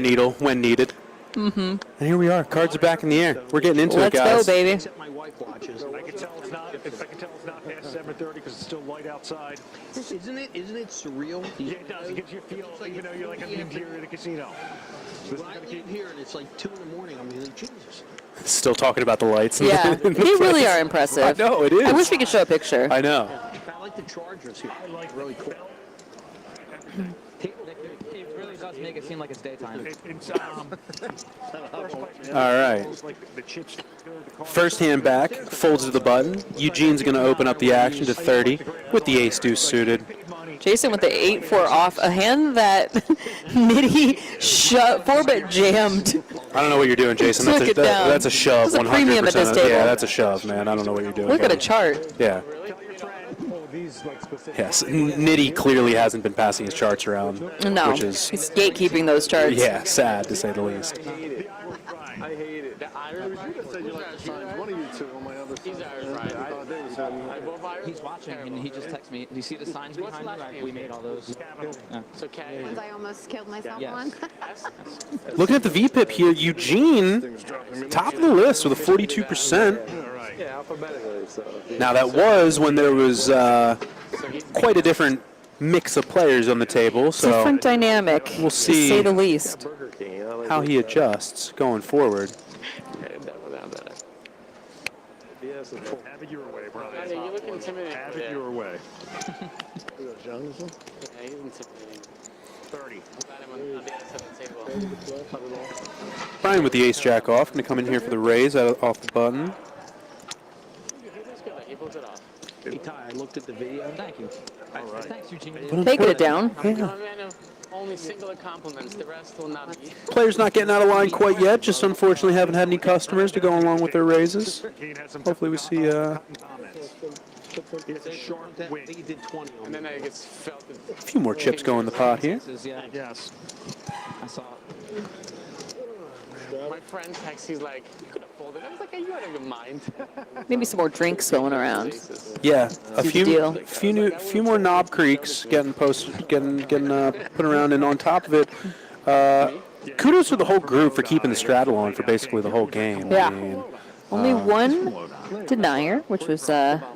needle when needed. Mm-hmm. And here we are. Cards are back in the air. We're getting into it, guys. Let's go, baby. My wife watches. I can tell it's not. I can tell it's not past 7:30 because it's still light outside. Isn't it surreal? Yeah, it does. It gives you a feel, even though you're like in the interior of the casino. When I leave here and it's like 2 in the morning, I'm like, Jesus. Still talking about the lights. Yeah, they really are impressive. I know, it is. I wish we could show a picture. I know. I like the Chargers here. I like really cool. It really does make it seem like it's daytime. All right. First hand back, folds to the button. Eugene's going to open up the action to 30 with the ace-deuce suited. Jason with the 8-4 off, a hand that Nitty 4-bet jammed. I don't know what you're doing, Jason. Took it down. That's a shove. That's a premium at this 100%. table. Yeah, that's a shove, man. I don't know what you're doing. Look at a buddy. chart. Yeah. Yes, Nitty clearly hasn't been passing his charts around. No, which is, he's gatekeeping those charts. yeah, sad to say the least. I hate it. You said you like to sign one of you two on my other side. He's Irish, right? He's watching and he just texted me. Do you see the signs behind me? Right, we made all those. Yeah. So ones I almost killed myself on. Looking at the VPIP here, Eugene, top of the list with a 42%. Yeah, alphabetically. So. Now that was when there was quite a different mix of players on the table, so Different dynamic, we'll to see say the least. how he adjusts going forward. Have it your way, bro. You look intimidating. Have it your way. Yeah, he's intimidating. 30. On the other side of the table. Brian with the ace-jack off, going to come in here for the raise off the button. He pulls it off. Hey, Ty, I looked at the video. Thanks, Eugene. Taking it down. I'm a man of only singular compliments. The rest will not be. Players not getting out of line quite yet, just unfortunately haven't had any customers to go along with their raises. Hopefully we see It's a short win. I think he did 20 on And then it gets felt. a few more chips go in the pot here. Yeah, Yes. I saw it. My friend texts, he's like, you could have folded. I was like, hey, you out of your mind. Maybe some more drinks going around. Yeah, a See the few more knob creeks getting posted, getting put around, and on top of it, kudos to the whole group for keeping the straddle on for basically the whole game. Yeah. I mean, Only one denier, which was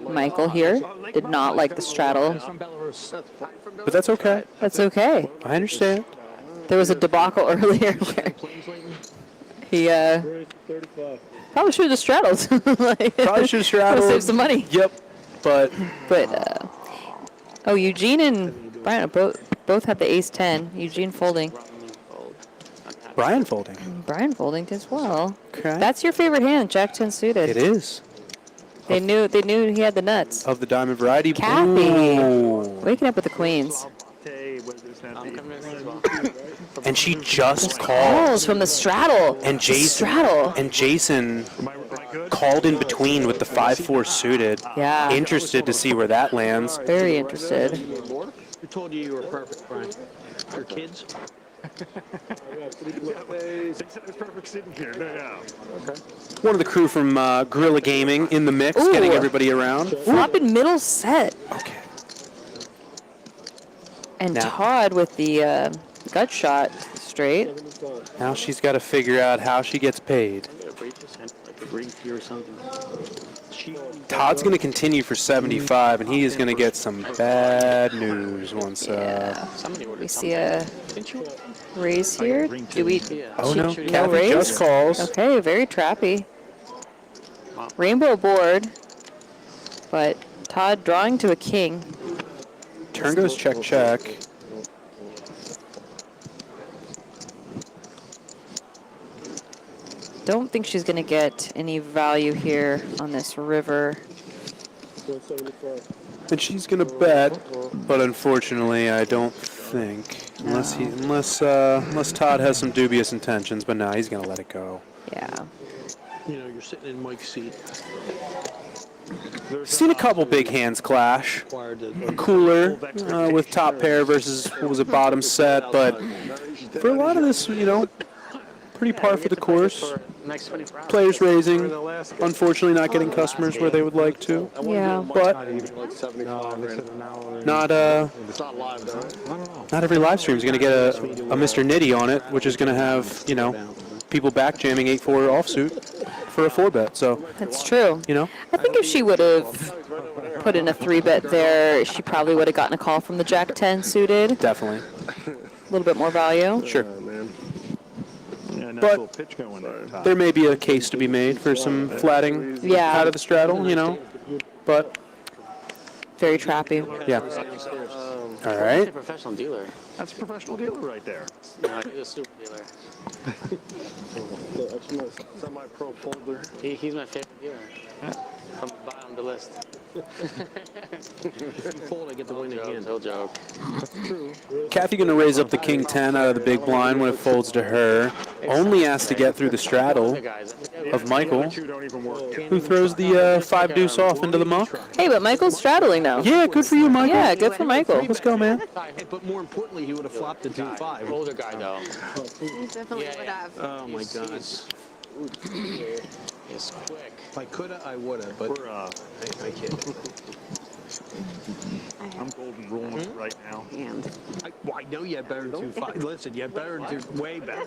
Michael here, did not like the straddle. but that's okay. That's okay. I understand. There was a debacle earlier where he probably should have straddled. Probably should have straddled. Save some money. Yep, but Eugene and Brian both had the ace-10. Eugene folding. Brian folding. Brian folding as well. Okay. That's your favorite hand, Jack-10 suited. It is. They knew he had the nuts. Of the diamond variety. Kathy, Ooh. waking up with the queens. I'm convinced as well. And she just Calls called. from the straddle. And Jason called in between with the 5-4 suited. Yeah. Interested to see where that lands. Very interested. Who told you were perfect, Brian? Your kids? They said it's perfect sitting here. Yeah. Okay. One of the crew from Gorilla Gaming in the mix, Ooh. getting everybody around. Flopping middle set. Okay. And Now- Todd with the gut shot straight. Now she's got to figure out how she gets paid. Todd's going to continue for 75, and he is going to get some bad news once. We see a raise here. Do we? Oh no, No Kathy raise? just calls. Okay, very trappy. Rainbow board, but Todd drawing to a king. Turn goes check, check. Don't think she's going to get any value here on this river. And she's going to bet, but unfortunately, I don't think. Unless Todd has some dubious intentions, but no, he's going to let it go. Yeah. You know, you're sitting in Mike's seat. Seen a couple big hands clash. Cooler with top pair versus what was a bottom set, but for a lot of this, pretty par for the course. Players raising, unfortunately not getting customers where they would like to. Yeah. But not every live stream is going to get a Mr. Nitty on it, which is going to have, people back jamming 8-4 offsuit for a 4-bet. So That's true. I think if she would have put in a 3-bet there, she probably would have gotten a call from the Jack-10 suited. Definitely. A little bit more value. Sure. but there may be a case to be made for some flatting Yeah. out of the straddle, you know. But very trappy. Yeah. All That's right. a professional dealer. That's a professional dealer right there. No, he's a super dealer. That's my semi-pro folder. He's my favorite dealer. From the bottom of the list. Fold, I get the win again. No joke. That's true. Kathy going to raise up the king 10 out of the big blind when it folds to her. Only has to get through the straddle of Michael, who throws the 5 deuce off into the muck. Hey, but Michael's straddling now. Yeah, good for you, Michael. Yeah, good for Michael. Let's go, man. But more importantly, he would have flopped the 2-5. Older guy, though. He definitely would have. Oh my God. It's quick. If I coulda, I woulda, but I can't. I'm golden ruling it right now. I know you had better than 2-5. Listen, you had better than way better.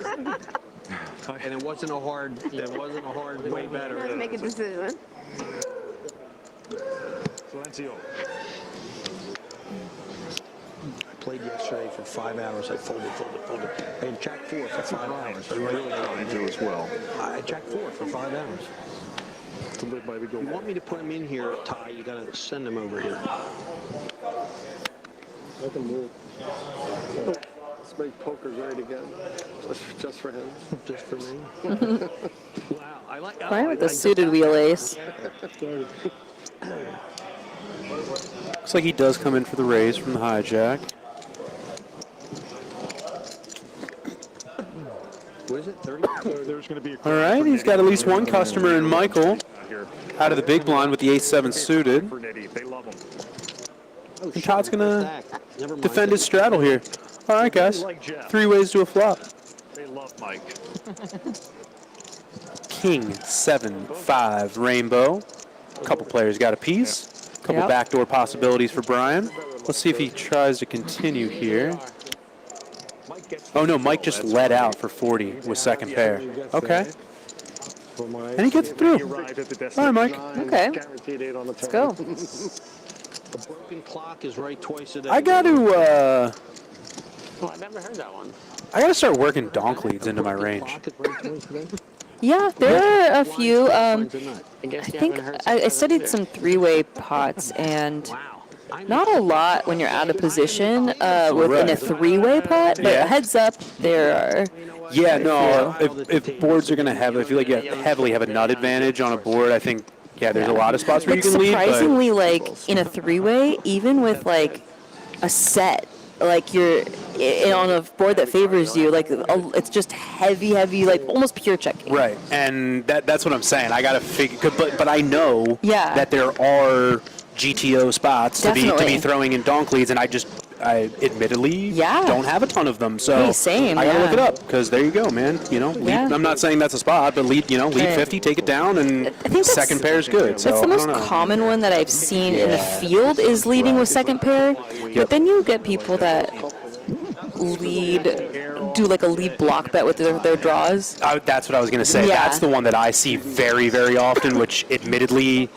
And it wasn't a hard. Way better. Let's make a decision. Silencio. I played yesterday for 5 hours. I folded. I had Jack 4 for 5 hours. I really do as well. I Jack 4 for 5 hours. If you want me to put him in here, Ty, you gotta send him over here. I can move. Let's make poker great again. Just for him. Just for me. Wow, I like. Right with the suited wheel ace. Looks like he does come in for the raise from the hijack. What is it? 30? There's going to be a All right, he's got at least one customer in Michael out of the big blind with the ace-7 suited. They love him. And Todd's going to defend his straddle here. All right, guys. 3 ways to a flop. They love Mike. King 7-5 rainbow. A couple players got a piece. A couple backdoor possibilities for Brian. Let's see if he tries to continue here. Oh no, Mike just let out for 40 with second pair. Okay. And he gets through. All right, Mike. Okay. Let's go. The broken clock is right twice a day. I got to Oh, I never heard that one. I got to start working donk leads into my range. Yeah, there are a few. I think I studied some 3-way pots, and not a lot when you're out of position within a 3-way pot. But heads up, there are. Yeah, no. If boards are going to have, if you like, heavily have a nut advantage on a board, I think. Yeah, there's a lot of spots where you can lead. Surprisingly, like in a 3-way, even with like a set, like you're on a board that favors you, like it's just heavy, like almost pure checking. Right, and that's what I'm saying. I got to figure, but I know that there are GTO spots to be throwing in donk leads, and I admittedly don't have a ton of them, so hey, same, I gotta look it up because there you go, man. You know, lead, I'm not saying that's a spot, but lead 50, take it down, and second pair is good. So that's the most common one that I've seen in the field is leading with second pair. But then you get people that do like a lead block bet with their draws. That's what I was gonna say. Yeah. That's the one that I see very, very often, which admittedly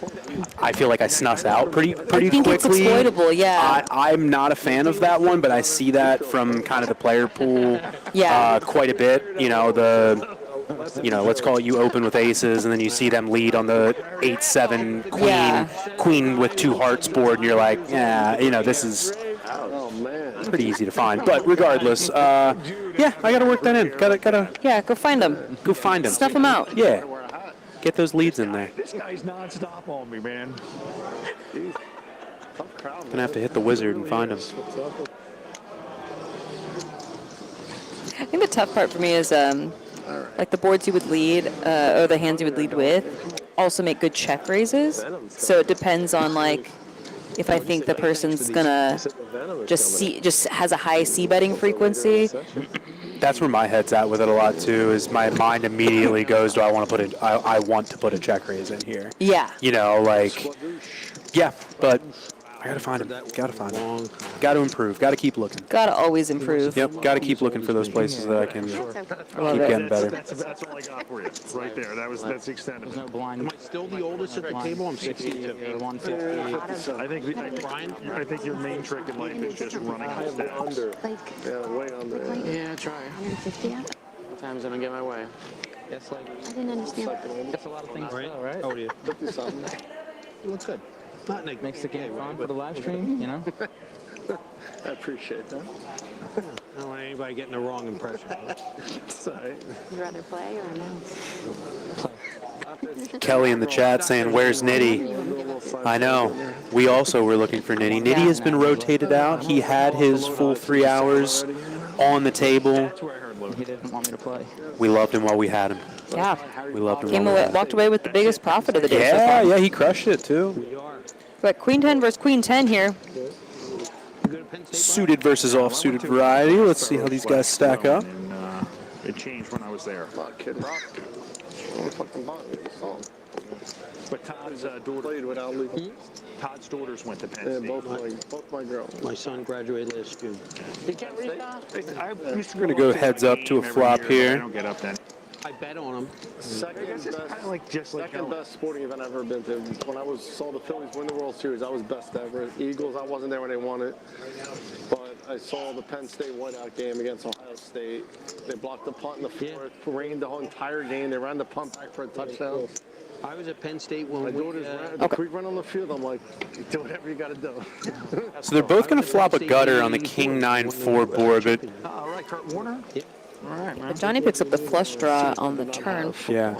I feel like I snuff out pretty I think quickly. it's exploitable, yeah. I'm not a fan of that one, but I see that from kind of the player pool quite a bit. Let's call it you open with aces, and then you see them lead on the 8-7 queen with 2 hearts board, and you're like, this is pretty easy to find. But regardless, I gotta work that in. Gotta. Go find them. Go find them. Snuff them out. Yeah. Get those leads in there. This guy's non-stop on me, man. Gonna have to hit the wizard and find him. I think the tough part for me is like the boards you would lead or the hands you would lead with also make good check raises. So it depends on like if I think the person's gonna just has a high C betting frequency. That's where my head's at with it a lot too. Is my mind immediately goes, I want to put a check raise in here. Yeah. But I gotta find him. Gotta improve. Gotta keep looking. Gotta always improve. Yep. Gotta keep looking for those places that I can keep getting better. That's all I got for you, right there. That's the extent of it. Am I still the oldest at the table? I'm 62. 150. I think your main trick in life is just running the stats. Way under. Yeah, try. 150. Sometimes I don't get my way. That's like. I didn't understand. That's a lot of things, Right? right? Oh, yeah. 50-something. It looks good. Not like Makes the game fun for the live stream, you know? I appreciate that. I don't want anybody getting the wrong impression. Sorry. Would you rather play or announce? Kelly in the chat saying, "Where's Nitty?" I know. We also were looking for Nitty. Nitty has been rotated out. He had his full 3 hours on the table. He didn't want me to play. We loved him while we had him. Yeah. We loved him. Came while we away, had him. walked away with the biggest profit of the day so Yeah, far. yeah, he crushed it too. But Queen 10 versus Queen 10 here. Suited versus off-suited variety. Let's see how these guys stack up. It changed when I was there. Not kidding. But Todd's daughter, Todd's daughters went to Penn Yeah, State. both my girls. My son graduated last June. You can't read that? We're going to go heads up to a flop I here. don't get up then. I bet on him. Second It's best, kind of like second best sporting event I've ever been to. When I saw the Phillies win the World Series, I was best ever. Eagles, I wasn't there when they won it, but I saw the Penn State whiteout game against Ohio State. They blocked the punt in the fourth, rained the whole entire game. They ran the punt back for a touchdown. I was at Penn State when My we daughters ran the quick run on the field. I'm like, do whatever you got to do. So they're both going to flop a gutter on the King 9-4 board, but All right, Kurt Warner. Yeah. All right, man. But Johnny picks up the flush draw on the turn. yeah.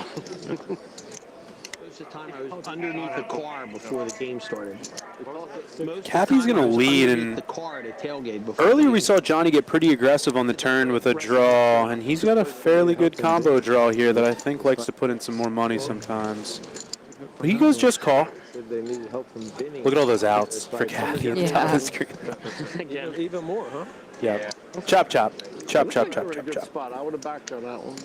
Most of the time I was underneath the car before the game started. Kathy's going to lead, and The car at a tailgate before. earlier we saw Johnny get pretty aggressive on the turn with a draw, and he's got a fairly good combo draw here that I think likes to put in some more money sometimes. But he goes just call. They need help from Vinny. Look at all those outs for Kathy at the top of the screen. Even more, huh? Yeah. Chop, chop. Chop, chop, You chop, were in a chop, good chop. spot. I would have backed on that one.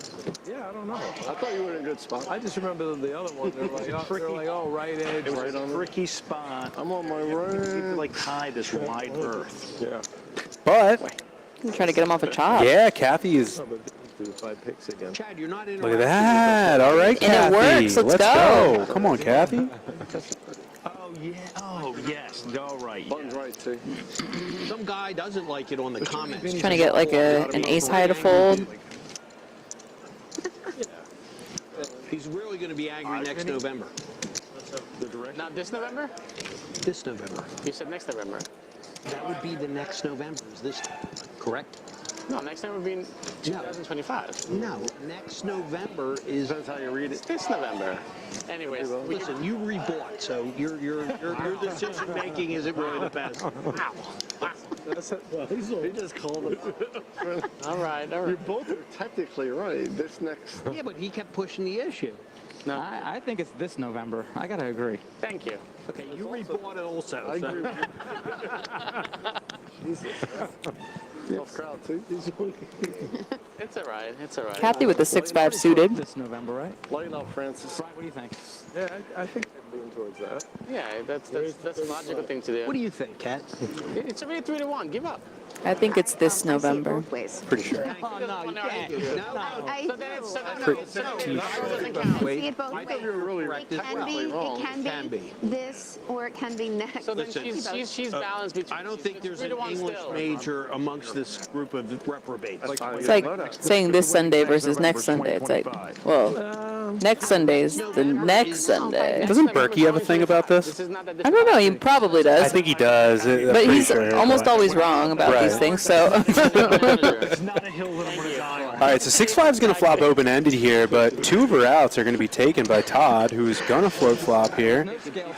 Yeah, I don't know. I thought you were in a good spot. I just remember the other one. They're like, oh, right edge. It was Right on a it. tricky spot. I'm on my You right. like tie this wide berth. Yeah. But, I'm trying to get him off a chop. yeah, Kathy is... Do 5 picks again. Chad, you're not Look at that. All right, And Kathy. it works. Let's go. Come on, Kathy. Oh, yeah. Oh, yes. All right. Button's right, too. Some guy doesn't like it on the comments. Trying to get like an ace high to fold. He's really going to be angry next November. Not this November? This November. You said next November. That would be the next November. Is this correct? No, next time would be in 2025. No, next November is. Depends how you read It's it. this November. Anyways, Listen, you rebought, so your decision making isn't really the best. He just called it. all right. You both are technically right. This next. Yeah, but he kept pushing the issue. No, I think it's this November. I gotta agree. thank you. Okay, you rebought it also. I so- agree with you. Tough crowd, too. It's all right. It's all right. Kathy with the 6-5 suited. This November, right? Lighten up, Francis. What do you think? Yeah, I think they're leaning towards that. Yeah, that's a logical thing to do. What do you think, Kat? It's already 3-1. Give up. I think it's this November. Ways. Pretty sure. Oh, no, you can't. I So then it's see it both I thought ways. you were really It can be this, or it can be next. So then It can be both. she's balanced between. I don't think there's an 3-1 English still. major amongst this group of reprobates. It's like saying this Sunday versus next Sunday. It's like, well, next Sunday is the next Sunday. Doesn't Berkey have a thing about this? I don't know. He probably does. I think he does. I'm But pretty he's sure. almost always wrong about Right. these things, so. It's not a hill that I'm going to die on. All right, so 6-5 is going to flop open-ended here, but 2 of her outs are going to be taken by Todd, who's going to float flop here.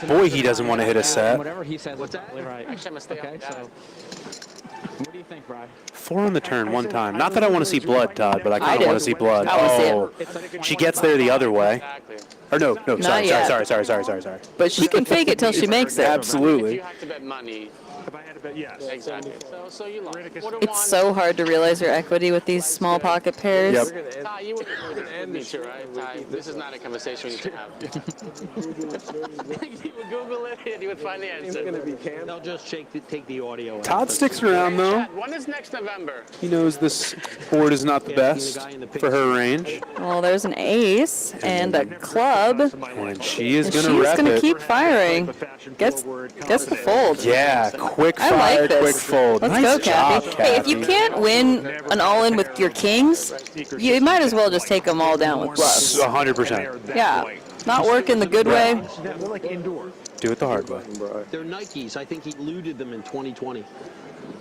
Boy, he doesn't want to hit a set. Whatever he says is probably right. Actually, I'm gonna stay Okay, on so that. what do you think, Brian? 4 on the turn one time. Not that I want to see blood, Todd, but I kind do. of want to see blood. I wanna see Oh, she gets there the other way. Exactly. Or no, sorry. yet. But she can fake it till she makes it. If Absolutely. you have to bet money, If I had to bet, yes. exactly. So you lost. It's so hard to realize your equity with these small pocket pairs. Yep. Ty, you would agree with me too, right? Ty, this is not a conversation you can have. You would Google it and you would find the answer. They'll just take the audio out. Todd sticks around, though. Chad, when is next November? He knows this board is not the best for her range, Well, there's an ace and a club. and she is And going to she's rep going to it. keep firing. Gets the fold. Yeah, Quick I fire, like this. quick fold. Let's Nice go, job, Cappy. Hey, if you can't win an all-in with your kings, you might as well just take them all down with bluffs. 100%. Yeah. Not working the good way. They're like indoor. Do it the hard way. They're Nikes. I think he looted them in 2020.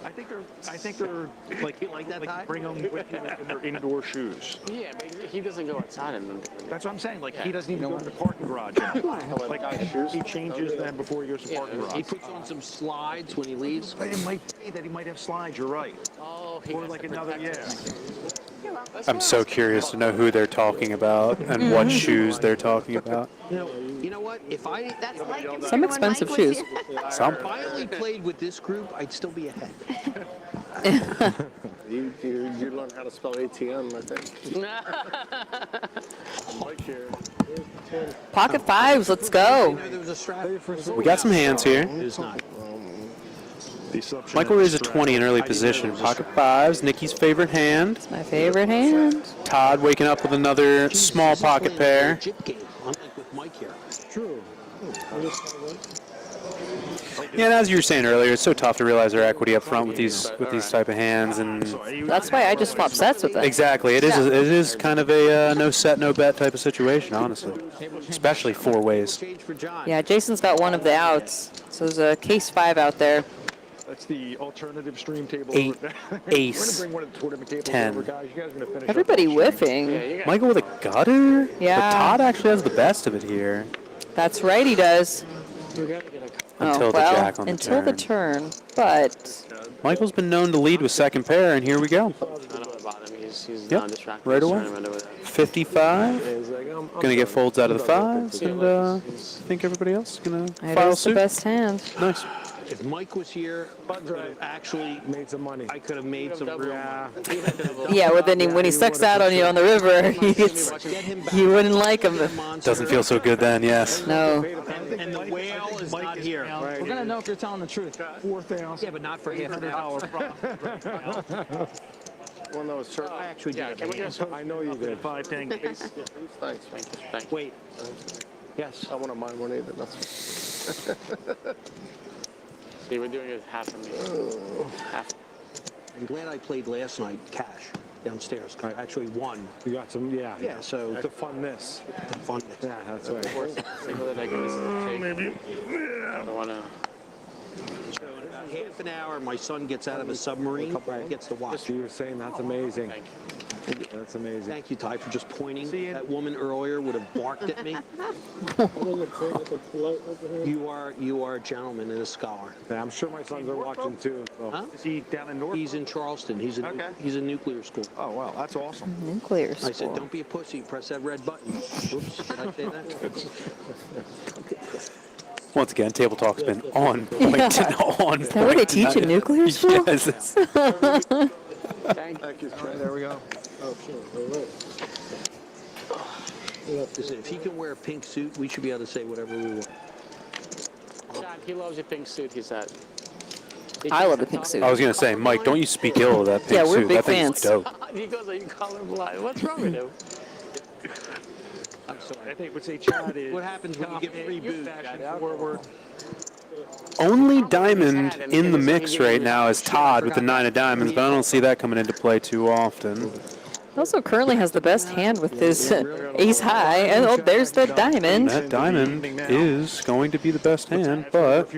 I think they're like that Ty? bring them with you in their indoor shoes. Yeah, but he doesn't go outside in them. That's what I'm saying. Like he doesn't even go to the parking garage. Like he changes them before he goes to the parking garage. He puts on some slides when he leaves. But it might be that he might have slides. You're right. Oh, Or like another, yeah. I'm so curious to know who they're talking about and what shoes they're talking about. You know what? If I Some expensive shoes. Some. If I only played with this group, I'd still be ahead. You learn how to spell ATM, I think. Mike here. Pocket fives, let's go. We got some hands here. It's not. Michael is a 20 in early position. Pocket fives, Nikki's favorite hand. My favorite hand. Todd waking up with another small pocket pair. Unlike with Mike here. True. Yeah, and as you were saying earlier, it's so tough to realize their equity up front with these type of hands, and That's why I just swap sets with them. exactly, it is kind of a no set, no bet type of situation, honestly, especially four ways. Yeah, Jason's got one of the outs. So there's a case 5 out there. That's the alternative stream table. Eight, over there. ace, We're gonna bring one of the tournament tables 10. over, guys. You guys are gonna finish. Everybody up whiffing. Michael with a gutter? Yeah. But Todd actually has the best of it here. That's right, he does. Until the jack on the until turn. the turn. But Michael's been known to lead with second pair, and here we go. I don't know about him. He's Yep, non-distracted. right He's away. tournament over there. 55. Gonna get folds out of the fives, and I think everybody else is gonna it file is the suit. best hand. Nice. If Mike was here, I could have actually Made some money. I could have made some real money. Yeah, well, then when he sucks out on you on the river, you wouldn't like him. Doesn't feel so good then, yes. No. And the whale is not here. We're gonna know if you're telling the truth. 4th ounce. Yeah, but not for half an hour. Well, no, it's certain. I actually did. I know you did. 5-10 case. Thanks. Wait. Yes. I wouldn't mind one either. That's See, we're doing it half and half. I'm glad I played last night cash downstairs. I actually won. You got some, yeah. Yeah, so To fund this. the fun. Yeah, that's right. Single that I can maybe. I don't want to. So in about half an hour, my son gets out of a submarine. Gets to watch. You were saying that's amazing. Thank you. That's amazing. Thank you, Ty, for just pointing. That woman earlier would have barked at me. You are a gentleman and a scholar. Yeah, I'm sure my sons are watching too. So. Huh? Is he down in North? He's in Charleston. He's a nuclear school. Oh wow, that's awesome. Nuclear I said, school. don't be a pussy. Press that red button. Oops, did I say that? Once again, Table Talk's been on point. Yeah. On Is that what they teach in nuclear school? Yes. It's, Thank you. There we go. Oh, sure. All right. Listen, if he can wear a pink suit, we should be able to say whatever we want. Chad, he loves your pink suit. He said. I love the pink suit. I was gonna say, Mike, don't you speak ill of that pink Yeah, we're suit. big That thing's fans. dope. He goes, "Are you colorblind? What's wrong with him?" I'm sorry. I think would say Chad is. What happens when you get free booze? Forward. Only diamond in the mix right now is Todd with the 9 of diamonds, but I don't see that coming into play too often. He also currently has the best hand with his ace high. And oh, there's the diamond. That diamond is going to be the best hand, but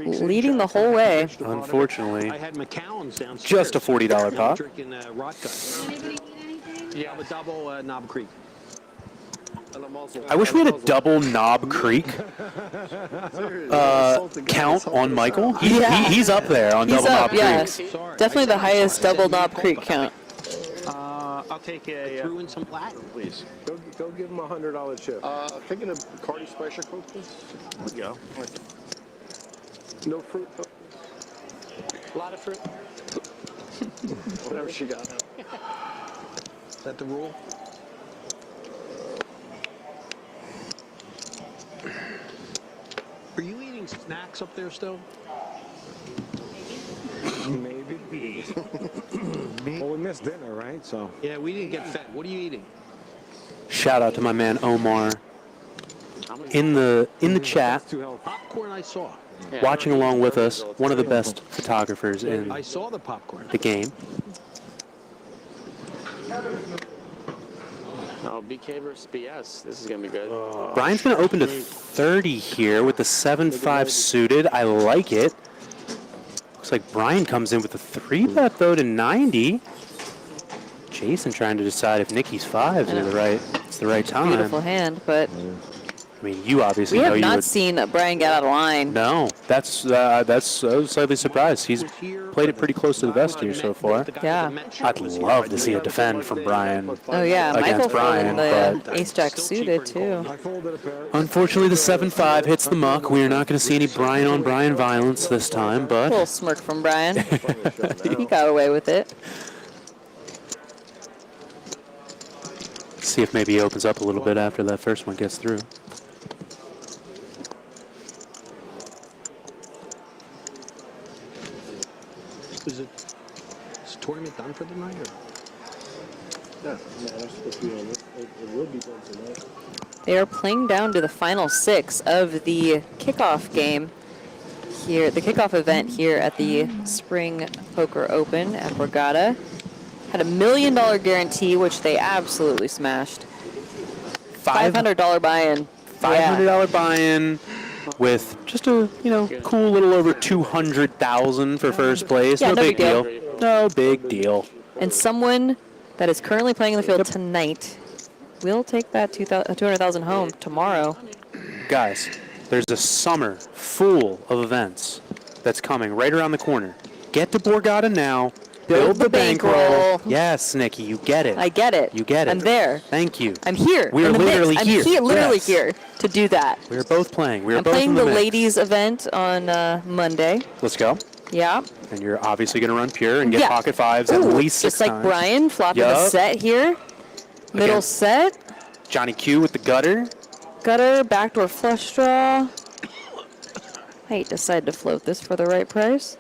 Leading the whole way. unfortunately, I had McCown's downstairs. just a $40 pop. Drinking rock gut. Yeah, a double Knob Creek. I wish we had a double Knob Creek count on Michael. He's up there on He's double up, Knob yeah. Creek. Definitely the highest double Knob Creek count. I'll take a. Threw in some black, Please. Go give him a $100 chip. Thinking of Cardi Spicer Coke, please? There we go. No fruit. A lot of fruit. Whatever she got. Is that the rule? Are you eating snacks up there still? Maybe. Well, we missed dinner, right? So. Yeah, we didn't get fed. What are you eating? Shout out to my man Omar in the chat. Too healthy. Popcorn I saw. watching along with us, one of the best photographers in I saw the popcorn. the game. Oh, BK versus BS. This is going to be good. Brian's going to open to 30 here with the 7-5 suited. I like it. Looks like Brian comes in with a 3-bet, though, to 90. Jason trying to decide if Nikki's 5s it's the right time. Beautiful hand, but I mean, you obviously we know have you not would. seen Brian get out of line. No, that's I was slightly surprised. He's played it pretty close to the vest here so far. Yeah. I'd love to see a defend from Brian. Oh yeah, Michael against Brian, folded but the ace-jack suited too. unfortunately the 7-5 hits the muck. We are not going to see any Brian on Brian violence this time, A but little smirk from Brian. He got away with it. see if maybe he opens up a little bit after that first one gets through. Is the tournament done for the night? No, that's supposed to be on it. It will be done tonight. They are playing down to the final 6 of the kickoff game here, the kickoff event here at the Spring Poker Open at Borgata. Had $1 million guarantee, which they absolutely smashed. $500 buy-in. $500 buy-in with just a, cool little over $200,000 for first place. Yeah, no no big big deal. deal. No big deal. And someone that is currently playing in the field tonight will take that $200,000 home tomorrow. Guys, there's a summer full of events that's coming right around the corner. Get to Borgata now. Build the bankroll. Yes, Nikki, you get it. I get it. You get it. I'm there. Thank you. I'm here. We are in the literally mix. here. I'm literally Yes. here to do that. We are both playing. We are I'm both playing in the mix. ladies event on Monday. Let's go. Yeah. And you're obviously going to run pure and get Yeah. pocket fives at Ooh, least 6 just like times. Brian flopping a Yup. set here. Middle Again. set. Johnny Q with the gutter. Gutter, backdoor flush draw. I decided to float this for the right price.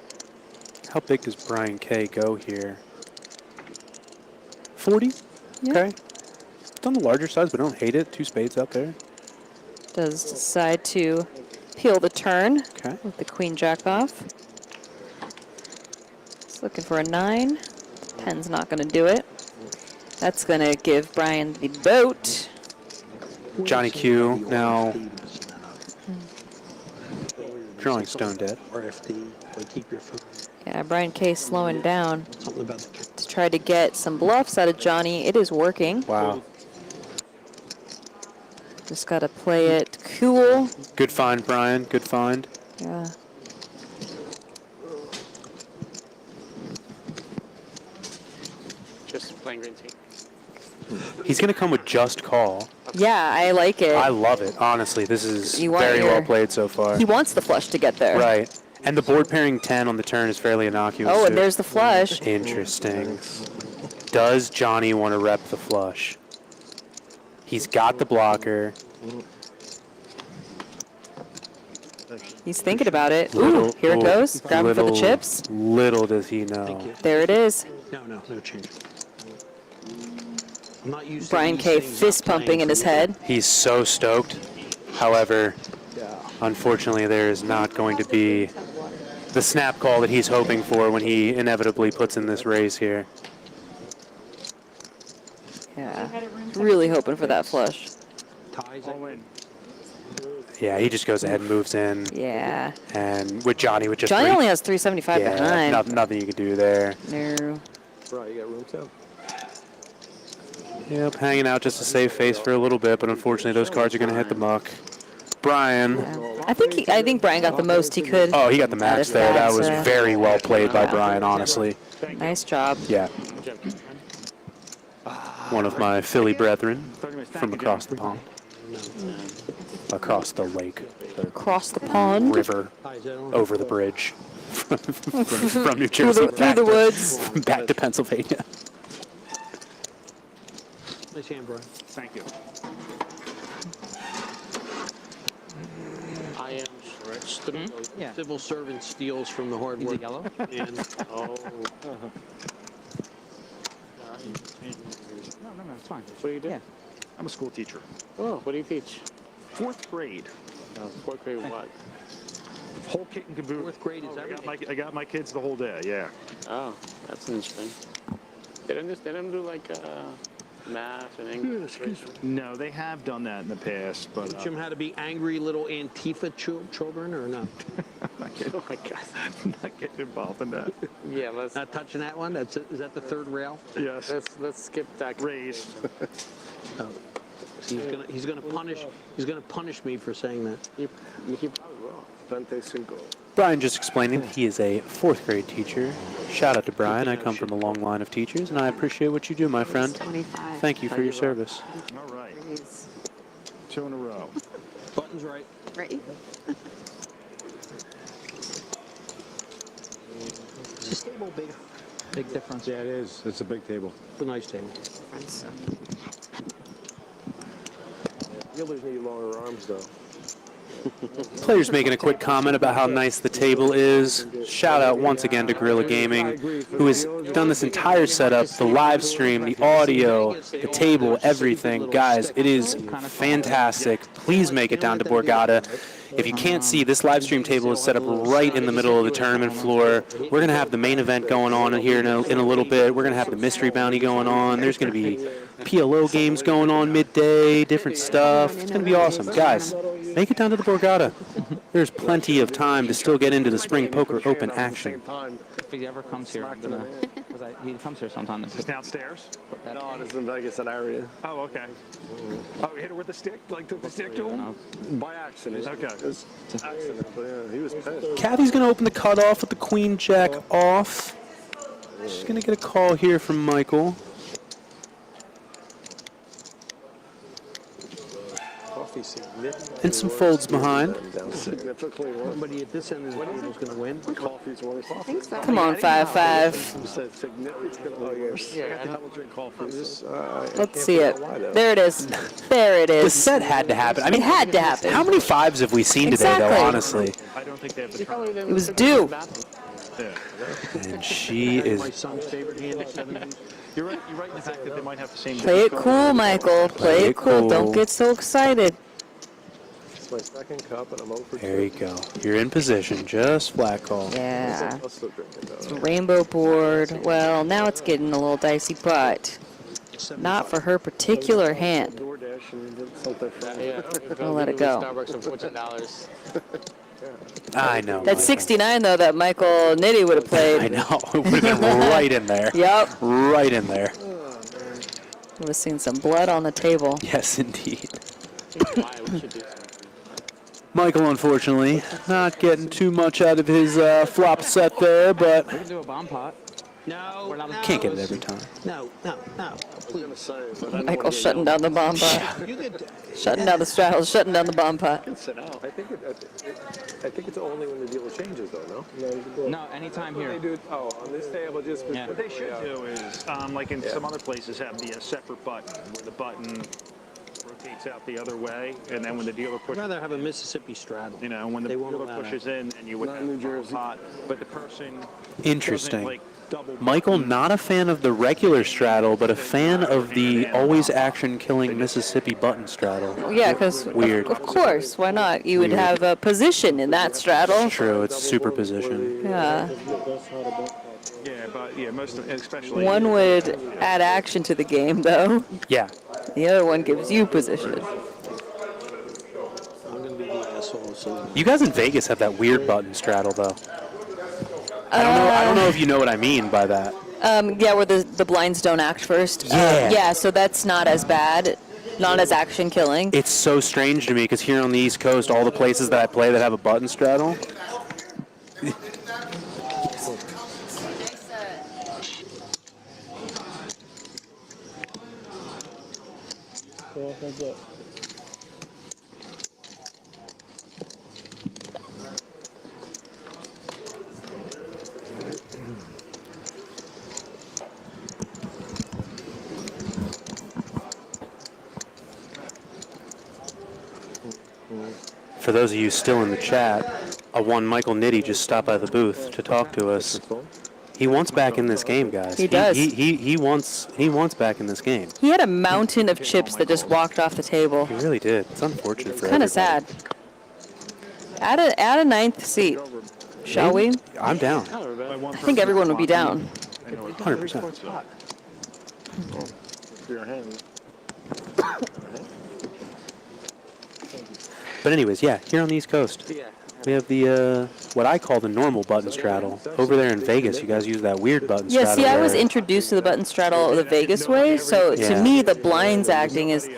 How big does Brian K go here? 40? Yeah. Okay. It's on the larger size, but I don't hate it. 2 spades out there. Does decide to peel the turn Okay. with the queen jack off. It's looking for a 9. 10's not going to do it. That's going to give Brian the boat. Johnny Q now drawing stone dead. RFD, like keep your foot. Yeah, Brian K slowing down Something about the to try to get some bluffs out of Johnny. It is working. Wow. Just got to play it cool. Good find, Brian. Good find. Yeah. Just playing green tea. He's going to come with just call. Yeah, I like it. I love it. Honestly, this is You want very your- well played so far. He wants the flush to get there. Right. And the board pairing 10 on the turn is fairly innocuous. Oh, and too. there's the flush. Interesting. Does Johnny want to rep the flush? He's got the blocker. He's thinking about it. Ooh, here it goes. Grabbing for the chips. Little does he know. There it is. No change. I'm not used Brian to K these things fist not pumping playing in his for me. head. He's so stoked. However, unfortunately, there is not going to be the snap call that he's hoping for when he inevitably puts in this raise here. Yeah. Really hoping for that flush. Ties Yeah, he just goes ahead and moves in. Yeah. And with Johnny, with just Johnny three- only has 375 yeah, behind. nothing you can do there. No. Bro, you got room too? Yep, hanging out just to save face for a little bit, but unfortunately those cards are going to hit the muck. Brian. I think Brian got the most he could. Oh, he got the max That there. That is was fast, very well played by Brian, honestly. Nice job. Yeah. One of my Philly brethren from across the pond. Across the lake. Across the pond. River. Over the bridge. From New Through Jersey. the woods. Back to Pennsylvania. Nice hand, Brian. Thank you. I am stretched. Yeah. Civil servant steals from the hard work. yellow? And Oh. No, it's fine. What do you do? Yeah. I'm a school teacher. Oh, what do you teach? 4th grade. Fourth grade what? Whole kit and caboodle. Fourth grade is everything. I got my kids the whole day. Yeah. Oh, that's interesting. They didn't do like math and English. No, they have done that in the past, but Teach them how to be angry little Antifa children, or no? Oh my God, I'm not getting involved in that. Yeah, let's not touching that one. Is that the third rail? Yes. Let's skip that. Raise. He's gonna punish me for saying that. He probably will. 25. Brian just explaining that he is a 4th grade teacher. Shout out to Brian. I come from a long line of teachers, and I appreciate what you do, my friend. 25. Thank you for your service. All right. 2 in a row. Button's right. Right. Is this table big? Big difference. Yeah, it is. It's a big table. It's a nice table. Gillers need longer arms, though. Players making a quick comment about how nice the table is. Shout out once again to Gorilla Gaming, who has done this entire setup, the live stream, the audio, the table, everything. Guys, it is fantastic. Please make it down to Borgata. If you can't see, this live stream table is set up right in the middle of the tournament floor. We're going to have the main event going on here in a little bit. We're going to have the mystery bounty going on. There's going to be PLO games going on midday, different stuff. It's going to be awesome. Guys, make it down to the Borgata. There's plenty of time to still get into the Spring Poker Open action. If he ever comes here, because he comes here sometimes. It's downstairs? No, it's in Vegas, that area. Oh, okay. Oh, you hit it with the stick? Like took the stick to him? By accident. Okay. It's accident, but yeah, he was pissed. Kathy's going to open the cutoff with the Queen Jack off. She's going to get a call here from Michael. And some folds behind. Somebody at this end of the table is going to win. Coffee's worth. I think so. Come on, 5-5. Let's see it. There it is. There it is. The set had to happen. I mean, it had to happen. How many 5s have we seen today, though, honestly? I don't think they have the It was due. And she is... My son's favorite hand is 7. You're right in the fact that they might have the same... Play it cool, Michael. Play it cool. Don't get so excited. It's my second cup, and I'm over. There you go. You're in position. Just flat call. Yeah. Rainbow board. Well, now it's getting a little dicey, but not for her particular hand. I'll let it go. Starbucks for $14. I know. That's 69, though, that Michael Nitty would have played. I know. It would have been right in there. Yep. Right in there. Would have seen some blood on the table. Yes, indeed. Michael, unfortunately, not getting too much out of his flop set there, but We can do a bomb pot. No, can't get it every time. No. Please. Michael shutting down the bomb pot. Shutting down the straddle, shutting down the bomb pot. I think it's only when the dealer changes, though, no? No, anytime here. They do, on this table, just... Yeah. What they should do is, like in some other places, have the separate button, where the button rotates out the other way, and then when the dealer I'd pushes... rather have a Mississippi straddle. You know, when the They won't dealer allow pushes that. in, and you would have a pot, but the person... Interesting. doesn't, like, double Michael, not a fan of the regular straddle, but a fan of the always action-killing Mississippi button straddle. Yeah, because Weird. of course, why not? You would have a position in that straddle. It's true. It's superposition. Yeah. Yeah, most of, especially... One would add action to the game, though. Yeah. The other one gives you position. I'm going to be the asshole. So You guys in Vegas have that weird button straddle, though. I don't know if you know what I mean by that. Yeah, where the blinds don't act first. Yeah. Yeah, so that's not as bad. Not as action killing. It's so strange to me because here on the East Coast, all the places that I play that have a button straddle. For those of you still in the chat, one Michael Nitty just stopped by the booth to talk to us. He wants back in this game, guys. He does. He wants back in this game. He had a mountain of chips that just walked off the table. He really did. It's unfortunate for Kind of everybody. sad. Add a ninth seat, shall we? I'm down. I think everyone would be down. 100%. But anyways, yeah, here on the East Coast, we have the what I call the normal button straddle. Over there in Vegas, you guys use that weird button straddle. Yeah, see, I was introduced to the button straddle the Vegas way, so to me, the blinds acting is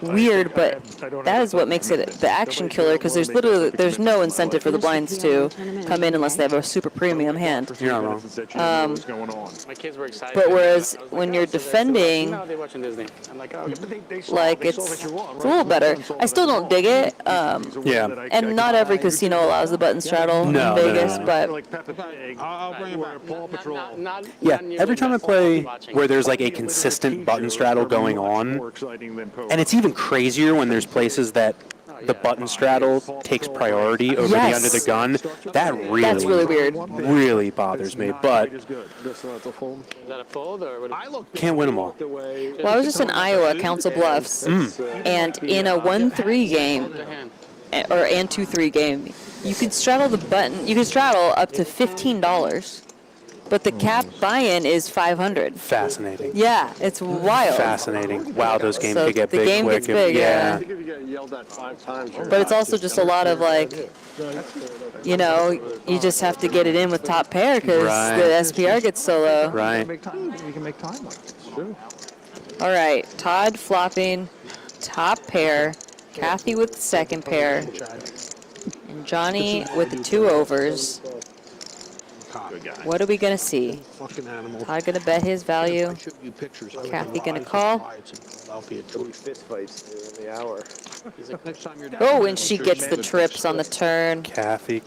weird, but that is what makes it the action killer, because there's no incentive for the blinds to come in unless they have a super premium hand. You're not wrong. My kids were excited. But whereas when you're defending, No, they watching Disney. I'm like, oh, like it's a little better. I still don't dig it. Yeah. And not every casino allows the button straddle in Vegas, but I'll bring it back. Paw Patrol. Yeah, every time I play where there's like a consistent button straddle going on, and it's even crazier when there's places that the button straddle takes priority over the under the gun. That's really weird. Really bothers me, but is that a fold or what? can't win them all. well, I was just in Iowa, Council Bluffs, and in a 1-3 game, or 2-3 game, you could straddle the button. You could straddle up to $15, but the cap buy-in is $500. Fascinating. Yeah, it's wild. Fascinating. Wow, those games So could get the big game quick. gets big, yeah. If you get yelled at 5 times, But it's also just a lot of like, you know, you just have to get it in with top pair because Right. the SPR gets so low. Right. You can make time like this. Sure. All right, Todd flopping top pair, Kathy with the second pair, and Johnny with the 2 overs. What are we gonna see? Fucking animal. Todd gonna bet his value. I showed you pictures. Kathy gonna call. Fist fights in the hour. Next time you're down. Oh, and she gets the trips on the turn. Kathy.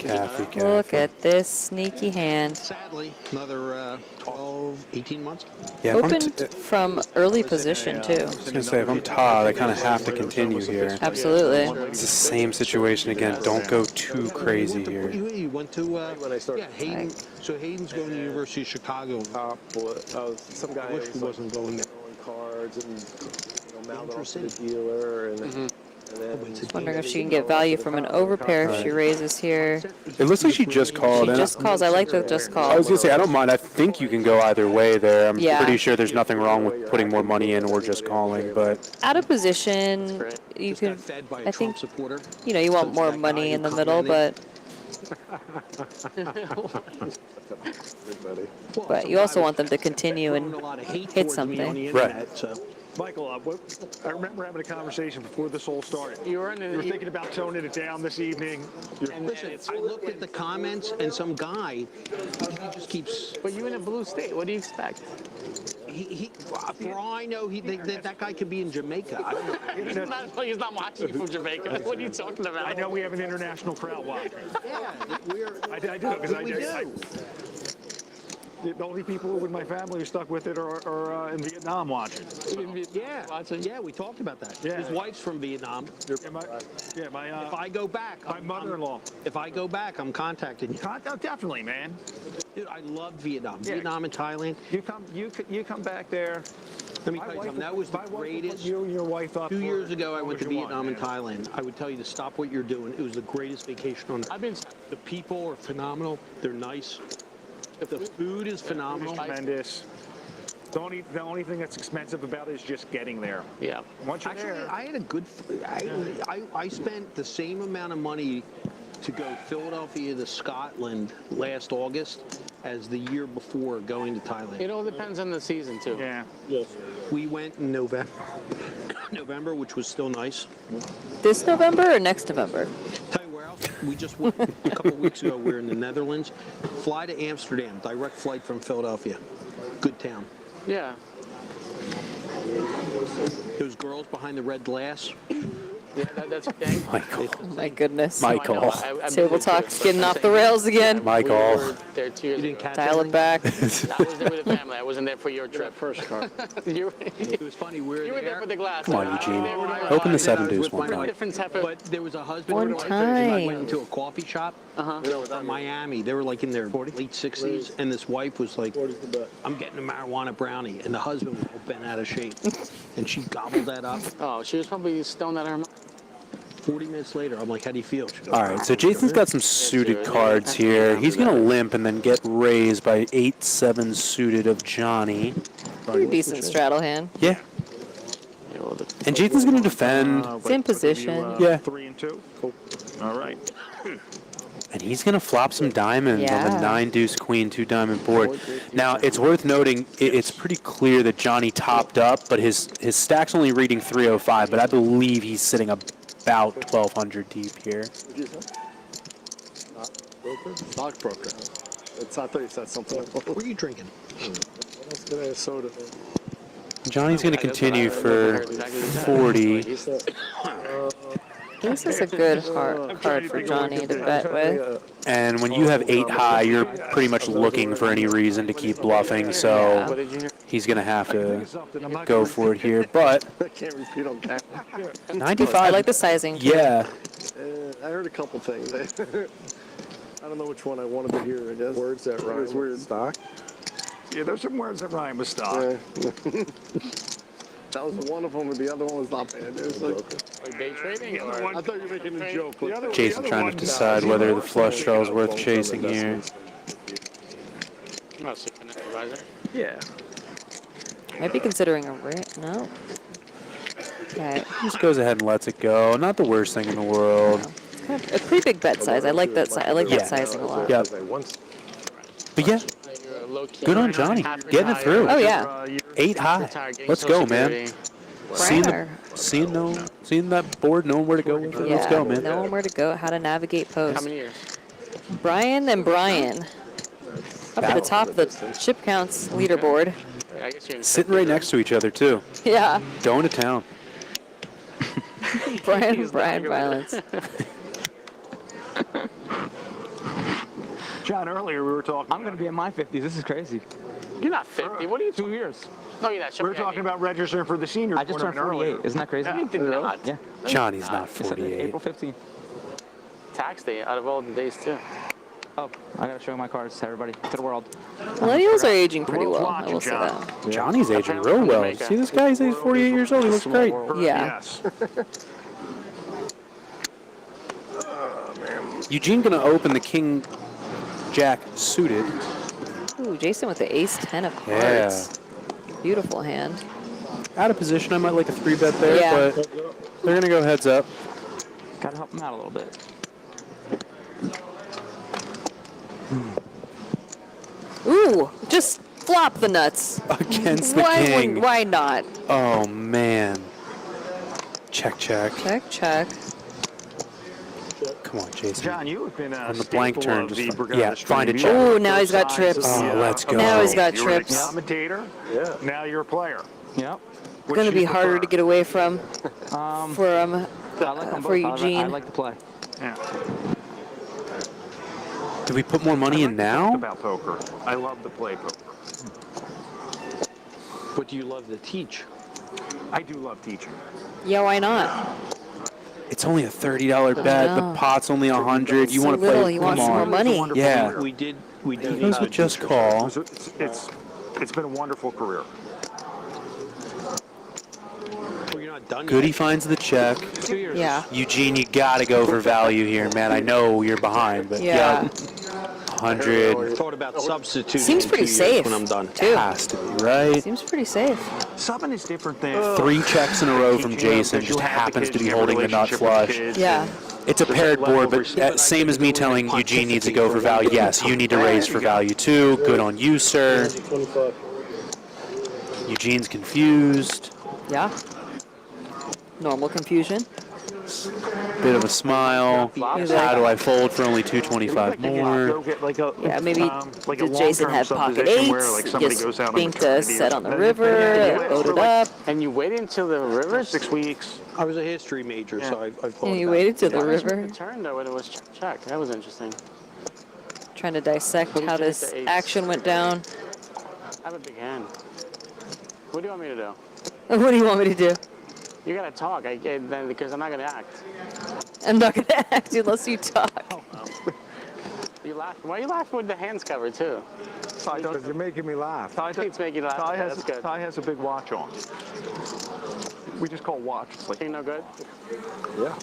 Look at this sneaky hand. Sadly, another 12, 18 months. Yeah, if I'm Opened from early position too. I was going to say, if I'm Todd, I kind of have to continue here. Absolutely. It's the same situation again. Don't go too crazy here. You went to Hayden. So Hayden's going to the University of Chicago. Some guy I wish he wasn't going there. cards and mailed off to the dealer and. Just wondering if she can get value from an overpair if she raises here. It looks like she just called. She and just calls. I like the just call. I was going to say, I don't mind. I think you can go either way there. I'm Yeah. pretty sure there's nothing wrong with putting more money in or just calling, but Out of position, you can. I think you know you want more money in the middle, but you also want them to continue and hit something. Right. Michael, I remember having a conversation before this all started. You were thinking about toning it down this evening. Listen, I looked at the comments, and some guy, he just keeps. But you're in a blue state. What do you expect? For all I know, that guy could be in Jamaica. I don't know. He's not watching you from Jamaica. What are you talking about? I know we have an international crowd watching. Yeah, I do because the only people in my family who stuck with it are in Vietnam watching. Yeah, we talked about that. Yeah. His wife's from Vietnam. If I go back, my mother-in-law. If I go back, I'm contacting you. Definitely, man. Dude, I love Vietnam. Yeah. Vietnam and Thailand. You come back there. Let me tell you something. That was the greatest. You and your wife up. 2 years ago, I went to Vietnam and Thailand. I would tell you to stop what you're doing. It was the greatest vacation on earth. The people are phenomenal. They're nice. The food is phenomenal. It's tremendous. The only thing that's expensive about it is just getting there. Yeah. Once you're Actually, there, I had a good. I spent the same amount of money to go Philadelphia to Scotland last August as the year before going to Thailand. It all depends on the season too. Yeah. We went in November, which was still nice. This November or next November? Tell you where else? We just went a couple of weeks ago. We were in the Netherlands. Fly to Amsterdam, direct flight from Philadelphia. Good town. Yeah. Those girls behind the red glass. Yeah, that's okay. Michael. Oh my goodness. Michael. Table talk's getting off the rails again. Michael. We were there 2 years ago. Dial it back. I was there with the family. I wasn't there for your trip. First car. It was funny. We you were there for the glass. Come on, Eugene. Open the 7 deuce one time. But there was a husband One and wife time. that went into a coffee shop in Miami. They were like in their late 60s, and this wife was like, "I'm getting a marijuana brownie," and the husband was all bent out of shape, and she gobbled that up. Oh, she was probably stoned out of her mind. 40 minutes later, I'm like, how do you feel? She goes, All right, so Jason's got some suited cards here. He's going to limp and then get raised by 8-7 suited of Johnny. Pretty decent straddle hand. Yeah. And Jason's going to defend. Same position. Yeah. 3 and 2. Cool. All right. And he's going to flop some diamonds on the 9 deuce queen 2 diamond board. Now, it's worth noting, it's pretty clear that Johnny topped up, but his stack's only reading 305, but I believe he's sitting about 1,200 deep here. Stockbroker. I thought you said something. What are you drinking? What else did I have soda? Johnny's going to continue for 40. This is a good card for Johnny to bet with. And when you have 8 high, you're pretty much looking for any reason to keep bluffing, so he's going to have to go for it here. But I can't repeat on camera. 95. I like the sizing. Yeah. I heard a couple things. I don't know which one I wanted to hear. I guess words that rhyme. It's weird. Stock. Yeah, there's some words that rhyme with stock. Yeah. That was one of them, and the other one was not bad. It was like day trading? I thought you were making a joke. Jason trying to decide whether the flush draw is worth chasing here. Yeah. Might be considering a no. Okay. Just goes ahead and lets it go. Not the worst thing in the world. Kind of a pretty big bet size. I like that. I like that sizing a lot. Yep. But yeah, good on Johnny, getting it through. Oh yeah. 8 high. Let's go, man. Seeing that board, knowing where to go with it. Let's go, man. Knowing where to go, how to navigate post. How many years? Brian and Brian up at the top of the chip counts leaderboard. Sitting right next to each other too. Yeah. Going to town. Brian and Brian violence. John, earlier we were talking. I'm going to be in my 50s. This is crazy. You're not 50. What are you? 2 years. No, you're not. We were talking about registering for the senior I just turned tournament 48. earlier. Isn't that crazy? You did not. Yeah. Johnny's not 48. April 15th. Tax day out of all the days too. Oh, I got to show my cards to everybody, to the world. Millennials are aging pretty well. I will say that. Johnny's aging real well. See this guy? He's 48 years old. He looks great. Yeah. Yes. Eugene gonna open the King Jack suited. Ooh, Jason with the ace-10 of cards. Yeah. Beautiful hand. Out of position, I might like a 3-bet there, Yeah. but they're gonna go heads up. Got to help him out a little bit. Ooh, just flop the nuts. Against the king. Why not? Oh, man. Check, check. Check, check. Come on, Jason. John, you have been on the blank turn. Just find a check. Ooh, now he's got trips. Oh, let's go. Now he's got You're a trips. commentator. Yeah. Now you're a player. Yep. It's going to be harder to get away from for Eugene. I like to play. Yeah. Do we put more money in now? About poker. I love to play poker. But do you love to teach? I do love teaching. Yeah, why not? It's only a $30 bet. The pot's only 100. You want to play? You want some more money? Yeah. We did. He goes with just call. It's been a wonderful career. Well, you're not done Good, he yet. finds the check. 2 years. Yeah. Eugene, you gotta go for value here, man. I know you're behind, but Yeah. 100. Thought about substituting. Seems in pretty 2 years safe, when I'm done. too. Has to be, right? Seems pretty safe. Subbing is different than 3 checks in a row from Jason. Just happens to be holding the nut flush. Yeah. It's a paired board, but same as me telling Eugene needs to go for value. Yes, you need to raise for value too. Good on you, sir. Eugene's confused. Yeah. Normal confusion. Bit of a smile. How do I fold for only 225 more? Yeah, maybe like a did Jason have pocket eights? Just binked a set on the river, loaded up. And you waited until the river? 6 weeks. I was a history major, so I've thought And you about it. waited till the river. Turn though when it was check. That was interesting. Trying to dissect how this action went down. I have a big hand. What do you want me to do? What do you want me to do? You gotta talk, then because I'm not gonna act. I'm not gonna act unless you talk. You laugh. Why are you laughing with the hands covered too? Because you're making me laugh. It's making you laugh. That's good. Ty has a big watch on. We just call watch. It's like, You no good? yeah.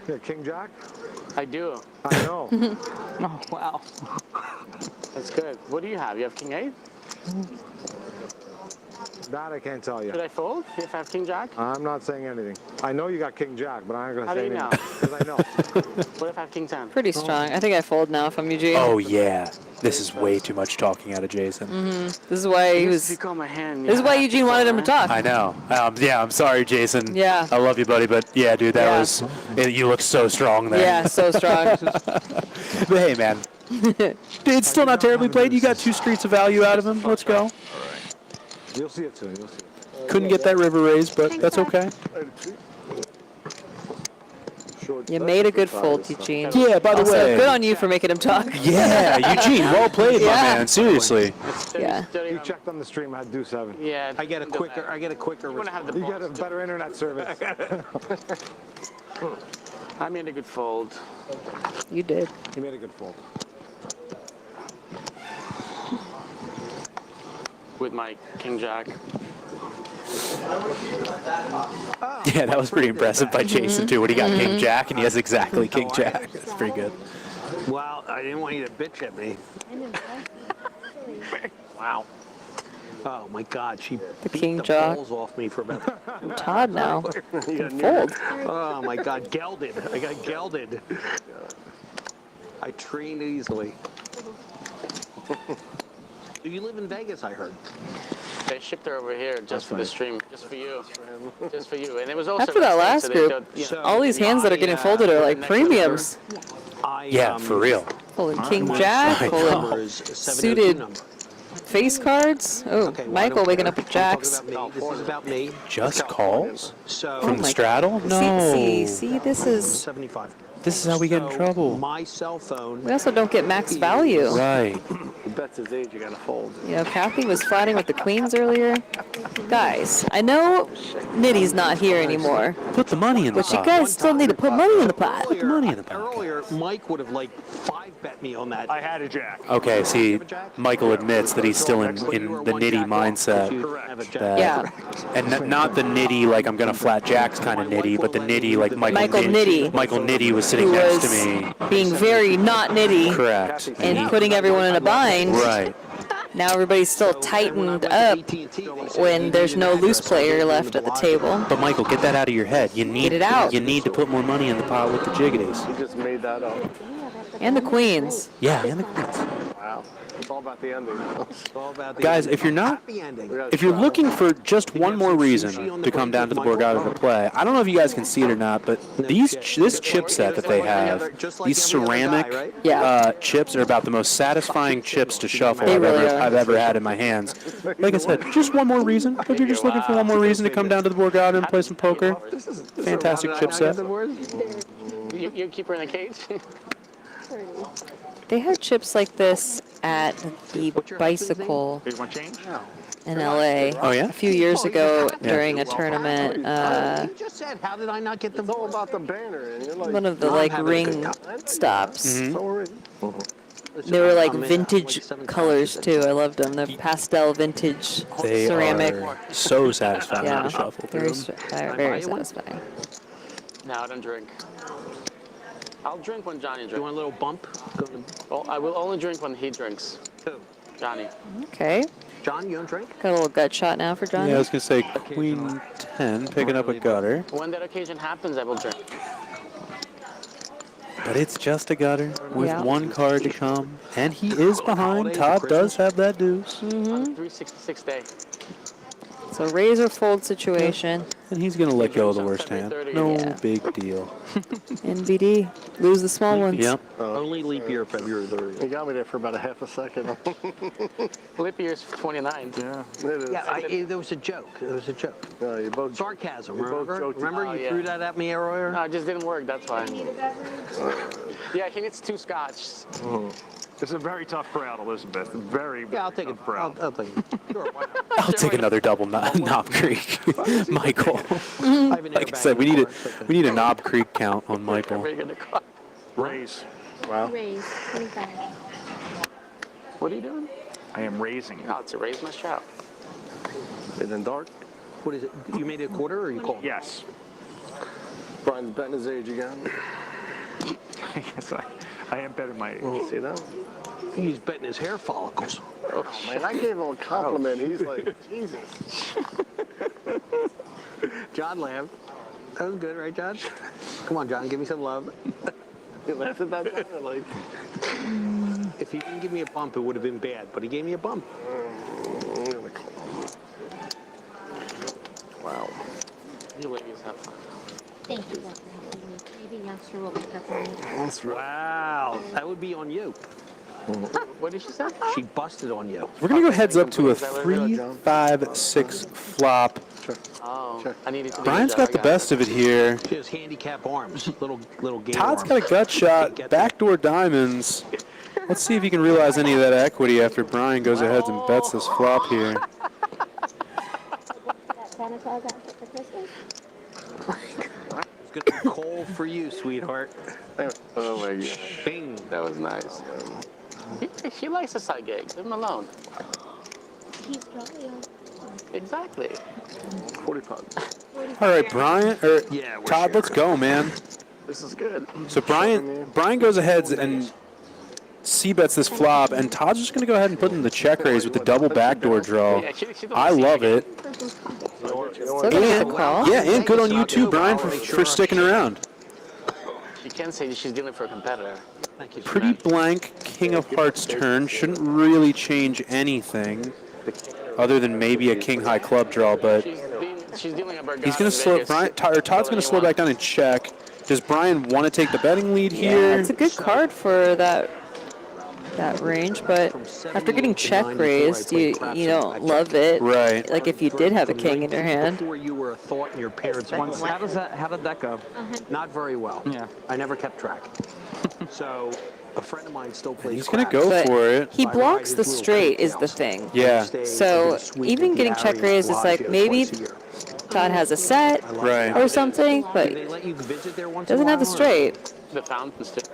Yeah, King Jack? I do. I know. Oh, wow. That's good. What do you have? You have King 8? That I can't tell you. Should I fold if I have King Jack? I'm not saying anything. I know you got King Jack, but I'm not going to say anything. How do you know? Because I know. What if I have King 10? Pretty strong. I think I fold now if I'm Eugene. Oh, yeah. This is way too much talking out of Jason. This is why he was. If you call my hand, This is why Eugene wanted him to talk. I know. Yeah, I'm sorry, Jason. Yeah. I love you, buddy, but yeah, dude, that was. You look so strong there. Yeah, so strong. But hey, man. It's still not terribly played. You got 2 streets of value out of him. Let's go. All right. You'll see it soon. You'll see it. Couldn't get that river raised, but that's okay. You made a good fold, Eugene. Yeah, by the Also, way. good on you for making him talk. Yeah, Eugene, well played, my man. Seriously. Yeah. You checked on the stream. I do 7. Yeah. I get a quicker. You get a better internet service. I made a good fold. You did. He made a good fold. With my King Jack. Yeah, that was pretty impressive by Jason, too. When he got King Jack, and he has exactly King Jack. That's pretty good. Wow, I didn't want you to bitch at me. Wow. Oh my God, she beat King the Jack. balls off me for about. I'm Todd now. Fold. Oh my God, gelded. I got gelded. I trained easily. You live in Vegas, I heard. They shipped her over here just for the stream, just for you, just for you. And it was also After that last so group, all these hands that are getting folded are like premiums. Yeah, for real. Pulling King Jack, pulling suited face cards. Oh, Michael waking up with jacks. This is about me. Just calls? So From the straddle? No. See, this is 75. This is how we get in trouble. My cell phone. We also don't get max value. Right. He bets his age, you got to fold. You know, Kathy was flatting with the queens earlier. Guys, I know Nitty's not here anymore. Put the money in the But you pot. guys still need to put money in the pot. Put the money in the pot. Earlier, Mike would have like 5-bet me on that. I had a jack. Okay, see, Michael admits that he's still in the nitty mindset. That, Yeah. And not the nitty, like I'm going to flat jacks kind of nitty, but the nitty, like Michael Nitty. Michael Nitty was sitting Who next was to me. being very not nitty. Correct. And putting everyone in a bind. Right. Now everybody's still tightened up when there's no loose player left at the table. But Michael, get that out of your head. You need Get it out. You need to put more money in the pot with the jiggities. He just made that up. And the queens. Yeah, and the queens. Wow. It's all about the ending. It's all about the Guys, if you're not, happy ending. if you're looking for just one more reason to come down to the Borgata to play, I don't know if you guys can see it or not, but this chip set that they have, these ceramic chips are about the most satisfying chips to shuffle I've ever had in my hands. Like I said, just one more reason. If you're just looking for one more reason to come down to the Borgata and play some poker, fantastic chip set. You keep her in the cage? They had chips like this at the bicycle in LA a few years ago during a tournament. You just said, how did I not get the all about the banner? And you're like, One of the like ring stops. Mm-hmm. They were like vintage colors too. I loved them. The pastel vintage They ceramic. are so satisfying to shuffle through. Very satisfying. No, I don't drink. I'll drink when Johnny drinks. You want a little bump? Well, I will only drink when he drinks. Who? Johnny. Okay. John, you don't drink? Got a little gut shot now for Johnny. Yeah, I was going to say Queen 10, picking up a gutter. When that occasion happens, I will drink. But it's just a gutter with one card to come. And he is behind. Todd does have that deuce. On a 366 day. So raise or fold situation. And he's going to let go of the worst hand. No big deal. NBD. Lose the small ones. Yep. Only leap year, February 30th. You got me there for about a half a second. Leap year's 29. Yeah, it is. Yeah, there was a joke. There was a joke. You both sarcasm. you both Remember? joked. Remember you threw that at me earlier? No, it just didn't work. That's why. Yeah, he needs 2 scotch. It's a very tough crowd, Elizabeth. Very, very I'll take it. I'll take it. Sure, why not? I'll take another double Knob Creek. Michael. Like I said, we need a Knob Creek count on Michael. Raise. Wow. Raise 25. What are you doing? I am raising. Oh, it's a raise my strap. And then dark. What is it? You made it a quarter or you called? Yes. Brian's betting his age again. Yes, I am betting my age. See that? He's betting his hair follicles. Oh, man, I gave him a compliment. He's like, Jesus. John laughed. That was good, right, John? Come on, John, give me some love. He laughed at that time, like. If he didn't give me a bump, it would have been bad, but he gave me a bump. Wow. You ladies have fun. Thank you, Dr. Helping me. Maybe Youngster will pick up on me. Wow, that would be on you. What did she say? She busted on you. We're going to go heads up to a 3-5-6 flop. Oh, I needed to. Brian's got the best of it here. She has handicap arms, little game Todd's arms. got a gut shot, backdoor diamonds. Let's see if he can realize any of that equity after Brian goes ahead and bets this flop here. That Santa Claus outfit for Christmas? It's going to be cold for you, sweetheart. Oh, my God. Bing. That was nice. She likes the side gigs. Leave him alone. He's probably on. Exactly. 40 pounds. All right, Brian, Todd, let's go, man. This is good. So Brian goes ahead and c-bets this flop, and Todd's just going to go ahead and put in the check raise with the double backdoor draw. I love it. Yeah, and good on you too, Brian, for sticking around. You can't say she's dealing for a competitor. Pretty blank King of Hearts turn. Shouldn't really change anything other than maybe a King High club draw, but She's dealing a he's going to slow Todd's going to slow back down and check. Does Brian want to take the betting lead here? Yeah, it's a good card for that range, but after getting check raised, you don't love it. Right. Like if you did have a king in your hand. Before you were a thought in your parents' mind. How did that go? Not very well. Yeah. I never kept track. So a friend of mine still plays. He's going to go for it. He blocks the straight is the thing. Yeah. So even getting check raised is like maybe Todd has a set or something, but doesn't have the straight. The fountain stick.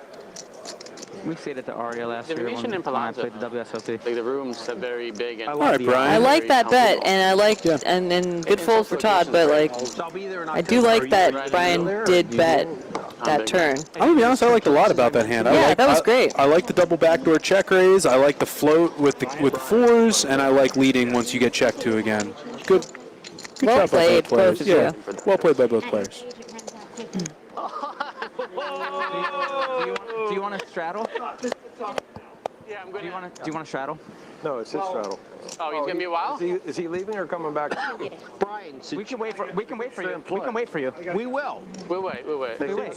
We stayed at the Aria last The year Venetian when in I Palazzo. played the WSOP. Like the rooms are very big and. All right, Brian. I like that bet, and I like and good fold for Todd, but like I do like that Brian did bet that turn. I'm going to be honest, I liked a lot about that hand. Yeah, that was great. I like the double backdoor check raise. I like the float with the fours, and I like leading once you get checked to again. Good Well job by played, both players. both of Yeah, you. well played by both players. Do you want to straddle? Yeah, I'm good. Do you want to straddle? No, it's his straddle. Oh, he's gonna be a while. Is he leaving or coming back? Brian, We can wait for you. We can wait for you. we will. We'll wait.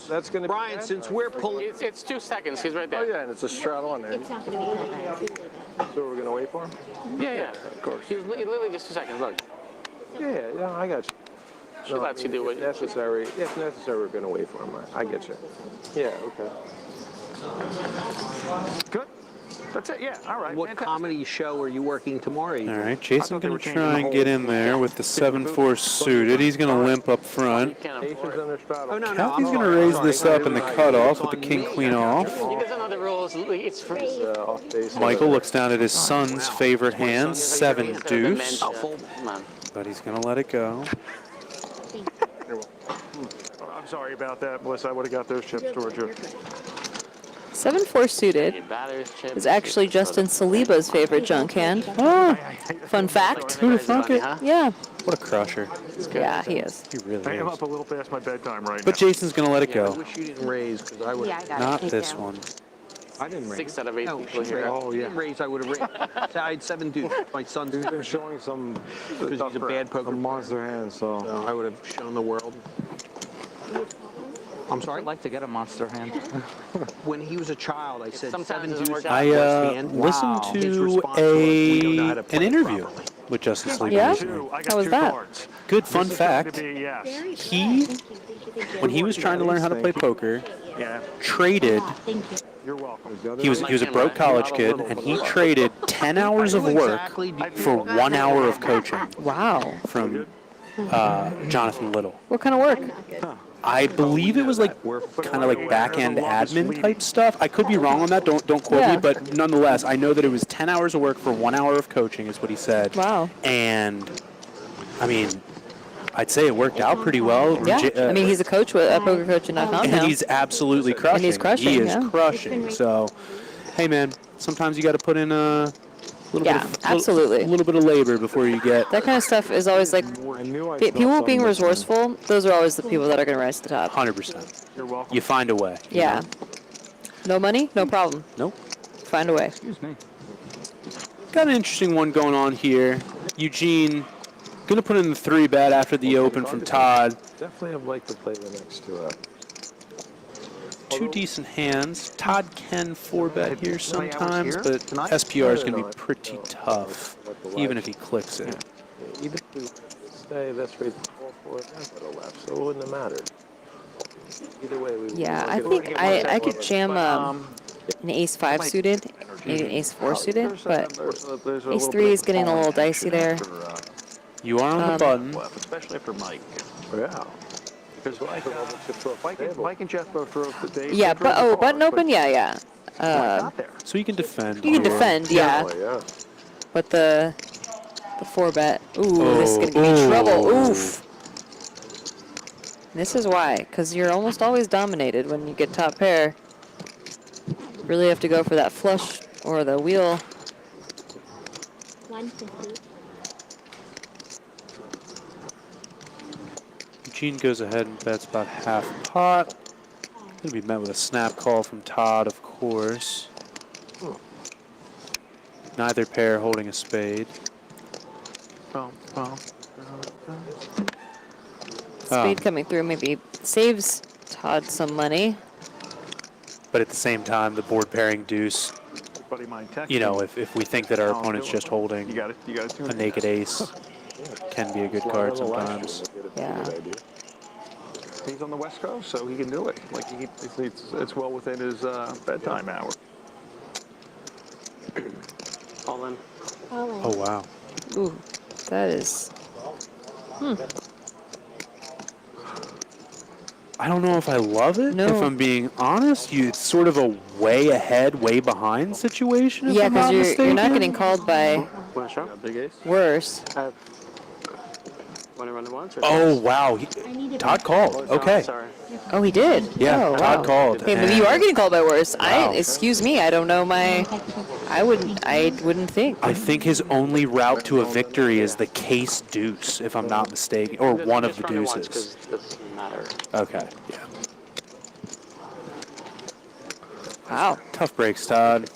That's going to be. Brian, since we're pulling. It's 2 seconds. He's right there. Oh, yeah, and it's a straddle on there. It's not going to be that bad. So we're going to wait for him? Yeah, of course. He's literally just 2 seconds. Look. Yeah, I got you. She lets you do what necessary. If necessary, we're going to wait for him. I get you. Yeah, okay. Good. That's it. Yeah. All right. What comedy show are you working tomorrow? All right, Jason's going to try and get in there with the 7-4 suited. He's going to limp up front. Oh, no, Kathy's going to raise this up in the cutoff with the king-queen off. He doesn't know the rules. It's free. Michael looks down at his son's favorite hand, 7 deuce. But he's going to let it go. I'm sorry about that, Melissa. I would have got those chips towards you. 7-4 suited is actually Justin Saliba's favorite junk hand. Oh, fun fact. Who'd have thunk it? Yeah. What a crusher. Yeah, he is. He really I am is. up a little past my bedtime right now. But Jason's going to let it I go. wish you didn't raise because I would. Not this one. I didn't raise. 6 out of 8 No, people she here. raised. Oh, yeah. Raised, I would have raised. I had 7 dudes. My son's Been showing some because he's a bad poker. monster hand, so. I would have shown the world. I'm sorry? I'd like to get a monster hand. When he was a child, I said Sometimes 7 it doesn't deuce. work out. I listened His to response was, "We don't know how to play an interview properly." with Justin Saliba Yeah? recently. I got How was 2 that? cards. Good fun fact. To be yes. He, when he was trying to learn how to play poker, Yeah. traded. You're welcome. He was a broke college kid, and he traded 10 hours of work for 1 hour of coaching Wow. from Jonathan Little. What kind of work? I believe it was like kind of like back-end admin type stuff. I could be wrong on that. Don't quote Yeah. me, but nonetheless, I know that it was 10 hours of work for 1 hour of coaching, is what he said. Wow. And I mean, I'd say it worked out pretty well. Yeah, I mean, he's a coach, a poker coach in .com and now. he's absolutely crushing. And he's crushing, He is yeah. crushing. So, hey, man, sometimes you got to put in a little absolutely. a little bit of labor before you get. That kind of stuff is always like people being resourceful. Those are always the people that are going to rise to the top. 100%. You're welcome. You find a way. Yeah. No money, no problem. Nope. Find a way. Excuse me. Got an interesting one going on here. Eugene going to put in the 3-bet after the open from Todd. Definitely have liked to play the next 2 hours. Two decent hands. Todd can 4-bet here sometimes, but SPR is going to be pretty tough, even if he clicks it. Even if we stay, that's right, all 4 hands that are left, so it wouldn't have mattered. Either way, we Yeah, I think I could jam an ace-5 suited, maybe an ace-4 suited, but ace-3 is getting a little dicey there. You are on the button. Especially for Mike. Yeah. Because Mike and Jeff both drove the day. Yeah, but button open, yeah. So you can defend. You can defend, yeah. But the 4-bet, this is going to give me trouble. Oof. This is why, because you're almost always dominated when you get top pair. Really have to go for that flush or the wheel. 150. Eugene goes ahead and bets about half pot. Going to be met with a snap call from Todd, of course. Neither pair holding a spade. Spade coming through maybe saves Todd some money. But at the same time, the board pairing deuce, you know, if we think that our opponent's just holding a naked ace, can be a good card sometimes. Yeah. He's on the West Coast, so he can do it. Like it's well within his bedtime hour. All in. Oh, wow. Ooh, that is... I don't know if I love it, if I'm being honest. It's sort of a way ahead, way behind situation. Yeah, because you're not getting called by worse. Want to run the once? Oh, wow. Todd called. Okay. Oh, he did? Yeah, oh, Todd called. Okay, maybe you are getting called by worse. Wow. Excuse me, I don't know I wouldn't think. I think his only route to a victory is the case deuce, if I'm not mistaken, or one of the deuces. Okay, yeah. Wow. Tough breaks, Todd.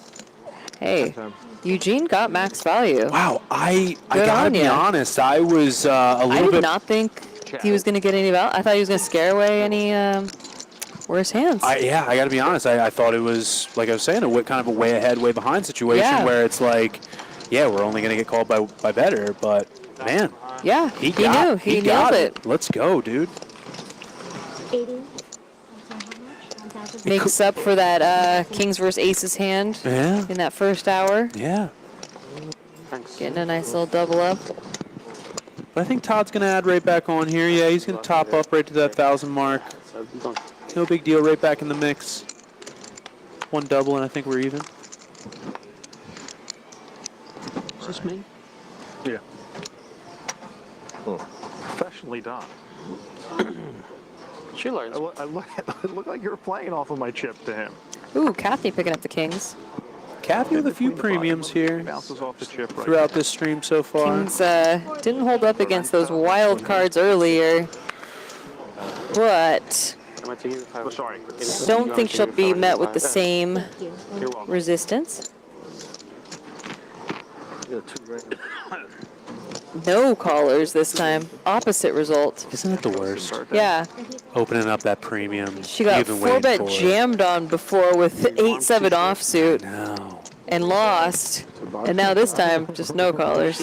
Hey, Eugene got max value. Wow, I gotta be honest. I was a little bit. I did not think he was going to get any value. I thought he was going to scare away any worse hands. I gotta be honest. I thought it was, like I was saying, kind of a way ahead, way behind situation where it's like, yeah, we're only gonna get called by better, but man, yeah, he knew. He nailed it. Let's go, dude. 80. Makes up for that kings versus aces hand in that first hour. Yeah. Getting a nice little double up. But I think Todd's going to add right back on here. Yeah, he's going to top up right to that 1,000 mark. No big deal, right back in the mix. One double, and I think we're even. Is this me? Yeah. Professionally done. She learns. It looked like you were playing off of my chip to him. Ooh, Kathy picking up the kings. Kathy with a few premiums here Bounces off the chip right throughout this stream so far. Kings didn't hold up against those wild cards earlier, but don't think she'll be met with the same resistance. No callers this time. Opposite result. Isn't it the worst? Yeah. Opening up that premium. She got 4-bet jammed on before with 8-7 offsuit. No. And lost. And now this time, just no callers.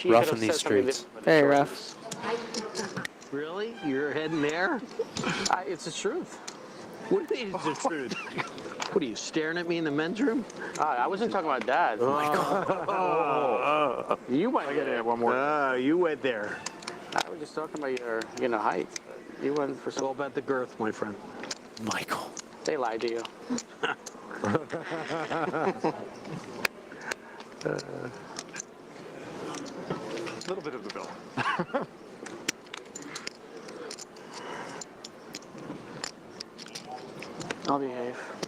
Rough in these streets. Very rough. Really? You're heading there? It's the truth. What do you mean it's the truth? What are you, staring at me in the men's room? I wasn't talking about Dad. You went there. One more. You went there. I was just talking about your, height. You went for It's all about the girth, my friend. Michael. They lied to you. A little bit of the bill.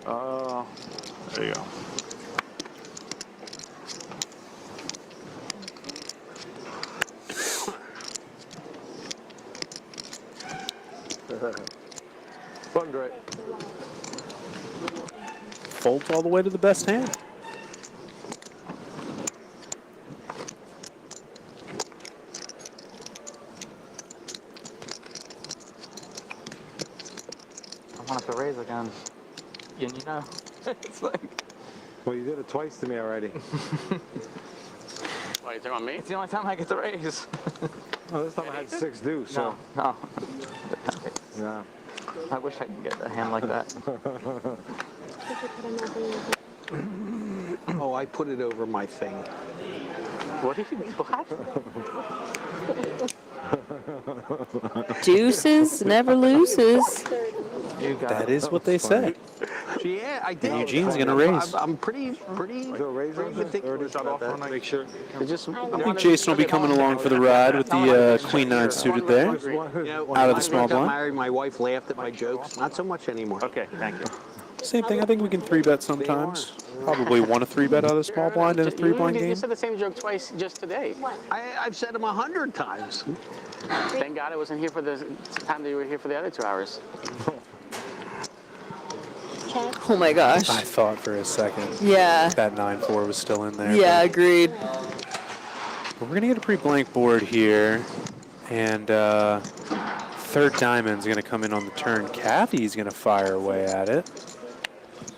There you go. Fun, great. Folds all the way to the best hand. I want to raise again. You know, it's like. Well, you did it twice to me already. Why, you talking about me? It's the only time I get to raise. Oh, this time I had 6 deuce. So. No. Yeah. I wish I could get a hand like that. Oh, I put it over my thing. What did you what? Deuces never loses. That is what they say. Yeah, I did. And Eugene's gonna raise. I'm pretty meticulous about that. Make sure. I think Jason will be coming along for the ride with the Queen 9 suited there. Out of the small When I got blind. married, my wife laughed at my jokes. Not so much anymore. Okay, thank you. Same thing. I think we can 3-bet sometimes. Probably want to 3-bet out of the small blind in a 3-blind You game. said the same joke twice just today. I've said them 100 times. Thank God I wasn't here for the time that you were here for the other 2 hours. Oh my gosh. I thought for a second. Yeah. That 9-4 was still in there. Yeah, agreed. But we're going to get a pretty blank board here. And third diamond's going to come in on the turn. Kathy's going to fire away at it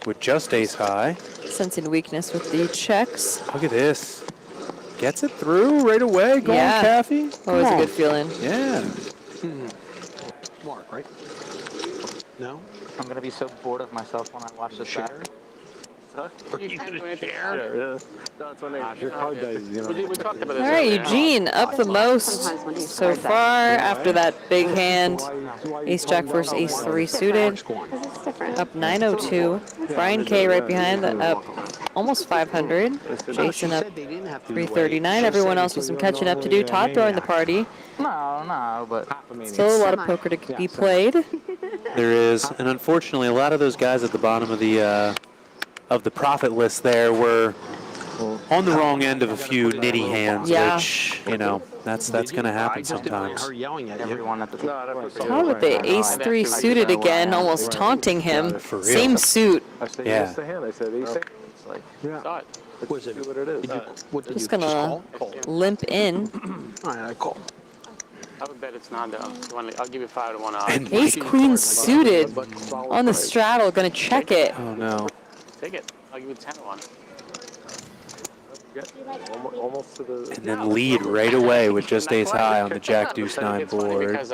with just ace high. Sensing weakness with the checks. Look at this. Gets it through right away. Go on, Kathy. Always Come a on. good feeling. Yeah. Mark, right? No? I'm going to be so bored of myself when I watch this battery. Are you going to share? That's when they. Your card dice, you know. We talked about this. All right, Eugene up the most so far after that big hand. Ace Jack versus Ace 3 suited. Up 902. Brian K right behind, up almost 500. Jason up 339. Everyone else with some catching up to do. Todd throwing the party. No, but Still a lot of poker to be played. There is, and unfortunately, a lot of those guys at the bottom of the profit list there were on the wrong end of a few nitty hands, which, you know, that's going to happen sometimes. Her yelling at everyone at the Todd with the Ace 3 suited again, almost taunting him. Same suit. Yeah. I said ace. It's like, yeah. Was it? What it is. Just gonna limp in. All right, I call. I would bet it's not though. I'll give you 5 to 1 off. Ace Queen suited on the straddle, gonna check it. Oh no. Take it. I'll give you 10 to 1. Almost to the. And then lead right away with just ace high on the Jack Deuce 9 board. Because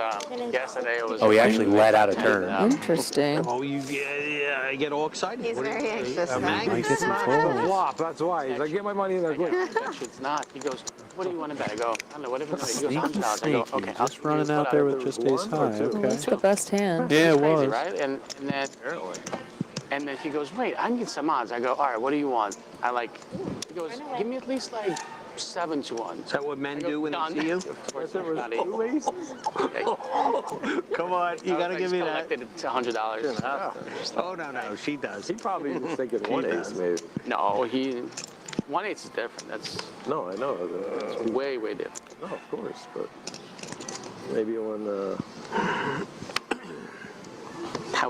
yesterday it was. Oh, he actually led out a turn. Interesting. Oh, I get all excited. He's very anxious. Might get some Flop, calls. that's why. He's like, get my money in there quick. That shit's not. He goes, what do you want to bet? I go, I don't know, whatever. He goes, Sneaky, $100. I go, sneaky. okay. I'll Just running out there with just ace high. Okay. That's the best hand. Yeah, it Crazy, was. right? And then he goes, wait, I need some odds. I go, all right, what do you want? He goes, give me at least like 7 to 1. Is that what men do when done. they see you? Of course, everybody. Come on, you gotta give me that. Collected $100. Oh no, she does. He probably was thinking one ace, maybe. No, 1 ace is different. That's No, I know. way, way different. No, of course, but maybe when.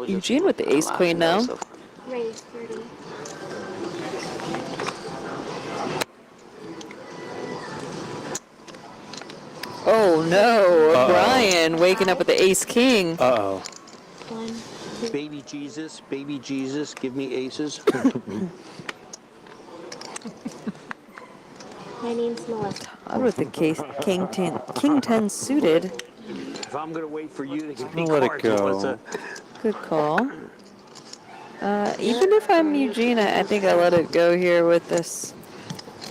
Eugene with the Ace Queen now. Raise 30. Oh no, Brian waking up with the Ace King. Uh-oh. Baby Jesus, give me aces. My name's Melissa. Todd with the King 10 suited. If I'm gonna wait for you to give me I'll let it cards, go. Melissa. Good call. Even if I'm Eugene, I think I let it go here with this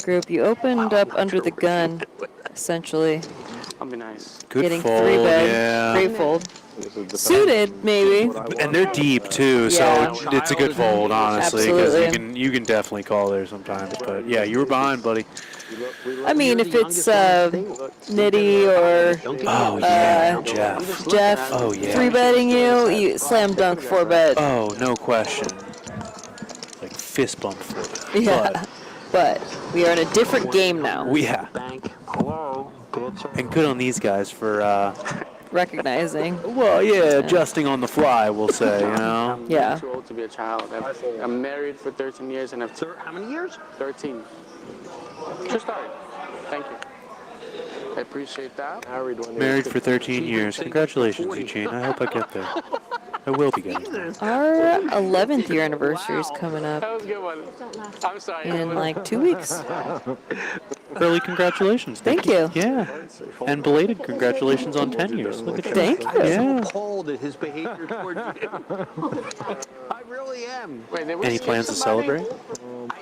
group. You opened up under the gun, essentially. I'll be nice. Good Getting fold, 3-bet, yeah. 3-fold. Suited, maybe. And they're deep too, Yeah. so it's a good fold, honestly, because Absolutely. you can definitely call there sometimes. But yeah, you were behind, buddy. I mean, if it's Nitty or Oh yeah, Jeff. Jeff Oh yeah. 3-betting you slam dunk 4-bet. Oh, no question. fist bump for it. Yeah. But we are in a different game now. Yeah. And good on these guys for recognizing. Well, yeah, adjusting on the fly, we'll say, you know. Yeah. I'm too old to be a child. I'm married for 13 years and I've... How many years? 13. Just started. Thank you. I appreciate that. Married for 13 years. Congratulations, Eugene. I hope I get there. I will be getting there. Our 11th year anniversary is coming up That was a good one. I'm sorry. in like 2 weeks. Early congratulations. Thank you. Yeah. And belated congratulations on 10 years. Look at you. Thank you. I'm Yeah. appalled at his behavior toward you. I really am. Wait, Any plans to celebrate?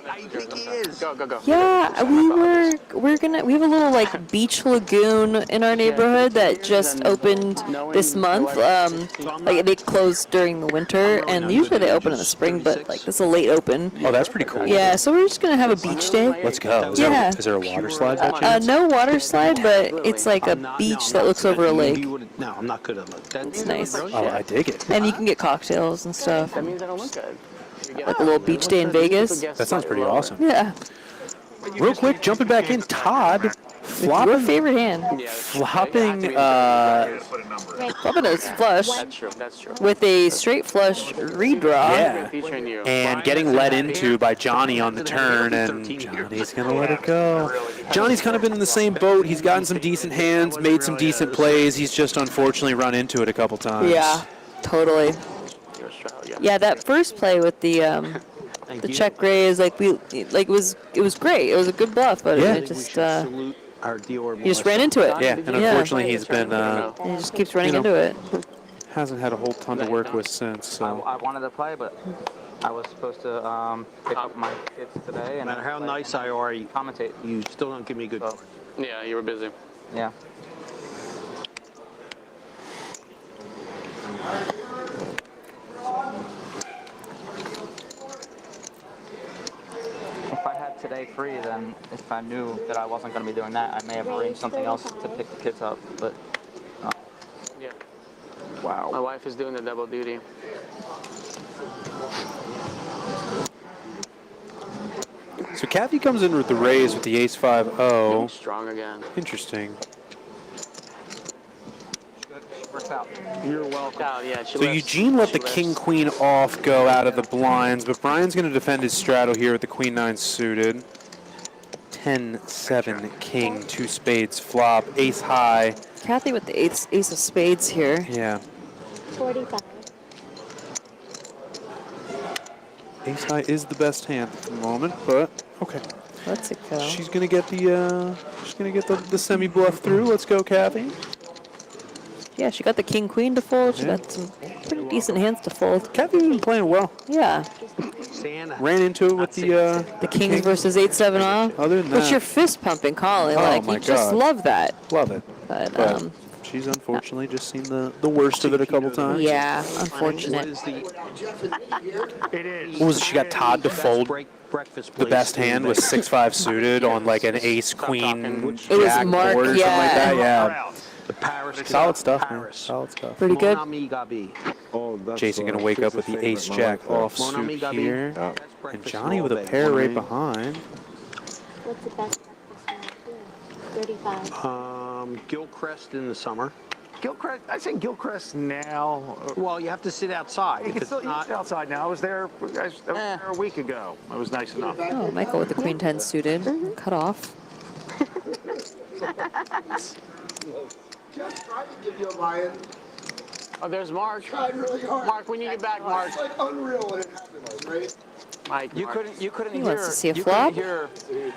I think he is. Go. Yeah, we have a little like beach lagoon in our neighborhood that just opened this month. Like they closed during the winter, and usually they open in the spring, but like this is a late open. Oh, that's pretty cool. Yeah, so we're just gonna have a beach day. Let's go. Is there a water slide by chance? No water slide, but it's like a beach that looks over a lake. No, I'm not good at it. It's nice. Oh, I dig it. And you can get cocktails and stuff. That means I don't look good. Like a little beach day in Vegas. That sounds pretty awesome. Yeah. Real quick, jumping back in, Todd Your flopping favorite hand. flopping Flopping is flush That's true. with a straight flush redraw. Yeah. Featuring you. And getting led into by Johnny on the turn, and Johnny's going to let it go. Johnny's kind of been in the same boat. He's gotten some decent hands, made some decent plays. He's just unfortunately run into it a couple times. Yeah, totally. Yeah, that first play with the check raise, it was great. It was a good bluff, but it just he just ran into it. Yeah, and unfortunately he's been he just keeps running into it. hasn't had a whole ton to work with since. So I wanted to play, but I was supposed to pick up my kids today. And no matter how nice I are, you commentate. You still don't give me good. Yeah, you were busy. Yeah. If I had today free, then if I knew that I wasn't going to be doing that, I may have arranged something else to pick the kids up. But yeah. Wow. My wife is doing the double duty. So Kathy comes in with the raise with the ace-5-0. Strong again. Interesting. works out. You're welcome. Oh, yeah, So Eugene let the king-queen off go out of the blinds, but Brian's going to defend his straddle here with the queen-9 suited. 10-7 king, 2 spades flop, ace high. Kathy with the ace of spades here. Yeah. 45. Ace high is the best hand at the moment, but okay. Let's go. She's gonna get the semi bluff through. Let's go, Kathy. Yeah, she got the king queen to fold. She got some pretty decent hands to fold. Kathy's been playing well. Yeah. Ran into it with the kings versus 8-7 off. Other than What's that, your fist pumping, Colin? Oh Like my you just God. love that. Love it. But she's unfortunately just seen the worst of it a couple times. yeah, unfortunate. It is. What was it? She got Todd to fold the best hand was 6-5 suited on like an ace queen It was jack Mark, board or something like that. Yeah. The Paris. Solid stuff, man. Solid stuff. Pretty good. Jason gonna wake up with the ace jack offsuit here, and Johnny with a pair right behind. What's the best breakfast? 35. Gilcrest in the summer. Gilcrest, I say Gilcrest now. Well, you have to sit outside. You If can it's still not, sit outside now. I was there a week ago. It was nice enough. Oh, Michael with the queen 10 suited. Cut off. Just trying to give you a buy-in. Oh, there's Mark. Tried really hard. Mark, we need you back, Mark. It's like unreal when it happens, right? Mike, You couldn't He hear. wants to see a you flop. couldn't hear.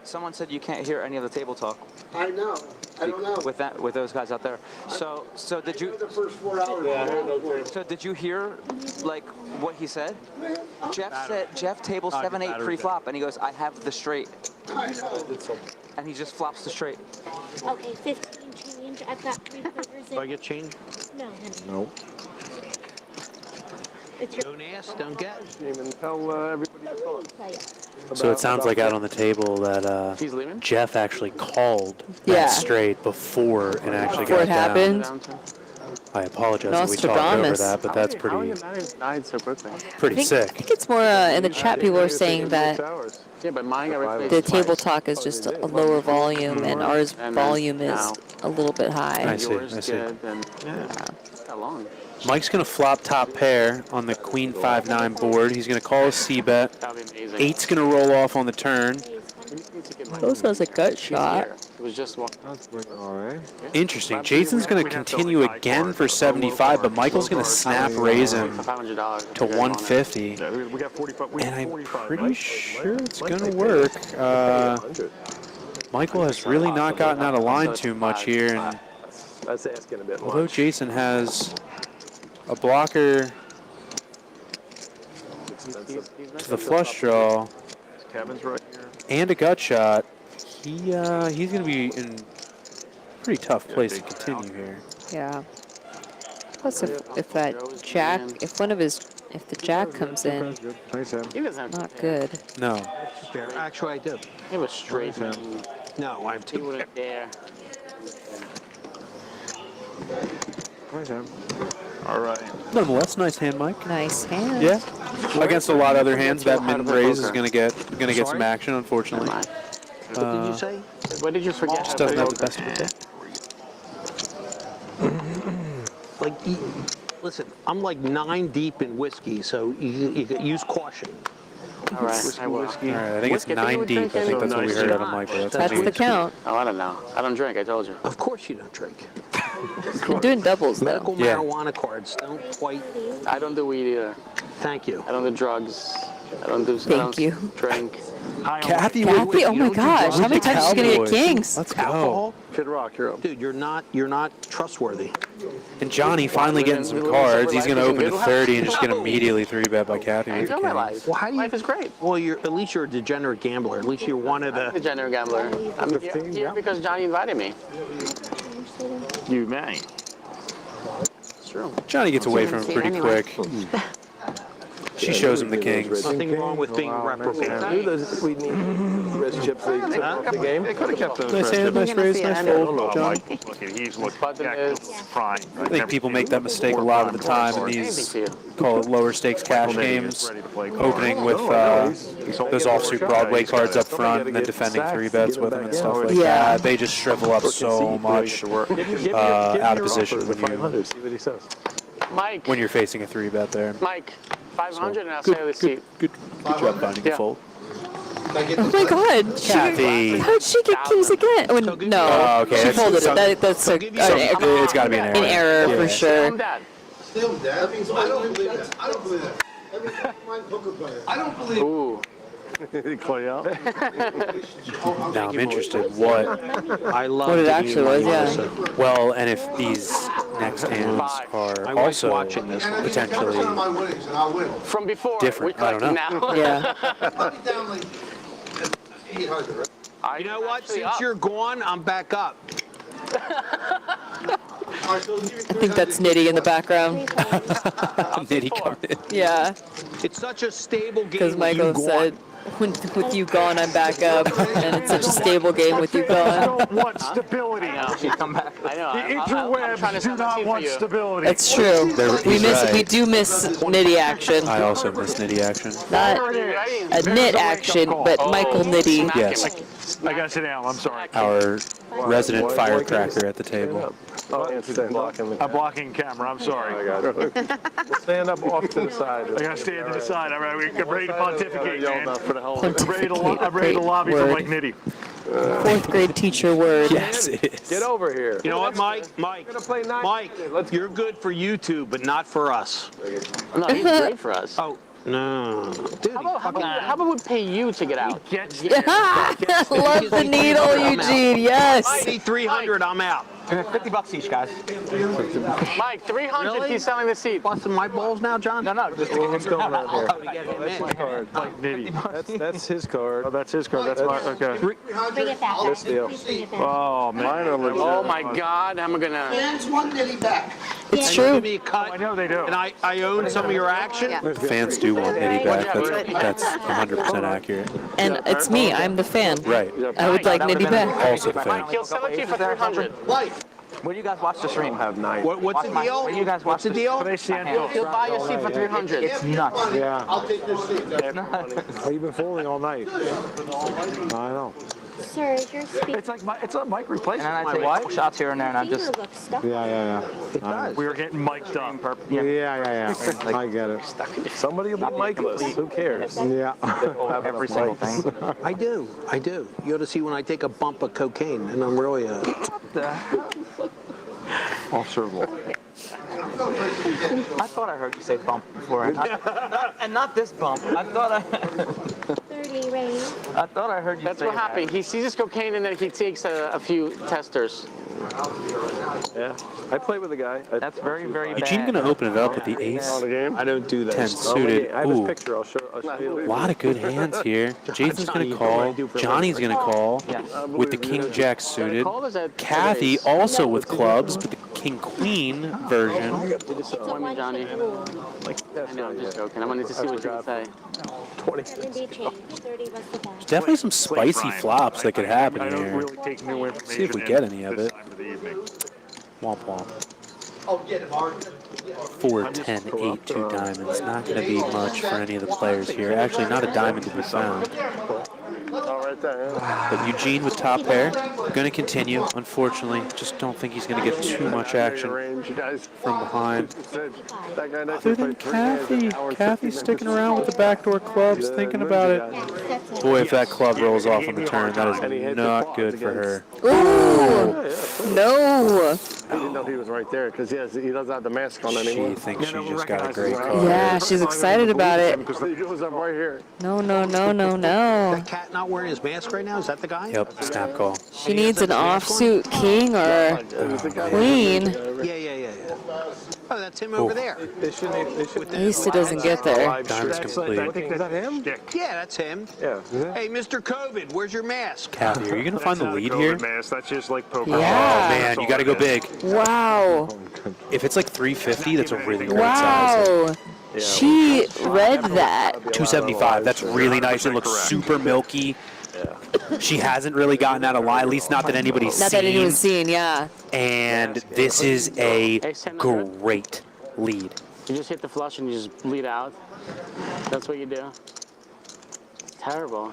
Someone said you can't hear any of the table talk. I know. I don't know. With those guys out there. So did you? The first 4 hours. So did you hear like what he said? Jeff table 7-8 pre-flop, and he goes, I have the straight, I know. and he just flops the straight. Okay, 15 change. I've got 3 quarters do I in. get change? No, honey. No. It's your Don't ask, don't get. Even tell everybody your thoughts. play. So it sounds like out on the table that He's leaving? Jeff actually called Yeah. that straight before it actually Before got it happened. down. I apologize if we talked over Nostradamus. that, but that's pretty sick. I think it's more in the chat. People are saying that Yeah, but mine got replaced the twice. table talk is just a lower volume, and ours volume is a little bit high. I see. I see. How long? Mike's going to flop top pair on the queen 5-9 board. He's going to call a c-bet. That'd be amazing. 8's going to roll off on the turn. Those was a gut shot. It was just walking. Interesting. Jason's going to continue again for 75, but Michael's going to snap raise him to 150. We got 45. And I'm pretty sure it's going to work. Michael has really not gotten out of line too much here. And That's asking a bit although much. Jason has a blocker to the flush draw Kevin's right here. and a gut shot, he's going to be in a pretty tough place to continue here. Yeah. Plus, if that jack, if the jack comes in, not good. No. Actually, I do. It was straight. No, I have He two. wouldn't dare. All right. Nonetheless, nice hand, Mike. Nice hand. Yeah. Against a lot of other hands, that min raise is going to get some action, unfortunately. What did you say? What did you forget? Just doesn't have the best of it. Like, listen, I'm like 9 deep in whiskey, so you use caution. All right, I will. All right, I think it's 9 deep. I think that's what we heard out of Michael. That's the count. Oh, I don't know. I don't drink. I told you. Of course you don't drink. I'm doing doubles though. Medical marijuana cards don't quite. I don't do weed either. Thank you. I don't do drugs. I don't do. Thank you. Drink. Kathy, Kathy, oh my gosh, how many times is she gonna get kings? Let's go. Alcohol? Kid Rock, you're up. Dude, you're not trustworthy. And Johnny finally getting some cards. He's going to open to 30 and just get immediately 3-bet by Kathy. I with the enjoy my kings. life. Well, how do you? Life is great. Well, at least you're a degenerate gambler. At least you're one of I'm a the. degenerate gambler. I'm here because Johnny invited me. You may. It's true. Johnny gets away from it pretty quick. She shows him the kings. Nothing wrong with being reprobate. We need rest chips the game. They could have kept those. Nice hand, nice raise, nice fold, John. Look at he's looking fine. I think people make that mistake a lot of the time in these, call it lower stakes cash games, opening with those offsuit Broadway cards up front and then defending 3-bets with them and stuff like that. They just shrivel up so much out of position when you're facing a 3-bet there. Mike, 500 and I'll sell the seat. Good job finding the fold. Oh my God, Kathy. How'd she get kings again? Oh, no, Oh, okay. she folded it. That's It's got to be an error. an error for sure. Still, Dad. That means I don't believe that. I don't believe that. That means I'm a poker player. I don't believe. Ooh. Clay out. Now I'm interested what What it actually was, yeah. Well, and if these next hands are also potentially From before, different. we I don't know. now. Yeah. I'll be down like 800, right? You know what? Since you're gone, I'm back up. All right, so I think that's Nitty in the background. Nitty coming in. Yeah, It's such a stable game. because with Michael you gone. said, with you gone, I'm back up, and it's such a stable game with you I gone. don't want stability. Come back. I know. The I'm trying to interwebs do set the not scene want for you. stability. That's true. We do miss Nitty action. I also miss Nitty action. Not a knit action, but Michael Nitty. Yes, I gotta sit down. I'm sorry. our resident firecracker at the table. I'm blocking camera. I'm sorry. I got it. Stand up off to the side. I gotta stand to the side. All right, we're ready to pontificate, man. I'm ready to lobby for Mike Nitty. 4th grade teacher word. Yes, it is. Get over here. You know what, Mike, you're good for YouTube, but not for us. No, he's great for us. Oh, no. Dude, How about we pay you to get out? Love the needle, Eugene. Yes. 300, I'm out. $50 each, guys. Mike, 300. Really? He's selling the seat. Busting my balls now, John? No, just What's going on here? Oh, to get him in. Mike Nitty. That's his card. Oh, that's his card. That's my, okay. Bring it back. This deal. Oh, man. Mine are legit. Oh my God, I'm gonna. Fans want Nitty back. It's Give true. me a cut. I know they do. And I own some of your action. Fans do want Nitty back. That's 100% accurate. And it's me. I'm the fan. Right. I would like Nitty back. Also the fan. Mike, he'll sell it to you for 300. Life. Where do you guys watch the stream? I have 9. What's the deal? Where do you guys watch What's the deal? He'll buy your seat for 300. It's nuts. Yeah. I'll take your seat. Oh, you've been fooling all night. I know. Sir, is your speaker? It's a mic replacement. And then I take shots here and there, and I'm just. looks stuck. Yeah. It does. We were getting mic'd up. Yeah. I get it. Somebody will be micless. Who cares? Yeah. Every single thing. I do. You ought to see when I take a bump of cocaine, and I'm really Officerable. I thought I heard you say bump before, and not this bump. I thought I heard you. That's say what happened. He sees cocaine and then he takes a few testers. Yeah. I play with a guy. That's very, very bad. Eugene gonna open it up with the ace. I don't do that. 10 suited. I have his Ooh. picture. I'll show you. A lot of good hands here. Jason's gonna call. Johnny's gonna call with the king jack suited. Kathy also with clubs, but the king queen version. You disappoint me, Johnny. I know, I'm just joking. I wanted to see what you would say. 70 change. 30 was the best. Definitely some spicy flops that could happen I don't here. really take new information. See if we get any of this it. time of the evening. Womp womp. Oh, get it, Mark. 4, 10, 8, 2 diamonds. Not going to be much for any of the players here. Actually, not a diamond to be found. But Eugene with top pair, going to continue. Unfortunately, just don't think he's going to get too much action from behind. Other than Kathy. Kathy's sticking around with the backdoor clubs, thinking about it. Boy, if that club rolls off on the turn, that is not good for her. Ooh, no. I didn't know he was right there because he doesn't have the mask on anymore. She thinks she just got a great card. Yeah, she's excited about it. He was up right here. No. That cat not wearing his mask right now? Is that the guy? Yep, snap call. She needs an offsuit king or queen. Yeah. Oh, that's him over there. At least it doesn't get there. Diamond's complete. Is that him? Yeah, that's him. Yeah. Hey, Mr. COVID, where's your mask? Kathy, are you going to find the lead here? Mask. That's just like poker. Yeah. Oh, man, you got to go big. Wow. If it's like 350, that's a really great size. Wow. She read that. 275, that's really nice. It looks super milky. She hasn't really gotten out of line, at least not that anybody's seen. Not that anyone's seen, yeah. And this is a great lead. You just hit the flush and you just bleed out. That's what you do. Terrible.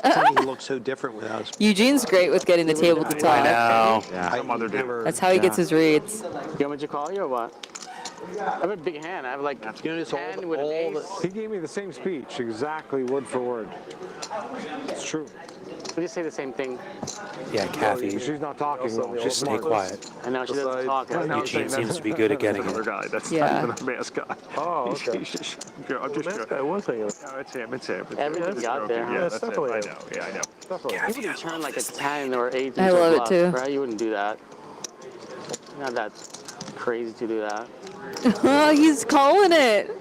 He looks so different without his... Eugene's great with getting the table to top. I know. Yeah. That's how he gets his reads. You want me to call you or what? I have a big hand. I have like 10 with an ace. He gave me the same speech, exactly word for word. It's true. We just say the same thing. Yeah, Kathy. She's not talking though. Just stay quiet. I know, she doesn't talk. Eugene seems to be good at getting it. Guy. That's Yeah. not even a mascot. Oh, okay. I'm just joking. I was thinking. No, it's him. Everything got there. Yeah, that's definitely him. I know. You wouldn't turn like a 10 or 8 I into a love it bluff, too. right? You wouldn't do that. You're not that crazy to do that. Oh, he's calling it.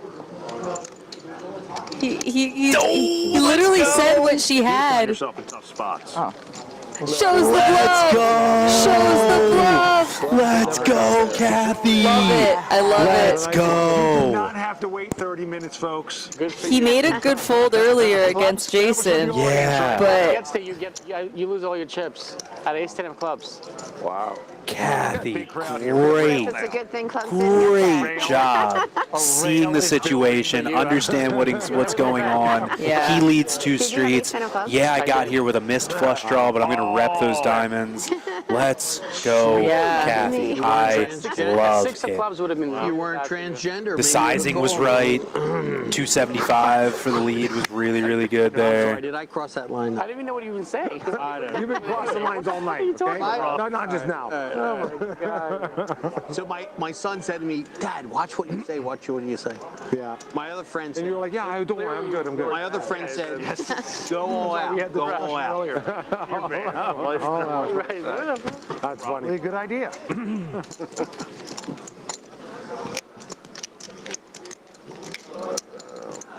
He literally said what she had. Yourself in tough spots. Oh. Shows the bluff. Shows the bluff. Let's go, Kathy. Love it. I love Let's it. go. Do not have to wait 30 minutes, folks. He made a good fold earlier against Jason. Yeah. But You lose all your chips at ace-10 of clubs. Wow. Kathy, great. It's a good thing clubs Great job seeing the situation, understand what's going on. Yeah. He leads 2 streets. Yeah, I got here with a missed flush draw, but I'm going to rep those diamonds. Let's go, Yeah. Kathy. I love 6 of it. clubs would have been. You weren't transgender. The sizing was right. 275 for the lead was really, really good Sorry, there. did I cross that line? I didn't even know what you even say. You've been crossing lines all night, okay? No, not just now. Oh my God. So my son said to me, Dad, watch what you say. Watch what you say. Yeah. My other friend And said, you were like, yeah, don't worry, I'm good. my other friend said, go all out. Go all out. That's funny. Good idea.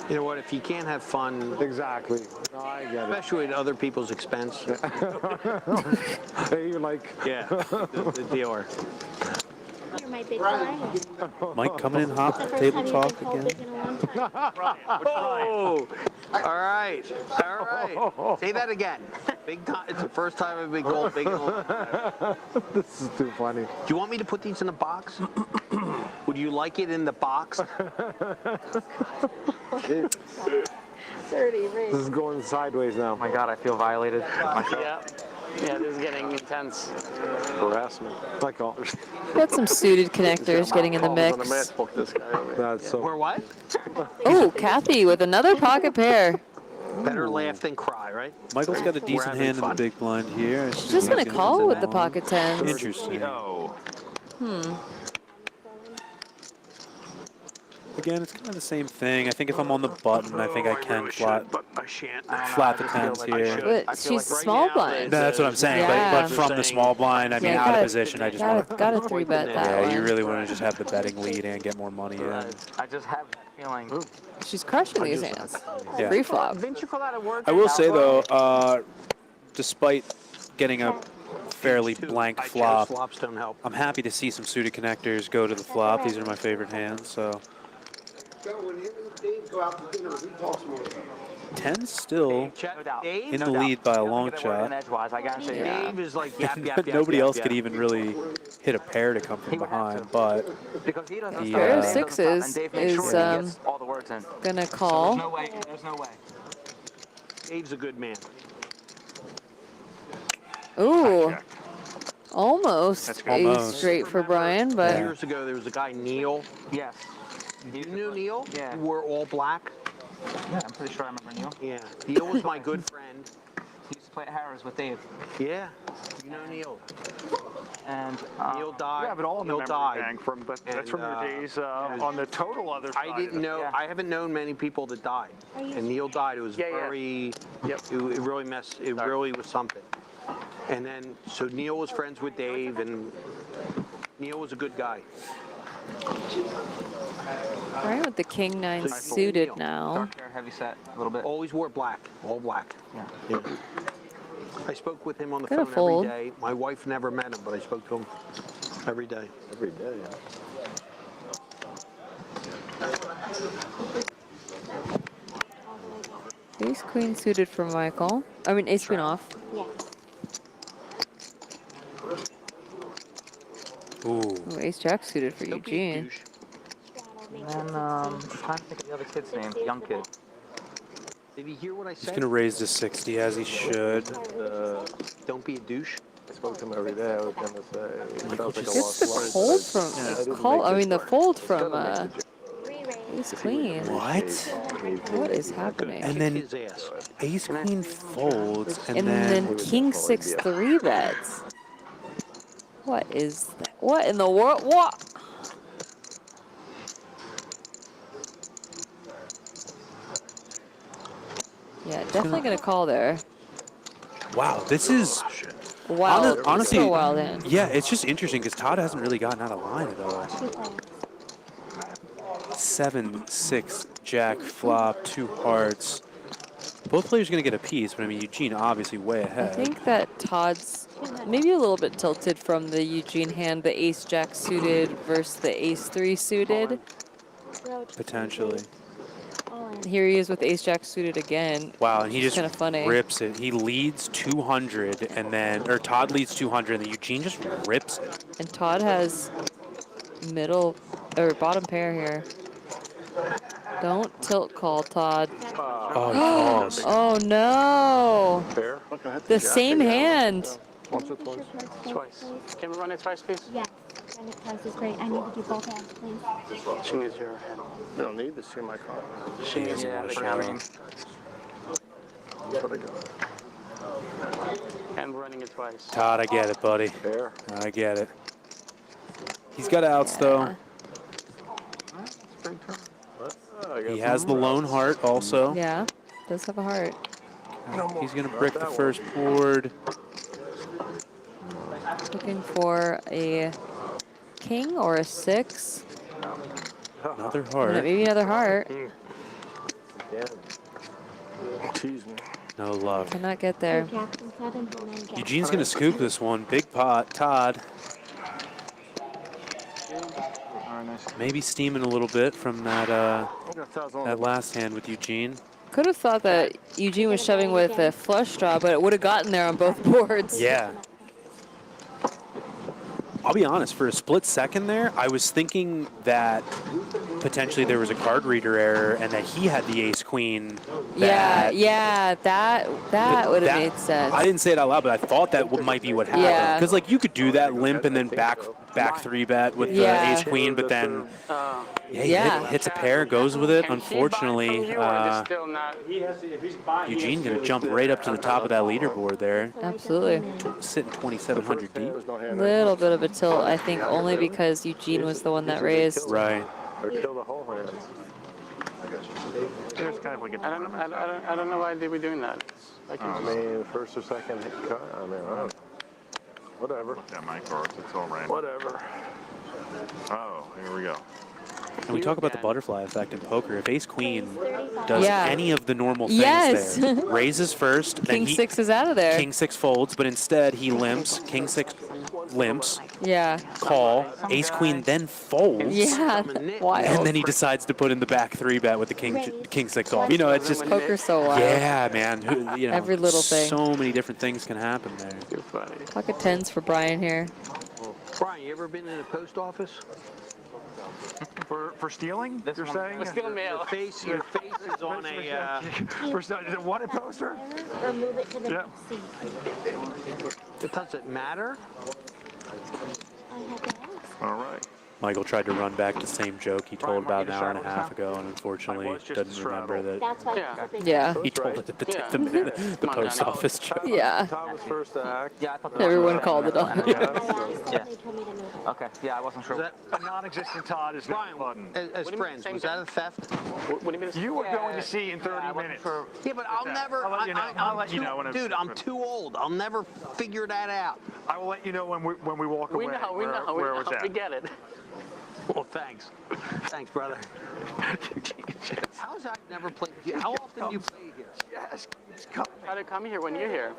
You know what? If you can't have fun, Exactly. No, I get it. especially at other people's expense, They even like. yeah, the dealer. You're my big client. Mike coming in hot, It's the first table time you've talk been called again. big in a long time. Oh, all right. Say that again. Big time. It's the first time I've been called big. This is too funny. Do you want me to put these in a box? Would you like it in the box? 30 rings. This is going sideways now. Oh my God, I feel violated. Yeah. Yeah, this is getting intense. Harassment. Like all. Got some suited connectors getting in the mix. That's so. Or what? Oh, Kathy with another pocket pair. Better laugh than cry, right? Michael's got a decent hand in the big blind here. She's just going to call with the pocket tens. Interesting. Hmm. Again, it's kind of the same thing. I think if I'm on the button, I think I can flat the tens here. But she's small blind. No, that's what I'm saying. Yeah. But from the small blind, I mean, out of position, I just want to. Got to 3-bet that Yeah, one. you really want to just have the betting lead and get more money in. I just have that feeling. She's crushing these hands. Yeah. Free flop. Didn't you call that a word? I will say though, despite getting a fairly blank flop, Flops don't help. I'm happy to see some suited connectors go to the flop. These are my favorite hands. So When him and Dave go out to dinner, we talk more. 10's still Dave? in the lead by a long shot. Edgewise, I gotta say, Dave is like yap, yap, yap, Nobody yap, else yap. could even really hit a pair to come from behind, but because he doesn't the, Pair of Dave doesn't stop, and sixes Dave makes is sure he gets all the words in. gonna So call. there's no way. There's no way. Dave's a good man. Ooh, almost Almost. ace straight for Brian, but Years ago, there was a guy, Neil. Yes. You knew Neil? Yeah. Who wore all black? Yeah, I'm pretty sure I remember Neil. Yeah. Neil was my good friend. He used to play at Harris with Dave. Yeah. You know Neil. And Neil died. Yeah, but all in the Neil memory died. bank from, but that's And, from your days on the total other side. I didn't know. Yeah. I haven't known many people that died, and Neil died. It was very. Yep. It really messed. It really was something. And then, so Neil was friends with Dave, and Neil was a good guy. Brian with the king nine suited now. dark hair, heavy set, a little bit. Always wore black. All black. Yeah. I spoke with him on the Gonna phone fold. every day. My wife never met him, but I spoke to him every day. Every day. Ace queen suited for Michael. I mean ace queen off. Yeah. ooh, Ooh, ace jack suited for Don't be a Eugene. douche. And then, I'm trying to think of the other kid's name, the young kid. Did he hear what I he's said? gonna raise to 60 as he should. Don't be a douche. I spoke to him every day. I was going to say, it sounds like a Gets lost the life. fold from call. I mean the fold from Re-raise. ace queen. What? What is happening? And then His ass. ace queen folds, And then king 6 3-bets. What is that? What in the world? What? Yeah, definitely gonna call there. wow, this is Wild. honestly, so wild hand. yeah, it's just interesting because Todd hasn't really gotten out of line at all. 7-6 jack flop, 2 hearts. Both players are gonna get a piece, but I mean Eugene obviously way I ahead. think that Todd's maybe a little bit tilted from the Eugene hand, the ace jack suited versus the ace 3 suited. Potentially. Here he is with ace jack suited again. Wow, and he just kind of funny. rips it. He leads 200, and then, or Todd leads 200, and then Eugene just rips it. And Todd has middle or bottom pair here. Don't tilt call, Todd. Oh, he calls. Oh no! Fair. The same hand. Once or twice? Twice. Can we run it twice, please? Yes. Run it twice is great. I need to do both hands, please. She needs your hand. You don't need to see my card. She needs Yeah, your the hand. counting. That's what I got. And we're running it twice. Todd, I get it, buddy. Fair. I get it. He's got outs, though. He has the lone heart also. Yeah, does have a heart. He's going to brick the first board. Looking for a king or a 6. Another And heart. maybe another heart. Yeah. Tease me. No luck. Cannot get there. Jackson 7 and then Jackson. Eugene's going to scoop this one. Big pot. Todd. Maybe steaming a little bit from that that last hand with Eugene. could have thought that Eugene was shoving with a flush draw, but it would have gotten there on both boards. Yeah. I'll be honest, for a split second there, I was thinking that potentially there was a card reader error and that he had the ace-queen. Yeah, that would have made sense. I didn't say it out loud, but I thought that might be what happened. Yeah. Because, like, you could do that limp and then back 3-bet with the ace-queen, but then hits a pair, goes with it. Unfortunately, Eugene's going to jump right up to the top of that leaderboard there. Absolutely. Sitting 2,700 deep. A little bit of a tilt, I think, only because Eugene was the one that raised. Right. Or kill the whole hand. There's kind of like a, I don't know why they were doing that. I mean, first or second cut. I mean, whatever. Yeah, my cards. It's all right. Whatever. Oh, here we go. And we talk about the butterfly effect in poker. If ace-queen does any of the normal things there, raises first, then King 6 is out of there. King 6 folds, but instead he limps, King 6 limps, call, ace-queen then folds, and then he decides to put in the back 3-bet with the King 6 off. You know, it's just poker's so wild. Yeah, man. You know, every little thing. So many different things can happen there. You're funny. Pocket tens for Brian here. Brian, you ever been in a post office? For stealing? You're saying? Stealing mail. Your face is on a. For stealing? Is it wanted poster? Or move it to the seat. Does it matter? I have to ask. All right. Michael tried to run back the same joke he told about an hour and a half ago, and unfortunately doesn't remember that. That's why it's flipping. He told it at the post office joke. Yeah. Tom was first to act. Yeah, I thought everyone called it on. Yeah. Okay. Yeah, I wasn't sure. A non-existent Todd is not button. As friends, was that a theft? What do you mean? You were going to see in 30 minutes. Yeah, but I'll never. I'll let you know. I'll let you know when I'm. Dude, I'm too old. I'll never figure that out. I will let you know when we walk away. We know. We get it. Well, thanks. Thanks, brother. How's that never played? How often do you play here? Yes. Come. How to come here when you're here?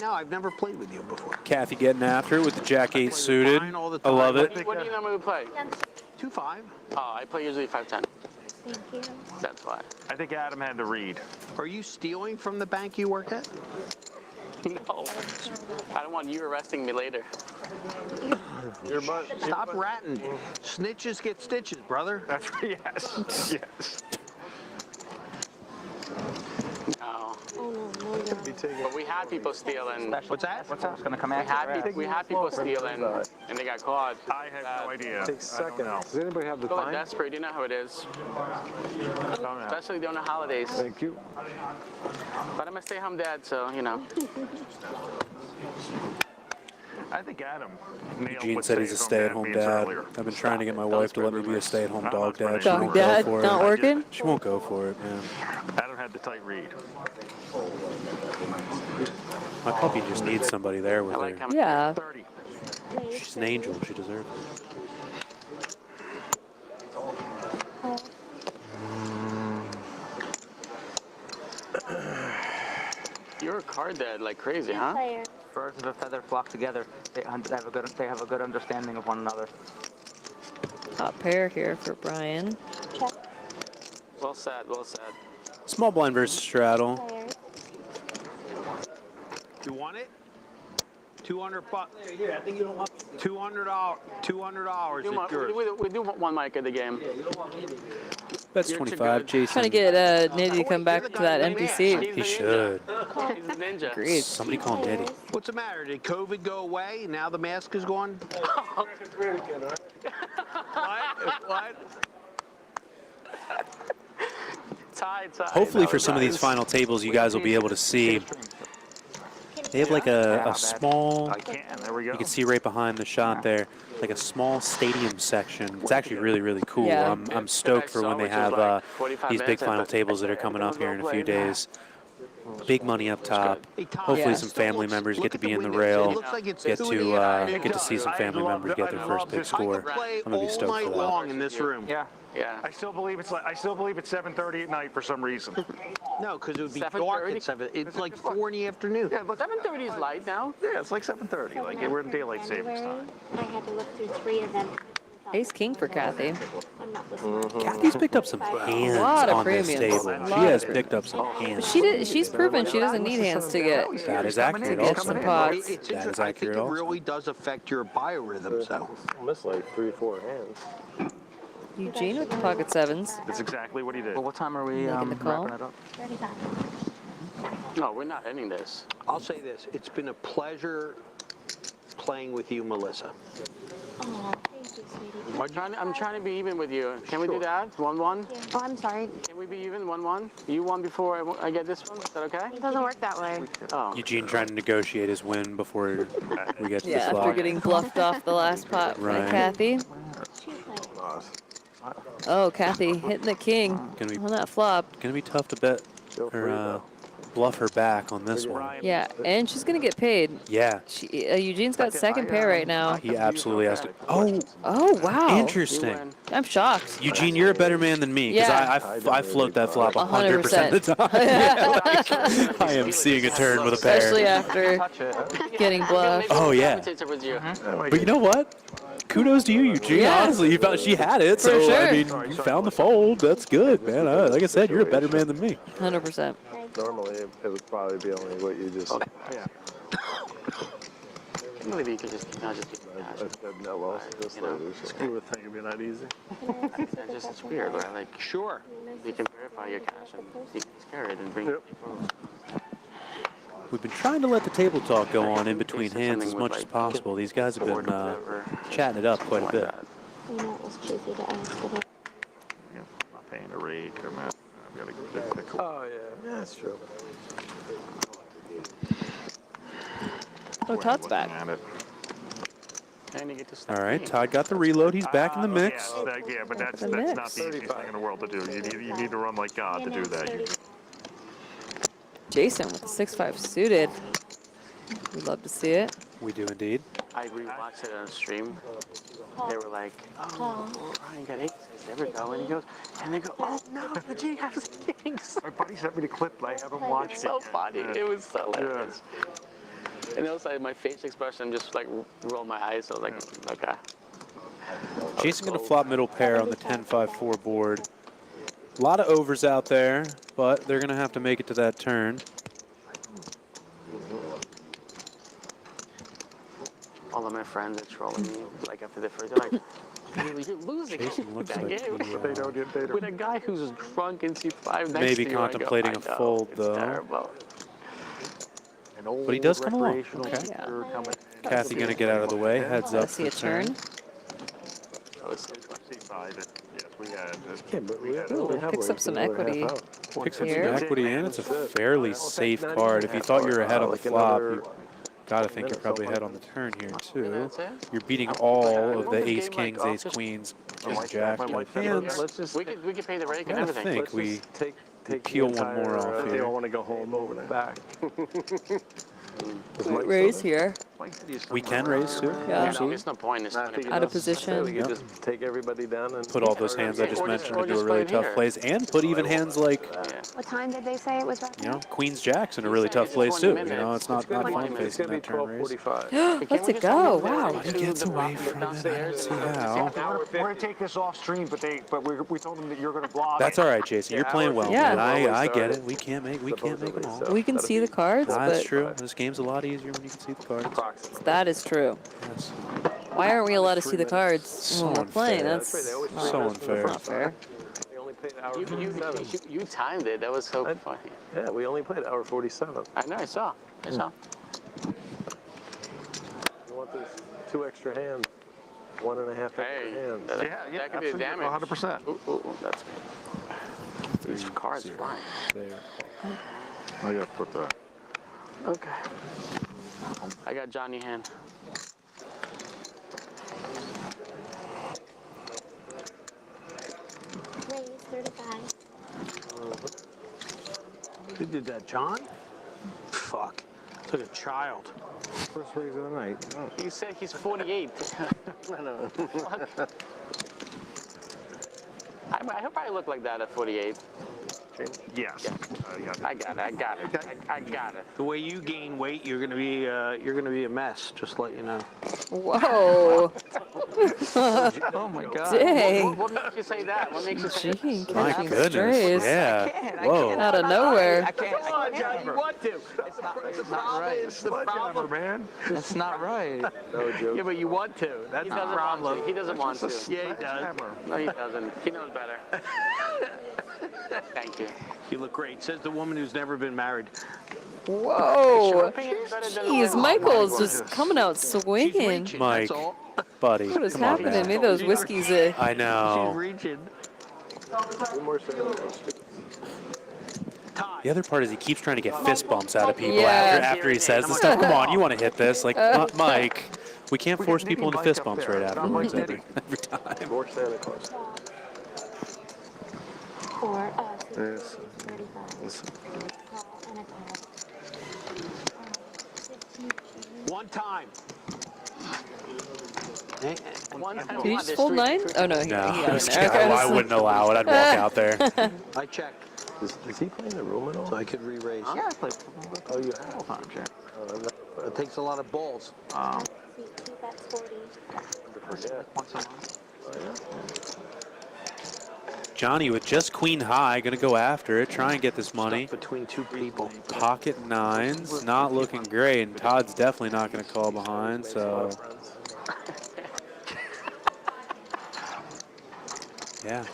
No, I've never played with you before. Kathy getting after it with the Jack 8 suited. I love it. What do you normally play? 2-5. Oh, I play usually 5-10. Thank you. That's why. I think Adam had to read. Are you stealing from the bank you work at? No. I don't want you arresting me later. Stop ratting. Snitches get stitches, brother. That's yes. Yes. No. But we had people stealing. What's that? What's that? It's gonna come after. We had people stealing, and they got caught. I have no idea. Takes seconds. Does anybody have the People are time? desperate. You know how it is. Especially during the holidays. Thank you. But I'm a stay-home dad, so you know. I think Adam nailed Eugene what said he's a stay-at-home dad. I've been trying to get my wife to let me be a stay-at-home dog dad. She won't go for it. Not working? She won't go for it, man. Adam had the tight read. My puppy just needs somebody there with her. Yeah. 30. She's an angel. She deserves it. You're a card dad like crazy, huh? Birds of a feather flock together. They have a good understanding of one another. Top pair here for Brian. Well said. Well said. Small blind versus straddle. You want it? $200. I think you don't want $200. $200 is yours. We do one mic at the game. That's 25. Jason. Trying to get Nitty to come back to that NPC. He should. He's a ninja. Agreed. Somebody call Nitty. What's the matter? Did COVID go away? Now the mask is gone? What? Tied. Hopefully for some of these final tables, you guys will be able to see. They have like a small, There we go. you can see right behind the shot there, like a small stadium section. It's actually really, really cool. Yeah. I'm stoked for when they have these big final tables that are coming up here in a few days. Big money up top. Hopefully some family members get to be in the rail, get to see some family members get their first big score. I'm gonna be stoked for that. Long in this room. Yeah. Yeah. I still believe it's 7:30 at night for some reason. No, because it would be 7:30? dark at 7. It's like 4 in the afternoon. Yeah, but 7:30 is light now. Yeah, it's like 7:30. Like we're in daylight savings time. I had to look through 3 of them. Ace king for Kathy. Kathy's picked up some hands Lot of on this premiums. table. Lot She of has premiums. picked up some But hands. she's proven she doesn't need hands to get That is accurate. to get Also, some pots. It's that is interesting. I accurate. think it Also, really does affect your biorhythms, though. I missed like 3-4 hands. Eugene with the pocket sevens. That's exactly what he did. Well, what time are we Making the call. wrapping it up? No, we're not ending this. I'll say this. It's been a pleasure playing with you, Melissa. Oh, thank you, sweetie. I'm trying to be even with you. Can we do that? 1-1? Oh, I'm sorry. Can we be even? 1-1? You won before I get this one? Is that okay? It doesn't work that way. Oh. Eugene trying to negotiate his win before we get to the Yeah, flop. after getting bluffed off the last pot by Right. Kathy. Oh, Kathy hitting the king Gonna be on that flop. gonna be tough to bet or bluff her back on this one. Yeah, and she's gonna get paid. Yeah, Eugene's got second pair right now. he absolutely has to. Oh, Oh wow! interesting. I'm shocked. Eugene, you're a better man than me because Yeah. I float that flop 100% of the time. I am seeing a turn with a pair. Especially after getting bluffed. Oh yeah. With you. But you know what? Kudos to you, Eugene. Yeah. Honestly, you found she had it, For so sure. I mean, you found the fold. That's good, man. Like I said, you're a better man than me. 100%. Normally, it would probably be only what you just. Yeah. Maybe you could just not just. I said no. Well, just later. You would think it'd be that easy. It's weird, right? Like, sure, you can verify your cash and you can carry it and bring it. We've been trying to let the table talk go on in between hands as much as possible. These guys have been chatting it up quite a bit. You know, it was cheesy to ask, but I'm not paying a rate. I've got to go pick a. Oh yeah, that's true. Oh, Todd's back. And you get to All start right, Todd got the reload. He's back in the mix. Yeah, but that's The not mix. the easiest thing in the world to do. You need to run like God to do that. Jason with the 6-5 suited. We'd love to see it. We do indeed. I rewatched it on stream. They were like, oh, Brian got aces. There we go. And he goes, and they go, oh no, Eugene has kings. My buddy sent me the clip, but I haven't watched It's so funny. It was so hilarious. And it was like my face expression just like rolled my eyes. So I was like, okay. Jason going to flop middle pair on the 10-5-4 board. A lot of overs out there, but they're going to have to make it to that turn. All of my friends are trolling me. Like after the first, they're like, you're losing Jason looks that like game. he, They don't get better. With a guy who's drunk in C5 next Maybe to you. contemplating I go, a fold, it's though. Terrible. But he does come along. Okay. Yeah. Kathy going to get out of the way. Heads up. Let's see a turn. Picks up some equity. Picks up some Here. equity in. It's a fairly safe card. If you thought you were ahead on the flop, you got to think you're probably ahead on the turn here, too. You're beating all of the ace kings, ace queens, king jacks, with hands. We could pay the rake and I everything. think we peel one more off I here. want to go home over the back. Raise here. We can raise, too. Yeah. Absolutely. There's no point in this. Out of position. We could just take everybody down and Put all those hands I just mentioned into a really tough place, and put even hands like, What time did they say it was wrapping you know, up? Queen's Jacks in a really tough place, too. You know, it's not fun It's facing going to be that turn raise. 12:45. Let's it go. Wow. He gets away from it. I don't see how. We're going to take this off stream, but we told them that you're going to block. That's all right, Jason. You're playing well, Yeah. man. I get it. We can't make them all. We can see the cards, That's but true. This game's a lot easier when you can see the cards. that is true. Yes. Why aren't we allowed to see the cards So when we're playing? unfair. That's So unfair. not fair. We only played hour 47. You timed it. That was so funny. Yeah, we only played hour 47. I know. I saw. You want those 2 extra hands, 1.5 extra hands. That could be damage. 100%. Ooh, that's good. These cards are flying. There. I got to put that. Okay. I got Johnny hand. raise 35. Who did that, John? Fuck. Took a child. First raise of the night. Oh. He said he's 48. I know. I hope I look like that at 48. Yes. I got it. I got it. The way you gain weight, you're gonna be a mess. Just to let you know. Whoa. Oh my God. Dang. What makes you say that? What makes you say Gene My catching goodness. strays. Yeah. Whoa. Out of nowhere. I can't. Come on, Johnny, you want to. It's not right. It's the problem, man. That's not right. No joke. Yeah, but you want to. That's He the doesn't problem. want to. He doesn't want to. Yeah, he does. No, he doesn't. He knows better. Thank you. You look great. Says the woman who's never been married. Whoa. Jeez, Michael's just coming out swinging. Mike, buddy, What is come on, happening? man. Maybe those whiskeys. I know. She's reaching. The other part is he keeps trying to get fist bumps out of people Yeah. after he says this stuff. Come on, you want to hit this. Like, Mike, we can't force people into fist bumps right afterwards every time. More Santa Claus. For Yes. 35. And a One time. One time. Did he just fold 9? Oh, no. He No, got in this there. guy, Okay. I wouldn't allow it. I'd walk out there. I check. Is he playing the room at all? So I could re-raise. Yeah, I play Oh, you have? times, yeah. It takes a lot of balls. Keep at 40. Once a month. Johnny with just queen high, going to go after it, try and get this money. Between two people. Pocket 9s, not looking great, and Todd's definitely not going to call behind, so. Yeah.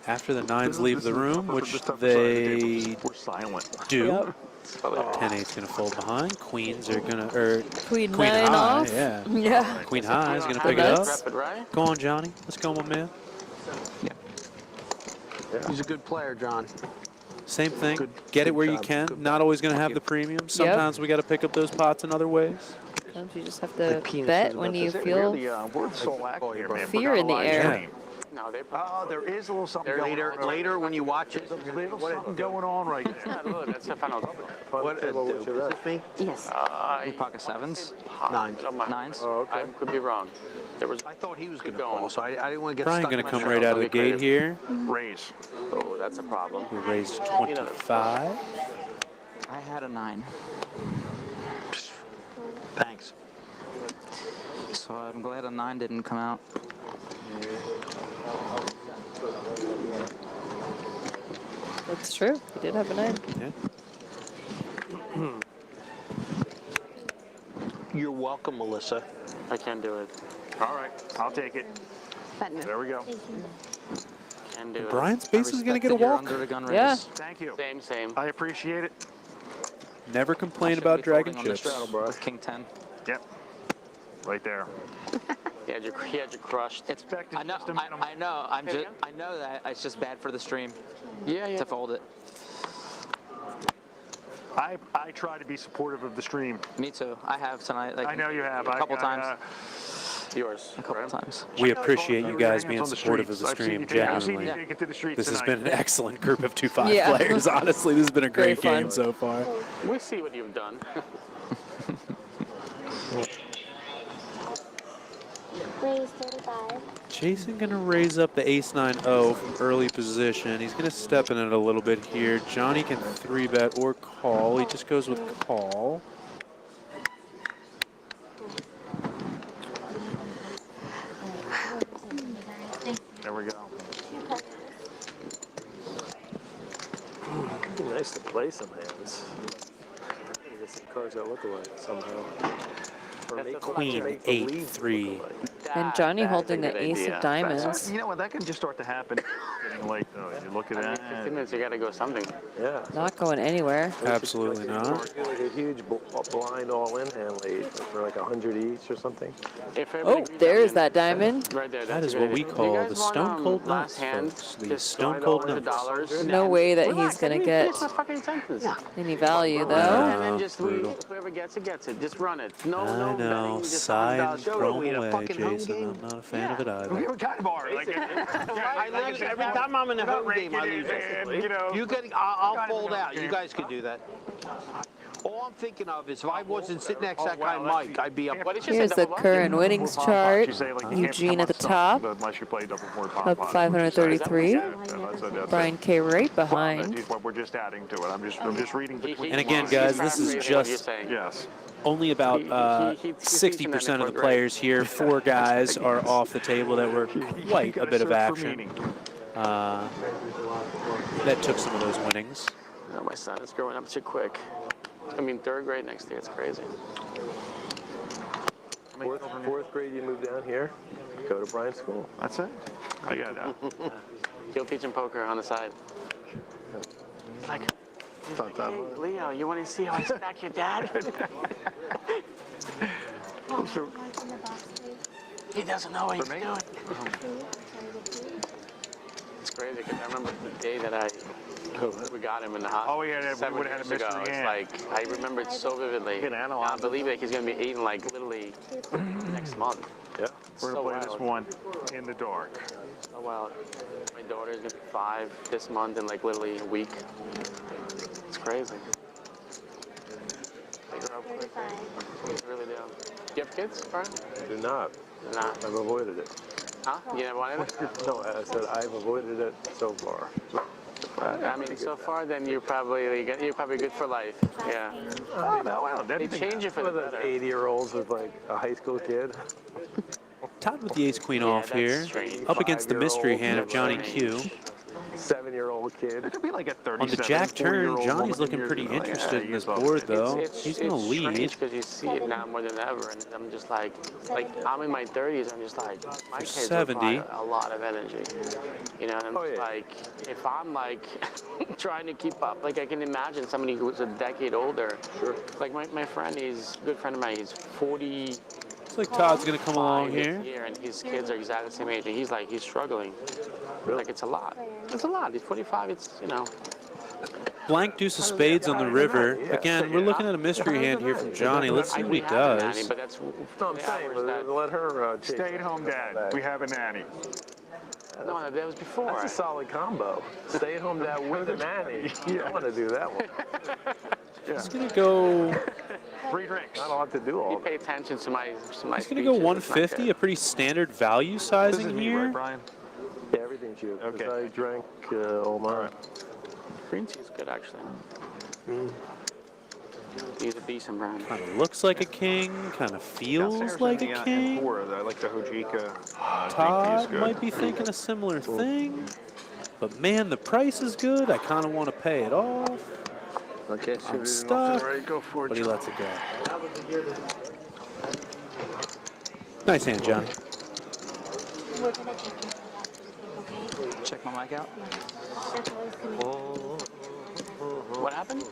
After the 9s leave the room, which they We're silent. do. 10-8's going to fold behind. Queens are going to, or Queen 9 high, off. yeah. Yeah. Queen high is going to pick it up. Rapid, right? Go on, Johnny. Let's go, my man. He's a good player, John. Same thing. Get it where you can. Not always going to have the premium. Sometimes we got to pick up those pots in other ways. Sometimes you just have to bet when you feel We're so accurate here, man. fear in the air. No, they. Oh, there is a little something Later when you watch it. There's a little something going on right there. Look, that's the final. What is it me? Yes. Pocket 7s. 9s. 9s. Oh, okay. I could be wrong. There was. I thought he was going to going. call, so I didn't want to get Brian stuck. going to in come my right out of the Let me gate create here. Raise. Oh, that's a problem. We raised 25. I had a 9. Thanks. So I'm glad a 9 didn't come out. That's true. He did have a 9. Yeah. You're welcome, Melissa. I can't do it. All right, I'll take it. There we go. Can do it. Brian's basically going to get a Respect that you're walk. under the gun raise. Yeah. Thank you. Same. I appreciate it. Never complain Should about be dragon folding on the chips. straddle, bro. With King 10. Yep. Right there. He had you crushed. It's. I know. I know. I know that it's just bad for the stream. Yeah. To fold it. I try to be supportive of the stream. Me too. I have tonight. Like I know you have. A couple times. Yours. A couple times. We appreciate you guys being supportive of the stream, genuinely. This This has been an excellent group of 2-5 Yeah. players, honestly. This has been a Very great fun. game so far. We see what you've done. Raise 35. Jason going to raise up the ace-9-0 from early position. He's going to step in it a little bit here. Johnny can 3-bet or call. He just goes with call. There we go. It'd be nice to play some hands. Get some cards that look alike somehow. Or make Queen, make believe 8-3. And Johnny holding the good ace idea. of diamonds. You know what? That can just start to happen. Getting late though. You look at that. 15 minutes, you got to go something. Yeah. Not going anywhere. Absolutely not. Do like a huge blind all-in hand late for like 100 each or something. Oh, there's that diamond. Right there. That that's is a what good we idea. call You guys the want, stone cold last nuts, hand, folks. The just stone $5 cold to nuts. dollars. No way that he's Relax, going let to me get finish my fucking sentence. any value, though. And then just brutal. whoever gets it, gets it. Just run it. No, I know. betting, just Sigh $100. and throw we had a away, fucking home Jason. game. I'm not a fan of it either. We were kind of hard. Like, Every time I'm in the home game, I lose. and, you know, You can. I'll fold out. You guys could do that. All I'm thinking of is if I wasn't sitting next to that guy Mike, I'd be up. Here's the current winnings chart. Eugene at the top, Unless you play double board up 533. Brian K. right behind. What we're just adding to it. I'm just reading between. And again, guys, this is just only about 60% of the players here. 4 guys are off the table that were quite a bit of action. That took some of those winnings. No, my son is growing up too quick. I mean, 3rd grade next year. It's crazy. Fourth grade, you move down here, go to Brian's school. That's it. I got that. He'll teach him poker on the side. Like, hey, Leo, you want to see how I stack your dad? He doesn't know what he's doing. It's crazy because I remember the day that we got him in the hospital. Oh, yeah, we would have had a mystery It's like, I remember it so vividly. I can't believe it. He's going to be eating like literally next month. Yeah. We're going to play this one in the dark. Oh, wow. My daughter's going to be 5 this month in like literally a week. It's crazy. They grow up quick. They really do. You have kids, Brian? I do not. You're not. I've avoided it. Huh? You never wanted it? No, I said I've avoided it so far. I mean, so far, then you're probably good for life. Yeah. Oh, no, I don't. They change it for the better. 80-year-olds with like a high school kid. Todd with the ace-queen off here, up against the mystery hand of Johnny Q. 7-year-old kid. It could be like a 37. On the jack turn, Johnny's looking pretty interested in this board, though. He's going to lead. Because you see it now more than ever, and I'm just like I'm in my 30s. I'm just like, my kids 70. a lot of energy. You know, and I'm just like, if I'm like trying to keep up, like I can imagine somebody who's a decade older. Sure. Like my friend, he's a good friend of mine. He's 40. Looks like Todd's going to come along here. And his kids are exactly the same age, and he's struggling. Like it's a lot. It's a lot. He's 45. It's, you know. Blank deuce of spades on the river. Again, we're looking at a mystery hand here from Johnny. Let's see what he does. But that's No, I'm saying, let her Stay-at-home dad. We have a nanny. No, that was before. That's a solid combo. Stay-at-home dad with a nanny. You don't want to do that one. He's going to go... 3 drinks. Not a lot to do all You pay attention to my He's going to go 150, a pretty standard value sizing here. Right, Brian? Yeah, everything's you. Okay. I drank all mine. Green tea is good, actually. He's a decent brand. Kind of looks like a king, kind of feels like a king. I like the Hojika. Todd might be thinking a similar thing. But man, the price is good. I kind of want to pay it off. Okay, I'm stuck, go for it, but he lets it go. Nice hand, John. Check my mic out. What happened?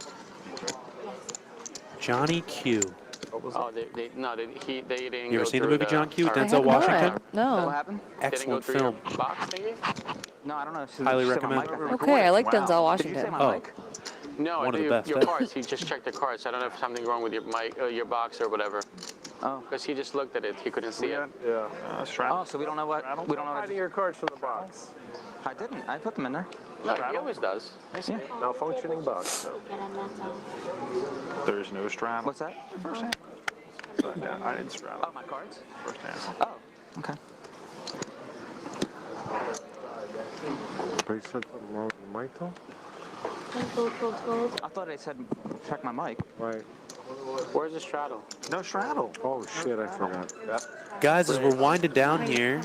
Johnny Q. Oh, they didn't. You ever seen the movie John Q with Denzel Washington? No. What happened? Excellent film. Box thingy? No, I don't know. Highly recommend. Okay, I like Denzel Washington. Did you say my Oh. mic? No, One of the best. your cards. He just checked the cards. I don't know if something's wrong with your mic, your box or whatever. Oh. Because he just looked at it. He couldn't see it. Yeah. Oh, so we don't know what. We don't know what. Hiding your cards from the box. I didn't. I put them in there. No, he always does. Yeah. Malfunctioning box. So. There's no straddle. What's that? First hand. I didn't straddle. Oh, my cards? First hand. Oh, okay. But you said something wrong with the mic though? I thought I said check my mic. Right. Where's the straddle? No straddle. Oh shit, I forgot. Guys, as we're winding down here,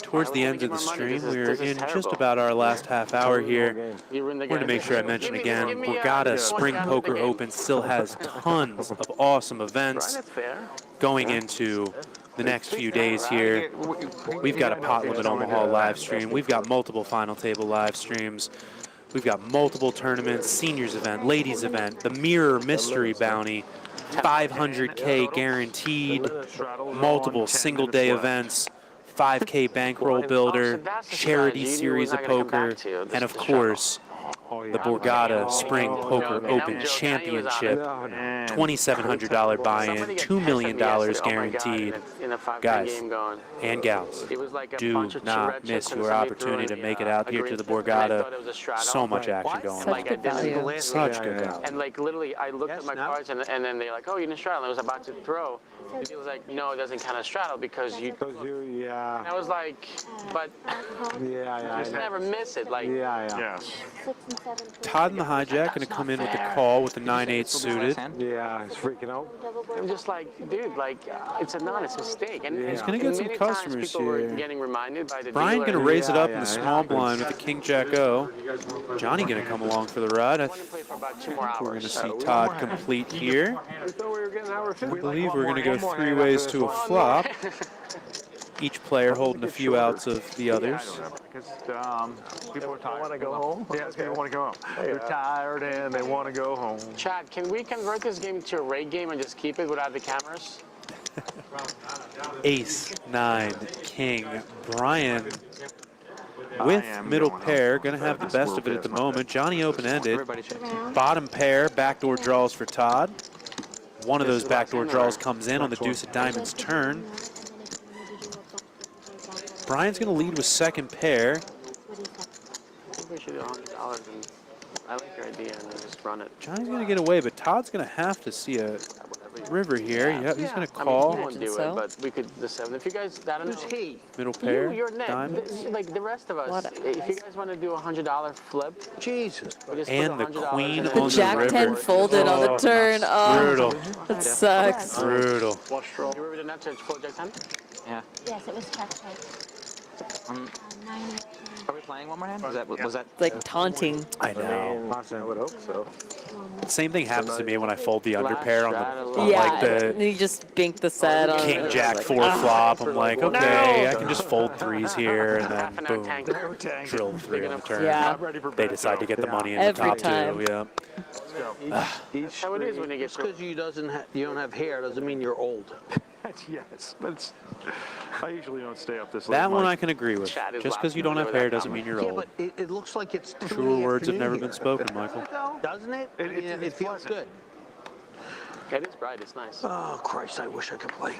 towards the end of the stream, we're in just about our last half hour here. I wanted to make sure I mention again, Borgata Spring Poker Open still has tons of awesome events going into the next few days here. We've got a Pot Limit Omaha live stream. We've got multiple final table live streams. We've got multiple tournaments, seniors event, ladies event, the Mirror Mystery Bounty, 500K guaranteed, multiple single day events, 5K bankroll builder, charity series of poker, and of course, the Borgata Spring Poker Open Championship. $2,700 buy-in, $2 million guaranteed. Guys and gals, do not miss your opportunity to make it out here to the Borgata. So much action going on. Such good value. Such good value. And like literally, I looked at my cards and then they're like, oh, you're in a straddle. And I was about to throw. And he was like, no, it doesn't count as straddle because you. Yeah. And I was like, but. Yeah. You just never miss it. Like. Yes. Todd and the hijack going to come in with the call with the 9-8 suited. Yeah, he's freaking out. I'm just like, dude, like, it's an honest mistake. And He's going to get some customers people were here. getting reminded by the Brian dealer. going to raise it up in the small blind with the King Jack O. Johnny going to come along for the ride. I think we're going to see Todd complete here. I believe we're going to go 3 ways to a flop. Each player holding a few outs of the others. Because people are tired. Want to go home? Yeah, people want to go home. They're tired and they want to go home. Chad, can we convert this game to a raid game and just keep it without the cameras? Ace, 9, King, Brian with middle pair, going to have the best of it at the moment. Johnny open-ended. Bottom pair, backdoor draws for Todd. One of those backdoor draws comes in on the deuce of diamonds turn. Brian's going to lead with second pair. I think we should do $100 and I like your idea and then just run it. Johnny's going to get away, but Todd's going to have to see a river here. Yep, he's going to call. I mean, he won't do it, but we could, the 7. If you guys, I don't know. Middle pair, You're next. diamonds. Like the rest of us, if you guys want to do a $100 flip. Jesus. And the queen The on Jack the river. 10 folded on the turn. Oh, brutal. That sucks. Brutal. You river did not touch full Jack 10? Yeah. Yes, it was check. Are we playing one more hand? Was that Like taunting. I know. I would hope so. Same thing happens to me when I fold the under pair on the Yeah, like and the you just bink the set on King Jack 4 flop. I'm like, okay, I can just fold 3s here and then boom, drill 3 on the turn. Yeah. They decide to get the money in Every the top time. 2. Yeah. Each how it is when you get just because you don't have hair doesn't mean you're old. Yes, but it's, I usually don't stay up this late. That one I can agree with. Just because you don't have hair doesn't mean you're Yeah, old. but it looks like it's 2 Truer words have never been spoken, Michael. Doesn't it? It feels good. It is bright, it's nice. Oh, Christ, I wish I could play.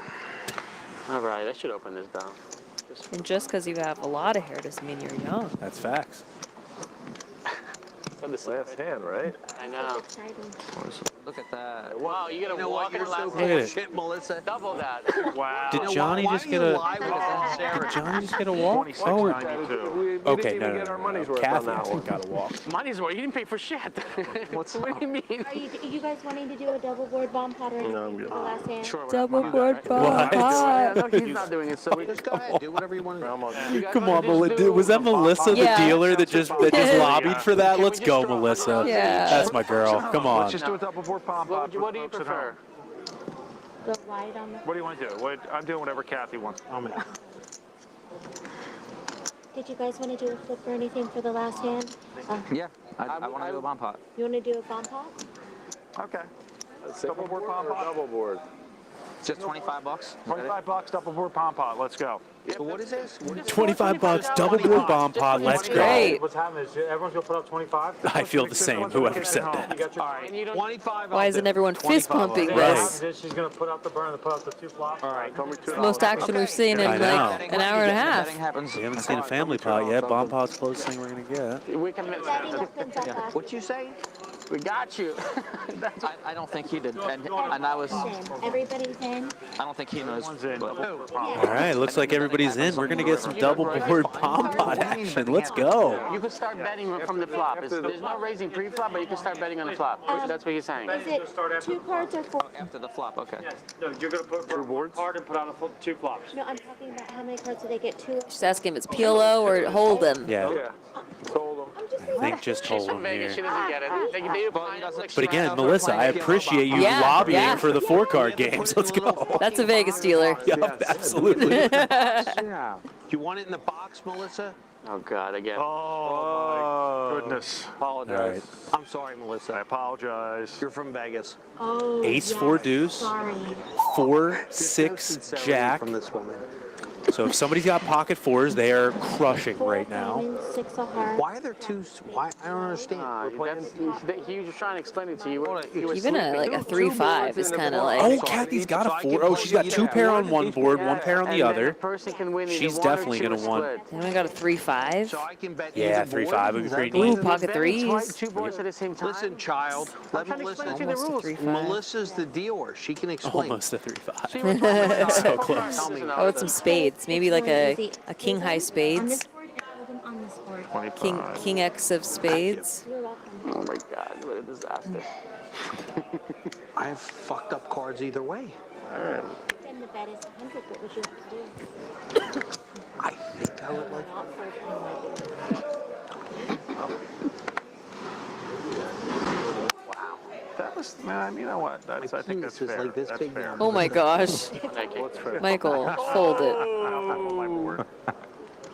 All right, I should open this down. And just because you have a lot of hair doesn't mean you're young. That's facts. This last hand, right? I know. Look at that. Wow, you gotta walk in the last Look at it. Shit, Melissa. Double that. Wow. Did Johnny just get a? Did Johnny just get a walk? Oh, okay, no, get our money's worth Kathy on that one. got a walk. Money's worth. You didn't pay for shit. What do you mean? Are you guys wanting to do a double board bomb pot or anything for the last hand? Sure. Double board bomb What? pot. He's not doing it, so we Just go ahead, do whatever you want to do. Come on, Melissa. Was that Melissa, the Yeah. dealer, that just lobbied for that? Let's go, Melissa. Yeah. That's my girl. Come on. Let's just do a double board pom pop. What do you prefer? Go wide on the. What do you want to do? I'm doing whatever Kathy wants. Did you guys want to do a flip or anything for the last hand? Yeah, I want to do a bomb pot. You want to do a bomb pot? Okay. Double board pom pop. Double board. Just $25. $25, double board pom pot. Let's go. So what is this? $25, double board bomb pod. Let's go. Great. What's happening is everyone's going to put up 25. I feel the same. Whoever said that. You got your All right, and you don't. 25. Why isn't everyone fist pumping Right. this? She's going to put up the burn and put up the 2 flops. All right, tell me It's the most action we've seen in I like know. an hour and a half. Betting happens. We haven't seen a family pot yet. Bomb pot's closest thing we're gonna get. We can. What'd you say? We got you. I don't think he did. And I was. Everybody's in. I don't think he knows. But All right, looks like everybody's in. We're gonna get some double board bomb pot action. Let's go. You can start betting from the flop. There's no raising pre-flop, but you can start betting on the flop. That's what he's saying. Is it 2 cards or 4? after the flop, okay. No, you're going to put a card and put on 2 flops. No, I'm talking about how many cards do they get? 2? Just asking if it's PLO or hold them. Yeah, Told him. I think just She's hold from them Vegas. She here. doesn't get it. They find us like But again, Straddle. Melissa, I appreciate you Yeah, lobbying yeah. for the 4-card games. Let's go. That's a Vegas dealer. Yep, absolutely. Yeah. You want it in the box, Melissa? Oh God, again. Oh, my goodness. Apologize. All right. I'm sorry, Melissa. I apologize. You're from Vegas. Oh, Ace 4 deuce, Sorry. 4 6 jack. From this woman. So if somebody's got pocket fours, they are crushing right now. Why are there two? Why? I don't understand. He was just trying to explain it to you. Even like a 3-5 is kind of like. Oh, Kathy's got a 4. Oh, she's got 2 pair on one board, 1 pair on the other. She's definitely going to win. And we got a 3-5. So I can bet. Yeah, 3-5 would be pretty Ooh, neat. pocket threes. Two boards at the same time. Listen, child. Let me listen. Almost a 3-5. Melissa's the dealer. She can explain. Almost a 3-5. So close. Oh, it's some spades. Maybe like a king high spades. King X of spades. Oh my God, what a disaster. I have fucked up cards either way. Then the bet is 100, but what you have to do. I think I would like. Wow. That was, man, you know what? That's, I think that's fair. Like this That's big fair. Oh my gosh. Michael, fold it. My board.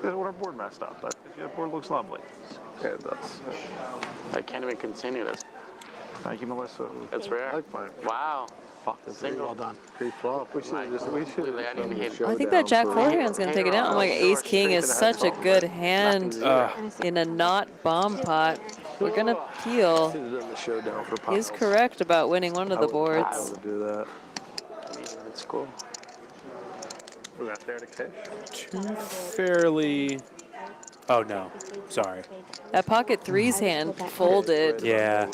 Our board messed up, but your board looks lovely. Yeah, it does. I can't even continue this. Thank you, Melissa. That's rare. Wow. Single. Well done. Pre-flop. We should have just, I think that Jack forehand's going to take it out. Oh my God, Ace King is such a good hand in a not bomb pot. We're going to peel. the showdown for He's correct about winning one of the boards. I would do that. That's cool. Was that fair to cash? 2 fairly... Oh, no. Sorry. That pocket threes hand folded. Yeah.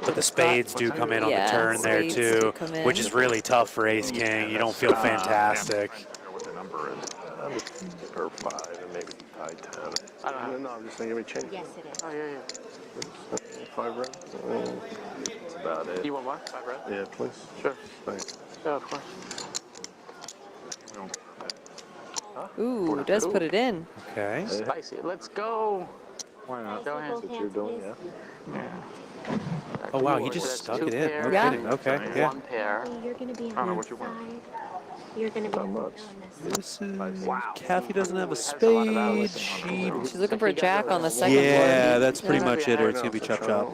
But the spades do come in on the turn there, spades too, do come in. which is really tough for Ace King. You don't feel fantastic. I don't know what the number is. Or 5 and maybe high 10. I don't know. No, I'm just thinking we change. Yes, it is. Oh, yeah. 5 red. That's about it. You want what? 5 red? Yeah, please. Sure. Thanks. Yeah, of course. Ooh, does put it in. Okay. Spicy. Let's go. Why not? Go ahead. That's what you're doing, yeah? Oh, wow, he just stuck it in. No Yeah. kidding. Okay, yeah. One pair. You're going to be I don't know on what this you want. side. You're going to be on this. This is... Kathy doesn't have a spade. She's looking for a jack on the second Yeah, board. that's pretty much it, or it's going to be chop chop.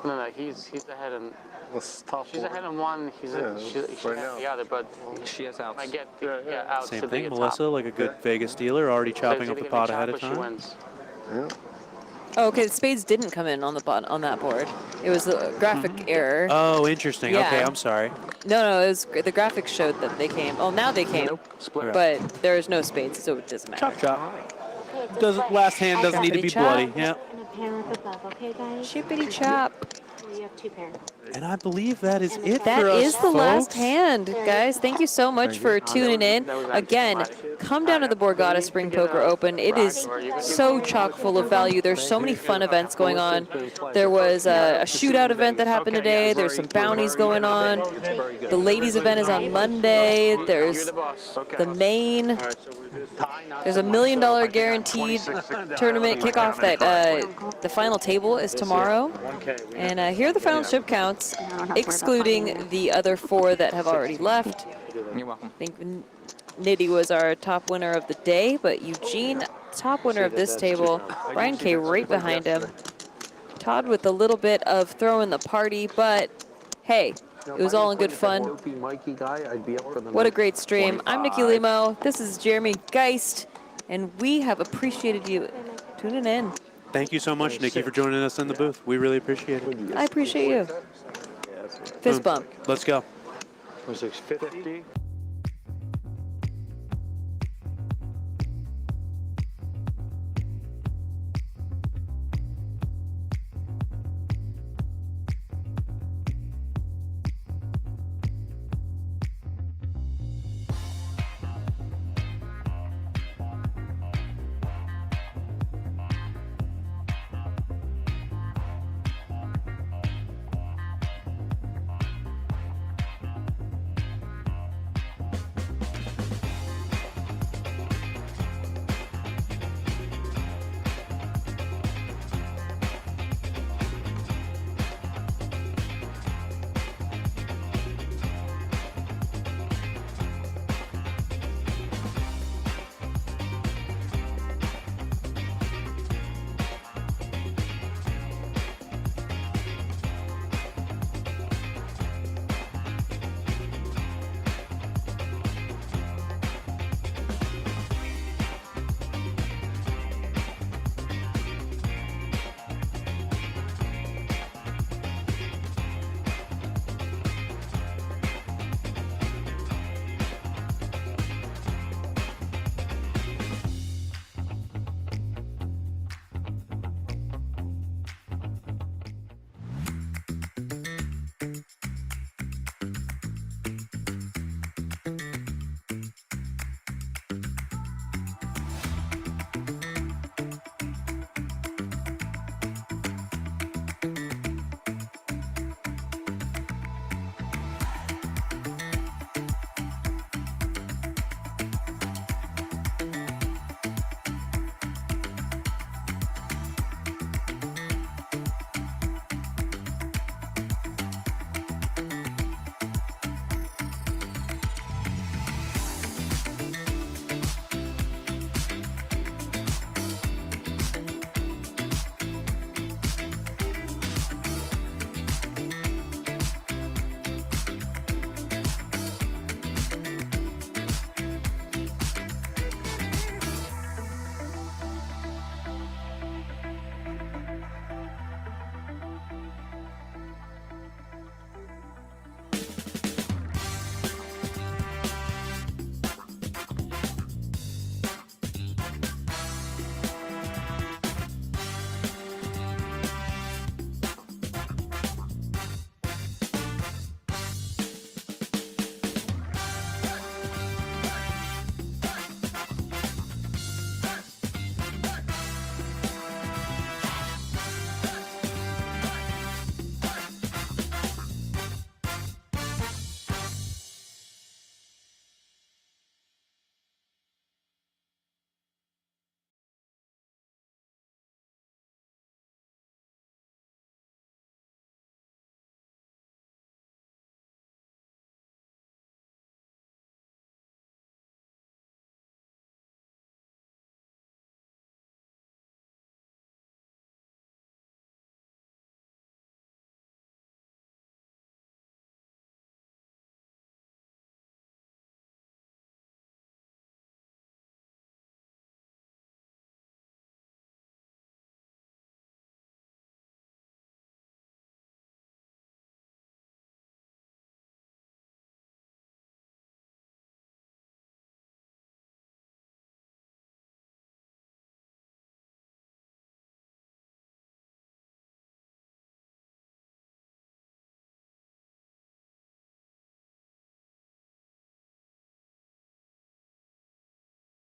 No, he's ahead in. That's top She's ahead in one. She's Yeah, ahead right in now. the other, but She has outs. I get out Same to thing, the Melissa, like a good Vegas dealer, already chopping up the pot ahead of time. Yeah. Oh, okay, the spades didn't come in on the on that board. It was a graphic error. Oh, interesting. Yeah. Okay, I'm sorry. No, it was the graphics showed that they came. Oh, now they came, but there is no spades, so it doesn't matter. Chop chop. Doesn't last hand doesn't need to be bloody. Yeah. And a pair up above, okay, guys? Chippity chop. You have 2 pairs. And I believe that is it That for us, is the last folks. hand, guys. Thank you so much for tuning in. Again, come down to the Borgata Spring Poker Open. It is so chock full of value. There's so many fun events going on. There was a shootout event that happened today. There's some bounties going on. The ladies event is on Monday. There's the main. There's a $1 million guaranteed tournament kickoff that the final table is tomorrow. And here are the final chip counts, excluding the other 4 that have already left. You're welcome. I think Nitty was our top winner of the day, but Eugene, top winner of this table. Brian K. right behind him. Todd with a little bit of throwing the party, but hey, it was all in good fun. What a great stream. I'm Nikki Limo. This is Jeremy Geist, and we have appreciated you tuning in. Thank you so much, Nikki, for joining us in the booth. We really appreciate it. I appreciate you. Fist bump. Let's go. 650.